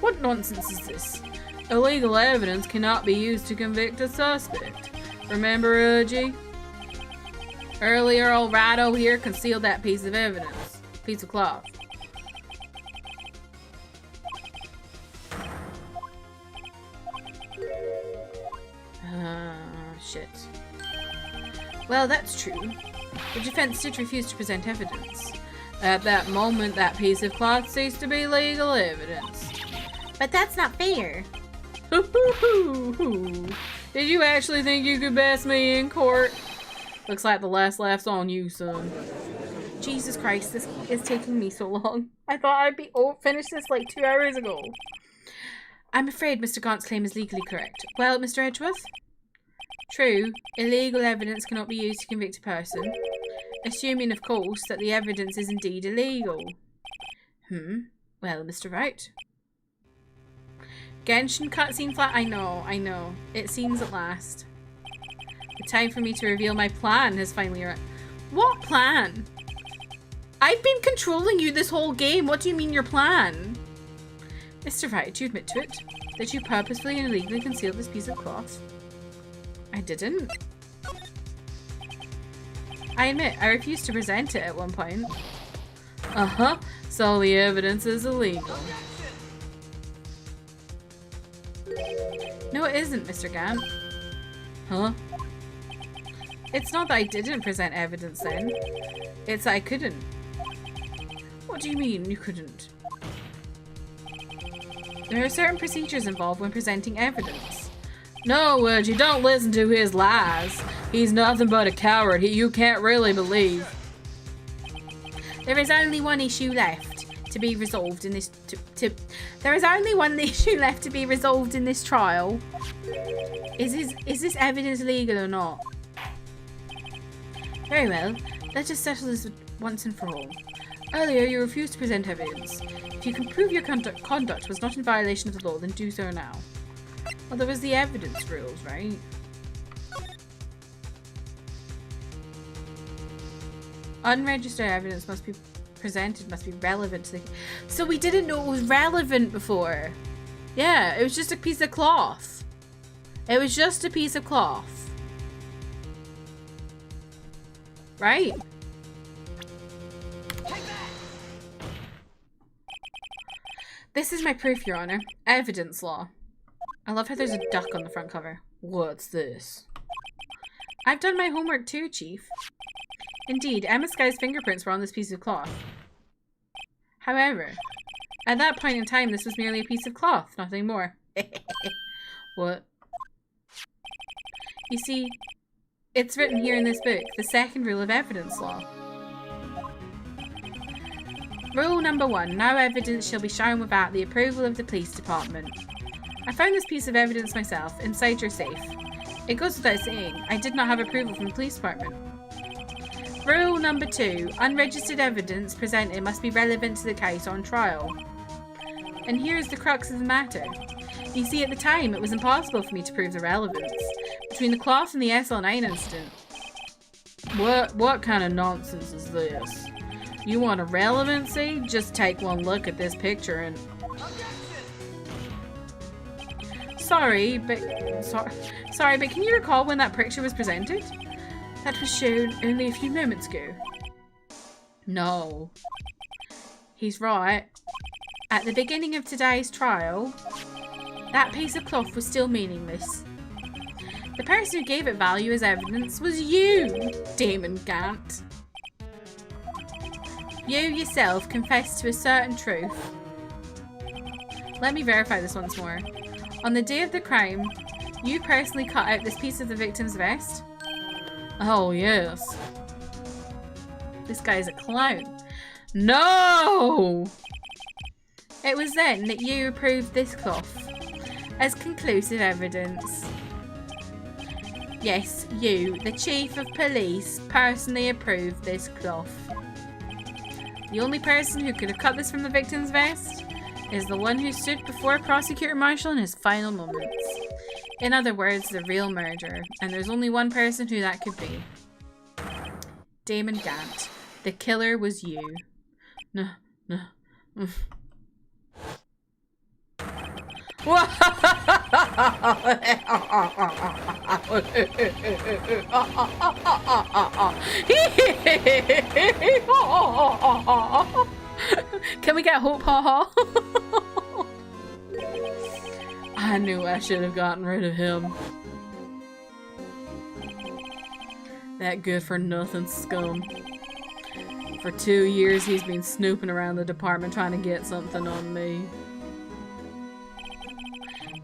What nonsense is this? Illegal evidence cannot be used to convict a suspect. Remember, Uji? Earlier, old Rado here concealed that piece of evidence. Piece of cloth. Shit. Well, that's true. The defense did refuse to present evidence. At that moment, that piece of cloth ceased to be legal evidence. But that's not fair. Did you actually think you could best me in court? Looks like the last laugh's on you, son. Jesus Christ, this is taking me so long. I thought I'd be finished this like 2 hours ago. I'm afraid Mr. Gaunt's claim is legally correct. Well, Mr. Edgeworth? True, illegal evidence cannot be used to convict a person. Assuming, of course, that the evidence is indeed illegal. Well, Mr. Wright? Genshin cutscene flat. I know. It seems at last. The time for me to reveal my plan has finally arrived. What plan? I've been controlling you this whole game. What do you mean your plan? Mr. Wright, do you admit to it? That you purposefully and illegally concealed this piece of cloth? I didn't. I admit, I refused to present it at one point. Uh-huh. So the evidence is illegal. No, it isn't, Mr. Gant. Huh? It's not that I didn't present evidence then. It's that I couldn't. What do you mean you couldn't? There are certain procedures involved when presenting evidence. No, Wood, you don't listen to his lies. He's nothing but a coward. You can't really believe. There is only one issue left to be resolved in this. There is only one issue left to be resolved in this trial. Is this evidence legal or not? Very well. Let's just settle this once and for all. Earlier, you refused to present evidence. If you can prove your conduct was not in violation of the law, then do so now. Well, there was the evidence rules, right? Unregistered evidence must be presented, must be relevant to the... So we didn't know it was relevant before. Yeah, it was just a piece of cloth. It was just a piece of cloth. Right? This is my proof, Your Honor. Evidence law. I love how there's a duck on the front cover. What's this? I've done my homework too, Chief. Indeed, Emma Sky's fingerprints were on this piece of cloth. However, at that point in time, this was merely a piece of cloth, nothing more. What? You see, it's written here in this book, the second rule of evidence law. Rule number 1, no evidence shall be shown without the approval of the police department. I found this piece of evidence myself, inside your safe. It goes without saying, I did not have approval from the police department. Rule number 2, unregistered evidence presented must be relevant to the case on trial. And here is the crux of the matter. You see, at the time, it was impossible for me to prove the relevance between the cloth and the SL9 incident. What kind of nonsense is this? You want a relevancy? Just take one look at this picture and... Sorry, but can you recall when that picture was presented? That was shown only a few moments ago. No. He's right. At the beginning of today's trial, that piece of cloth was still meaningless. The person who gave it value as evidence was you, Damon Gant. You yourself confessed to a certain truth. Let me verify this once more. On the day of the crime, you personally cut out this piece of the victim's vest? Oh, yes. This guy's a clown. No! It was then that you approved this cloth as conclusive evidence. Yes, you, the Chief of Police, personally approved this cloth. The only person who could have cut this from the victim's vest is the one who stood before Prosecutor Marshall in his final moments. In other words, the real murderer. And there's only one person who that could be. Damon Gant. The killer was you. No. Can we get hope, haha? I knew I should have gotten rid of him. That good-for-nothing scum. For 2 years, he's been snooping around the department trying to get something on me.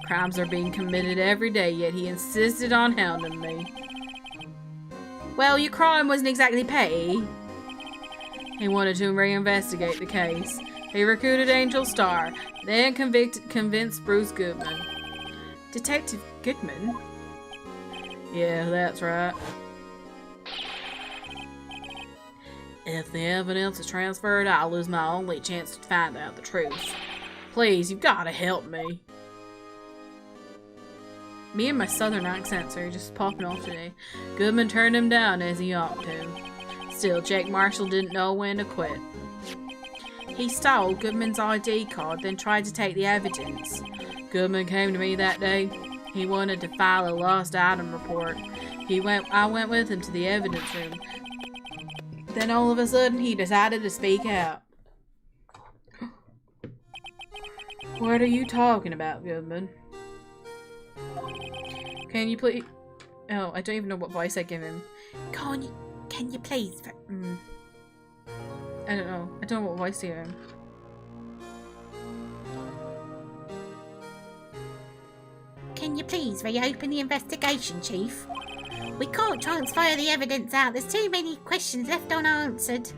Crimes are being committed every day, yet he insisted on hounding me. Well, your crime wasn't exactly petty. He wanted to reinvestigate the case. He recruited Angel Starr, then convinced Bruce Goodman. Detective Goodman? Yeah, that's right. If the evidence is transferred, I'll lose my only chance to find out the truth. Please, you've got to help me. Me and my southern accents are just popping off today. Goodman turned him down as he ought to. Still, Jake Marshall didn't know when to quit. He stole Goodman's ID card, then tried to take the evidence. Goodman came to me that day. He wanted to file a lost item report. I went with him to the evidence room. Then all of a sudden, he decided to speak out. What are you talking about, Goodman? Can you please... Oh, I don't even know what voice I give him. Can you please... I don't know. I don't know what voice to give him. Can you please reopen the investigation, Chief? We can't transfer the evidence out. There's too many questions left unanswered.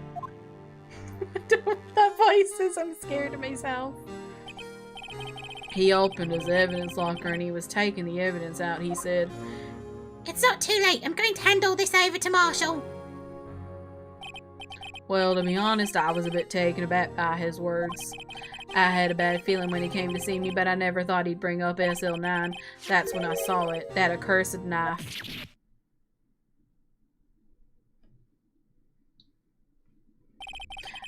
I don't know what that voice is. I'm scared of myself. He opened his evidence locker and he was taking the evidence out. He said, It's not too late. I'm going to hand all this over to Marshall. Well, to be honest, I was a bit taken aback by his words. I had a bad feeling when he came to see me, but I never thought he'd bring up SL9. That's when I saw it. That accursed knife.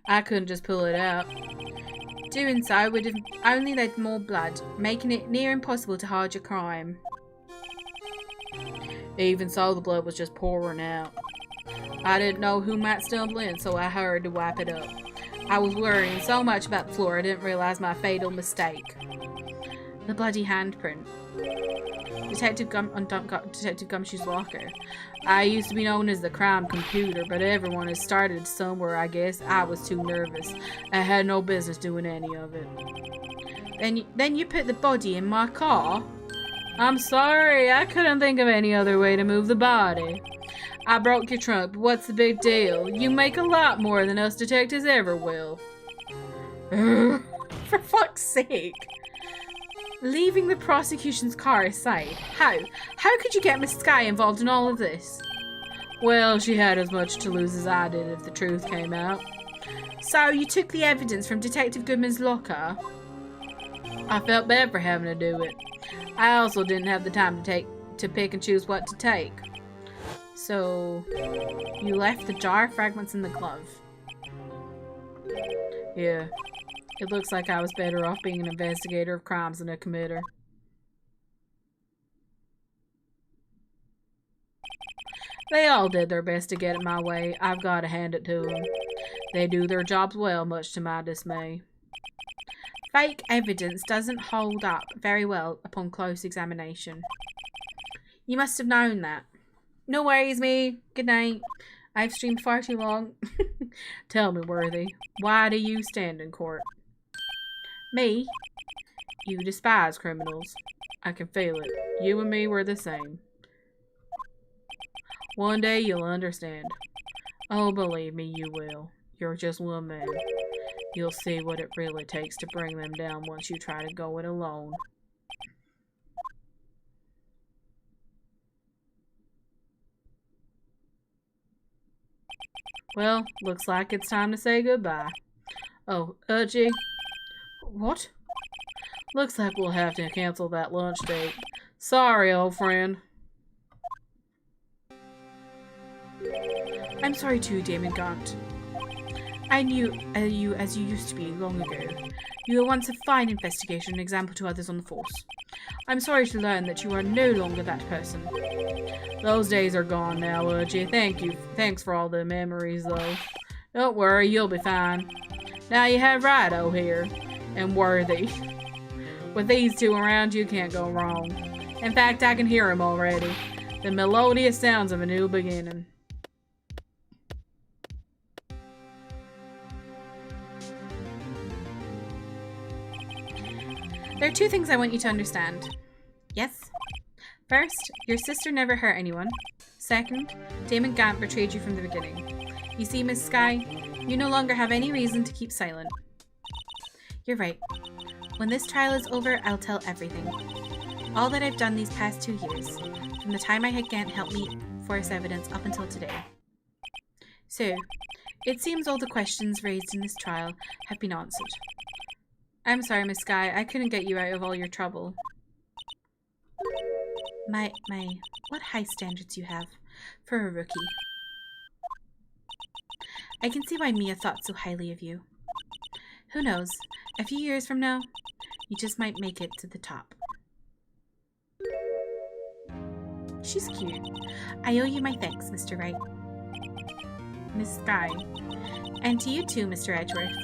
I couldn't just pull it out. Doing so would have only led more blood, making it near impossible to hide your crime. Even so, the blood was just pouring out. I didn't know who might stumble in, so I hurried to wipe it up. I was worrying so much about the floor I didn't realize my fatal mistake. The bloody handprint. Detective Gumshoe's locker. I used to be known as the crime computer, but everyone has started somewhere, I guess. I was too nervous. I had no business doing any of it. Then you put the body in my car? I'm sorry, I couldn't think of any other way to move the body. I broke your trunk, but what's the big deal? You make a lot more than us detectives ever will. For fuck's sake. Leaving the prosecution's car aside, how could you get Miss Skye involved in all of this? Well, she had as much to lose as I did if the truth came out. So, you took the evidence from Detective Goodman's locker? I felt bad for having to do it. I also didn't have the time to pick and choose what to take. So, you left the jar fragments in the glove. Yeah, it looks like I was better off being an investigator of crimes than a committer. They all did their best to get it my way. I've got to hand it to them. They do their jobs well, much to my dismay. Fake evidence doesn't hold up very well upon close examination. You must have known that. No worries, me. Good night. I've streamed far too long. Tell me, Worthy, why do you stand in court? Me? You despise criminals. I can feel it. You and me were the same. One day you'll understand. Oh, believe me, you will. You're just one man. You'll see what it really takes to bring them down once you try to go it alone. Well, looks like it's time to say goodbye. Oh, Gee. What? Looks like we'll have to cancel that lunch date. Sorry, old friend. I'm sorry too, Damon Gaunt. I knew you as you used to be long ago. You were once a fine investigator and example to others on the force. I'm sorry to learn that you are no longer that person. Those days are gone now, Udgy. Thank you. Thanks for all the memories, though. Don't worry, you'll be fine. Now you have Wright here, and Worthy. With these two around, you can't go wrong. In fact, I can hear him already. The melodious sounds of a new beginning. There are two things I want you to understand. Yes? First, your sister never hurt anyone. Second, Damon Gaunt betrayed you from the beginning. You see, Miss Skye, you no longer have any reason to keep silent. You're right. When this trial is over, I'll tell everything. All that I've done these past 2 years, from the time I had Gant help me force evidence up until today. So, it seems all the questions raised in this trial have been answered. I'm sorry, Miss Skye, I couldn't get you out of all your trouble. What high standards you have for a rookie. I can see why Mia thought so highly of you. Who knows, a few years from now, you just might make it to the top. She's cute. I owe you my thanks, Mr. Wright. Miss Skye. And to you too, Mr. Edgeworth.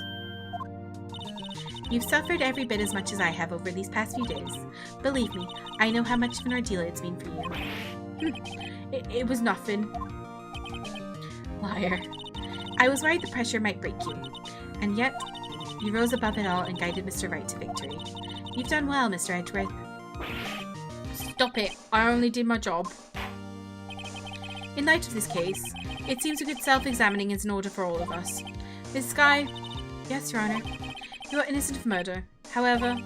You've suffered every bit as much as I have over these past few days. Believe me, I know how much of an ordeal it's been for you. It was nothing. Liar. I was worried the pressure might break you. And yet, you rose above it all and guided Mr. Wright to victory. You've done well, Mr. Edgeworth. Stop it. I only did my job. In light of this case, it seems a good self-examining is in order for all of us. Miss Skye? Yes, Your Honor. You are innocent of murder. However,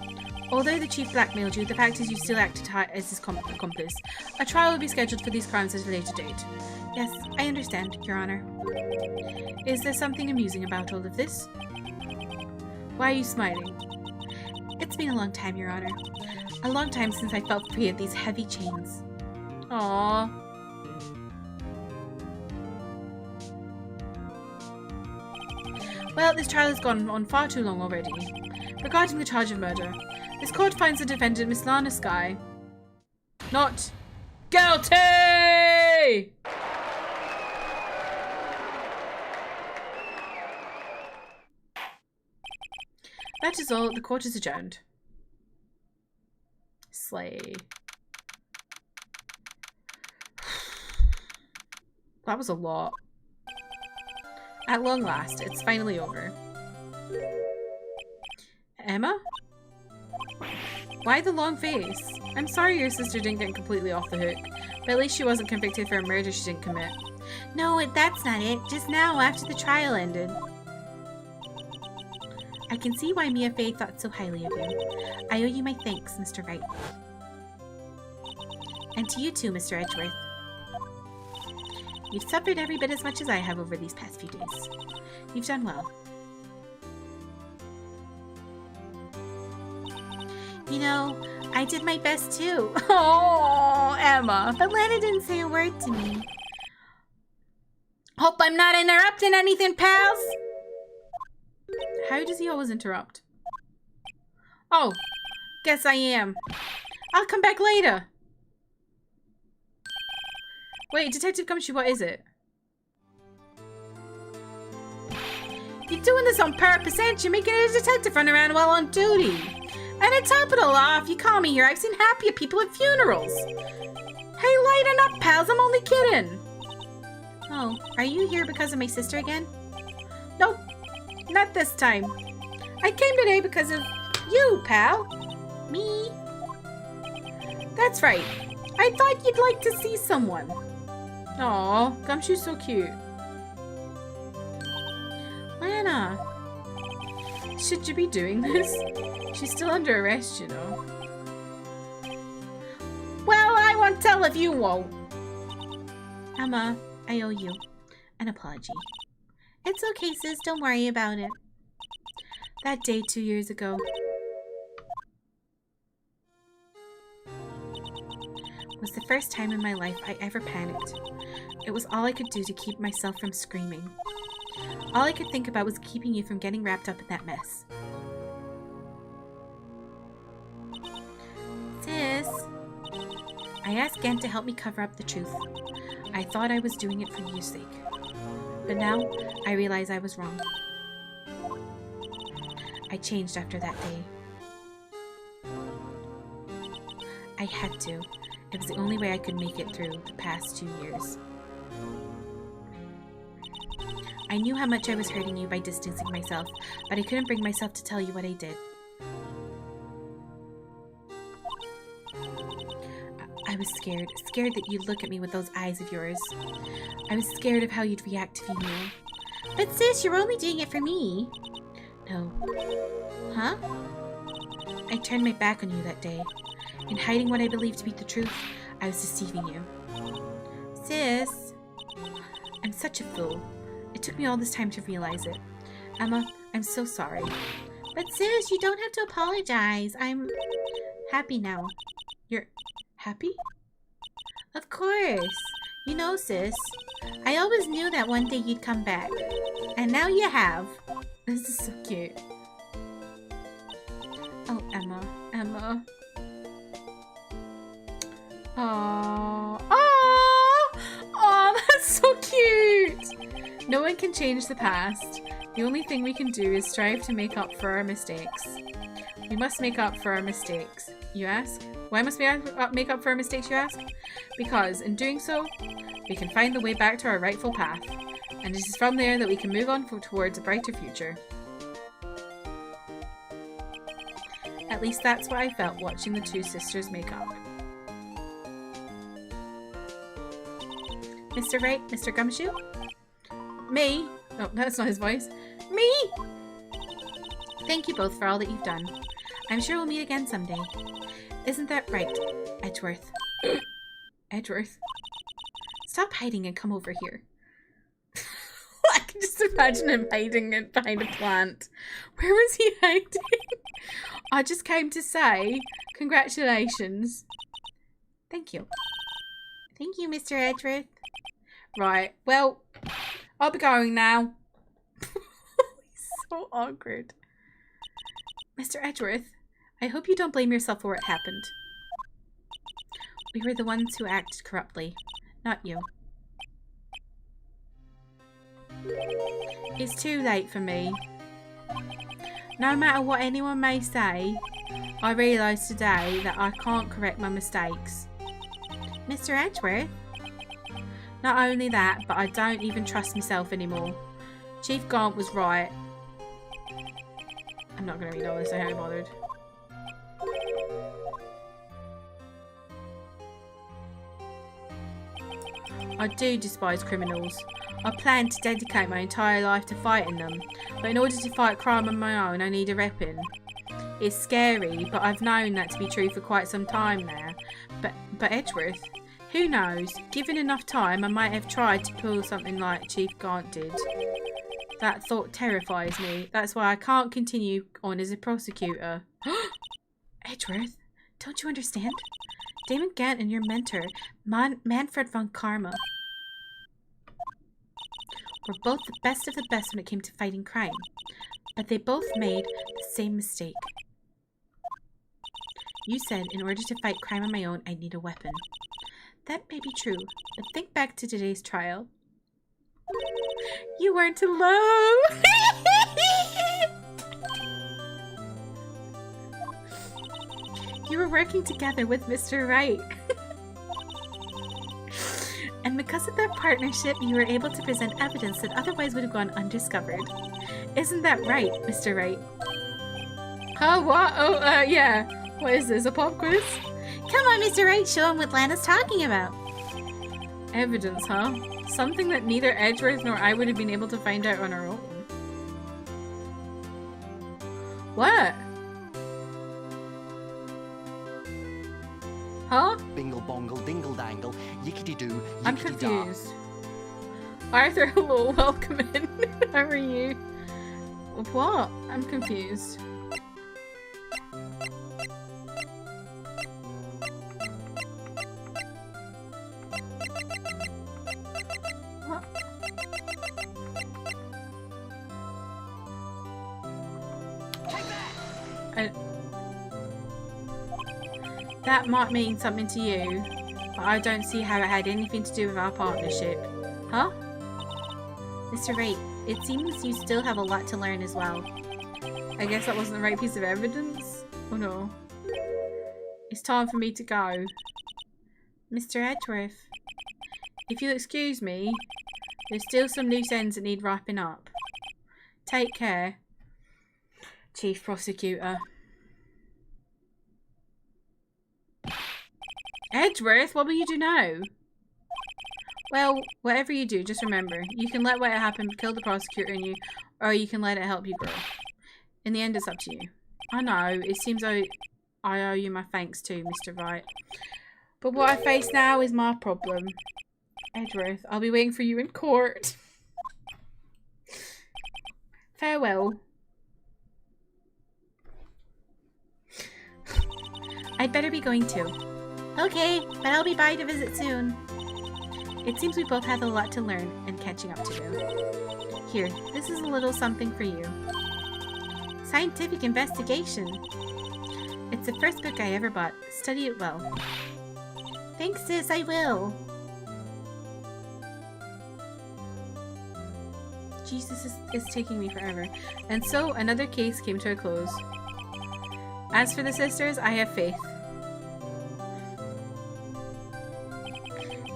although the chief blackmailed you, the fact is you still acted as his accomplice. A trial will be scheduled for these crimes at a later date. Yes, I understand, Your Honor. Is there something amusing about all of this? Why are you smiling? It's been a long time, Your Honor. A long time since I felt free of these heavy chains. Aww. Well, this trial has gone on far too long already. Regarding the charge of murder, this court finds the defendant, Miss Lana Skye, not guilty! That is all. The court is adjourned. Slay. That was a lot. At long last, it's finally over. Emma? Why the long face? I'm sorry your sister didn't get completely off the hook, but at least she wasn't convicted for a murder she didn't commit. No, that's not it. Just now, after the trial ended. I can see why Mia Fey thought so highly of you. I owe you my thanks, Mr. Wright. And to you too, Mr. Edgeworth. You've suffered every bit as much as I have over these past few days. You've done well. You know, I did my best too. Oh, Emma. But Lana didn't say a word to me. Hope I'm not interrupting anything, pals. How does he always interrupt? Oh, guess I am. I'll come back later. Wait, Detective Gumshoe, what is it? You're doing this on purpose, ain't you? Making a detective run around while on duty. And on top of it all off, you call me here. I've seen happier people at funerals. Hey, lighten up, pals. I'm only kidding. Oh, are you here because of my sister again? Nope, not this time. I came today because of you, pal. Me? That's right. I thought you'd like to see someone. Aw, Gumshoe's so cute. Lana. Should you be doing this? She's still under arrest, you know. Well, I won't tell if you won't. Emma, I owe you an apology. It's okay, sis. Don't worry about it. That day 2 years ago. Was the first time in my life I ever panicked. It was all I could do to keep myself from screaming. All I could think about was keeping you from getting wrapped up in that mess. Sis, I asked Gent to help me cover up the truth. I thought I was doing it for your sake. But now, I realize I was wrong. I changed after that day. I had to. It was the only way I could make it through the past 2 years. I knew how much I was hurting you by distancing myself, but I couldn't bring myself to tell you what I did. I was scared that you'd look at me with those eyes of yours. I was scared of how you'd react if you knew. But sis, you're only doing it for me. No. Huh? I turned my back on you that day. In hiding what I believed to be the truth, I was deceiving you. Sis, I'm such a fool. It took me all this time to realize it. Emma, I'm so sorry. But sis, you don't have to apologize. I'm happy now. You're happy? Of course. You know, sis, I always knew that one day you'd come back. And now you have. This is so cute. Oh, Emma. Emma. Aww. Aww! Aww, that's so cute! No one can change the past. The only thing we can do is strive to make up for our mistakes. We must make up for our mistakes, you ask? Why must we make up for our mistakes, you ask? Because, in doing so, we can find the way back to our rightful path. And it is from there that we can move on towards a brighter future. At least that's what I felt watching the two sisters make up. Mr. Wright, Mr. Gumshoe? Me? Oh, that's not his voice. Me? Thank you both for all that you've done. I'm sure we'll meet again someday. Isn't that right, Edgeworth? Edgeworth? Stop hiding and come over here. I can just imagine him hiding it behind a plant. Where was he hiding? I just came to say congratulations. Thank you. Thank you, Mr. Edgeworth. Right, well, I'll be going now. He's so awkward. Mr. Edgeworth, I hope you don't blame yourself for what happened. We were the ones who acted corruptly, not you. It's too late for me. No matter what anyone may say, I realise today that I can't correct my mistakes. Mr. Edgeworth? Not only that, but I don't even trust myself anymore. Chief Gaunt was right. I'm not going to read all this, I can't be bothered. I do despise criminals. I plan to dedicate my entire life to fighting them, but in order to fight crime on my own, I need a weapon. It's scary, but I've known that to be true for quite some time now. But Edgeworth, who knows? Given enough time, I might have tried to pull something like Chief Gaunt did. That thought terrifies me. That's why I can't continue on as a prosecutor. Edgeworth, don't you understand? Damon Gant and your mentor, Manfred von Karma, were both the best of the best when it came to fighting crime. But they both made the same mistake. You said in order to fight crime on my own, I need a weapon. That may be true, but think back to today's trial. You weren't alone! You were working together with Mr. Wright. And because of that partnership, you were able to present evidence that otherwise would have gone undiscovered. Isn't that right, Mr. Wright? Huh? What? Oh, yeah. What is this, a pop quiz? Come on, Mr. Wright, show him what Lana's talking about. Evidence, huh? Something that neither Edgeworth nor I would have been able to find out on our own. What? Huh? Bingle bongle dingle dangle, yickety doo, yickety I'm confused. Arthur, hello, welcome in. How are you? What? I'm confused. What? That might mean something to you, but I don't see how it had anything to do with our partnership. Huh? Mr. Wright, it seems you still have a lot to learn as well. I guess that wasn't the right piece of evidence? Oh no. It's time for me to go. Mr. Edgeworth. If you'll excuse me, there's still some loose ends that need wrapping up. Take care, Chief Prosecutor. Edgeworth, what will you do now? Well, whatever you do, just remember, you can let what happened kill the prosecutor in you, or you can let it help you grow. In the end, it's up to you. I know, it seems I owe you my thanks too, Mr. Wright. But what I face now is my problem. Edgeworth, I'll be waiting for you in court. Farewell. I'd better be going too. Okay, but I'll be by to visit soon. It seems we both have a lot to learn and catching up to do. Here, this is a little something for you. Scientific investigation. It's the first book I ever bought. Study it well. Thanks, sis, I will. Jesus, is taking me forever. And so, another case came to a close. As for the sisters, I have faith.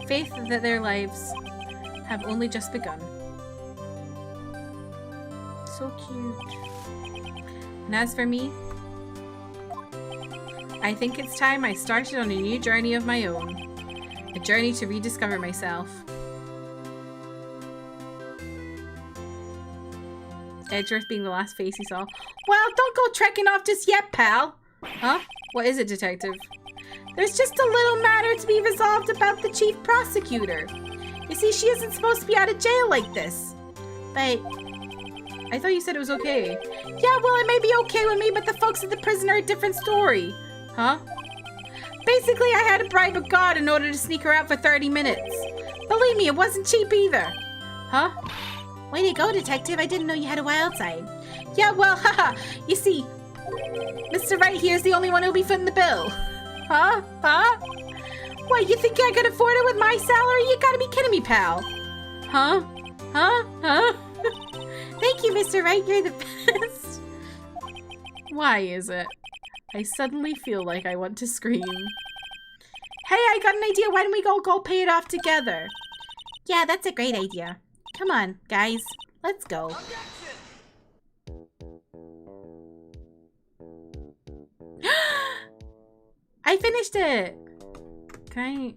Faith that their lives have only just begun. So cute. And as for me, I think it's time I started on a new journey of my own. A journey to rediscover myself. Edgeworth being the last face he saw. Well, don't go trekking off just yet, pal. Huh? What is it, detective? There's just a little matter to be resolved about the chief prosecutor. You see, she isn't supposed to be out of jail like this. But I thought you said it was okay. Yeah, well, it may be okay with me, but the folks at the prison are a different story. Huh? Basically, I had to bribe a guard in order to sneak her out for 30 minutes. Believe me, it wasn't cheap either. Huh? Way to go, detective. I didn't know you had a wild side. Yeah, well, haha. You see, Mr. Wright here's the only one who'll be footing the bill. Huh? Huh? What, you think I could afford it with my salary? You gotta be kidding me, pal. Huh? Huh? Huh? Thank you, Mr. Wright. You're the best. Why is it? I suddenly feel like I want to scream. Hey, I got an idea. Why don't we go pay it off together? Yeah, that's a great idea. Come on, guys. Let's go. I finished it! Can I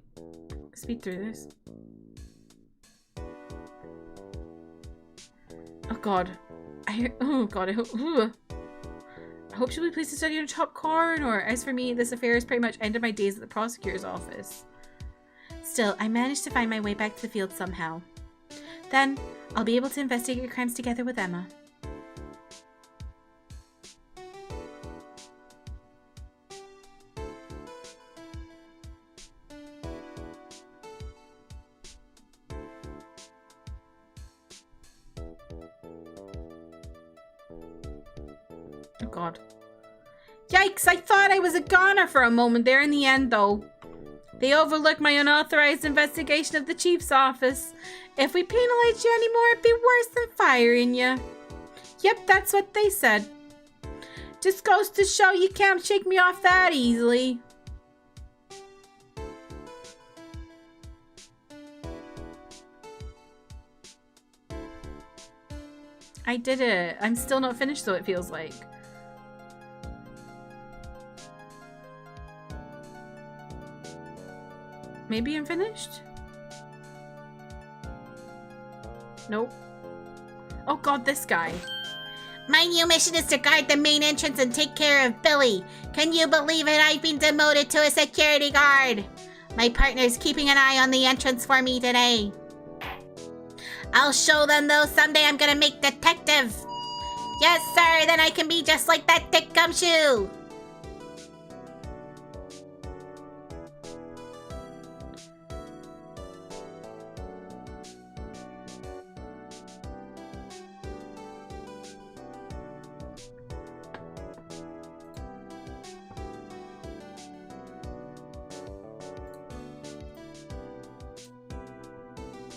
speed through this? Oh god. I hope she'll be pleased to study in a top corner. As for me, this affair has pretty much ended my days at the prosecutor's office. Still, I managed to find my way back to the field somehow. Then, I'll be able to investigate your crimes together with Emma. Oh god. Yikes, I thought I was a goner for a moment there in the end, though. They overlooked my unauthorized investigation of the chief's office. If we penalize you anymore, it'd be worse than firing you. Yep, that's what they said. Just goes to show you can't shake me off that easily. I did it. I'm still not finished, though, it feels like. Maybe I'm finished? Nope. Oh god, this guy. My new mission is to guard the main entrance and take care of Billy. Can you believe it? I've been demoted to a security guard. My partner's keeping an eye on the entrance for me today. I'll show them, though. Someday I'm gonna make detective. Yes, sir. Then I can be just like that Dick Gumshoe.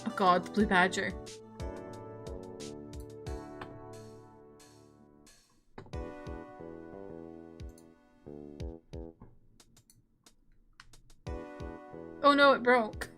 Oh god, the blue badger. Oh no, it broke.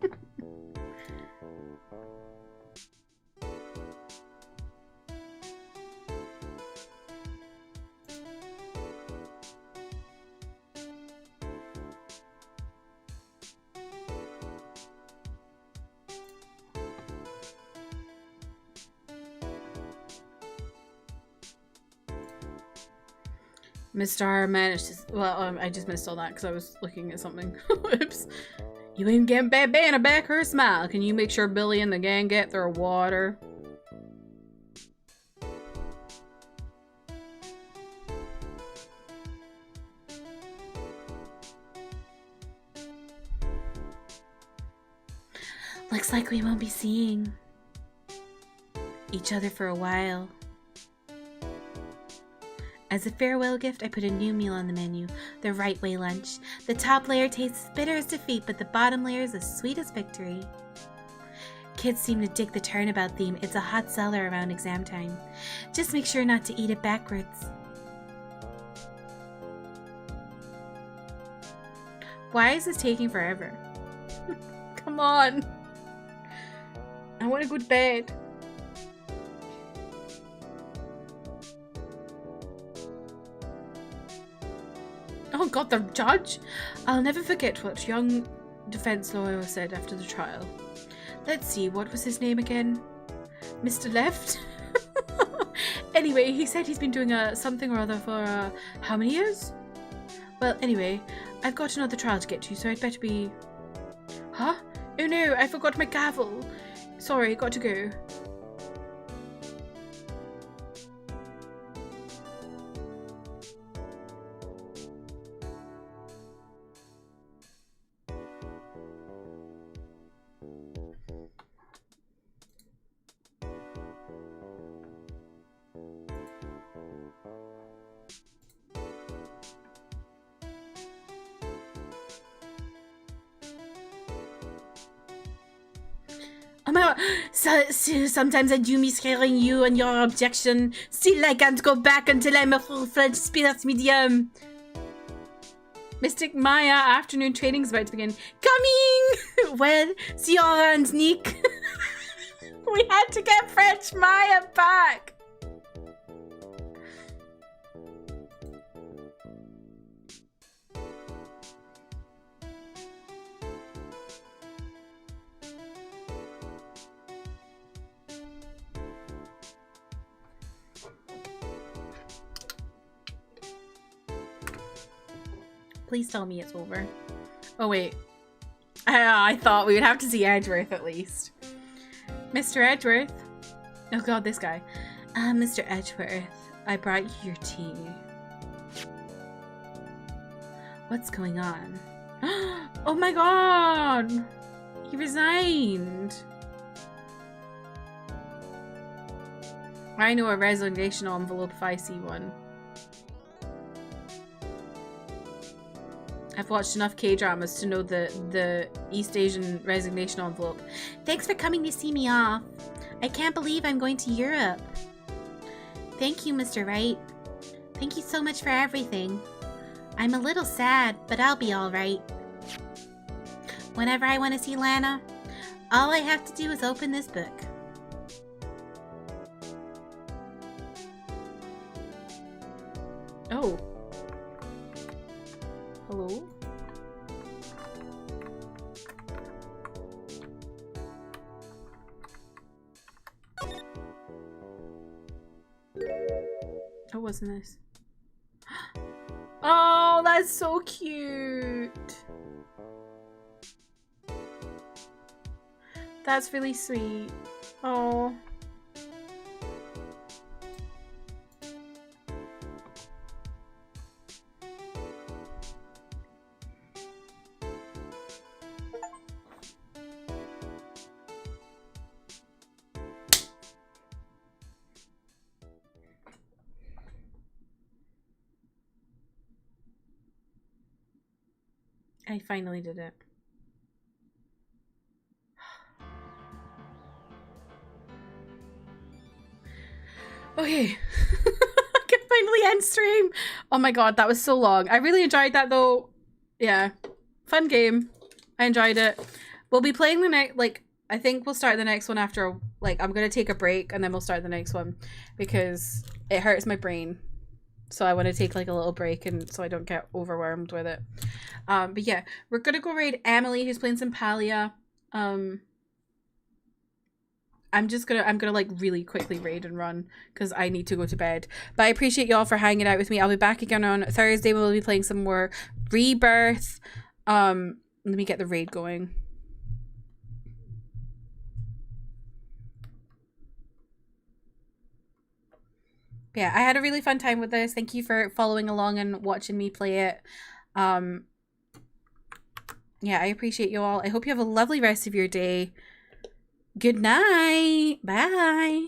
Mr. managed to... Well, I just missed all that because I was looking at something. Oops. You ain't getting bad Banner back her smile. Can you make sure Billy and the gang get their water? Looks like we won't be seeing each other for a while. As a farewell gift, I put a new meal on the menu, the Right Way lunch. The top layer tastes as bitter as defeat, but the bottom layer is as sweet as victory. Kids seem to dig the turnabout theme. It's a hot seller around exam time. Just make sure not to eat it backwards. Why is this taking forever? Come on. I want to go to bed. Oh god, the judge? I'll never forget what young defense lawyer said after the trial. Let's see, what was his name again? Mr. Left? Anyway, he said he's been doing something or other for how many years? Well, anyway, I've got another trial to get to, so I'd better be... Huh? Oh no, I forgot my gavel. Sorry, got to go. Oh my god, so sometimes I do miss hearing you and your objection. Still, I can't go back until I'm a full-fledged spirit medium. Mystic Maya, afternoon training is about to begin. Coming! Well, see you around, Nick. We had to get French Maya back. Please tell me it's over. Oh, wait. I thought we would have to see Edgeworth at least. Mr. Edgeworth? Oh god, this guy. Mr. Edgeworth, I brought you your tea. What's going on? Oh my god! He resigned! I know a resignation envelope if I see one. I've watched enough K-dramas to know the East Asian resignation envelope. Thanks for coming to see me off. I can't believe I'm going to Europe. Thank you, Mr. Wright. Thank you so much for everything. I'm a little sad, but I'll be alright. Whenever I want to see Lana, all I have to do is open this book. Oh. Hello? Oh, what's this? Oh, that's so cute. That's really sweet. Oh. I finally did it. Okay. I can finally end stream. Oh my god, that was so long. I really enjoyed that though. Yeah. Fun game. I enjoyed it. We'll be playing the next, like, I think we'll start the next one after, like, I'm gonna take a break and then we'll start the next one because it hurts my brain. So I want to take like a little break and so I don't get overwhelmed with it. But yeah, we're gonna go raid Emily who's playing some Palia. I'm gonna like really quickly raid and run because I need to go to bed. But I appreciate y'all for hanging out with me. I'll be back again on Thursday. We'll be playing some more Rebirth. Let me get the raid going. Yeah, I had a really fun time with this. Thank you for following along and watching me play it. Yeah, I appreciate you all. I hope you have a lovely rest of your day. Good night. Bye.